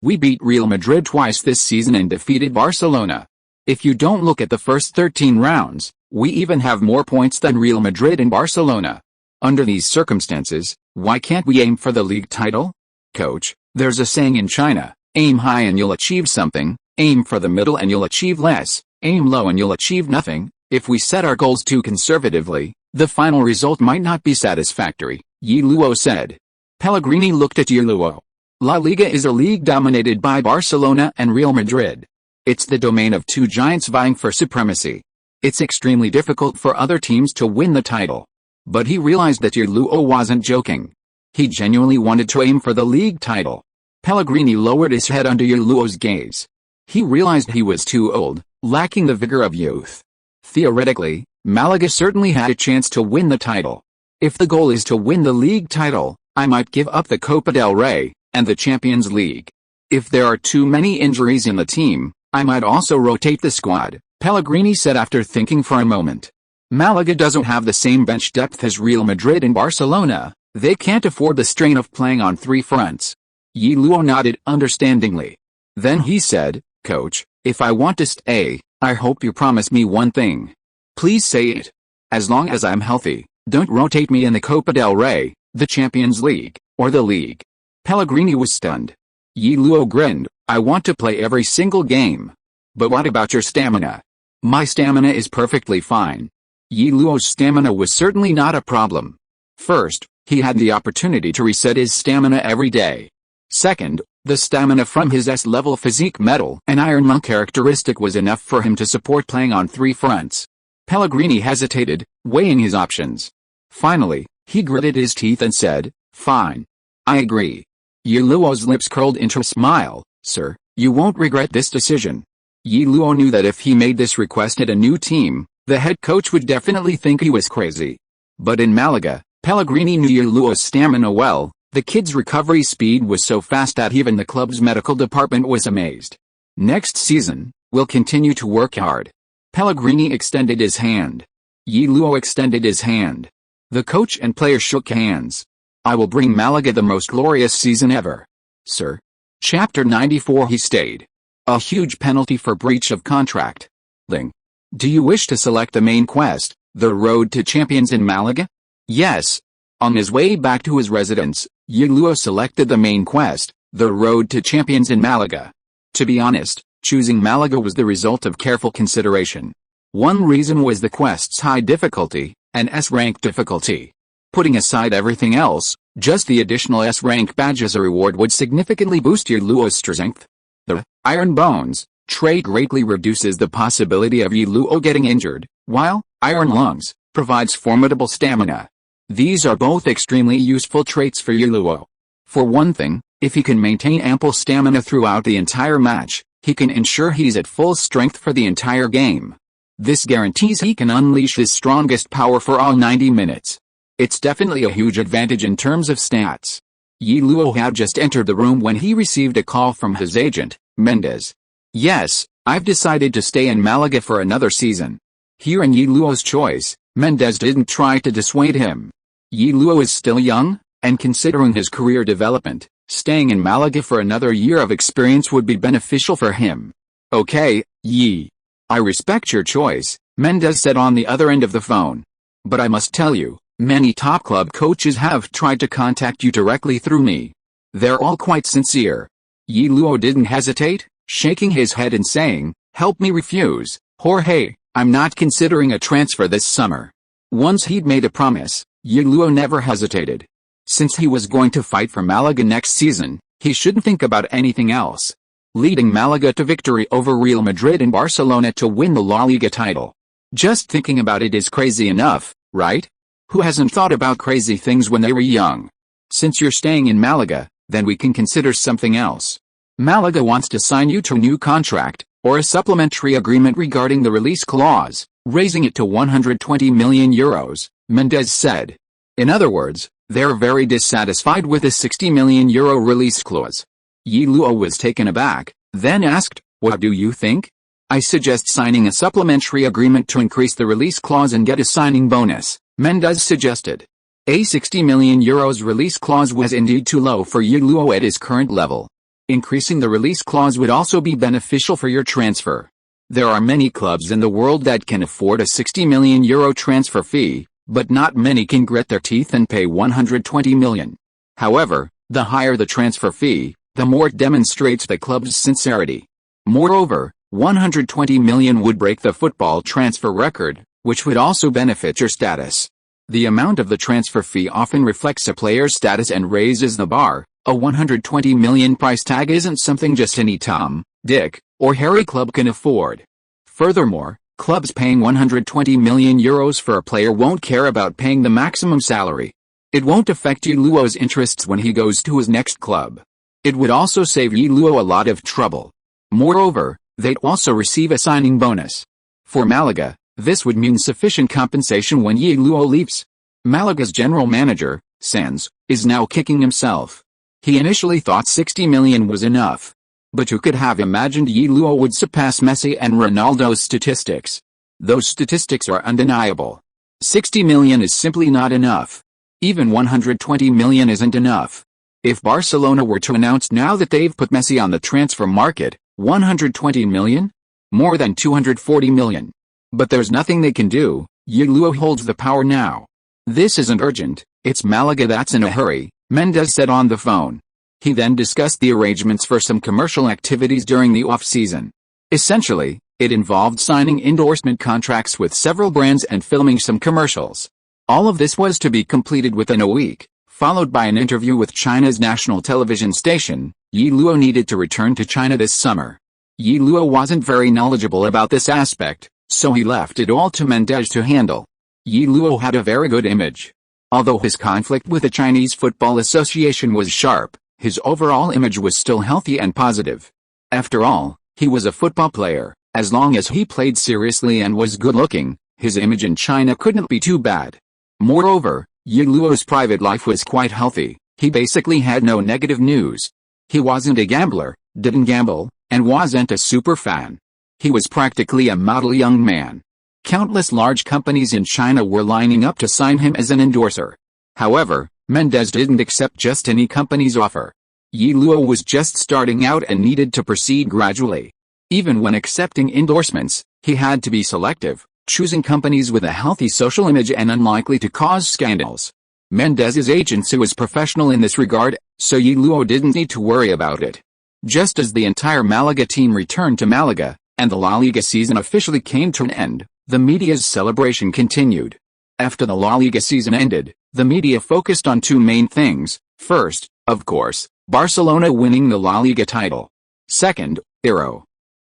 We beat Real Madrid twice this season and defeated Barcelona. If you don't look at the first 13 rounds, we even have more points than Real Madrid and Barcelona. Under these circumstances, why can't we aim for the league title?" "Coach, there's a saying in China, aim high and you'll achieve something, aim for the middle and you'll achieve less, aim low and you'll achieve nothing. If we set our goals too conservatively, the final result might not be satisfactory," Ye Luo said. Pellegrini looked at Ye Luo. La Liga is a league dominated by Barcelona and Real Madrid. It's the domain of 2 giants vying for supremacy. It's extremely difficult for other teams to win the title. But he realized that Ye Luo wasn't joking. He genuinely wanted to aim for the league title. Pellegrini lowered his head under Ye Luo's gaze. He realized he was too old, lacking the vigor of youth. Theoretically, Malaga certainly had a chance to win the title. If the goal is to win the league title, I might give up the Copa del Rey and the Champions League. If there are too many injuries in the team, I might also rotate the squad, Pellegrini said after thinking for a moment. Malaga doesn't have the same bench depth as Real Madrid and Barcelona. They can't afford the strain of playing on 3 fronts. Ye Luo nodded understandingly. Then he said, "Coach, if I want to stay, I hope you promise me one thing. Please say it. As long as I'm healthy, don't rotate me in the Copa del Rey, the Champions League, or the league." Pellegrini was stunned. Ye Luo grinned, "I want to play every single game. But what about your stamina?" "My stamina is perfectly fine." Ye Luo's stamina was certainly not a problem. First, he had the opportunity to reset his stamina every day. Second, the stamina from his S-level physique metal and iron lung characteristic was enough for him to support playing on 3 fronts. Pellegrini hesitated, weighing his options. Finally, he gritted his teeth and said, "Fine. I agree." Ye Luo's lips curled into a smile. "Sir, you won't regret this decision." Ye Luo knew that if he made this request at a new team, the head coach would definitely think he was crazy. But in Malaga, Pellegrini knew Ye Luo's stamina well. The kid's recovery speed was so fast that even the club's medical department was amazed. "Next season, we'll continue to work hard." Pellegrini extended his hand. Ye Luo extended his hand. The coach and player shook hands. "I will bring Malaga the most glorious season ever, sir." Chapter 94. He stayed. A huge penalty for breach of contract. Do you wish to select the main quest, the road to champions in Malaga? Yes. On his way back to his residence, Ye Luo selected the main quest, the road to champions in Malaga. To be honest, choosing Malaga was the result of careful consideration. One reason was the quest's high difficulty, an S-rank difficulty. Putting aside everything else, just the additional S-rank badge as a reward would significantly boost Ye Luo's strength. The iron bones trait greatly reduces the possibility of Ye Luo getting injured, while iron lungs provides formidable stamina. These are both extremely useful traits for Ye Luo. For one thing, if he can maintain ample stamina throughout the entire match, he can ensure he's at full strength for the entire game. This guarantees he can unleash his strongest power for all 90 minutes. It's definitely a huge advantage in terms of stats. Ye Luo had just entered the room when he received a call from his agent, Mendez. Yes, I've decided to stay in Malaga for another season. Hearing Ye Luo's choice, Mendez didn't try to dissuade him. Ye Luo is still young, and considering his career development, staying in Malaga for another year of experience would be beneficial for him. Okay, Ye. I respect your choice, Mendez said on the other end of the phone. But I must tell you, many top club coaches have tried to contact you directly through me. They're all quite sincere. Ye Luo didn't hesitate, shaking his head and saying, help me refuse, Jorge, I'm not considering a transfer this summer. Once he'd made a promise, Ye Luo never hesitated. Since he was going to fight for Malaga next season, he shouldn't think about anything else. Leading Malaga to victory over Real Madrid and Barcelona to win the La Liga title. Just thinking about it is crazy enough, right? Who hasn't thought about crazy things when they were young? Since you're staying in Malaga, then we can consider something else. Malaga wants to sign you to a new contract, or a supplementary agreement regarding the release clause, raising it to 120 million euros, Mendez said. In other words, they're very dissatisfied with the 60 million euro release clause. Ye Luo was taken aback, then asked, what do you think? I suggest signing a supplementary agreement to increase the release clause and get a signing bonus, Mendez suggested. A 60 million euros release clause was indeed too low for Ye Luo at his current level. Increasing the release clause would also be beneficial for your transfer. There are many clubs in the world that can afford a 60 million euro transfer fee, but not many can grit their teeth and pay 120 million. However, the higher the transfer fee, the more it demonstrates the club's sincerity. Moreover, 120 million would break the football transfer record, which would also benefit your status. The amount of the transfer fee often reflects a player's status and raises the bar. A 120 million price tag isn't something just any Tom, Dick, or Harry club can afford. Furthermore, clubs paying 120 million euros for a player won't care about paying the maximum salary. It won't affect Ye Luo's interests when he goes to his next club. It would also save Ye Luo a lot of trouble. Moreover, they'd also receive a signing bonus. For Malaga, this would mean sufficient compensation when Ye Luo leaves. Malaga's general manager, Sanz, is now kicking himself. He initially thought 60 million was enough. But who could have imagined Ye Luo would surpass Messi and Ronaldo's statistics? Those statistics are undeniable. 60 million is simply not enough. Even 120 million isn't enough. If Barcelona were to announce now that they've put Messi on the transfer market, 120 million? More than 240 million. But there's nothing they can do. Ye Luo holds the power now. This isn't urgent, it's Malaga that's in a hurry, Mendez said on the phone. He then discussed the arrangements for some commercial activities during the off-season. Essentially, it involved signing endorsement contracts with several brands and filming some commercials. All of this was to be completed within a week, followed by an interview with China's national television station. Ye Luo needed to return to China this summer. Ye Luo wasn't very knowledgeable about this aspect, so he left it all to Mendez to handle. Ye Luo had a very good image. Although his conflict with the Chinese Football Association was sharp, his overall image was still healthy and positive. After all, he was a football player. As long as he played seriously and was good-looking, his image in China couldn't be too bad. Moreover, Ye Luo's private life was quite healthy. He basically had no negative news. He wasn't a gambler, didn't gamble, and wasn't a super fan. He was practically a model young man. Countless large companies in China were lining up to sign him as an endorser. However, Mendez didn't accept just any company's offer. Ye Luo was just starting out and needed to proceed gradually. Even when accepting endorsements, he had to be selective, choosing companies with a healthy social image and unlikely to cause scandals. Mendes's agency was professional in this regard, so Ye Luo didn't need to worry about it. Just as the entire Malaga team returned to Malaga, and the La Liga season officially came to an end, the media's celebration continued. After the La Liga season ended, the media focused on two main things. First, of course, Barcelona winning the La Liga title. Second,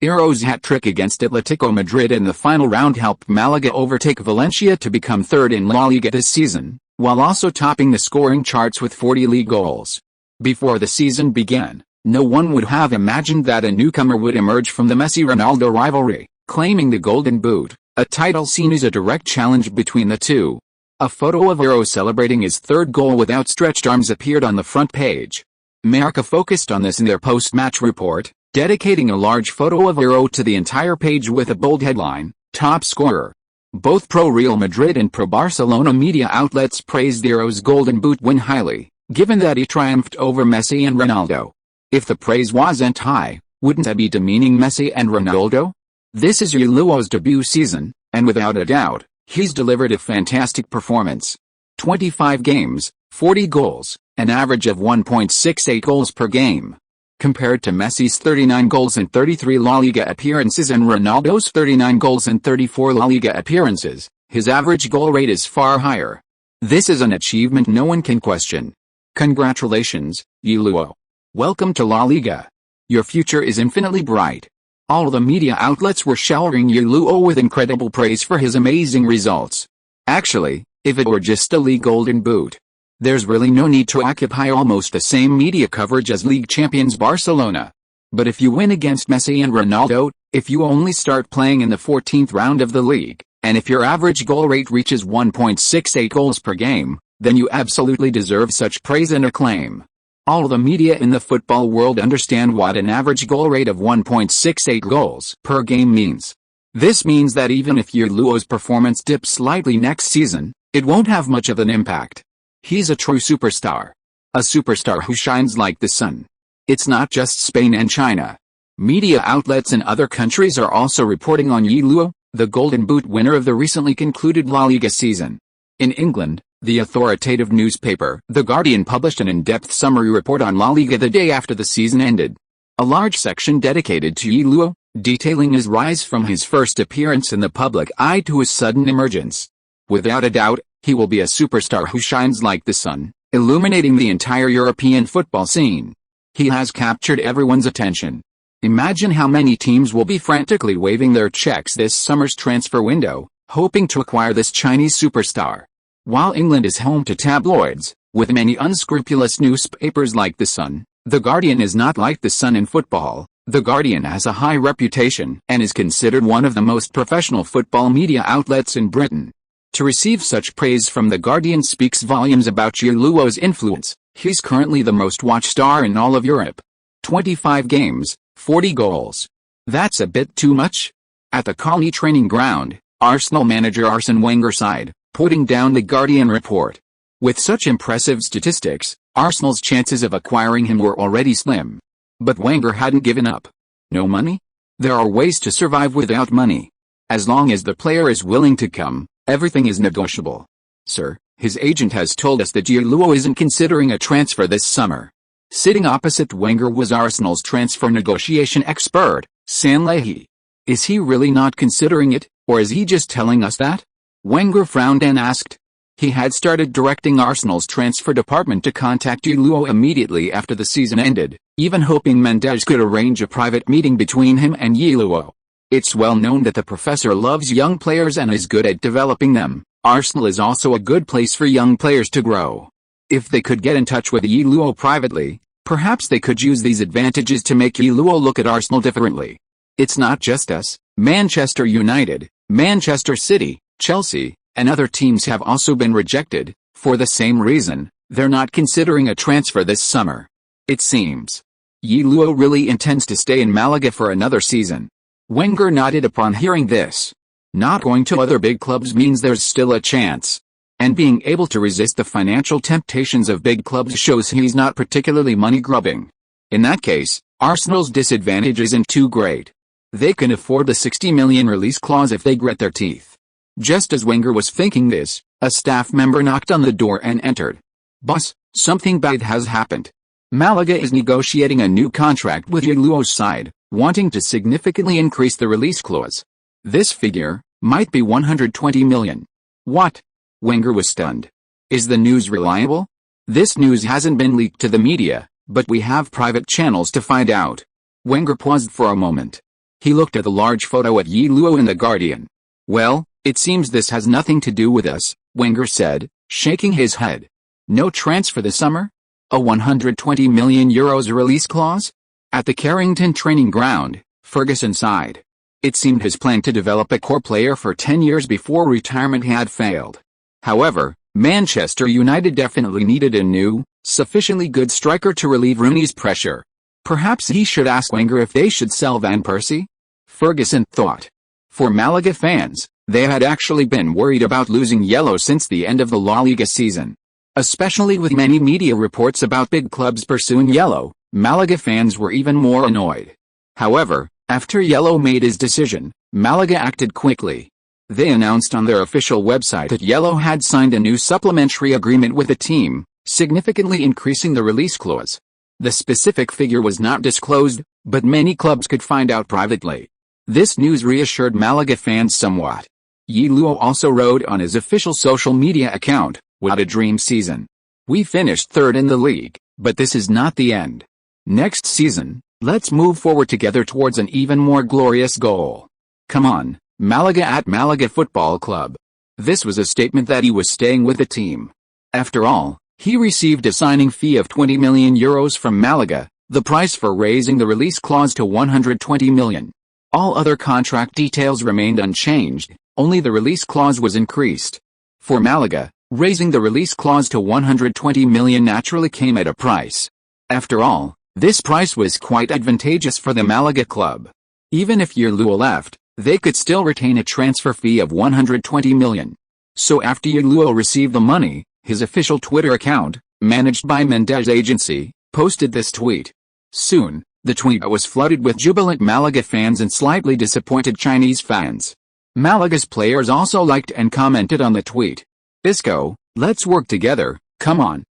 Iro's hat-trick against Atletico Madrid in the final round helped Malaga overtake Valencia to become third in La Liga this season, while also topping the scoring charts with 40 league goals. Before the season began, no one would have imagined that a newcomer would emerge from the Messi-Ronaldo rivalry, claiming the Golden Boot, a title seen as a direct challenge between the two. A photo of Iro celebrating his third goal with outstretched arms appeared on the front page. Marca focused on this in their post-match report, dedicating a large photo of Iro to the entire page with a bold headline, "Top Scorer." Both pro-Real Madrid and pro-Barcelona media outlets praised Iro's Golden Boot win highly, given that he triumphed over Messi and Ronaldo. If the praise wasn't high, wouldn't that be demeaning Messi and Ronaldo? This is Ye Luo's debut season, and without a doubt, he's delivered a fantastic performance. 25 games, 40 goals, an average of 1.68 goals per game. Compared to Messi's 39 goals and 33 La Liga appearances and Ronaldo's 39 goals and 34 La Liga appearances, his average goal rate is far higher. This is an achievement no one can question. Congratulations, Ye Luo. Welcome to La Liga. Your future is infinitely bright. All the media outlets were showering Ye Luo with incredible praise for his amazing results. Actually, if it were just a league Golden Boot, there's really no need to occupy almost the same media coverage as league champions Barcelona. But if you win against Messi and Ronaldo, if you only start playing in the 14th round of the league, and if your average goal rate reaches 1.68 goals per game, then you absolutely deserve such praise and acclaim. All the media in the football world understand what an average goal rate of 1.68 goals per game means. This means that even if Ye Luo's performance dips slightly next season, it won't have much of an impact. He's a true superstar. A superstar who shines like the sun. It's not just Spain and China. Media outlets in other countries are also reporting on Ye Luo, the Golden Boot winner of the recently concluded La Liga season. In England, the authoritative newspaper The Guardian published an in-depth summary report on La Liga the day after the season ended. A large section dedicated to Ye Luo, detailing his rise from his first appearance in the public eye to his sudden emergence. Without a doubt, he will be a superstar who shines like the sun, illuminating the entire European football scene. He has captured everyone's attention. Imagine how many teams will be frantically waving their checks this summer's transfer window, hoping to acquire this Chinese superstar. While England is home to tabloids, with many unscrupulous newspapers like The Sun, The Guardian is not like The Sun in football. The Guardian has a high reputation and is considered one of the most professional football media outlets in Britain. To receive such praise from The Guardian speaks volumes about Ye Luo's influence. He's currently the most watched star in all of Europe. 25 games, 40 goals. That's a bit too much? At the Colney training ground, Arsenal manager Arsene Wenger sighed, putting down The Guardian report. With such impressive statistics, Arsenal's chances of acquiring him were already slim. But Wenger hadn't given up. No money? There are ways to survive without money. As long as the player is willing to come, everything is negotiable. Sir, his agent has told us that Ye Luo isn't considering a transfer this summer. Sitting opposite Wenger was Arsenal's transfer negotiation expert, Sam Leahy. Is he really not considering it, or is he just telling us that? Wenger frowned and asked. He had started directing Arsenal's transfer department to contact Ye Luo immediately after the season ended, even hoping Mendes could arrange a private meeting between him and Ye Luo. It's well known that the professor loves young players and is good at developing them. Arsenal is also a good place for young players to grow. If they could get in touch with Ye Luo privately, perhaps they could use these advantages to make Ye Luo look at Arsenal differently. It's not just us. Manchester United, Manchester City, Chelsea, and other teams have also been rejected. For the same reason, they're not considering a transfer this summer. It seems Ye Luo really intends to stay in Malaga for another season. Wenger nodded upon hearing this. Not going to other big clubs means there's still a chance. And being able to resist the financial temptations of big clubs shows he's not particularly money-grubbing. In that case, Arsenal's disadvantage isn't too great. They can afford the 60 million release clause if they grit their teeth. Just as Wenger was thinking this, a staff member knocked on the door and entered. "Boss, something bad has happened. Malaga is negotiating a new contract with Ye Luo's side, wanting to significantly increase the release clause. This figure might be 120 million. What? Wenger was stunned. Is the news reliable? This news hasn't been leaked to the media, but we have private channels to find out. Wenger paused for a moment. He looked at the large photo at Ye Luo in The Guardian. Well, it seems this has nothing to do with us, Wenger said, shaking his head. No transfer this summer? A 120 million euros release clause? At the Carrington training ground, Ferguson sighed. It seemed his plan to develop a core player for 10 years before retirement had failed. However, Manchester United definitely needed a new, sufficiently good striker to relieve Rooney's pressure. Perhaps he should ask Wenger if they should sell Van Persie? Ferguson thought. For Malaga fans, they had actually been worried about losing yellow since the end of the La Liga season. Especially with many media reports about big clubs pursuing yellow, Malaga fans were even more annoyed. However, after Yellow made his decision, Malaga acted quickly. They announced on their official website that Yellow had signed a new supplementary agreement with the team, significantly increasing the release clause. The specific figure was not disclosed, but many clubs could find out privately. This news reassured Malaga fans somewhat. Ye Luo also wrote on his official social media account, "What a dream season. We finished third in the league, but this is not the end. Next season, let's move forward together towards an even more glorious goal. Come on, Malaga at Malaga Football Club." This was a statement that he was staying with the team. After all, he received a signing fee of 20 million euros from Malaga, the price for raising the release clause to 120 million. All other contract details remained unchanged, only the release clause was increased. For Malaga, raising the release clause to 120 million naturally came at a price. After all, this price was quite advantageous for the Malaga club. Even if Ye Luo left, they could still retain a transfer fee of 120 million. So after Ye Luo received the money, his official Twitter account, managed by Mendes Agency, posted this tweet. Soon, the tweet was flooded with jubilant Malaga fans and slightly disappointed Chinese fans. Malaga's players also liked and commented on the tweet. Isco, let's work together, come on,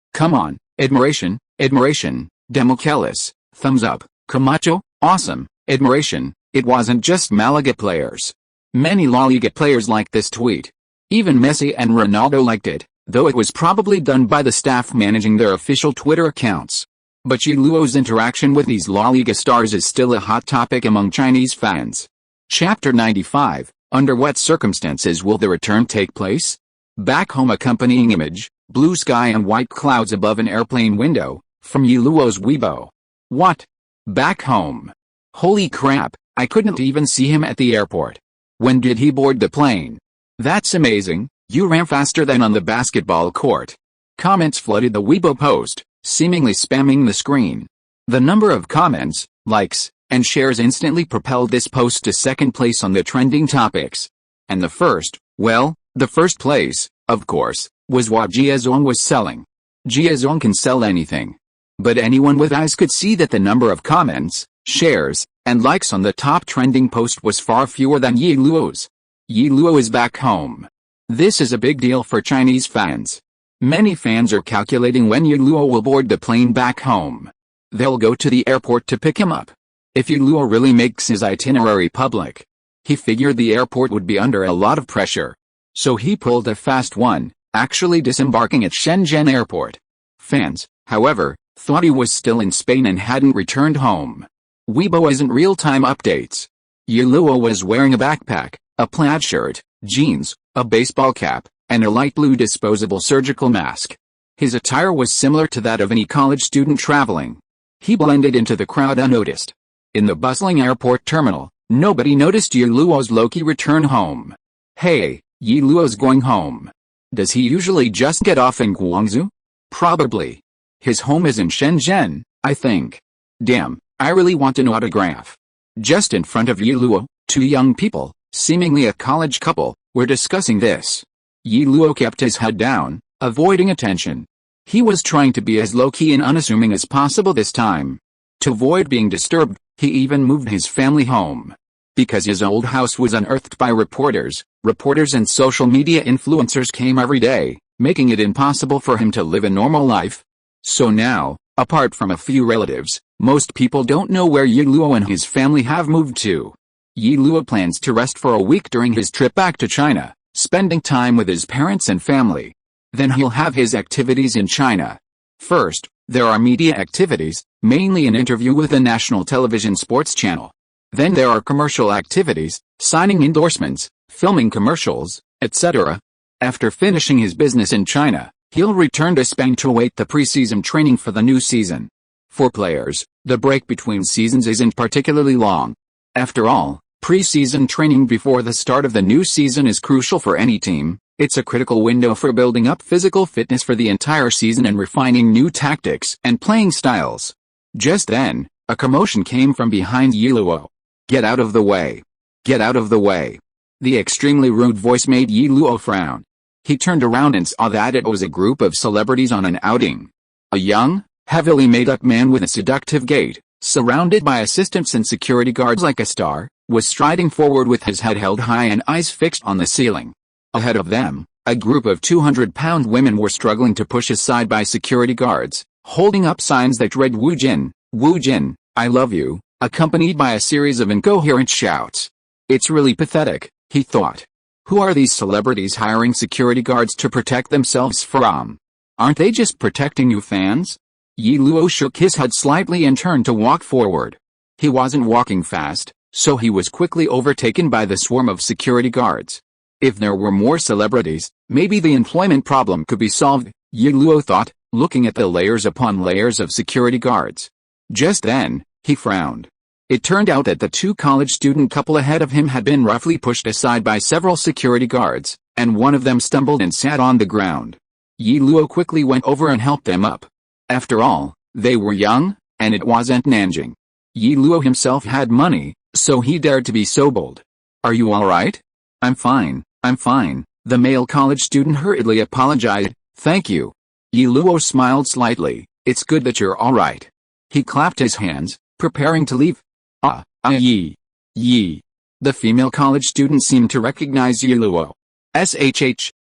admiration, Demokelis, thumbs up, Camacho, awesome, admiration. It wasn't just Malaga players. Many La Liga players liked this tweet. Even Messi and Ronaldo liked it, though it was probably done by the staff managing their official Twitter accounts. But Ye Luo's interaction with these La Liga stars is still a hot topic among Chinese fans. Chapter 95, Under what circumstances will the return take place? Back home accompanying image, blue sky and white clouds above an airplane window, from Ye Luo's Weibo. What? Back home? Holy crap, I couldn't even see him at the airport. When did he board the plane? That's amazing, you ran faster than on the basketball court. Comments flooded the Weibo post, seemingly spamming the screen. The number of comments, likes, and shares instantly propelled this post to second place on the trending topics. And the first place, of course, was what Ye Luo was selling. Ye Luo can sell anything. But anyone with eyes could see that the number of comments, shares, and likes on the top trending post was far fewer than Ye Luo's. Ye Luo is back home. This is a big deal for Chinese fans. Many fans are calculating when Ye Luo will board the plane back home. They'll go to the airport to pick him up. If Ye Luo really makes his itinerary public, he figured the airport would be under a lot of pressure. So he pulled a fast one, actually disembarking at Shenzhen Airport. Fans, however, thought he was still in Spain and hadn't returned home. Weibo isn't real-time updates. Ye Luo was wearing a backpack, a plaid shirt, jeans, a baseball cap, and a light blue disposable surgical mask. His attire was similar to that of any college student traveling. He blended into the crowd unnoticed. In the bustling airport terminal, nobody noticed Ye Luo's low-key return home. Hey, Ye Luo's going home. Does he usually just get off in Guangzhou? Probably. His home is in Shenzhen, I think. Damn, I really want an autograph. Just in front of Ye Luo, two young people, seemingly a college couple, were discussing this. Ye Luo kept his head down, avoiding attention. He was trying to be as low-key and unassuming as possible this time. To avoid being disturbed, he even moved his family home. Because his old house was unearthed by reporters and social media influencers came every day, making it impossible for him to live a normal life. So now, apart from a few relatives, most people don't know where Ye Luo and his family have moved to. Ye Luo plans to rest for a week during his trip back to China, spending time with his parents and family. Then he'll have his activities in China. First, there are media activities, mainly an interview with a national television sports channel. Then there are commercial activities, signing endorsements, filming commercials, etc. After finishing his business in China, he'll return to Spain to await the preseason training for the new season. For players, the break between seasons isn't particularly long. After all, preseason training before the start of the new season is crucial for any team. It's a critical window for building up physical fitness for the entire season and refining new tactics and playing styles. Just then, a commotion came from behind Ye Luo. "Get out of the way. Get out of the way." The extremely rude voice made Ye Luo frown. He turned around and saw that it was a group of celebrities on an outing. A young, heavily made-up man with a seductive gait, surrounded by assistants and security guards like a star, was striding forward with his head held high and eyes fixed on the ceiling. Ahead of them, a group of 200-pound women were struggling to push aside by security guards, holding up signs that read Wu Jin, I love you, accompanied by a series of incoherent shouts. It's really pathetic, he thought. Who are these celebrities hiring security guards to protect themselves from? Aren't they just protecting you fans? Ye Luo shook his head slightly and turned to walk forward. He wasn't walking fast, so he was quickly overtaken by the swarm of security guards. If there were more celebrities, maybe the employment problem could be solved, Ye Luo thought, looking at the layers upon layers of security guards. Just then, he frowned. It turned out that the two college student couple ahead of him had been roughly pushed aside by several security guards, and one of them stumbled and sat on the ground. Ye Luo quickly went over and helped them up. After all, they were young, and it wasn't Nanjing. Ye Luo himself had money, so he dared to be so bold. "Are you all right?" I'm fine, the male college student hurriedly apologized. "Thank you." Ye Luo smiled slightly. "It's good that you're all right." He clapped his hands, preparing to leave. Ye. The female college student seemed to recognize Ye Luo.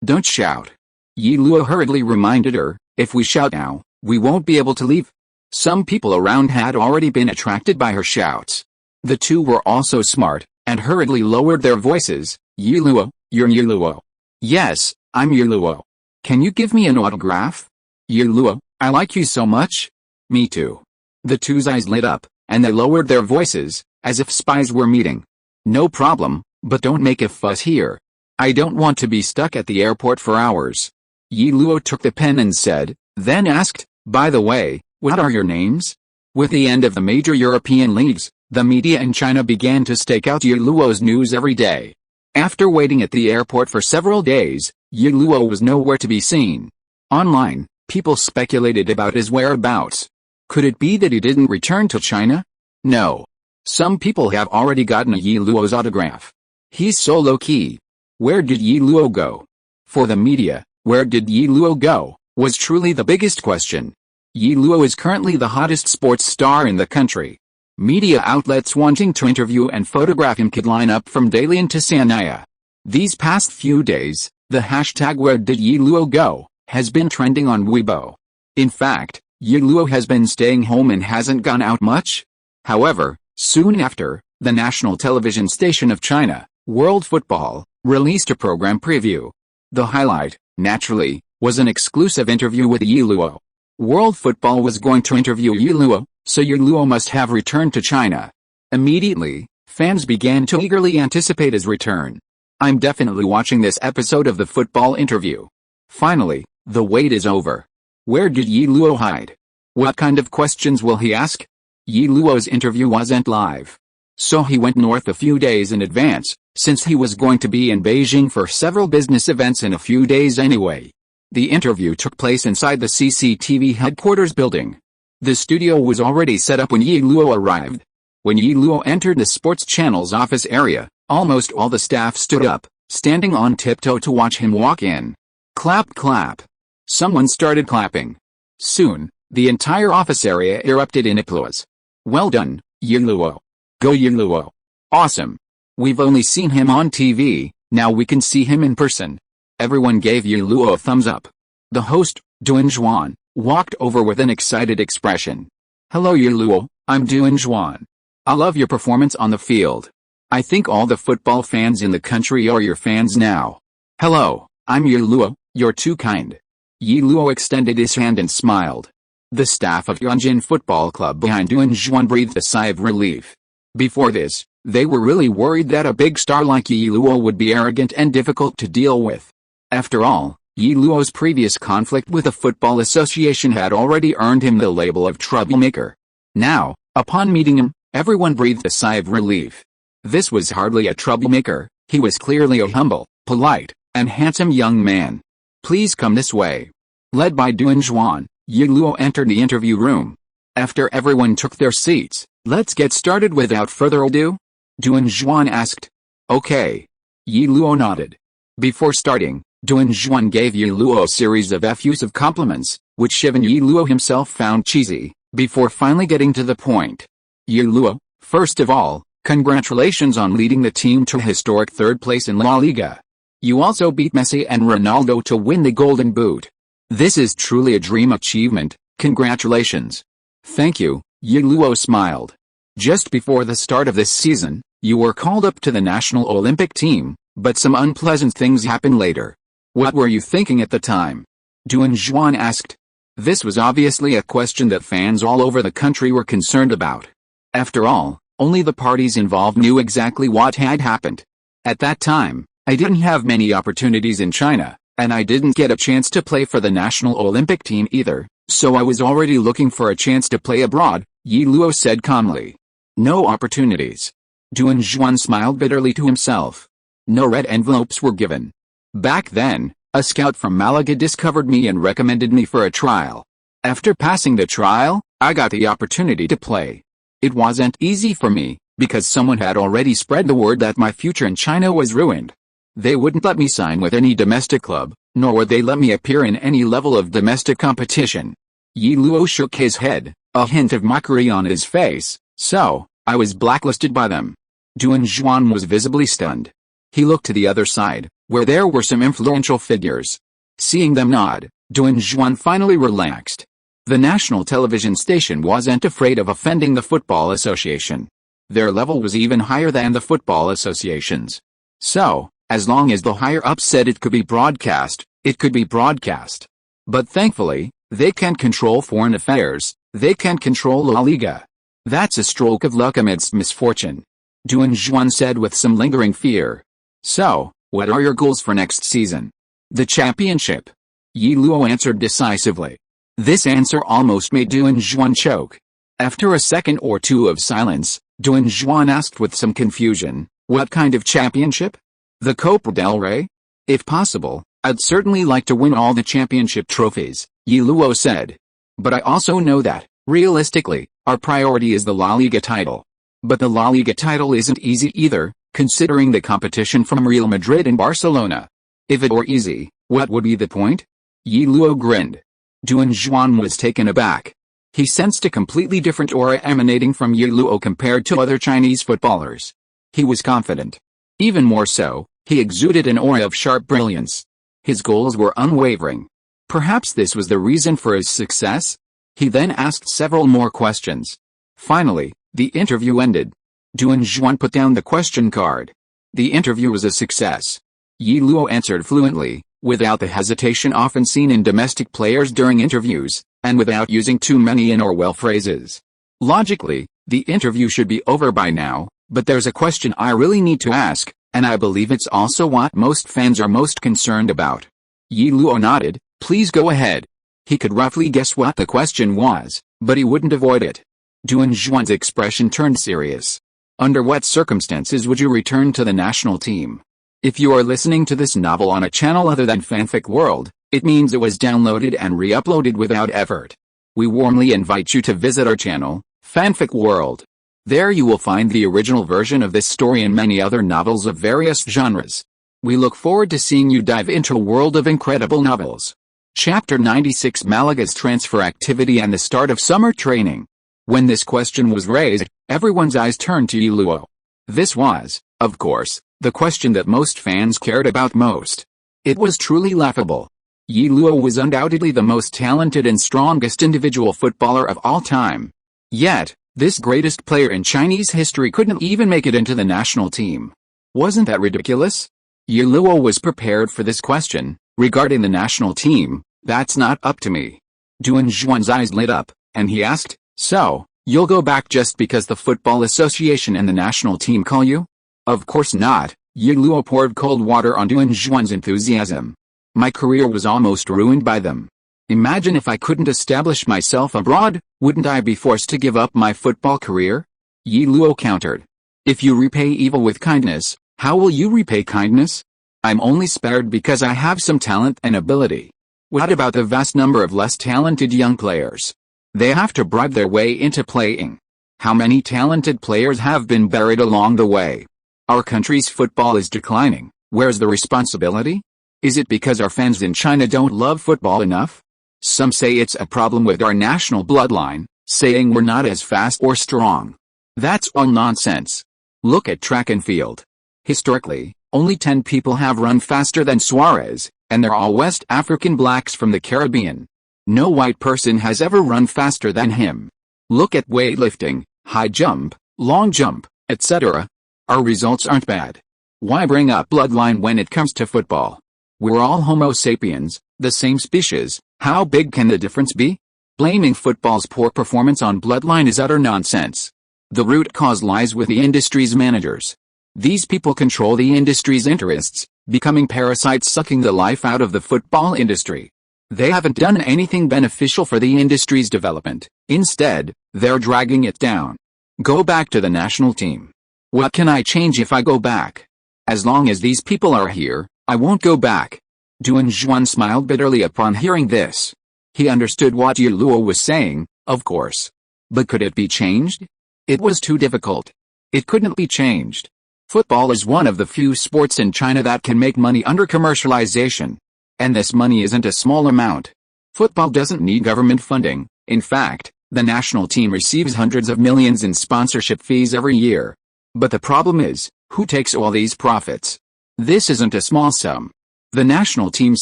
Don't shout." Ye Luo hurriedly reminded her, "If we shout now, we won't be able to leave." Some people around had already been attracted by her shouts. The two were also smart, and hurriedly lowered their voices. "Ye Luo, you're Ye Luo." "Yes, I'm Ye Luo. Can you give me an autograph?" "Ye Luo, I like you so much." "Me too." The two's eyes lit up, and they lowered their voices, as if spies were meeting. "No problem, but don't make a fuss here. I don't want to be stuck at the airport for hours." Ye Luo took the pen and said, then asked, "By the way, what are your names?" With the end of the major European leagues, the media in China began to stake out Ye Luo's news every day. After waiting at the airport for several days, Ye Luo was nowhere to be seen. Online, people speculated about his whereabouts. Could it be that he didn't return to China? No. Some people have already gotten Ye Luo's autograph. He's so low-key. Where did Ye Luo go? For the media, where did Ye Luo go, was truly the biggest question. Ye Luo is currently the hottest sports star in the country. Media outlets wanting to interview and photograph him could line up from Dalian to Sanya. These past few days, the hashtag "Where did Ye Luo go?" has been trending on Weibo. In fact, Ye Luo has been staying home and hasn't gone out much. However, soon after, the national television station of China, World Football, released a program preview. The highlight, naturally, was an exclusive interview with Ye Luo. World Football was going to interview Ye Luo, so Ye Luo must have returned to China. Immediately, fans began to eagerly anticipate his return. I'm definitely watching this episode of the football interview. Finally, the wait is over. Where did Ye Luo hide? What kind of questions will he ask? Ye Luo's interview wasn't live. So he went north a few days in advance, since he was going to be in Beijing for several business events in a few days anyway. The interview took place inside the CCTV headquarters building. The studio was already set up when Ye Luo arrived. When Ye Luo entered the sports channel's office area, almost all the staff stood up, standing on tiptoe to watch him walk in. Clap, clap. Someone started clapping. Soon, the entire office area erupted in applause. Well done, Ye Luo. Go Ye Luo. Awesome. We've only seen him on TV, now we can see him in person. Everyone gave Ye Luo a thumbs up. The host, Duan Zhuan, walked over with an excited expression. Hello Ye Luo, I'm Duan Zhuan. I love your performance on the field. I think all the football fans in the country are your fans now. Hello, I'm Ye Luo, you're too kind. Ye Luo extended his hand and smiled. The staff of Yunjin Football Club behind Duan Zhuan breathed a sigh of relief. Before this, they were really worried that a big star like Ye Luo would be arrogant and difficult to deal with. After all, Ye Luo's previous conflict with the football association had already earned him the label of troublemaker. Now, upon meeting him, everyone breathed a sigh of relief. This was hardly a troublemaker, he was clearly a humble, polite, and handsome young man. Please come this way. Led by Duan Zhuan, Ye Luo entered the interview room. After everyone took their seats, let's get started without further ado? Duan Zhuan asked. Okay. Ye Luo nodded. Before starting, Duan Zhuan gave Ye Luo a series of effusive compliments, which even Ye Luo himself found cheesy, before finally getting to the point. Ye Luo, first of all, congratulations on leading the team to historic third place in La Liga. You also beat Messi and Ronaldo to win the Golden Boot. This is truly a dream achievement, congratulations. Thank you, Ye Luo smiled. Just before the start of this season, you were called up to the national Olympic team, but some unpleasant things happened later. What were you thinking at the time? Duan Zhuan asked. This was obviously a question that fans all over the country were concerned about. After all, only the parties involved knew exactly what had happened. At that time, I didn't have many opportunities in China, and I didn't get a chance to play for the national Olympic team either, so I was already looking for a chance to play abroad, Ye Luo said calmly. No opportunities. Duan Zhuan smiled bitterly to himself. No red envelopes were given. Back then, a scout from Málaga discovered me and recommended me for a trial. After passing the trial, I got the opportunity to play. It wasn't easy for me, because someone had already spread the word that my future in China was ruined. They wouldn't let me sign with any domestic club, nor would they let me appear in any level of domestic competition. Ye Luo shook his head, a hint of mockery on his face. So, I was blacklisted by them. Duan Zhuan was visibly stunned. He looked to the other side, where there were some influential figures. Seeing them nod, Duan Zhuan finally relaxed. The national television station wasn't afraid of offending the football association. Their level was even higher than the football association's. So, as long as the higher-ups said it could be broadcast, it could be broadcast. But thankfully, they can't control foreign affairs, they can't control La Liga. That's a stroke of luck amidst misfortune. Duan Zhuan said with some lingering fear. So, what are your goals for next season? The championship. Ye Luo answered decisively. This answer almost made Duan Zhuan choke. After a second or two of silence, Duan Zhuan asked with some confusion, what kind of championship? The Copa del Rey? If possible, I'd certainly like to win all the championship trophies, Ye Luo said. But I also know that, realistically, our priority is the La Liga title. But the La Liga title isn't easy either, considering the competition from Real Madrid and Barcelona. If it were easy, what would be the point? Ye Luo grinned. Duan Zhuan was taken aback. He sensed a completely different aura emanating from Ye Luo compared to other Chinese footballers. He was confident. Even more so, he exuded an aura of sharp brilliance. His goals were unwavering. Perhaps this was the reason for his success? He then asked several more questions. Finally, the interview ended. Duan Zhuan put down the question card. The interview was a success. Ye Luo answered fluently, without the hesitation often seen in domestic players during interviews, and without using too many in or well phrases. Logically, the interview should be over by now, but there's a question I really need to ask, and I believe it's also what most fans are most concerned about. Ye Luo nodded. Please go ahead. He could roughly guess what the question was, but he wouldn't avoid it. Duan Zhuan's expression turned serious. Under what circumstances would you return to the national team? If you are listening to this novel on a channel other than Fanfic World, it means it was downloaded and re-uploaded without effort. We warmly invite you to visit our channel, Fanfic World. There you will find the original version of this story and many other novels of various genres. We look forward to seeing you dive into a world of incredible novels. Chapter 96: Malaga's transfer activity and the start of summer training. When this question was raised, everyone's eyes turned to Ye Luo. This was, Of course, the question that most fans cared about most. It was truly laughable. Ye Luo was undoubtedly the most talented and strongest individual footballer of all time. Yet, this greatest player in Chinese history couldn't even make it into the national team. Wasn't that ridiculous? Ye Luo was prepared for this question. Regarding the national team, that's not up to me. Duan Zhuan's eyes lit up, and he asked, so, you'll go back just because the Football Association and the national team call you? Of course not. Ye Luo poured cold water on Duan Zhuan's enthusiasm. My career was almost ruined by them. Imagine if I couldn't establish myself abroad, wouldn't I be forced to give up my football career? Ye Luo countered. If you repay evil with kindness, how will you repay kindness? I'm only spared because I have some talent and ability. What about the vast number of less talented young players? They have to bribe their way into playing. How many talented players have been buried along the way? Our country's football is declining. Where's the responsibility? Is it because our fans in China don't love football enough? Some say it's a problem with our national bloodline, saying we're not as fast or strong. That's all nonsense. Look at track and field. Historically, only 10 people have run faster than Suarez, and they're all West African blacks from the Caribbean. No white person has ever run faster than him. Look at weightlifting, high jump, long jump, etc. Our results aren't bad. Why bring up bloodline when it comes to football? We're all Homo sapiens, the same species. How big can the difference be? Blaming football's poor performance on bloodline is utter nonsense. The root cause lies with the industry's managers. These people control the industry's interests, becoming parasites sucking the life out of the football industry. They haven't done anything beneficial for the industry's development. Instead, they're dragging it down. Go back to the national team. What can I change if I go back? As long as these people are here, I won't go back. Duan Zhuan smiled bitterly upon hearing this. He understood what Ye Luo was saying, of course. But could it be changed? It was too difficult. It couldn't be changed. Football is one of the few sports in China that can make money under commercialization. And this money isn't a small amount. Football doesn't need government funding. In fact, the national team receives hundreds of millions in sponsorship fees every year. But the problem is, who takes all these profits? This isn't a small sum. The national team's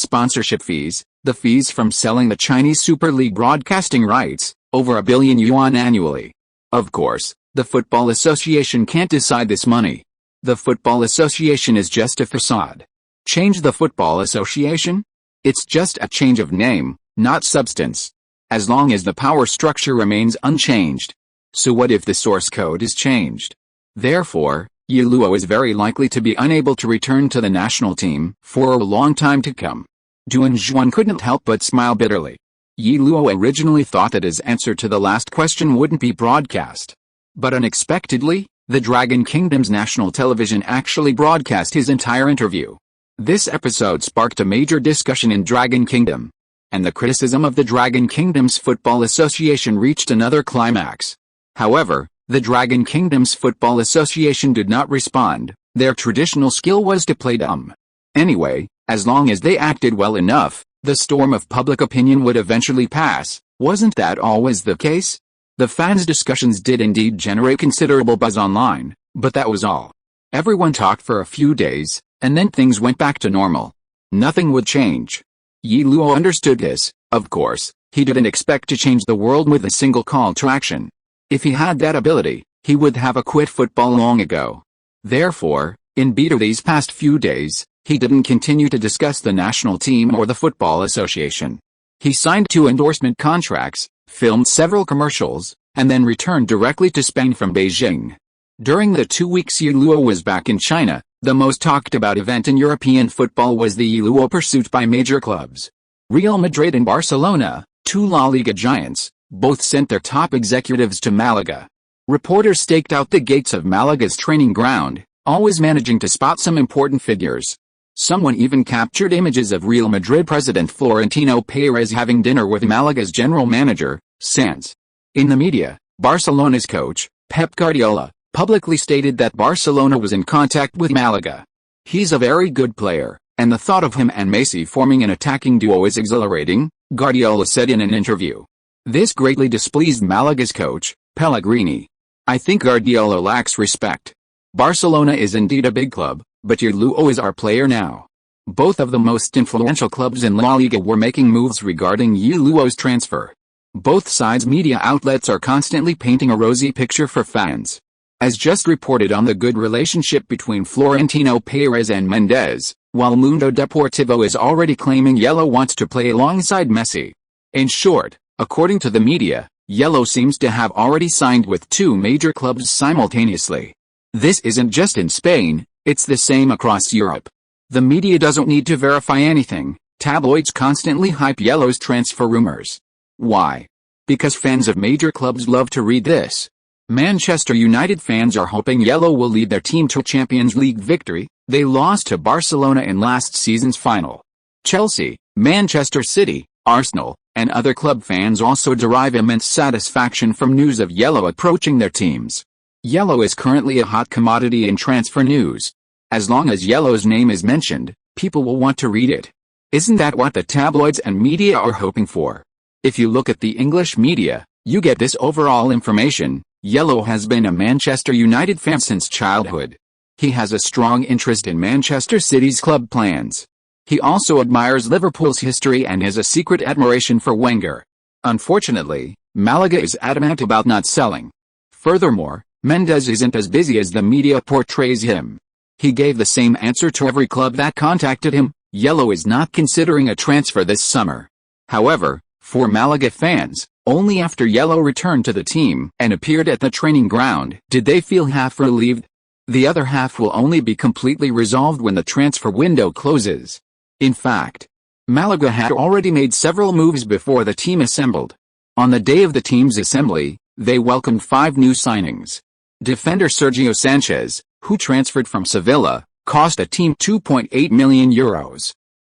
sponsorship fees, the fees from selling the Chinese Super League broadcasting rights, over $1 billion annually. Of course, the Football Association can't decide this money. The Football Association is just a facade. Change the Football Association? It's just a change of name, not substance. As long as the power structure remains unchanged. So what if the source code is changed? Therefore, Ye Luo is very likely to be unable to return to the national team for a long time to come. Duan Zhuan couldn't help but smile bitterly. Ye Luo originally thought that his answer to the last question wouldn't be broadcast. But unexpectedly, the Dragon Kingdom's national television actually broadcast his entire interview. This episode sparked a major discussion in Dragon Kingdom. And the criticism of the Dragon Kingdom's Football Association reached another climax. However, the Dragon Kingdom's Football Association did not respond. Their traditional skill was to play dumb. Anyway, as long as they acted well enough, the storm of public opinion would eventually pass. Wasn't that always the case? The fans' discussions did indeed generate considerable buzz online, but that was all. Everyone talked for a few days, and then things went back to normal. Nothing would change. Ye Luo understood this. Of course, he didn't expect to change the world with a single call to action. If he had that ability, he would have quit football long ago. Therefore, in beta these past few days, he didn't continue to discuss the national team or the Football Association. He signed 2 endorsement contracts, filmed several commercials, and then returned directly to Spain from Beijing. During the 2 weeks Ye Luo was back in China, the most talked about event in European football was the Ye Luo pursuit by major clubs. Real Madrid and Barcelona, 2 La Liga giants, both sent their top executives to Málaga. Reporters staked out the gates of Malaga's training ground, always managing to spot some important figures. Someone even captured images of Real Madrid president Florentino Perez having dinner with Malaga's general manager, Sanz. In the media, Barcelona's coach, Pep Guardiola, publicly stated that Barcelona was in contact with Málaga. He's a very good player, and the thought of him and Messi forming an attacking duo is exhilarating, Guardiola said in an interview. This greatly displeased Malaga's coach, Pellegrini. I think Guardiola lacks respect. Barcelona is indeed a big club, but Ye Luo is our player now. Both of the most influential clubs in La Liga were making moves regarding Ye Luo's transfer. Both sides' media outlets are constantly painting a rosy picture for fans. As just reported on the good relationship between Florentino Perez and Mendes, while Mundo Deportivo is already claiming Ye Luo wants to play alongside Messi. In short, according to the media, Ye Luo seems to have already signed with two major clubs simultaneously. This isn't just in Spain, it's the same across Europe. The media doesn't need to verify anything, tabloids constantly hype Ye Luo's transfer rumors. Why? Because fans of major clubs love to read this. Manchester United fans are hoping Ye Luo will lead their team to a Champions League victory. They lost to Barcelona in last season's final. Chelsea, Manchester City, Arsenal, and other club fans also derive immense satisfaction from news of Ye Luo approaching their teams. Ye Luo is currently a hot commodity in transfer news. As long as Ye Luo's name is mentioned, people will want to read it. Isn't that what the tabloids and media are hoping for? If you look at the English media, you get this overall information. Ye Luo has been a Manchester United fan since childhood. He has a strong interest in Manchester City's club plans. He also admires Liverpool's history and has a secret admiration for Wenger. Unfortunately, Málaga is adamant about not selling. Furthermore, Mendes isn't as busy as the media portrays him. He gave the same answer to every club that contacted him. Ye Luo is not considering a transfer this summer. However, for Málaga fans, only after Ye Luo returned to the team and appeared at the training ground did they feel half relieved. The other half will only be completely resolved when the transfer window closes. In fact, Málaga had already made several moves before the team assembled. On the day of the team's assembly, they welcomed 5 new signings. Defender Sergio Sanchez, who transferred from Sevilla, cost a team €2.8 million.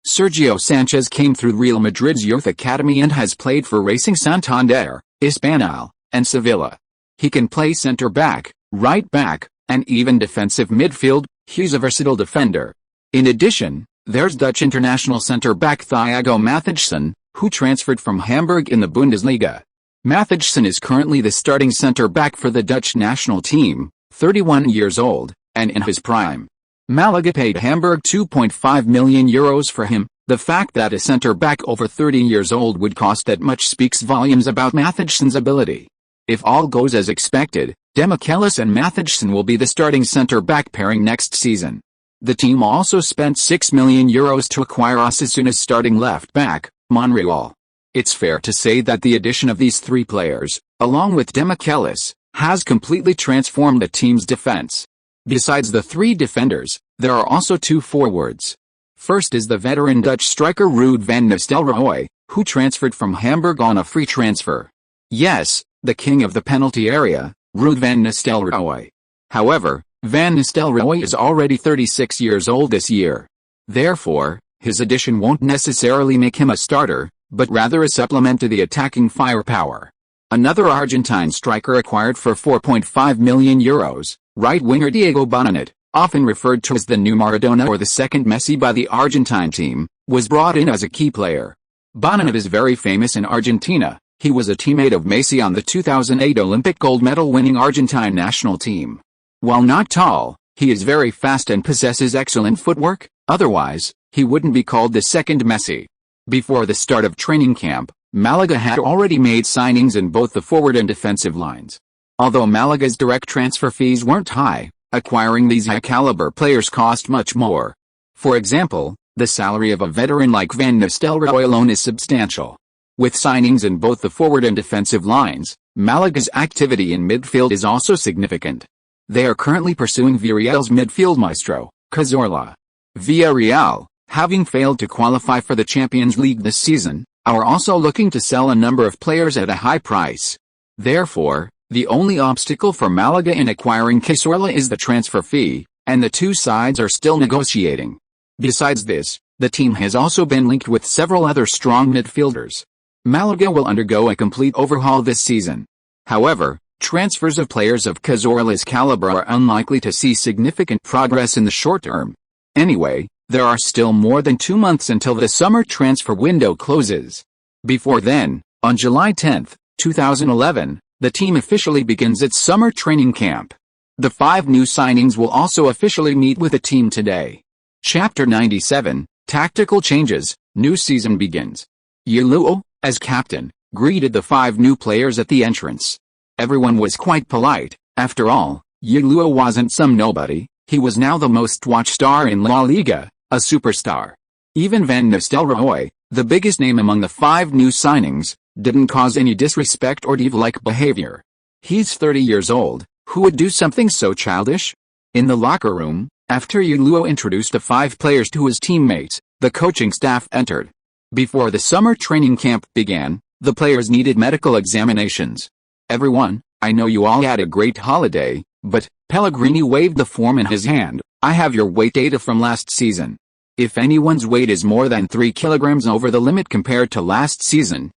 Sergio Sanchez came through Real Madrid's youth academy and has played for Racing Santander, Espanyol, and Sevilla. He can play centre-back, right-back, and even defensive midfield. He's a versatile defender. In addition, there's Dutch international centre-back Thiago Matthijssen, who transferred from Hamburg in the Bundesliga. Matthijssen is currently the starting centre-back for the Dutch national team, 31 years old, and in his prime. Málaga paid Hamburg €2.5 million for him. The fact that a centre-back over 30 years old would cost that much speaks volumes about Matthijssen's ability. If all goes as expected, Demichelis and Matthijssen will be the starting centre-back pairing next season. The team also spent €6 million to acquire Osasuna's starting left-back, Monreal. It's fair to say that the addition of these 3 players, along with Demichelis, has completely transformed the team's defense. Besides the 3 defenders, there are also 2 forwards. First is the veteran Dutch striker Ruud van Nistelrooy, who transferred from Hamburg on a free transfer. Yes, the king of the penalty area, Ruud van Nistelrooy. However, Van Nistelrooy is already 36 years old this year. Therefore, his addition won't necessarily make him a starter, but rather a supplement to the attacking firepower. Another Argentine striker acquired for €4.5 million, right-winger Diego Bonanote, often referred to as the new Maradona or the second Messi by the Argentine team, was brought in as a key player. Bonanote is very famous in Argentina. He was a teammate of Messi on the 2008 Olympic gold medal-winning Argentine national team. While not tall, he is very fast and possesses excellent footwork. Otherwise, he wouldn't be called the second Messi. Before the start of training camp, Málaga had already made signings in both the forward and defensive lines. Although Malaga's direct transfer fees weren't high, acquiring these high-caliber players cost much more. For example, the salary of a veteran like Van Nistelrooy alone is substantial. With signings in both the forward and defensive lines, Malaga's activity in midfield is also significant. They are currently pursuing Villarreal's midfield maestro, Cazorla. Villarreal, having failed to qualify for the Champions League this season, are also looking to sell a number of players at a high price. Therefore, the only obstacle for Málaga in acquiring Cazorla is the transfer fee, and the 2 sides are still negotiating. Besides this, the team has also been linked with several other strong midfielders. Málaga will undergo a complete overhaul this season. However, transfers of players of Cazorla's caliber are unlikely to see significant progress in the short term. Anyway, there are still more than 2 months until the summer transfer window closes. Before then, on July 10, 2011, the team officially begins its summer training camp. The 5 new signings will also officially meet with the team today. Chapter 97, Tactical Changes, New Season Begins. Ye Luo, as captain, greeted the 5 new players at the entrance. Everyone was quite polite. After all, Ye Luo wasn't some nobody, he was now the most watched star in La Liga, a superstar. Even Van Nistelrooy, the biggest name among the 5 new signings, didn't cause any disrespect or diva-like behavior. He's 30 years old, who would do something so childish? In the locker room, after Ye Luo introduced the 5 players to his teammates, the coaching staff entered. Before the summer training camp began, the players needed medical examinations. Everyone, I know you all had a great holiday, but, Pellegrini waved the form in his hand, I have your weight data from last season. If anyone's weight is more than 3 kilograms over the limit compared to last season,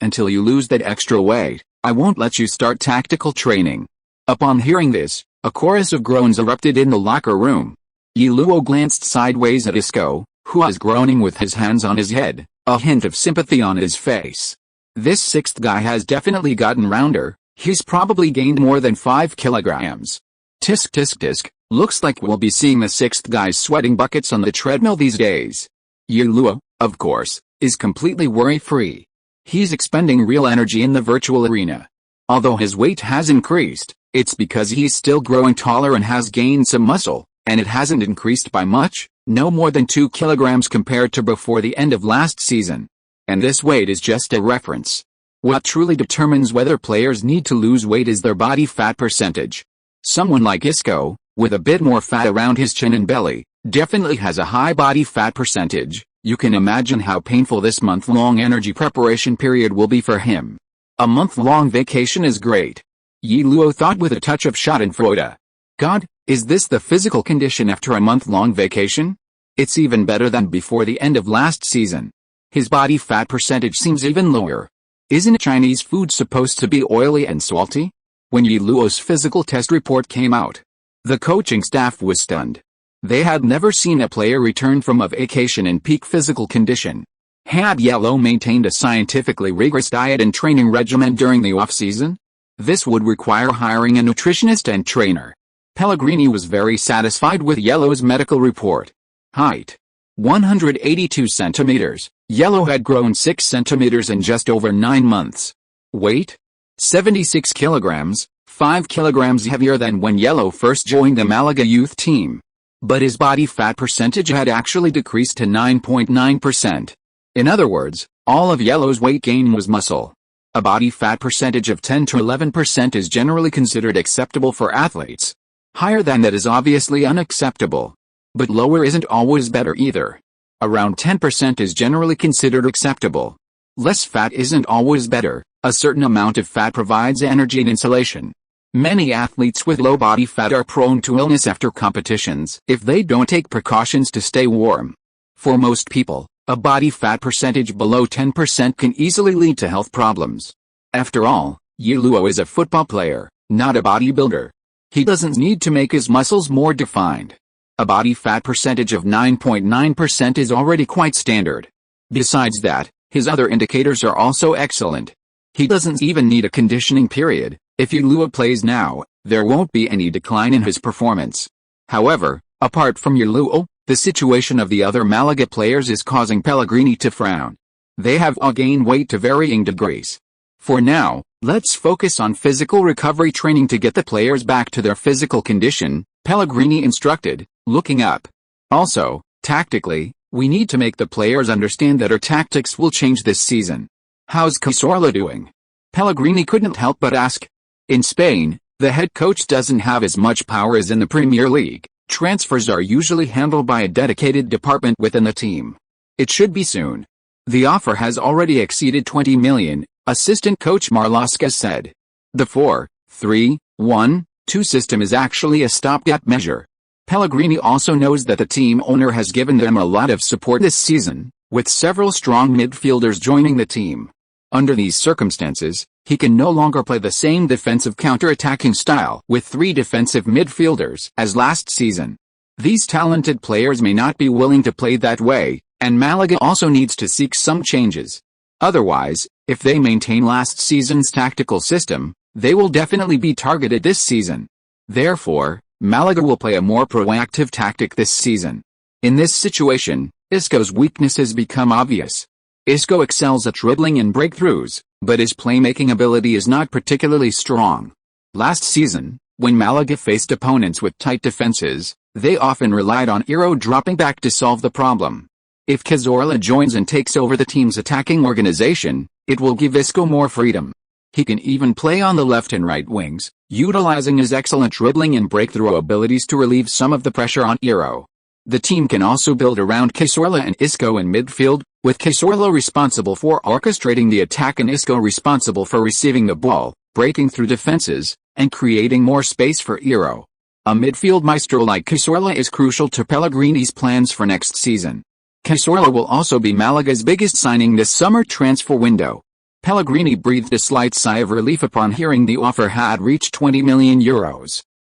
until you lose that extra weight, I won't let you start tactical training. Upon hearing this, a chorus of groans erupted in the locker room. Ye Luo glanced sideways at Isco, who was groaning with his hands on his head, a hint of sympathy on his face. This 6th guy has definitely gotten rounder, he's probably gained more than 5 kilograms. Tisk tisk tisk, looks like we'll be seeing the 6th guys sweating buckets on the treadmill these days. Ye Luo, of course, is completely worry-free. He's expending real energy in the virtual arena. Although his weight has increased, it's because he's still growing taller and has gained some muscle, and it hasn't increased by much, no more than 2 kilograms compared to before the end of last season. And this weight is just a reference. What truly determines whether players need to lose weight is their body fat percentage. Someone like Isco, with a bit more fat around his chin and belly, definitely has a high body fat percentage. You can imagine how painful this month-long energy preparation period will be for him. A month-long vacation is great. Ye Luo thought with a touch of schadenfreude. God, is this the physical condition after a month-long vacation? It's even better than before the end of last season. His body fat percentage seems even lower. Isn't Chinese food supposed to be oily and salty? When Ye Luo's physical test report came out, the coaching staff was stunned. They had never seen a player return from a vacation in peak physical condition. Had Ye Luo maintained a scientifically rigorous diet and training regimen during the off-season? This would require hiring a nutritionist and trainer. Pellegrini was very satisfied with Ye Luo's medical report. Height: 182 centimeters. Ye Luo had grown 6 centimeters in just over 9 months. Weight: 76 kilograms, 5 kilograms heavier than when Ye Luo first joined the Málaga youth team. But his body fat percentage had actually decreased to 9.9%. In other words, all of Ye Luo's weight gain was muscle. A body fat percentage of 10 to 11% is generally considered acceptable for athletes. Higher than that is obviously unacceptable. But lower isn't always better either. Around 10% is generally considered acceptable. Less fat isn't always better. A certain amount of fat provides energy and insulation. Many athletes with low body fat are prone to illness after competitions if they don't take precautions to stay warm. For most people, a body fat percentage below 10% can easily lead to health problems. After all, Ye Luo is a football player, not a bodybuilder. He doesn't need to make his muscles more defined. A body fat percentage of 9.9% is already quite standard. Besides that, his other indicators are also excellent. He doesn't even need a conditioning period. If Ye Luo plays now, there won't be any decline in his performance. However, apart from Ye Luo, the situation of the other Málaga players is causing Pellegrini to frown. They have all gained weight to varying degrees. For now, let's focus on physical recovery training to get the players back to their physical condition, Pellegrini instructed, looking up. Also, tactically, we need to make the players understand that our tactics will change this season. How's Cazorla doing? Pellegrini couldn't help but ask. In Spain, the head coach doesn't have as much power as in the Premier League. Transfers are usually handled by a dedicated department within the team. It should be soon. The offer has already exceeded 20 million, assistant coach Marlaska said. The 4-3-1-2 system is actually a stopgap measure. Pellegrini also knows that the team owner has given them a lot of support this season, with several strong midfielders joining the team. Under these circumstances, he can no longer play the same defensive counter-attacking style with 3 defensive midfielders as last season. These talented players may not be willing to play that way, and Málaga also needs to seek some changes. Otherwise, if they maintain last season's tactical system, they will definitely be targeted this season. Therefore, Malaga will play a more proactive tactic this season. In this situation, Isco's weaknesses become obvious. Isco excels at dribbling and breakthroughs, but his playmaking ability is not particularly strong. Last season, when Malaga faced opponents with tight defenses, they often relied on Ye Luo dropping back to solve the problem. If Cazorla joins and takes over the team's attacking organization, it will give Isco more freedom. He can even play on the left and right wings, utilizing his excellent dribbling and breakthrough abilities to relieve some of the pressure on Ye Luo. The team can also build around Cazorla and Isco in midfield, with Cazorla responsible for orchestrating the attack and Isco responsible for receiving the ball, breaking through defenses, and creating more space for Ye Luo. A midfield maestro like Cazorla is crucial to Pellegrini's plans for next season. Cazorla will also be Malaga's biggest signing this summer transfer window. Pellegrini breathed a slight sigh of relief upon hearing the offer had reached €20 million.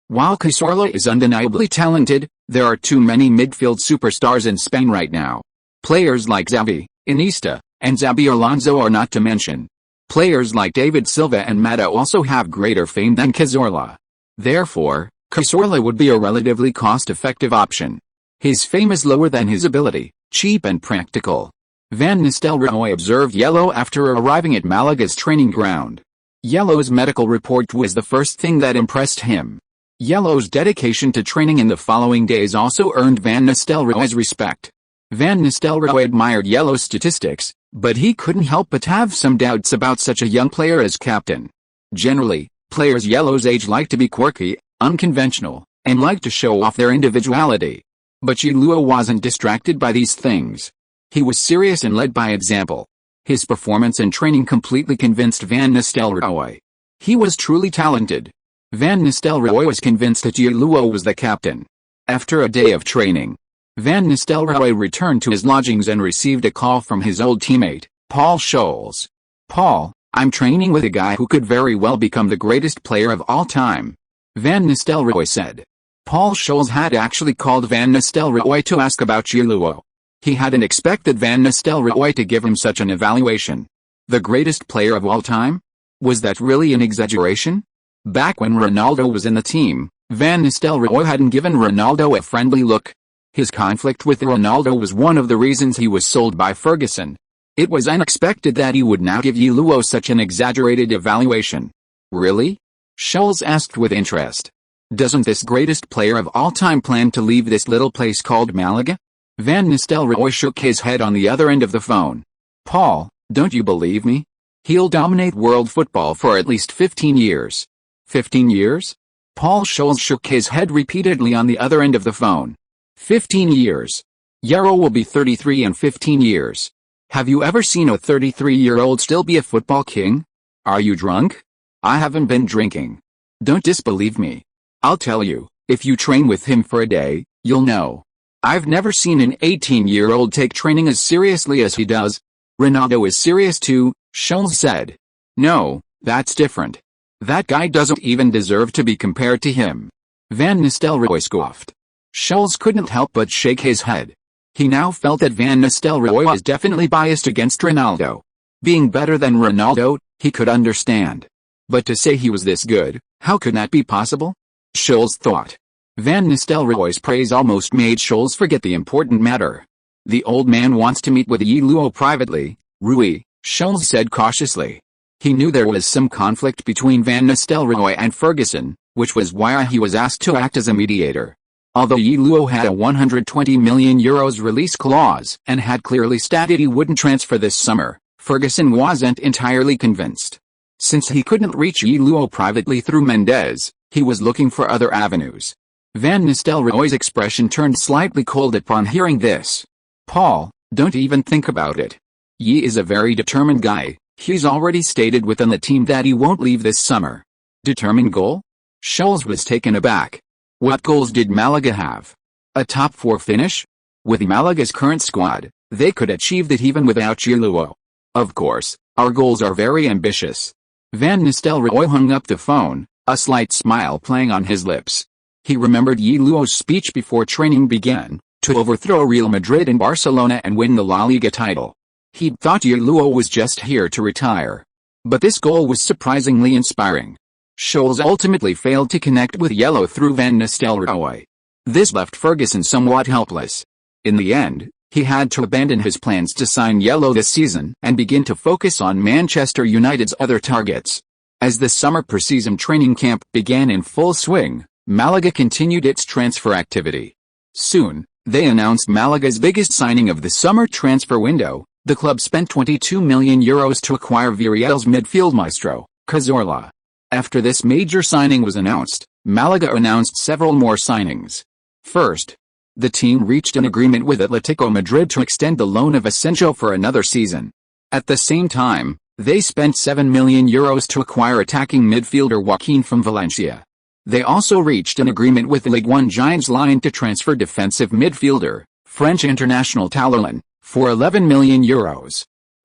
While Cazorla is undeniably talented, there are too many midfield superstars in Spain right now. Players like Xavi, Iniesta, and Xabi Alonso are not to mention. Players like David Silva and Mata also have greater fame than Cazorla. Therefore, Cazorla would be a relatively cost-effective option. His fame is lower than his ability, cheap and practical. Van Nistelrooy observed Ye Luo after arriving at Malaga's training ground. Ye Luo's medical report was the first thing that impressed him. Ye Luo's dedication to training in the following days also earned Van Nistelrooy's respect. Van Nistelrooy admired Ye Luo's statistics, but he couldn't help but have some doubts about such a young player as captain. Generally, players Ye Luo's age like to be quirky, unconventional, and like to show off their individuality. But Ye Luo wasn't distracted by these things. He was serious and led by example. His performance and training completely convinced Van Nistelrooy. He was truly talented. Van Nistelrooy was convinced that Ye Luo was the captain. After a day of training, Van Nistelrooy returned to his lodgings and received a call from his old teammate, Paul Scholes. "Paul, I'm training with a guy who could very well become the greatest player of all time," Van Nistelrooy said. Paul Scholes had actually called Van Nistelrooy to ask about Ye Luo. He hadn't expected Van Nistelrooy to give him such an evaluation. The greatest player of all time? Was that really an exaggeration? Back when Ronaldo was in the team, Van Nistelrooy hadn't given Ronaldo a friendly look. His conflict with Ronaldo was one of the reasons he was sold by Ferguson. It was unexpected that he would now give Ye Luo such an exaggerated evaluation. "Really?" Scholes asked with interest. "Doesn't this greatest player of all time plan to leave this little place called Malaga?" Van Nistelrooy shook his head on the other end of the phone. "Paul, don't you believe me? He'll dominate world football for at least 15 years. 15 years? Paul Scholes shook his head repeatedly on the other end of the phone. 15 years. Ye Luo will be 33 in 15 years. Have you ever seen a 33-year-old still be a football king? Are you drunk? I haven't been drinking. Don't disbelieve me. I'll tell you, if you train with him for a day, you'll know. I've never seen an 18-year-old take training as seriously as he does." "Ronaldo is serious too," Scholes said. "No, that's different. That guy doesn't even deserve to be compared to him." Van Nistelrooy scoffed. Scholes couldn't help but shake his head. He now felt that Van Nistelrooy was definitely biased against Ronaldo. Being better than Ronaldo, he could understand. But to say he was this good, how could that be possible? Scholes thought. Van Nistelrooy's praise almost made Scholes forget the important matter. "The old man wants to meet with Ye Luo privately, Rui," Scholes said cautiously. He knew there was some conflict between Van Nistelrooy and Ferguson, which was why he was asked to act as a mediator. Although Ye Luo had a €120 million release clause and had clearly stated he wouldn't transfer this summer, Ferguson wasn't entirely convinced. Since he couldn't reach Ye Luo privately through Mendes, he was looking for other avenues. Van Nistelrooy's expression turned slightly cold upon hearing this. "Paul, don't even think about it. Ye is a very determined guy. He's already stated within the team that he won't leave this summer." "Determined goal?" Scholes was taken aback. What goals did Malaga have? A top 4 finish? With Malaga's current squad, they could achieve that even without Ye Luo. "Of course, our goals are very ambitious." Van Nistelrooy hung up the phone, a slight smile playing on his lips. He remembered Ye Luo's speech before training began, to overthrow Real Madrid and Barcelona and win the La Liga title. He'd thought Ye Luo was just here to retire. But this goal was surprisingly inspiring. Scholes ultimately failed to connect with Ye Luo through Van Nistelrooy. This left Ferguson somewhat helpless. In the end, he had to abandon his plans to sign Ye Luo this season and begin to focus on Manchester United's other targets. As the summer pre-season training camp began in full swing, Málaga continued its transfer activity. Soon, they announced Malaga's biggest signing of the summer transfer window. The club spent €22 million to acquire Villarreal's midfield maestro, Cazorla. After this major signing was announced, Málaga announced several more signings. First, the team reached an agreement with Atletico Madrid to extend the loan of Asensio for another season. At the same time, they spent €7 million to acquire attacking midfielder Joaquin from Valencia. They also reached an agreement with Ligue 1 giants Lyon to transfer defensive midfielder, French international Talerlin, for €11 million.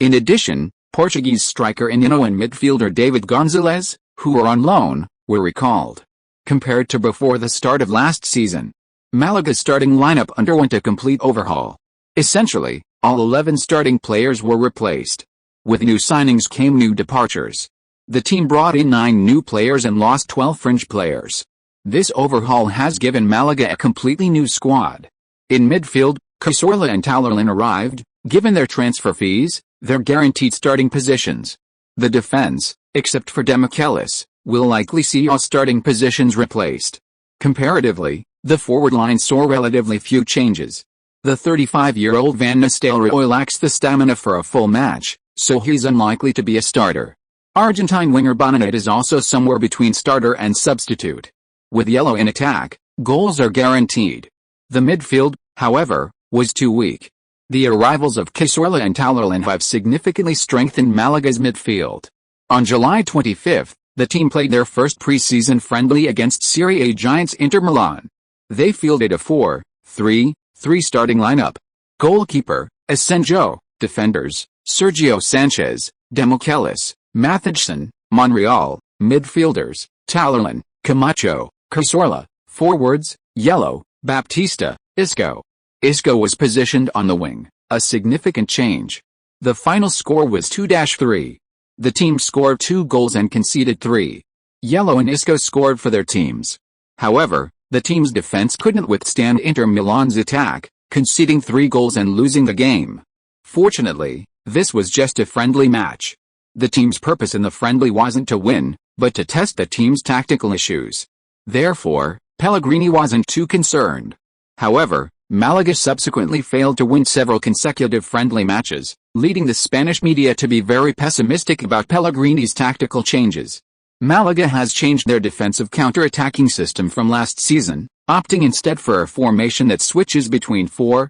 In addition, Portuguese striker Inino and midfielder David Gonzalez, who were on loan, were recalled. Compared to before the start of last season, Malaga's starting lineup underwent a complete overhaul. Essentially, all 11 starting players were replaced. With new signings came new departures. The team brought in 9 new players and lost 12 fringe players. This overhaul has given Málaga a completely new squad. In midfield, Cazorla and Talerlin arrived, given their transfer fees, their guaranteed starting positions. The defense, except for Demichelis, will likely see all starting positions replaced. Comparatively, the forward line saw relatively few changes. The 35-year-old Van Nistelrooy lacks the stamina for a full match, so he's unlikely to be a starter. Argentine winger Bonnet is also somewhere between starter and substitute. With Ye Luo in attack, goals are guaranteed. The midfield, however, was too weak. The arrivals of Cazorla and Talerlin have significantly strengthened Malaga's midfield. On July 25, the team played their first pre-season friendly against Serie A giants Inter Milan. They fielded a 4-3-3 starting lineup. Goalkeeper, Asensio. Defenders, Sergio Sanchez, Demichelis, Matheson, Monreal. Midfielders, Talerlin, Camacho, Cazorla. Forwards, Ye Luo, Baptista, Isco. Isco was positioned on the wing, a significant change. The final score was 2-3. The team scored 2 goals and conceded 3. Ye Luo and Isco scored for their teams. However, the team's defense couldn't withstand Inter Milan's attack, conceding 3 goals and losing the game. Fortunately, this was just a friendly match. The team's purpose in the friendly wasn't to win, but to test the team's tactical issues. Therefore, Pellegrini wasn't too concerned. However, Málaga subsequently failed to win several consecutive friendly matches, leading the Spanish media to be very pessimistic about Pellegrini's tactical changes. Málaga has changed their defensive counter-attacking system from last season, opting instead for a formation that switches between 4-3-3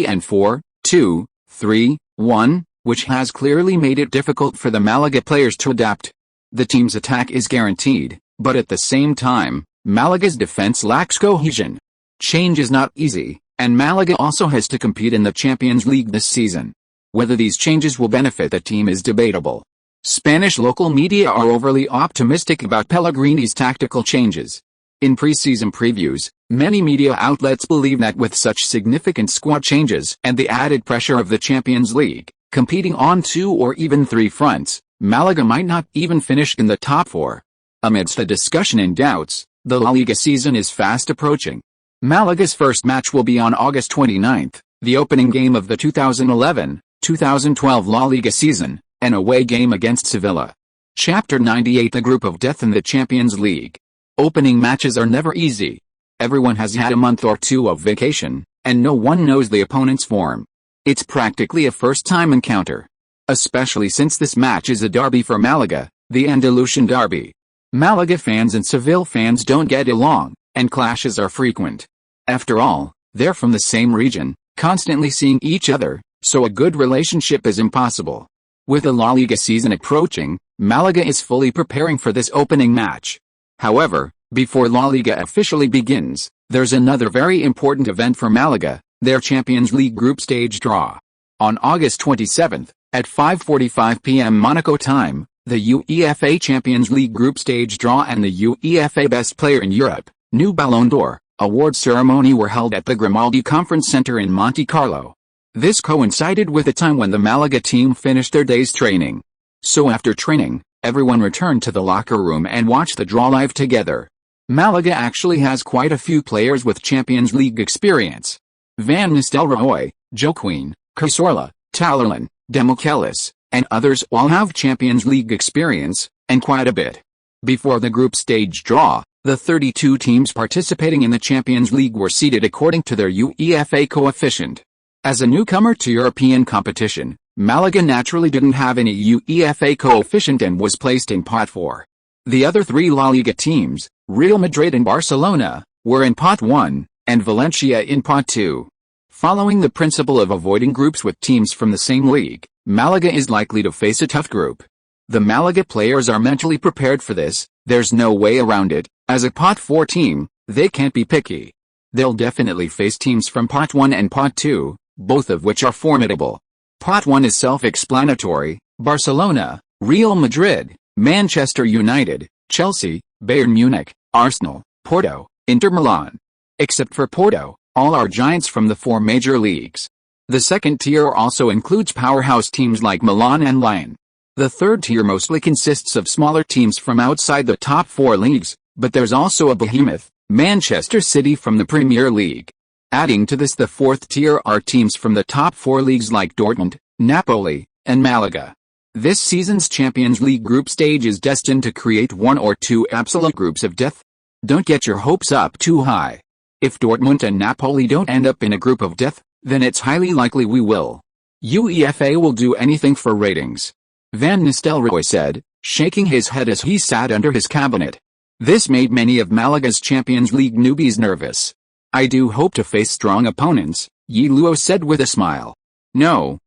and 4-2-3-1, which has clearly made it difficult for the Málaga players to adapt. The team's attack is guaranteed, but at the same time, Málaga's defense lacks cohesion. Change is not easy, and Málaga also has to compete in the Champions League this season. Whether these changes will benefit the team is debatable. Spanish local media are overly optimistic about Pellegrini's tactical changes. In pre-season previews, many media outlets believe that with such significant squad changes and the added pressure of the Champions League, competing on 2 or even 3 fronts, Málaga might not even finish in the top 4. Amidst the discussion and doubts, the La Liga season is fast approaching. Málaga's first match will be on August 29, the opening game of the 2011-2012 La Liga season, an away game against Sevilla. Chapter 98: The Group of Death in the Champions League. Opening matches are never easy. Everyone has had a month or 2 of vacation, and no one knows the opponent's form. It's practically a first-time encounter. Especially since this match is a derby for Málaga, the Andalusian derby. Málaga fans and Seville fans don't get along, and clashes are frequent. After all, they're from the same region, constantly seeing each other, so a good relationship is impossible. With the La Liga season approaching, Málaga is fully preparing for this opening match. However, before La Liga officially begins, there's another very important event for Málaga, their Champions League group stage draw. On August 27, at 5:45 p.m. Monaco time, the UEFA Champions League group stage draw and the UEFA Best Player in Europe, new Ballon d'Or, award ceremony were held at the Grimaldi Conference Center in Monte Carlo. This coincided with the time when the Málaga team finished their day's training. So after training, Everyone returned to the locker room and watched the draw live together. Málaga actually has quite a few players with Champions League experience. Van Nistelrooy, Joaquin, Cazorla, Talerlin, Demichelis, and others all have Champions League experience, and quite a bit. Before the group stage draw, the 32 teams participating in the Champions League were seeded according to their UEFA coefficient. As a newcomer to European competition, Málaga naturally didn't have any UEFA coefficient and was placed in Pot 4. The other three La Liga teams, Real Madrid and Barcelona, were in Pot 1, and Valencia in Pot 2. Following the principle of avoiding groups with teams from the same league, Málaga is likely to face a tough group. The Málaga players are mentally prepared for this, there's no way around it. As a Pot 4 team, they can't be picky. They'll definitely face teams from Pot 1 and Pot 2, both of which are formidable. Pot 1 is self-explanatory: Barcelona, Real Madrid, Manchester United, Chelsea, Bayern Munich, Arsenal, Porto, Inter Milan. Except for Porto, all are giants from the 4 major leagues. The second tier also includes powerhouse teams like Milan and Lyon. The third tier mostly consists of smaller teams from outside the top 4 leagues, but there's also a behemoth, Manchester City from the Premier League. Adding to this, the fourth tier are teams from the top 4 leagues like Dortmund, Napoli, and Malaga. This season's Champions League group stage is destined to create 1 or 2 absolute groups of death. Don't get your hopes up too high. If Dortmund and Napoli don't end up in a group of death, then it's highly likely we will. UEFA will do anything for ratings. Van Nistelrooy said, shaking his head as he sat under his cabinet. This made many of Malaga's Champions League newbies nervous. I do hope to face strong opponents, Ye Luo said with a smile. No,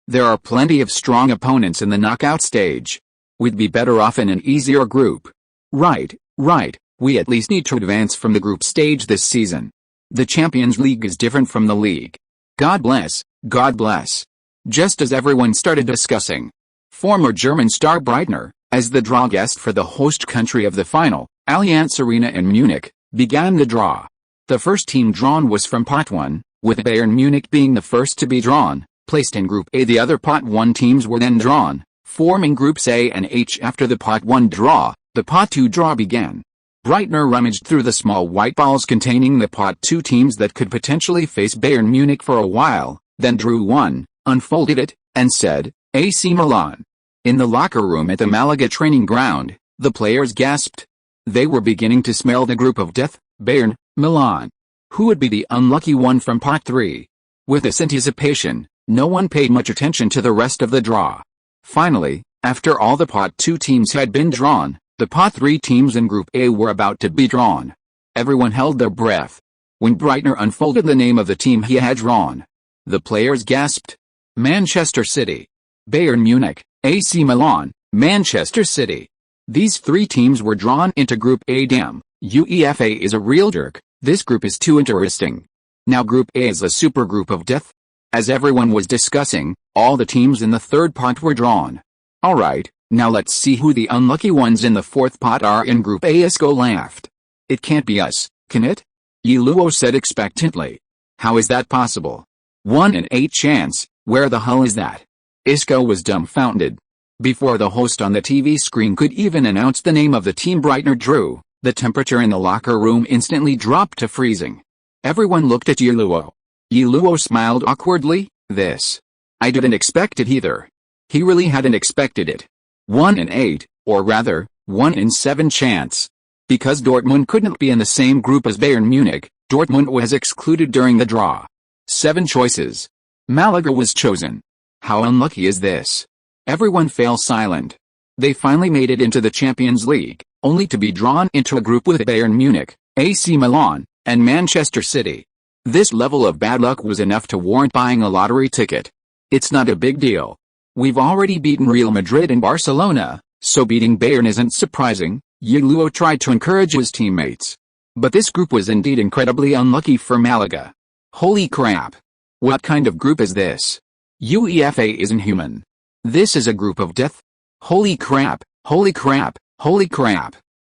there are plenty of strong opponents in the knockout stage. We'd be better off in an easier group. Right, we at least need to advance from the group stage this season. The Champions League is different from the league. God bless. Just as everyone started discussing, former German star Breitner, as the draw guest for the host country of the final, Allianz Arena in Munich, began the draw. The first team drawn was from Pot 1, with Bayern Munich being the first to be drawn, placed in Group A. The other Pot 1 teams were then drawn, forming Groups A and H. After the Pot 1 draw, the Pot 2 draw began. Breitner rummaged through the small white balls containing the Pot 2 teams that could potentially face Bayern Munich for a while, then drew one, unfolded it, and said, AC Milan. In the locker room at the Málaga training ground, the players gasped. They were beginning to smell the group of death, Bayern, Milan. Who would be the unlucky one from Pot 3? With this anticipation, no one paid much attention to the rest of the draw. Finally, after all the Pot 2 teams had been drawn, the Pot 3 teams in Group A were about to be drawn. Everyone held their breath. When Breitner unfolded the name of the team he had drawn, the players gasped. Manchester City, Bayern Munich, AC Milan, Manchester City. These 3 teams were drawn into Group A. Damn, UEFA is a real jerk. This group is too interesting. Now Group A is a super group of death. As everyone was discussing, all the teams in the third pot were drawn. Alright, now let's see who the unlucky ones in the fourth pot are in Group A. Isco laughed. It can't be us, can it? Ye Luo said expectantly. How is that possible? 1 in 8 chance, where the hell is that? Isco was dumbfounded. Before the host on the TV screen could even announce the name of the team Breitner drew, the temperature in the locker room instantly dropped to freezing. Everyone looked at Ye Luo. Ye Luo smiled awkwardly. I didn't expect it either. He really hadn't expected it. 1 in 8, or rather, 1 in 7 chance. Because Dortmund couldn't be in the same group as Bayern Munich, Dortmund was excluded during the draw. 7 choices. Málaga was chosen. How unlucky is this? Everyone fell silent. They finally made it into the Champions League, only to be drawn into a group with Bayern Munich, AC Milan, and Manchester City. This level of bad luck was enough to warrant buying a lottery ticket. It's not a big deal. We've already beaten Real Madrid and Barcelona, so beating Bayern isn't surprising, Ye Luo tried to encourage his teammates. But this group was indeed incredibly unlucky for Málaga. Holy crap. What kind of group is this? UEFA isn't human. This is a group of death. Holy crap.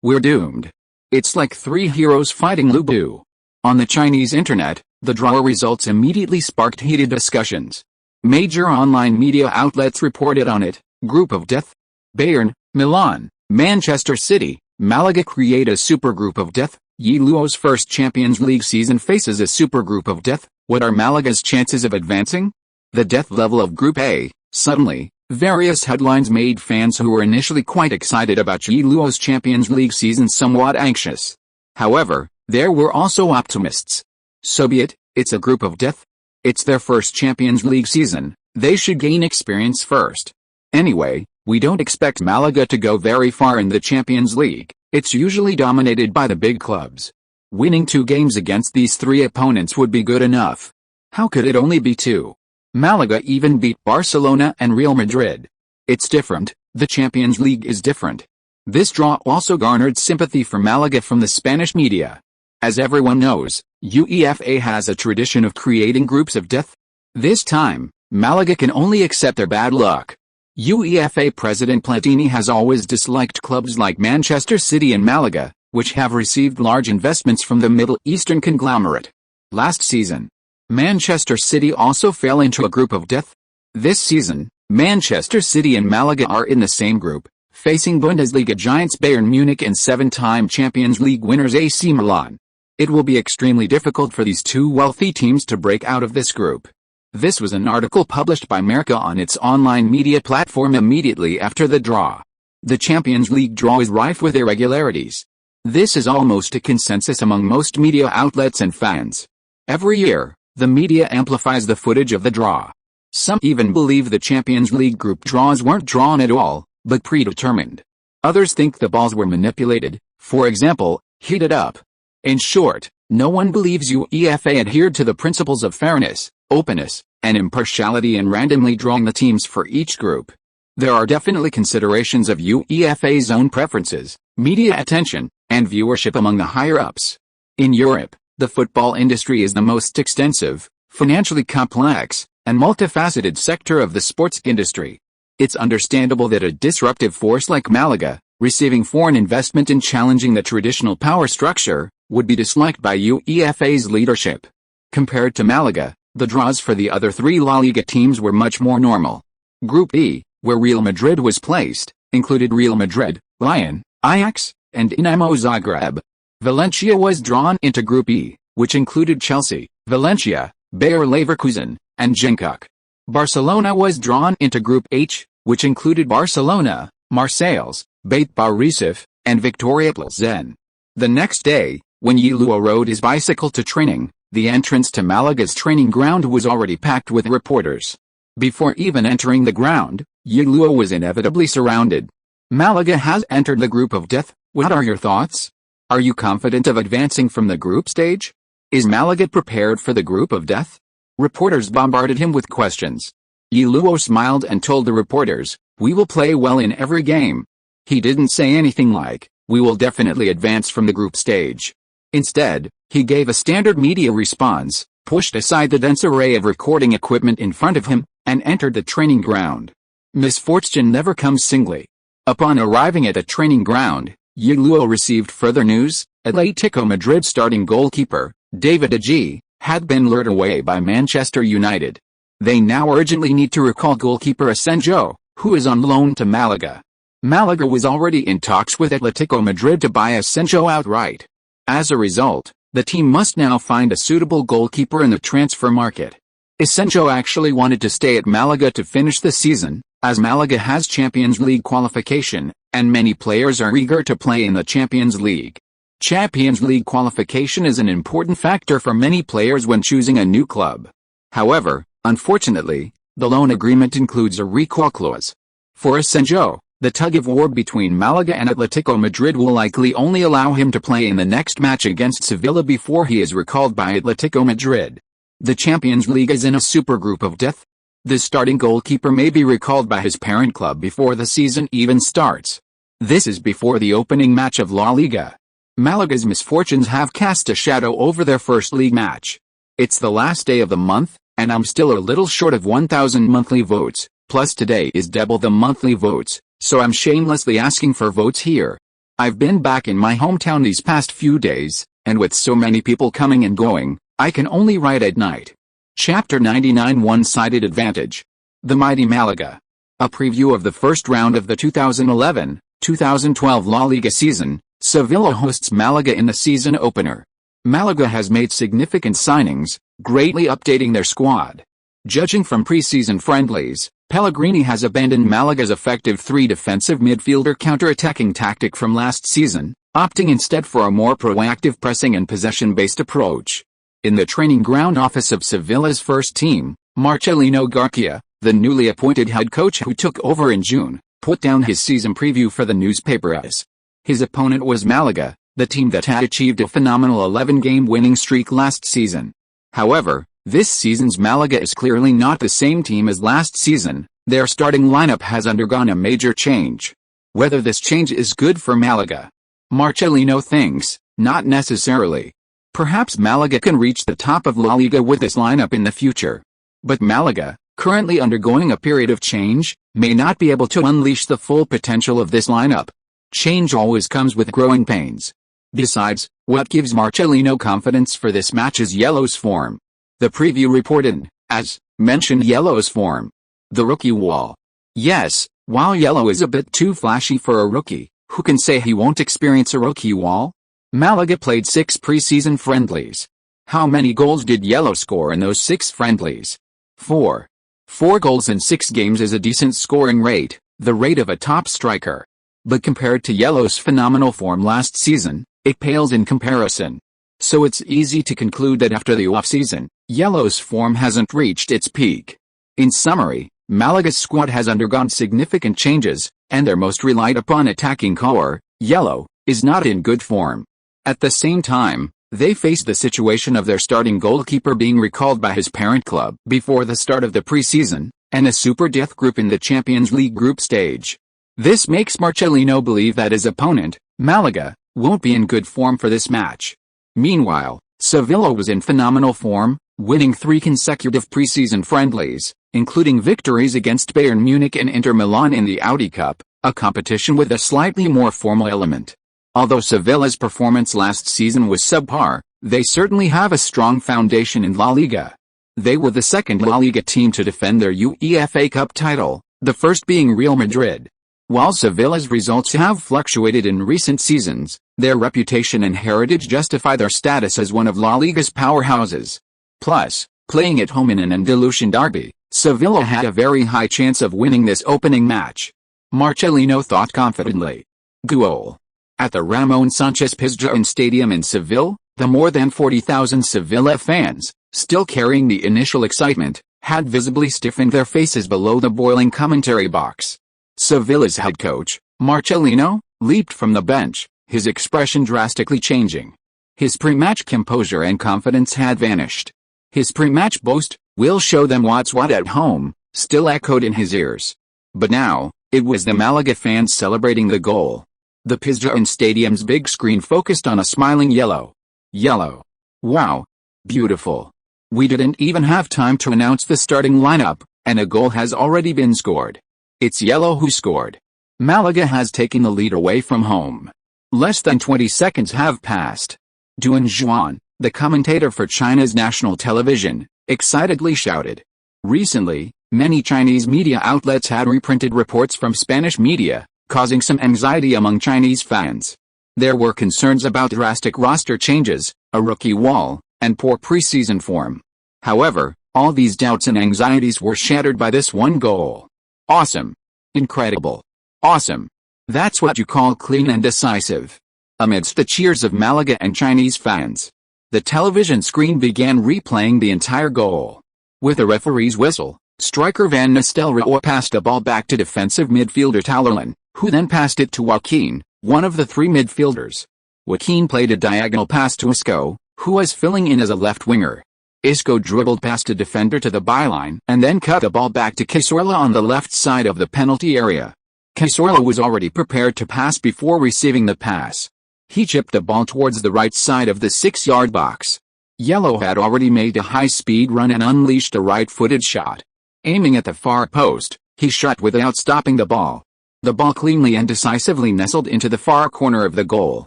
We're doomed. It's like 3 heroes fighting Lu Bu. On the Chinese internet, the draw results immediately sparked heated discussions. Major online media outlets reported on it. Group of death? Bayern, Milan, Manchester City, Malaga create a supergroup of death. Ye Luo's first Champions League season faces a supergroup of death. What are Malaga's chances of advancing? The death level of Group A. Suddenly, various headlines made fans who were initially quite excited about Ye Luo's Champions League season somewhat anxious. However, there were also optimists. So be it, it's a group of death. It's their first Champions League season, they should gain experience first. Anyway, we don't expect Malaga to go very far in the Champions League. It's usually dominated by the big clubs. Winning 2 games against these 3 opponents would be good enough. How could it only be 2? Malaga even beat Barcelona and Real Madrid. It's different, the Champions League is different. This draw also garnered sympathy for Malaga from the Spanish media. As everyone knows, UEFA has a tradition of creating groups of death. This time, Malaga can only accept their bad luck. UEFA President Platini has always disliked clubs like Manchester City and Malaga, which have received large investments from the Middle Eastern conglomerate. Last season, Manchester City also fell into a group of death. This season, Manchester City and Malaga are in the same group, facing Bundesliga giants Bayern Munich and 7-time Champions League winners AC Milan. It will be extremely difficult for these 2 wealthy teams to break out of this group. This was an article published by Marca on its online media platform immediately after the draw. The Champions League draw is rife with irregularities. This is almost a consensus among most media outlets and fans. Every year, the media amplifies the footage of the draw. Some even believe the Champions League group draws weren't drawn at all, but predetermined. Others think the balls were manipulated, for example, heated up. In short, no one believes UEFA adhered to the principles of fairness, openness, and impartiality in randomly drawing the teams for each group. There are definitely considerations of UEFA's own preferences, media attention, and viewership among the higher-ups. In Europe, the football industry is the most extensive, financially complex, and multifaceted sector of the sports industry. It's understandable that a disruptive force like Malaga, receiving foreign investment and challenging the traditional power structure, would be disliked by UEFA's leadership. Compared to Malaga, the draws for the other 3 La Liga teams were much more normal. Group E, where Real Madrid was placed, included Real Madrid, Lyon, Ajax, and Dinamo Zagreb. Valencia was drawn into Group E, which included Chelsea, Valencia, Bayer Leverkusen, and Genk. Barcelona was drawn into Group H, which included Barcelona, Marseilles, Beit Borisov, and Victoria Plzen. The next day, when Ye Luo rode his bicycle to training, the entrance to Malaga's training ground was already packed with reporters. Before even entering the ground, Ye Luo was inevitably surrounded. Malaga has entered the group of death. What are your thoughts? Are you confident of advancing from the group stage? Is Malaga prepared for the group of death? Reporters bombarded him with questions. Ye Luo smiled and told the reporters, "We will play well in every game." He didn't say anything like, "We will definitely advance from the group stage." Instead, he gave a standard media response, pushed aside the dense array of recording equipment in front of him, and entered the training ground. Misfortune never comes singly. Upon arriving at the training ground, Ye Luo received further news. Atletico Madrid starting goalkeeper, David De Gea, had been lured away by Manchester United. They now urgently need to recall goalkeeper Asensio, who is on loan to Malaga. Malaga was already in talks with Atletico Madrid to buy Asensio outright. As a result, the team must now find a suitable goalkeeper in the transfer market. Asensio actually wanted to stay at Malaga to finish the season, as Malaga has Champions League qualification, and many players are eager to play in the Champions League. Champions League qualification is an important factor for many players when choosing a new club. However, unfortunately, the loan agreement includes a recall clause. For Asensio, the tug-of-war between Malaga and Atletico Madrid will likely only allow him to play in the next match against Sevilla before he is recalled by Atletico Madrid. The Champions League is in a supergroup of death. The starting goalkeeper may be recalled by his parent club before the season even starts. This is before the opening match of La Liga. Malaga's misfortunes have cast a shadow over their first league match. It's the last day of the month, and I'm still a little short of 1,000 monthly votes, plus today is double the monthly votes. So I'm shamelessly asking for votes here. I've been back in my hometown these past few days, and with so many people coming and going, I can only write at night. Chapter 99 One-Sided Advantage. The mighty Malaga. A preview of the first round of the 2011-2012 La Liga season. Sevilla hosts Malaga in the season opener. Malaga has made significant signings, greatly updating their squad. Judging from pre-season friendlies, Pellegrini has abandoned Malaga's effective three-defensive midfielder counter-attacking tactic from last season, opting instead for a more proactive pressing and possession-based approach. In the training ground office of Sevilla's first team, Marcelino Garcia, the newly appointed head coach who took over in June, put down his season preview for the newspaper as his opponent was Malaga, the team that had achieved a phenomenal 11-game winning streak last season. However, this season's Malaga is clearly not the same team as last season. Their starting lineup has undergone a major change. Whether this change is good for Malaga, Marcelino thinks, not necessarily. Perhaps Malaga can reach the top of La Liga with this lineup in the future. But Malaga, currently undergoing a period of change, may not be able to unleash the full potential of this lineup. Change always comes with growing pains. Besides, what gives Marcelino confidence for this match is Ye Luo's form. The preview reported, as mentioned, Ye Luo's form. The rookie wall. Yes, while Ye Luo is a bit too flashy for a rookie, who can say he won't experience a rookie wall? Malaga played 6 pre-season friendlies. How many goals did Ye Luo score in those 6 friendlies? 4. 4 goals in 6 games is a decent scoring rate, the rate of a top striker. But compared to Ye Luo's phenomenal form last season, it pales in comparison. So it's easy to conclude that after the off-season, Ye Luo's form hasn't reached its peak. In summary, Malaga's squad has undergone significant changes, and their most relied upon attacking core, Ye Luo, is not in good form. At the same time, they face the situation of their starting goalkeeper being recalled by his parent club before the start of the pre-season, and a super death group in the Champions League group stage. This makes Marcelino believe that his opponent, Malaga, won't be in good form for this match. Meanwhile, Sevilla was in phenomenal form, winning 3 consecutive pre-season friendlies, including victories against Bayern Munich and Inter Milan in the Audi Cup, a competition with a slightly more formal element. Although Sevilla's performance last season was subpar, they certainly have a strong foundation in La Liga. They were the second La Liga team to defend their UEFA Cup title, the first being Real Madrid. While Sevilla's results have fluctuated in recent seasons, their reputation and heritage justify their status as one of La Liga's powerhouses. Plus, playing at home in an Andalusian derby, Sevilla had a very high chance of winning this opening match. Marcelino thought confidently. Goal. At the Ramon Sanchez Pizjuan Stadium in Seville, the more than 40,000 Sevilla fans, still carrying the initial excitement, had visibly stiffened their faces below the boiling commentary box. Sevilla's head coach, Marcelino, leaped from the bench, his expression drastically changing. His pre-match composure and confidence had vanished. His pre-match boast, "We'll show them what's what at home," still echoed in his ears. But now, it was the Malaga fans celebrating the goal. The Pizjuan Stadium's big screen focused on a smiling Ye Luo. Ye Luo. Wow. Beautiful. We didn't even have time to announce the starting lineup, and a goal has already been scored. It's Ye Luo who scored. Malaga has taken the lead away from home. Less than 20 seconds have passed. Duan Zhuan, the commentator for China's national television, excitedly shouted. Recently, many Chinese media outlets had reprinted reports from Spanish media, causing some anxiety among Chinese fans. There were concerns about drastic roster changes, a rookie wall, and poor preseason form. However, all these doubts and anxieties were shattered by this one goal. Awesome. Incredible. Awesome. That's what you call clean and decisive. Amidst the cheers of Malaga and Chinese fans, the television screen began replaying the entire goal. With a referee's whistle, striker Van Nistelrooy passed the ball back to defensive midfielder Talerlin, who then passed it to Joaquin, one of the 3 midfielders. Joaquin played a diagonal pass to Isco, who was filling in as a left winger. Isco dribbled past a defender to the byline and then cut the ball back to Cazorla on the left side of the penalty area. Cazorla was already prepared to pass before receiving the pass. He chipped the ball towards the right side of the 6-yard box. Ye Luo had already made a high-speed run and unleashed a right-footed shot. Aiming at the far post, he shot without stopping the ball. The ball cleanly and decisively nestled into the far corner of the goal.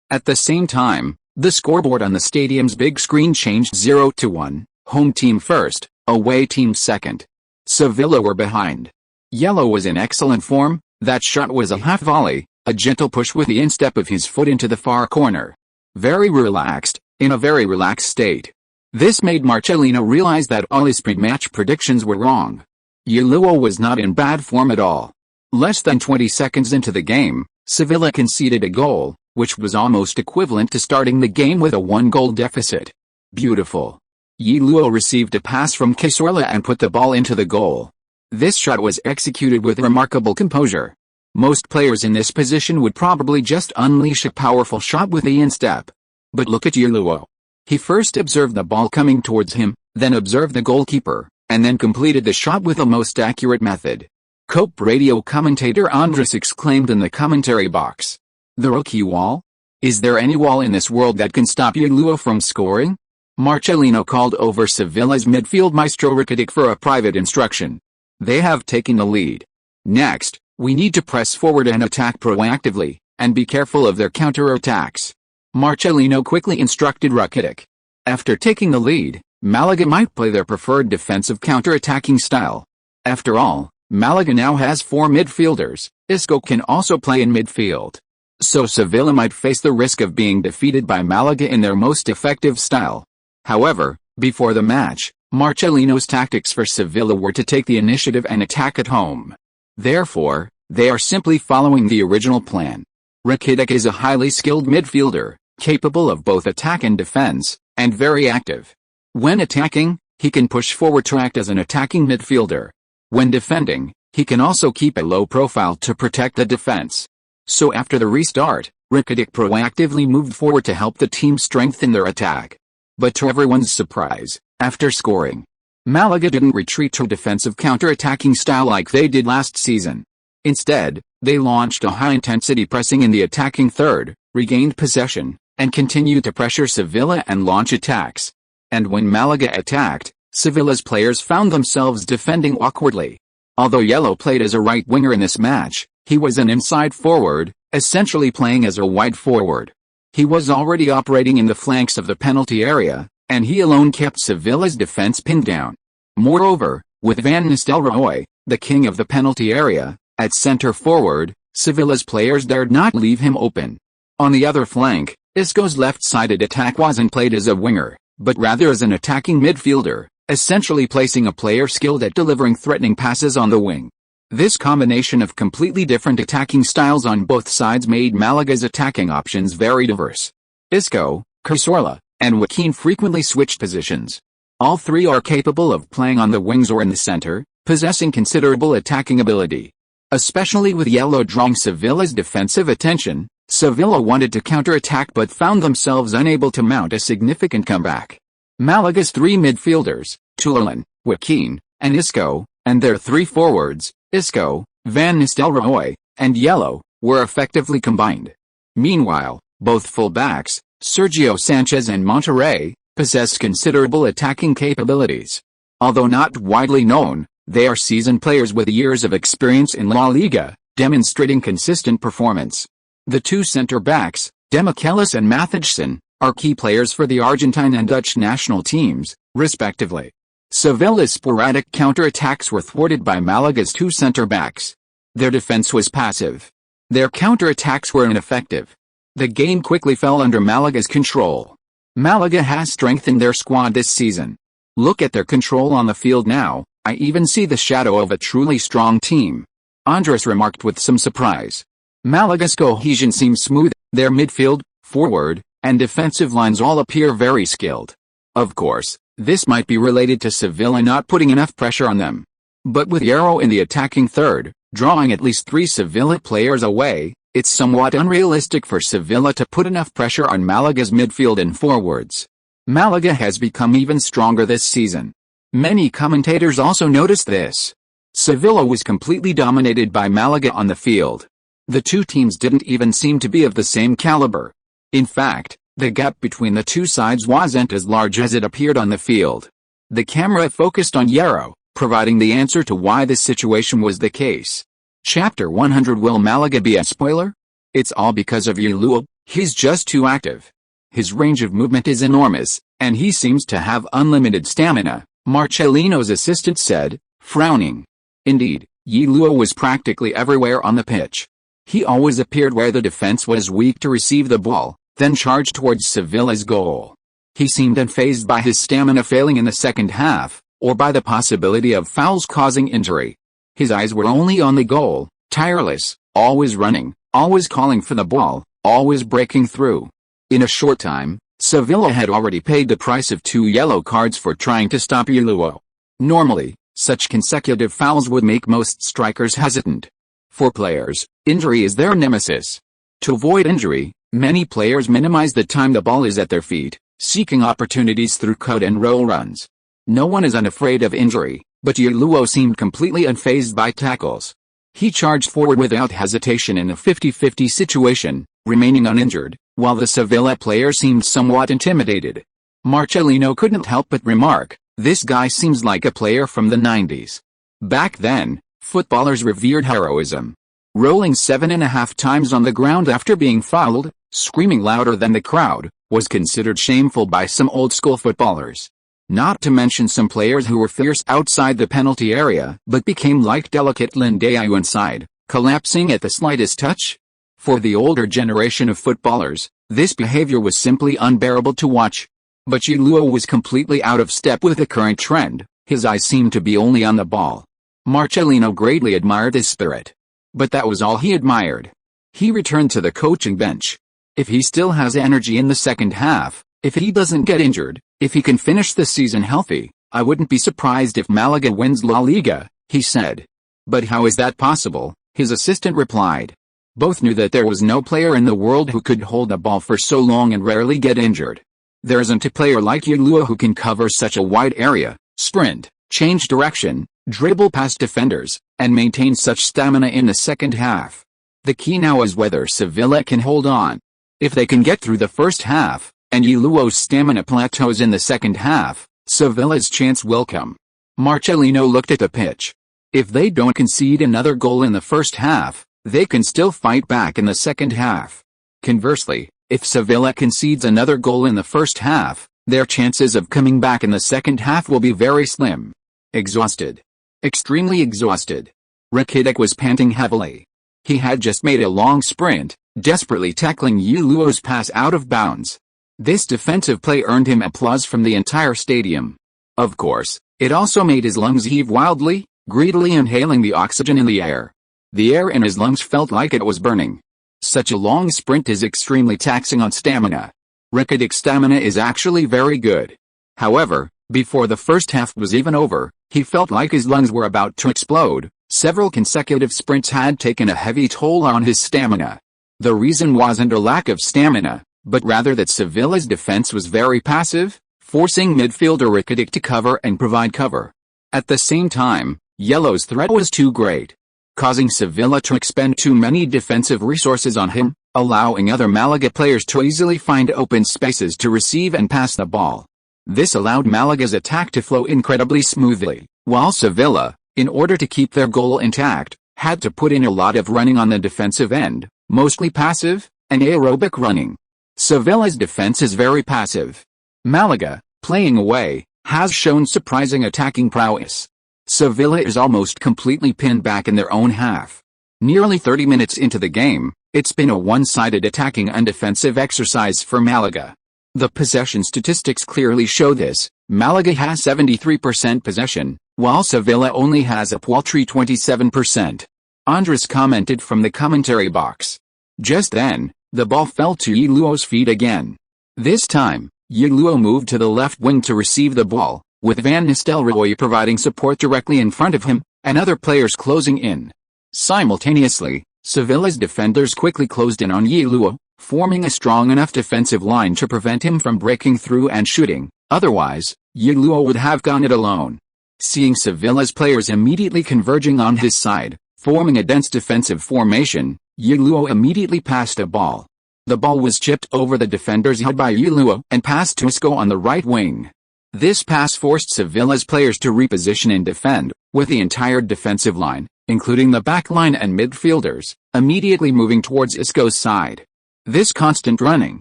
At the same time, the scoreboard on the stadium's big screen changed 0-1, home team first, away team second. Sevilla were behind. Yellow was in excellent form. That shot was a half volley, a gentle push with the instep of his foot into the far corner. Very relaxed, in a very relaxed state. This made Marcelino realize that all his pre-match predictions were wrong. Ye Luo was not in bad form at all. Less than 20 seconds into the game, Sevilla conceded a goal, which was almost equivalent to starting the game with a 1-goal deficit. Beautiful. Ye Luo received a pass from Cazorla and put the ball into the goal. This shot was executed with remarkable composure. Most players in this position would probably just unleash a powerful shot with the instep. But look at Ye Luo. He first observed the ball coming towards him, then observed the goalkeeper, and then completed the shot with the most accurate method. Cope radio commentator Andres exclaimed in the commentary box. The rookie wall? Is there any wall in this world that can stop Ye Luo from scoring? Marcelino called over Sevilla's midfield maestro Rakitic for a private instruction. They have taken the lead. Next, we need to press forward and attack proactively, and be careful of their counter-attacks. Marcelino quickly instructed Rakitic. After taking the lead, Málaga might play their preferred defensive counter-attacking style. After all, Málaga now has 4 midfielders. Isco can also play in midfield. So Sevilla might face the risk of being defeated by Málaga in their most effective style. However, before the match, Marcelino's tactics for Sevilla were to take the initiative and attack at home. Therefore, they are simply following the original plan. Rakitic is a highly skilled midfielder, capable of both attack and defense, and very active. When attacking, he can push forward to act as an attacking midfielder. When defending, he can also keep a low profile to protect the defense. So after the restart, Rakitic proactively moved forward to help the team strengthen their attack. But to everyone's surprise, after scoring, Málaga didn't retreat to defensive counter-attacking style like they did last season. Instead, they launched a high-intensity pressing in the attacking third, regained possession, and continued to pressure Sevilla and launch attacks. And when Málaga attacked, Sevilla's players found themselves defending awkwardly. Although Yellow played as a right winger in this match, he was an inside forward, essentially playing as a wide forward. He was already operating in the flanks of the penalty area, and he alone kept Sevilla's defense pinned down. Moreover, with Van Nistelrooy, the king of the penalty area, at center forward, Sevilla's players dared not leave him open. On the other flank, Isco's left-sided attack wasn't played as a winger, but rather as an attacking midfielder, essentially placing a player skilled at delivering threatening passes on the wing. This combination of completely different attacking styles on both sides made Malaga's attacking options very diverse. Isco, Cazorla, and Joaquin frequently switched positions. All three are capable of playing on the wings or in the center, possessing considerable attacking ability. Especially with Yellow drawing Sevilla's defensive attention, Sevilla wanted to counter-attack but found themselves unable to mount a significant comeback. Malaga's 3 midfielders, Tulilan, Joaquin, and Isco, and their 3 forwards, Isco, Van Nistelrooy, and Yellow, were effectively combined. Meanwhile, both full-backs, Sergio Sanchez and Monterrey, possess considerable attacking capabilities. Although not widely known, they are seasoned players with years of experience in La Liga, demonstrating consistent performance. The 2 center-backs, Demichelis and Mathijsen, are key players for the Argentine and Dutch national teams, respectively. Sevilla's sporadic counter-attacks were thwarted by Malaga's 2 center-backs. Their defense was passive. Their counter-attacks were ineffective. The game quickly fell under Malaga's control. Málaga has strengthened their squad this season. Look at their control on the field now, I even see the shadow of a truly strong team. Andres remarked with some surprise. Malaga's cohesion seems smooth, their midfield, forward, and defensive lines all appear very skilled. Of course, this might be related to Sevilla not putting enough pressure on them. But with Yarrow in the attacking third, drawing at least 3 Sevilla players away, it's somewhat unrealistic for Sevilla to put enough pressure on Malaga's midfield and forwards. Málaga has become even stronger this season. Many commentators also noticed this. Sevilla was completely dominated by Málaga on the field. The 2 teams didn't even seem to be of the same caliber. In fact, the gap between the 2 sides wasn't as large as it appeared on the field. The camera focused on Yarrow, providing the answer to why this situation was the case. Chapter 100. Will Málaga be a spoiler? It's all because of Ye Luo. He's just too active. His range of movement is enormous, and he seems to have unlimited stamina, Marcelino's assistant said, frowning. Indeed, Ye Luo was practically everywhere on the pitch. He always appeared where the defense was weak to receive the ball, then charged towards Sevilla's goal. He seemed unfazed by his stamina failing in the second half, or by the possibility of fouls causing injury. His eyes were only on the goal, tireless, always running, always calling for the ball, always breaking through. In a short time, Sevilla had already paid the price of 2 yellow cards for trying to stop Ye Luo. Normally, such consecutive fouls would make most strikers hesitant. For players, injury is their nemesis. To avoid injury, many players minimize the time the ball is at their feet, seeking opportunities through cut and roll runs. No one is unafraid of injury, but Ye Luo seemed completely unfazed by tackles. He charged forward without hesitation in a 50-50 situation, remaining uninjured, while the Sevilla player seemed somewhat intimidated. Marcelino couldn't help but remark, "This guy seems like a player from the 90s. Back then, footballers revered heroism. Rolling 7.5 times on the ground after being fouled, screaming louder than the crowd, was considered shameful by some old-school footballers. Not to mention some players who were fierce outside the penalty area but became like delicate Lindeau inside, collapsing at the slightest touch. For the older generation of footballers, this behavior was simply unbearable to watch. But Ye Luo was completely out of step with the current trend, his eyes seemed to be only on the ball. Marcelino greatly admired his spirit. But that was all he admired. He returned to the coaching bench. If he still has energy in the second half, if he doesn't get injured, if he can finish the season healthy, I wouldn't be surprised if Malaga wins La Liga, he said. But how is that possible? His assistant replied. Both knew that there was no player in the world who could hold a ball for so long and rarely get injured. There isn't a player like Ye Luo who can cover such a wide area, sprint, change direction, dribble past defenders, and maintain such stamina in the second half. The key now is whether Sevilla can hold on. If they can get through the first half, and Ye Luo's stamina plateaus in the second half, Sevilla's chance will come. Marcelino looked at the pitch. If they don't concede another goal in the first half, they can still fight back in the second half. Conversely, if Sevilla concedes another goal in the first half, their chances of coming back in the second half will be very slim. Exhausted. Extremely exhausted. Rakitic was panting heavily. He had just made a long sprint, desperately tackling Ye Luo's pass out of bounds. This defensive play earned him applause from the entire stadium. Of course, it also made his lungs heave wildly, greedily inhaling the oxygen in the air. The air in his lungs felt like it was burning. Such a long sprint is extremely taxing on stamina. Rakitic's stamina is actually very good. However, before the first half was even over, he felt like his lungs were about to explode. Several consecutive sprints had taken a heavy toll on his stamina. The reason wasn't a lack of stamina, but rather that Sevilla's defense was very passive, forcing midfielder Rakitic to cover and provide cover. At the same time, Yellow's threat was too great, causing Sevilla to expend too many defensive resources on him, allowing other Malaga players to easily find open spaces to receive and pass the ball. This allowed Malaga's attack to flow incredibly smoothly, while Sevilla, in order to keep their goal intact, had to put in a lot of running on the defensive end, mostly passive, and aerobic running. Sevilla's defense is very passive. Malaga, playing away, has shown surprising attacking prowess. Sevilla is almost completely pinned back in their own half. Nearly 30 minutes into the game, it's been a one-sided attacking and defensive exercise for Malaga. The possession statistics clearly show this. Malaga has 73% possession, while Sevilla only has a paltry 27%. Andres commented from the commentary box. Just then, the ball fell to Ye Luo's feet again. This time, Ye Luo moved to the left wing to receive the ball, with Van Nistelrooy providing support directly in front of him, and other players closing in. Simultaneously, Sevilla's defenders quickly closed in on Ye Luo, forming a strong enough defensive line to prevent him from breaking through and shooting. Otherwise, Ye Luo would have gone it alone. Seeing Sevilla's players immediately converging on his side, forming a dense defensive formation, Ye Luo immediately passed a ball. The ball was chipped over the defender's head by Ye Luo and passed to Isco on the right wing. This pass forced Sevilla's players to reposition and defend, with the entire defensive line, including the back line and midfielders, immediately moving towards Isco's side. This constant running,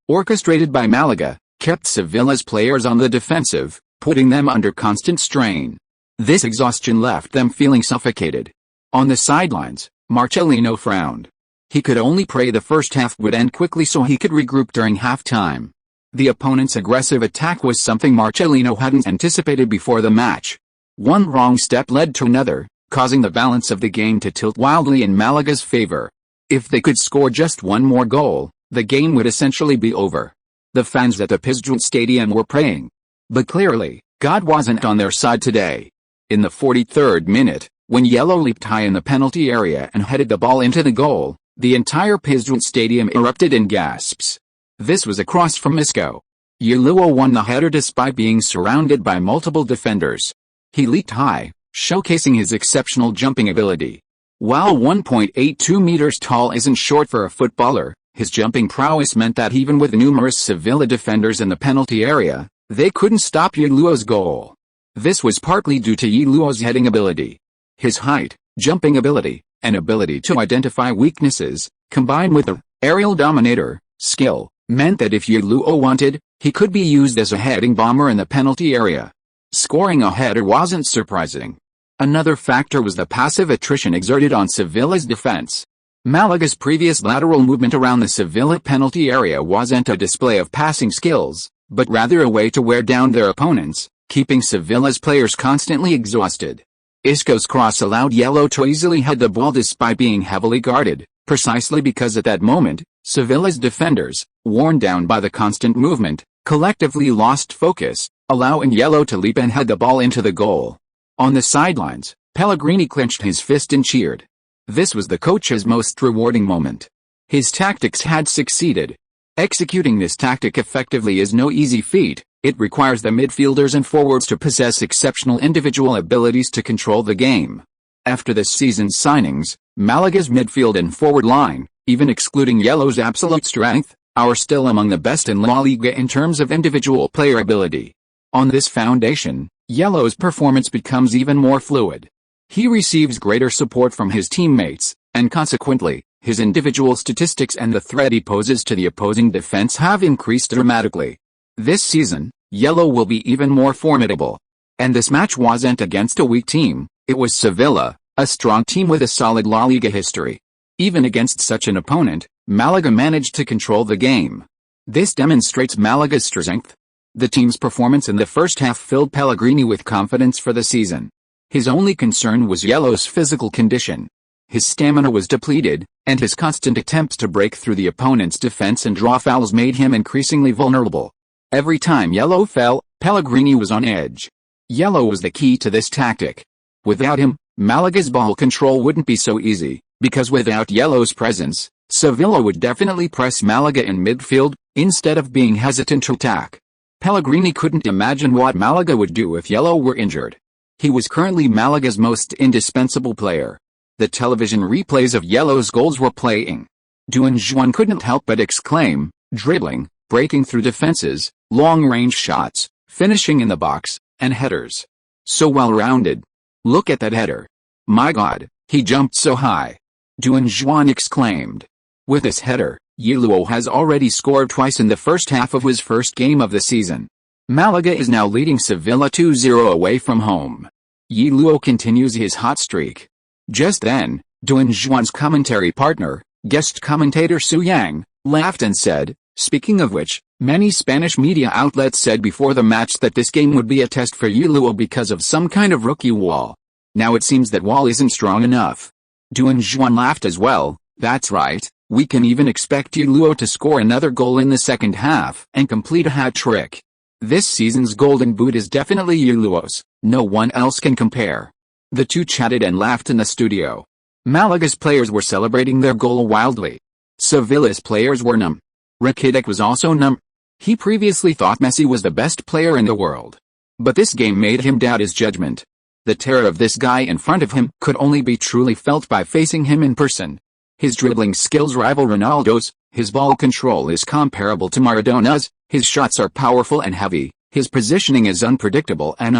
orchestrated by Malaga, kept Sevilla's players on the defensive, putting them under constant strain. This exhaustion left them feeling suffocated. On the sidelines, Marcelino frowned. He could only pray the first half would end quickly so he could regroup during halftime. The opponent's aggressive attack was something Marcelino hadn't anticipated before the match. One wrong step led to another, causing the balance of the game to tilt wildly in Malaga's favor. If they could score just one more goal, the game would essentially be over. The fans at the Pizjuan Stadium were praying. But clearly, God wasn't on their side today. In the 43rd minute, when Ye Luo leaped high in the penalty area and headed the ball into the goal, the entire Pizjuan Stadium erupted in gasps. This was a cross from Isco. Ye Luo won the header despite being surrounded by multiple defenders. He leaped high, showcasing his exceptional jumping ability. While 1.82 meters tall isn't short for a footballer, his jumping prowess meant that even with numerous Sevilla defenders in the penalty area, they couldn't stop Ye Luo's goal. This was partly due to Ye Luo's heading ability. His height, jumping ability, and ability to identify weaknesses, combined with the aerial dominator skill, meant that if Ye Luo wanted, he could be used as a heading bomber in the penalty area. Scoring a header wasn't surprising. Another factor was the passive attrition exerted on Sevilla's defense. Malaga's previous lateral movement around the Sevilla penalty area wasn't a display of passing skills, but rather a way to wear down their opponents, keeping Sevilla's players constantly exhausted. Isco's cross allowed Ye Luo to easily head the ball despite being heavily guarded, precisely because at that moment, Sevilla's defenders, worn down by the constant movement, collectively lost focus, allowing Ye Luo to leap and head the ball into the goal. On the sidelines, Pellegrini clenched his fist and cheered. This was the coach's most rewarding moment. His tactics had succeeded. Executing this tactic effectively is no easy feat. It requires the midfielders and forwards to possess exceptional individual abilities to control the game. After this season's signings, Malaga's midfield and forward line, even excluding Ye Luo's absolute strength, are still among the best in La Liga in terms of individual player ability. On this foundation, Ye Luo's performance becomes even more fluid. He receives greater support from his teammates, and consequently, his individual statistics and the threat he poses to the opposing defense have increased dramatically. This season, Ye Luo will be even more formidable. And this match wasn't against a weak team, it was Sevilla, a strong team with a solid La Liga history. Even against such an opponent, Malaga managed to control the game. This demonstrates Malaga's strength. The team's performance in the first half filled Pellegrini with confidence for the season. His only concern was Ye Luo's physical condition. His stamina was depleted, and his constant attempts to break through the opponent's defense and draw fouls made him increasingly vulnerable. Every time Ye Luo fell, Pellegrini was on edge. Ye Luo was the key to this tactic. Without him, Malaga's ball control wouldn't be so easy, because without Ye Luo's presence, Sevilla would definitely press Malaga in midfield, instead of being hesitant to attack. Pellegrini couldn't imagine what Malaga would do if Ye Luo were injured. He was currently Malaga's most indispensable player. The television replays of Ye Luo's goals were playing. Juan couldn't help but exclaim, dribbling, breaking through defenses, long-range shots, finishing in the box, and headers. So well-rounded. Look at that header. My God, he jumped so high. Juan exclaimed. With this header, Ye Luo has already scored twice in the first half of his first game of the season. Malaga is now leading Sevilla 2-0 away from home. Ye Luo continues his hot streak. Just then, Juan's commentary partner, guest commentator Su Yang, laughed and said, speaking of which, many Spanish media outlets said before the match that this game would be a test for Ye Luo because of some kind of rookie wall. Now it seems that wall isn't strong enough. Juan laughed as well. That's right, we can even expect Ye Luo to score another goal in the second half and complete a hat-trick. This season's golden boot is definitely Ye Luo's, no one else can compare. The two chatted and laughed in the studio. Malaga's players were celebrating their goal wildly. Sevilla's players were numb. Rakitic was also numb. He previously thought Messi was the best player in the world. But this game made him doubt his judgment. The terror of this guy in front of him could only be truly felt by facing him in person. His dribbling skills rival Ronaldo's, his ball control is comparable to Maradona's, his shots are powerful and heavy, his positioning is unpredictable, and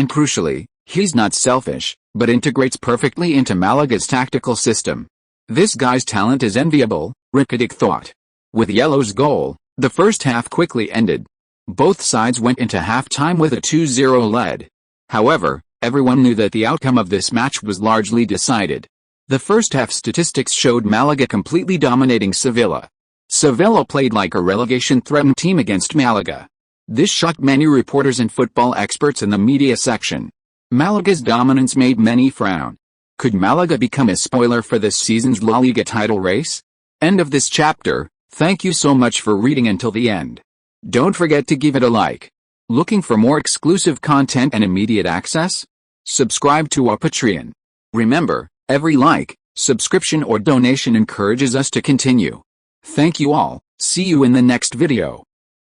crucially, he's not selfish, but integrates perfectly into Malaga's tactical system. This guy's talent is enviable, Rakitic thought. With Ye Luo's goal, the first half quickly ended. Both sides went into halftime with a 2-0 lead. However, Everyone knew that the outcome of this match was largely decided. The first half statistics showed Málaga completely dominating Sevilla. Sevilla played like a relegation-threatened team against Málaga. This shocked many reporters and football experts in the media section. Malaga's dominance made many frown. Could Málaga become a spoiler for this season's La Liga title race? End of this chapter. Thank you so much for reading until the end. Don't forget to give it a like. Looking for more exclusive content and immediate access? Subscribe to our Patreon. Remember, every like, subscription or donation encourages us to continue. Thank you all. See you in the next video.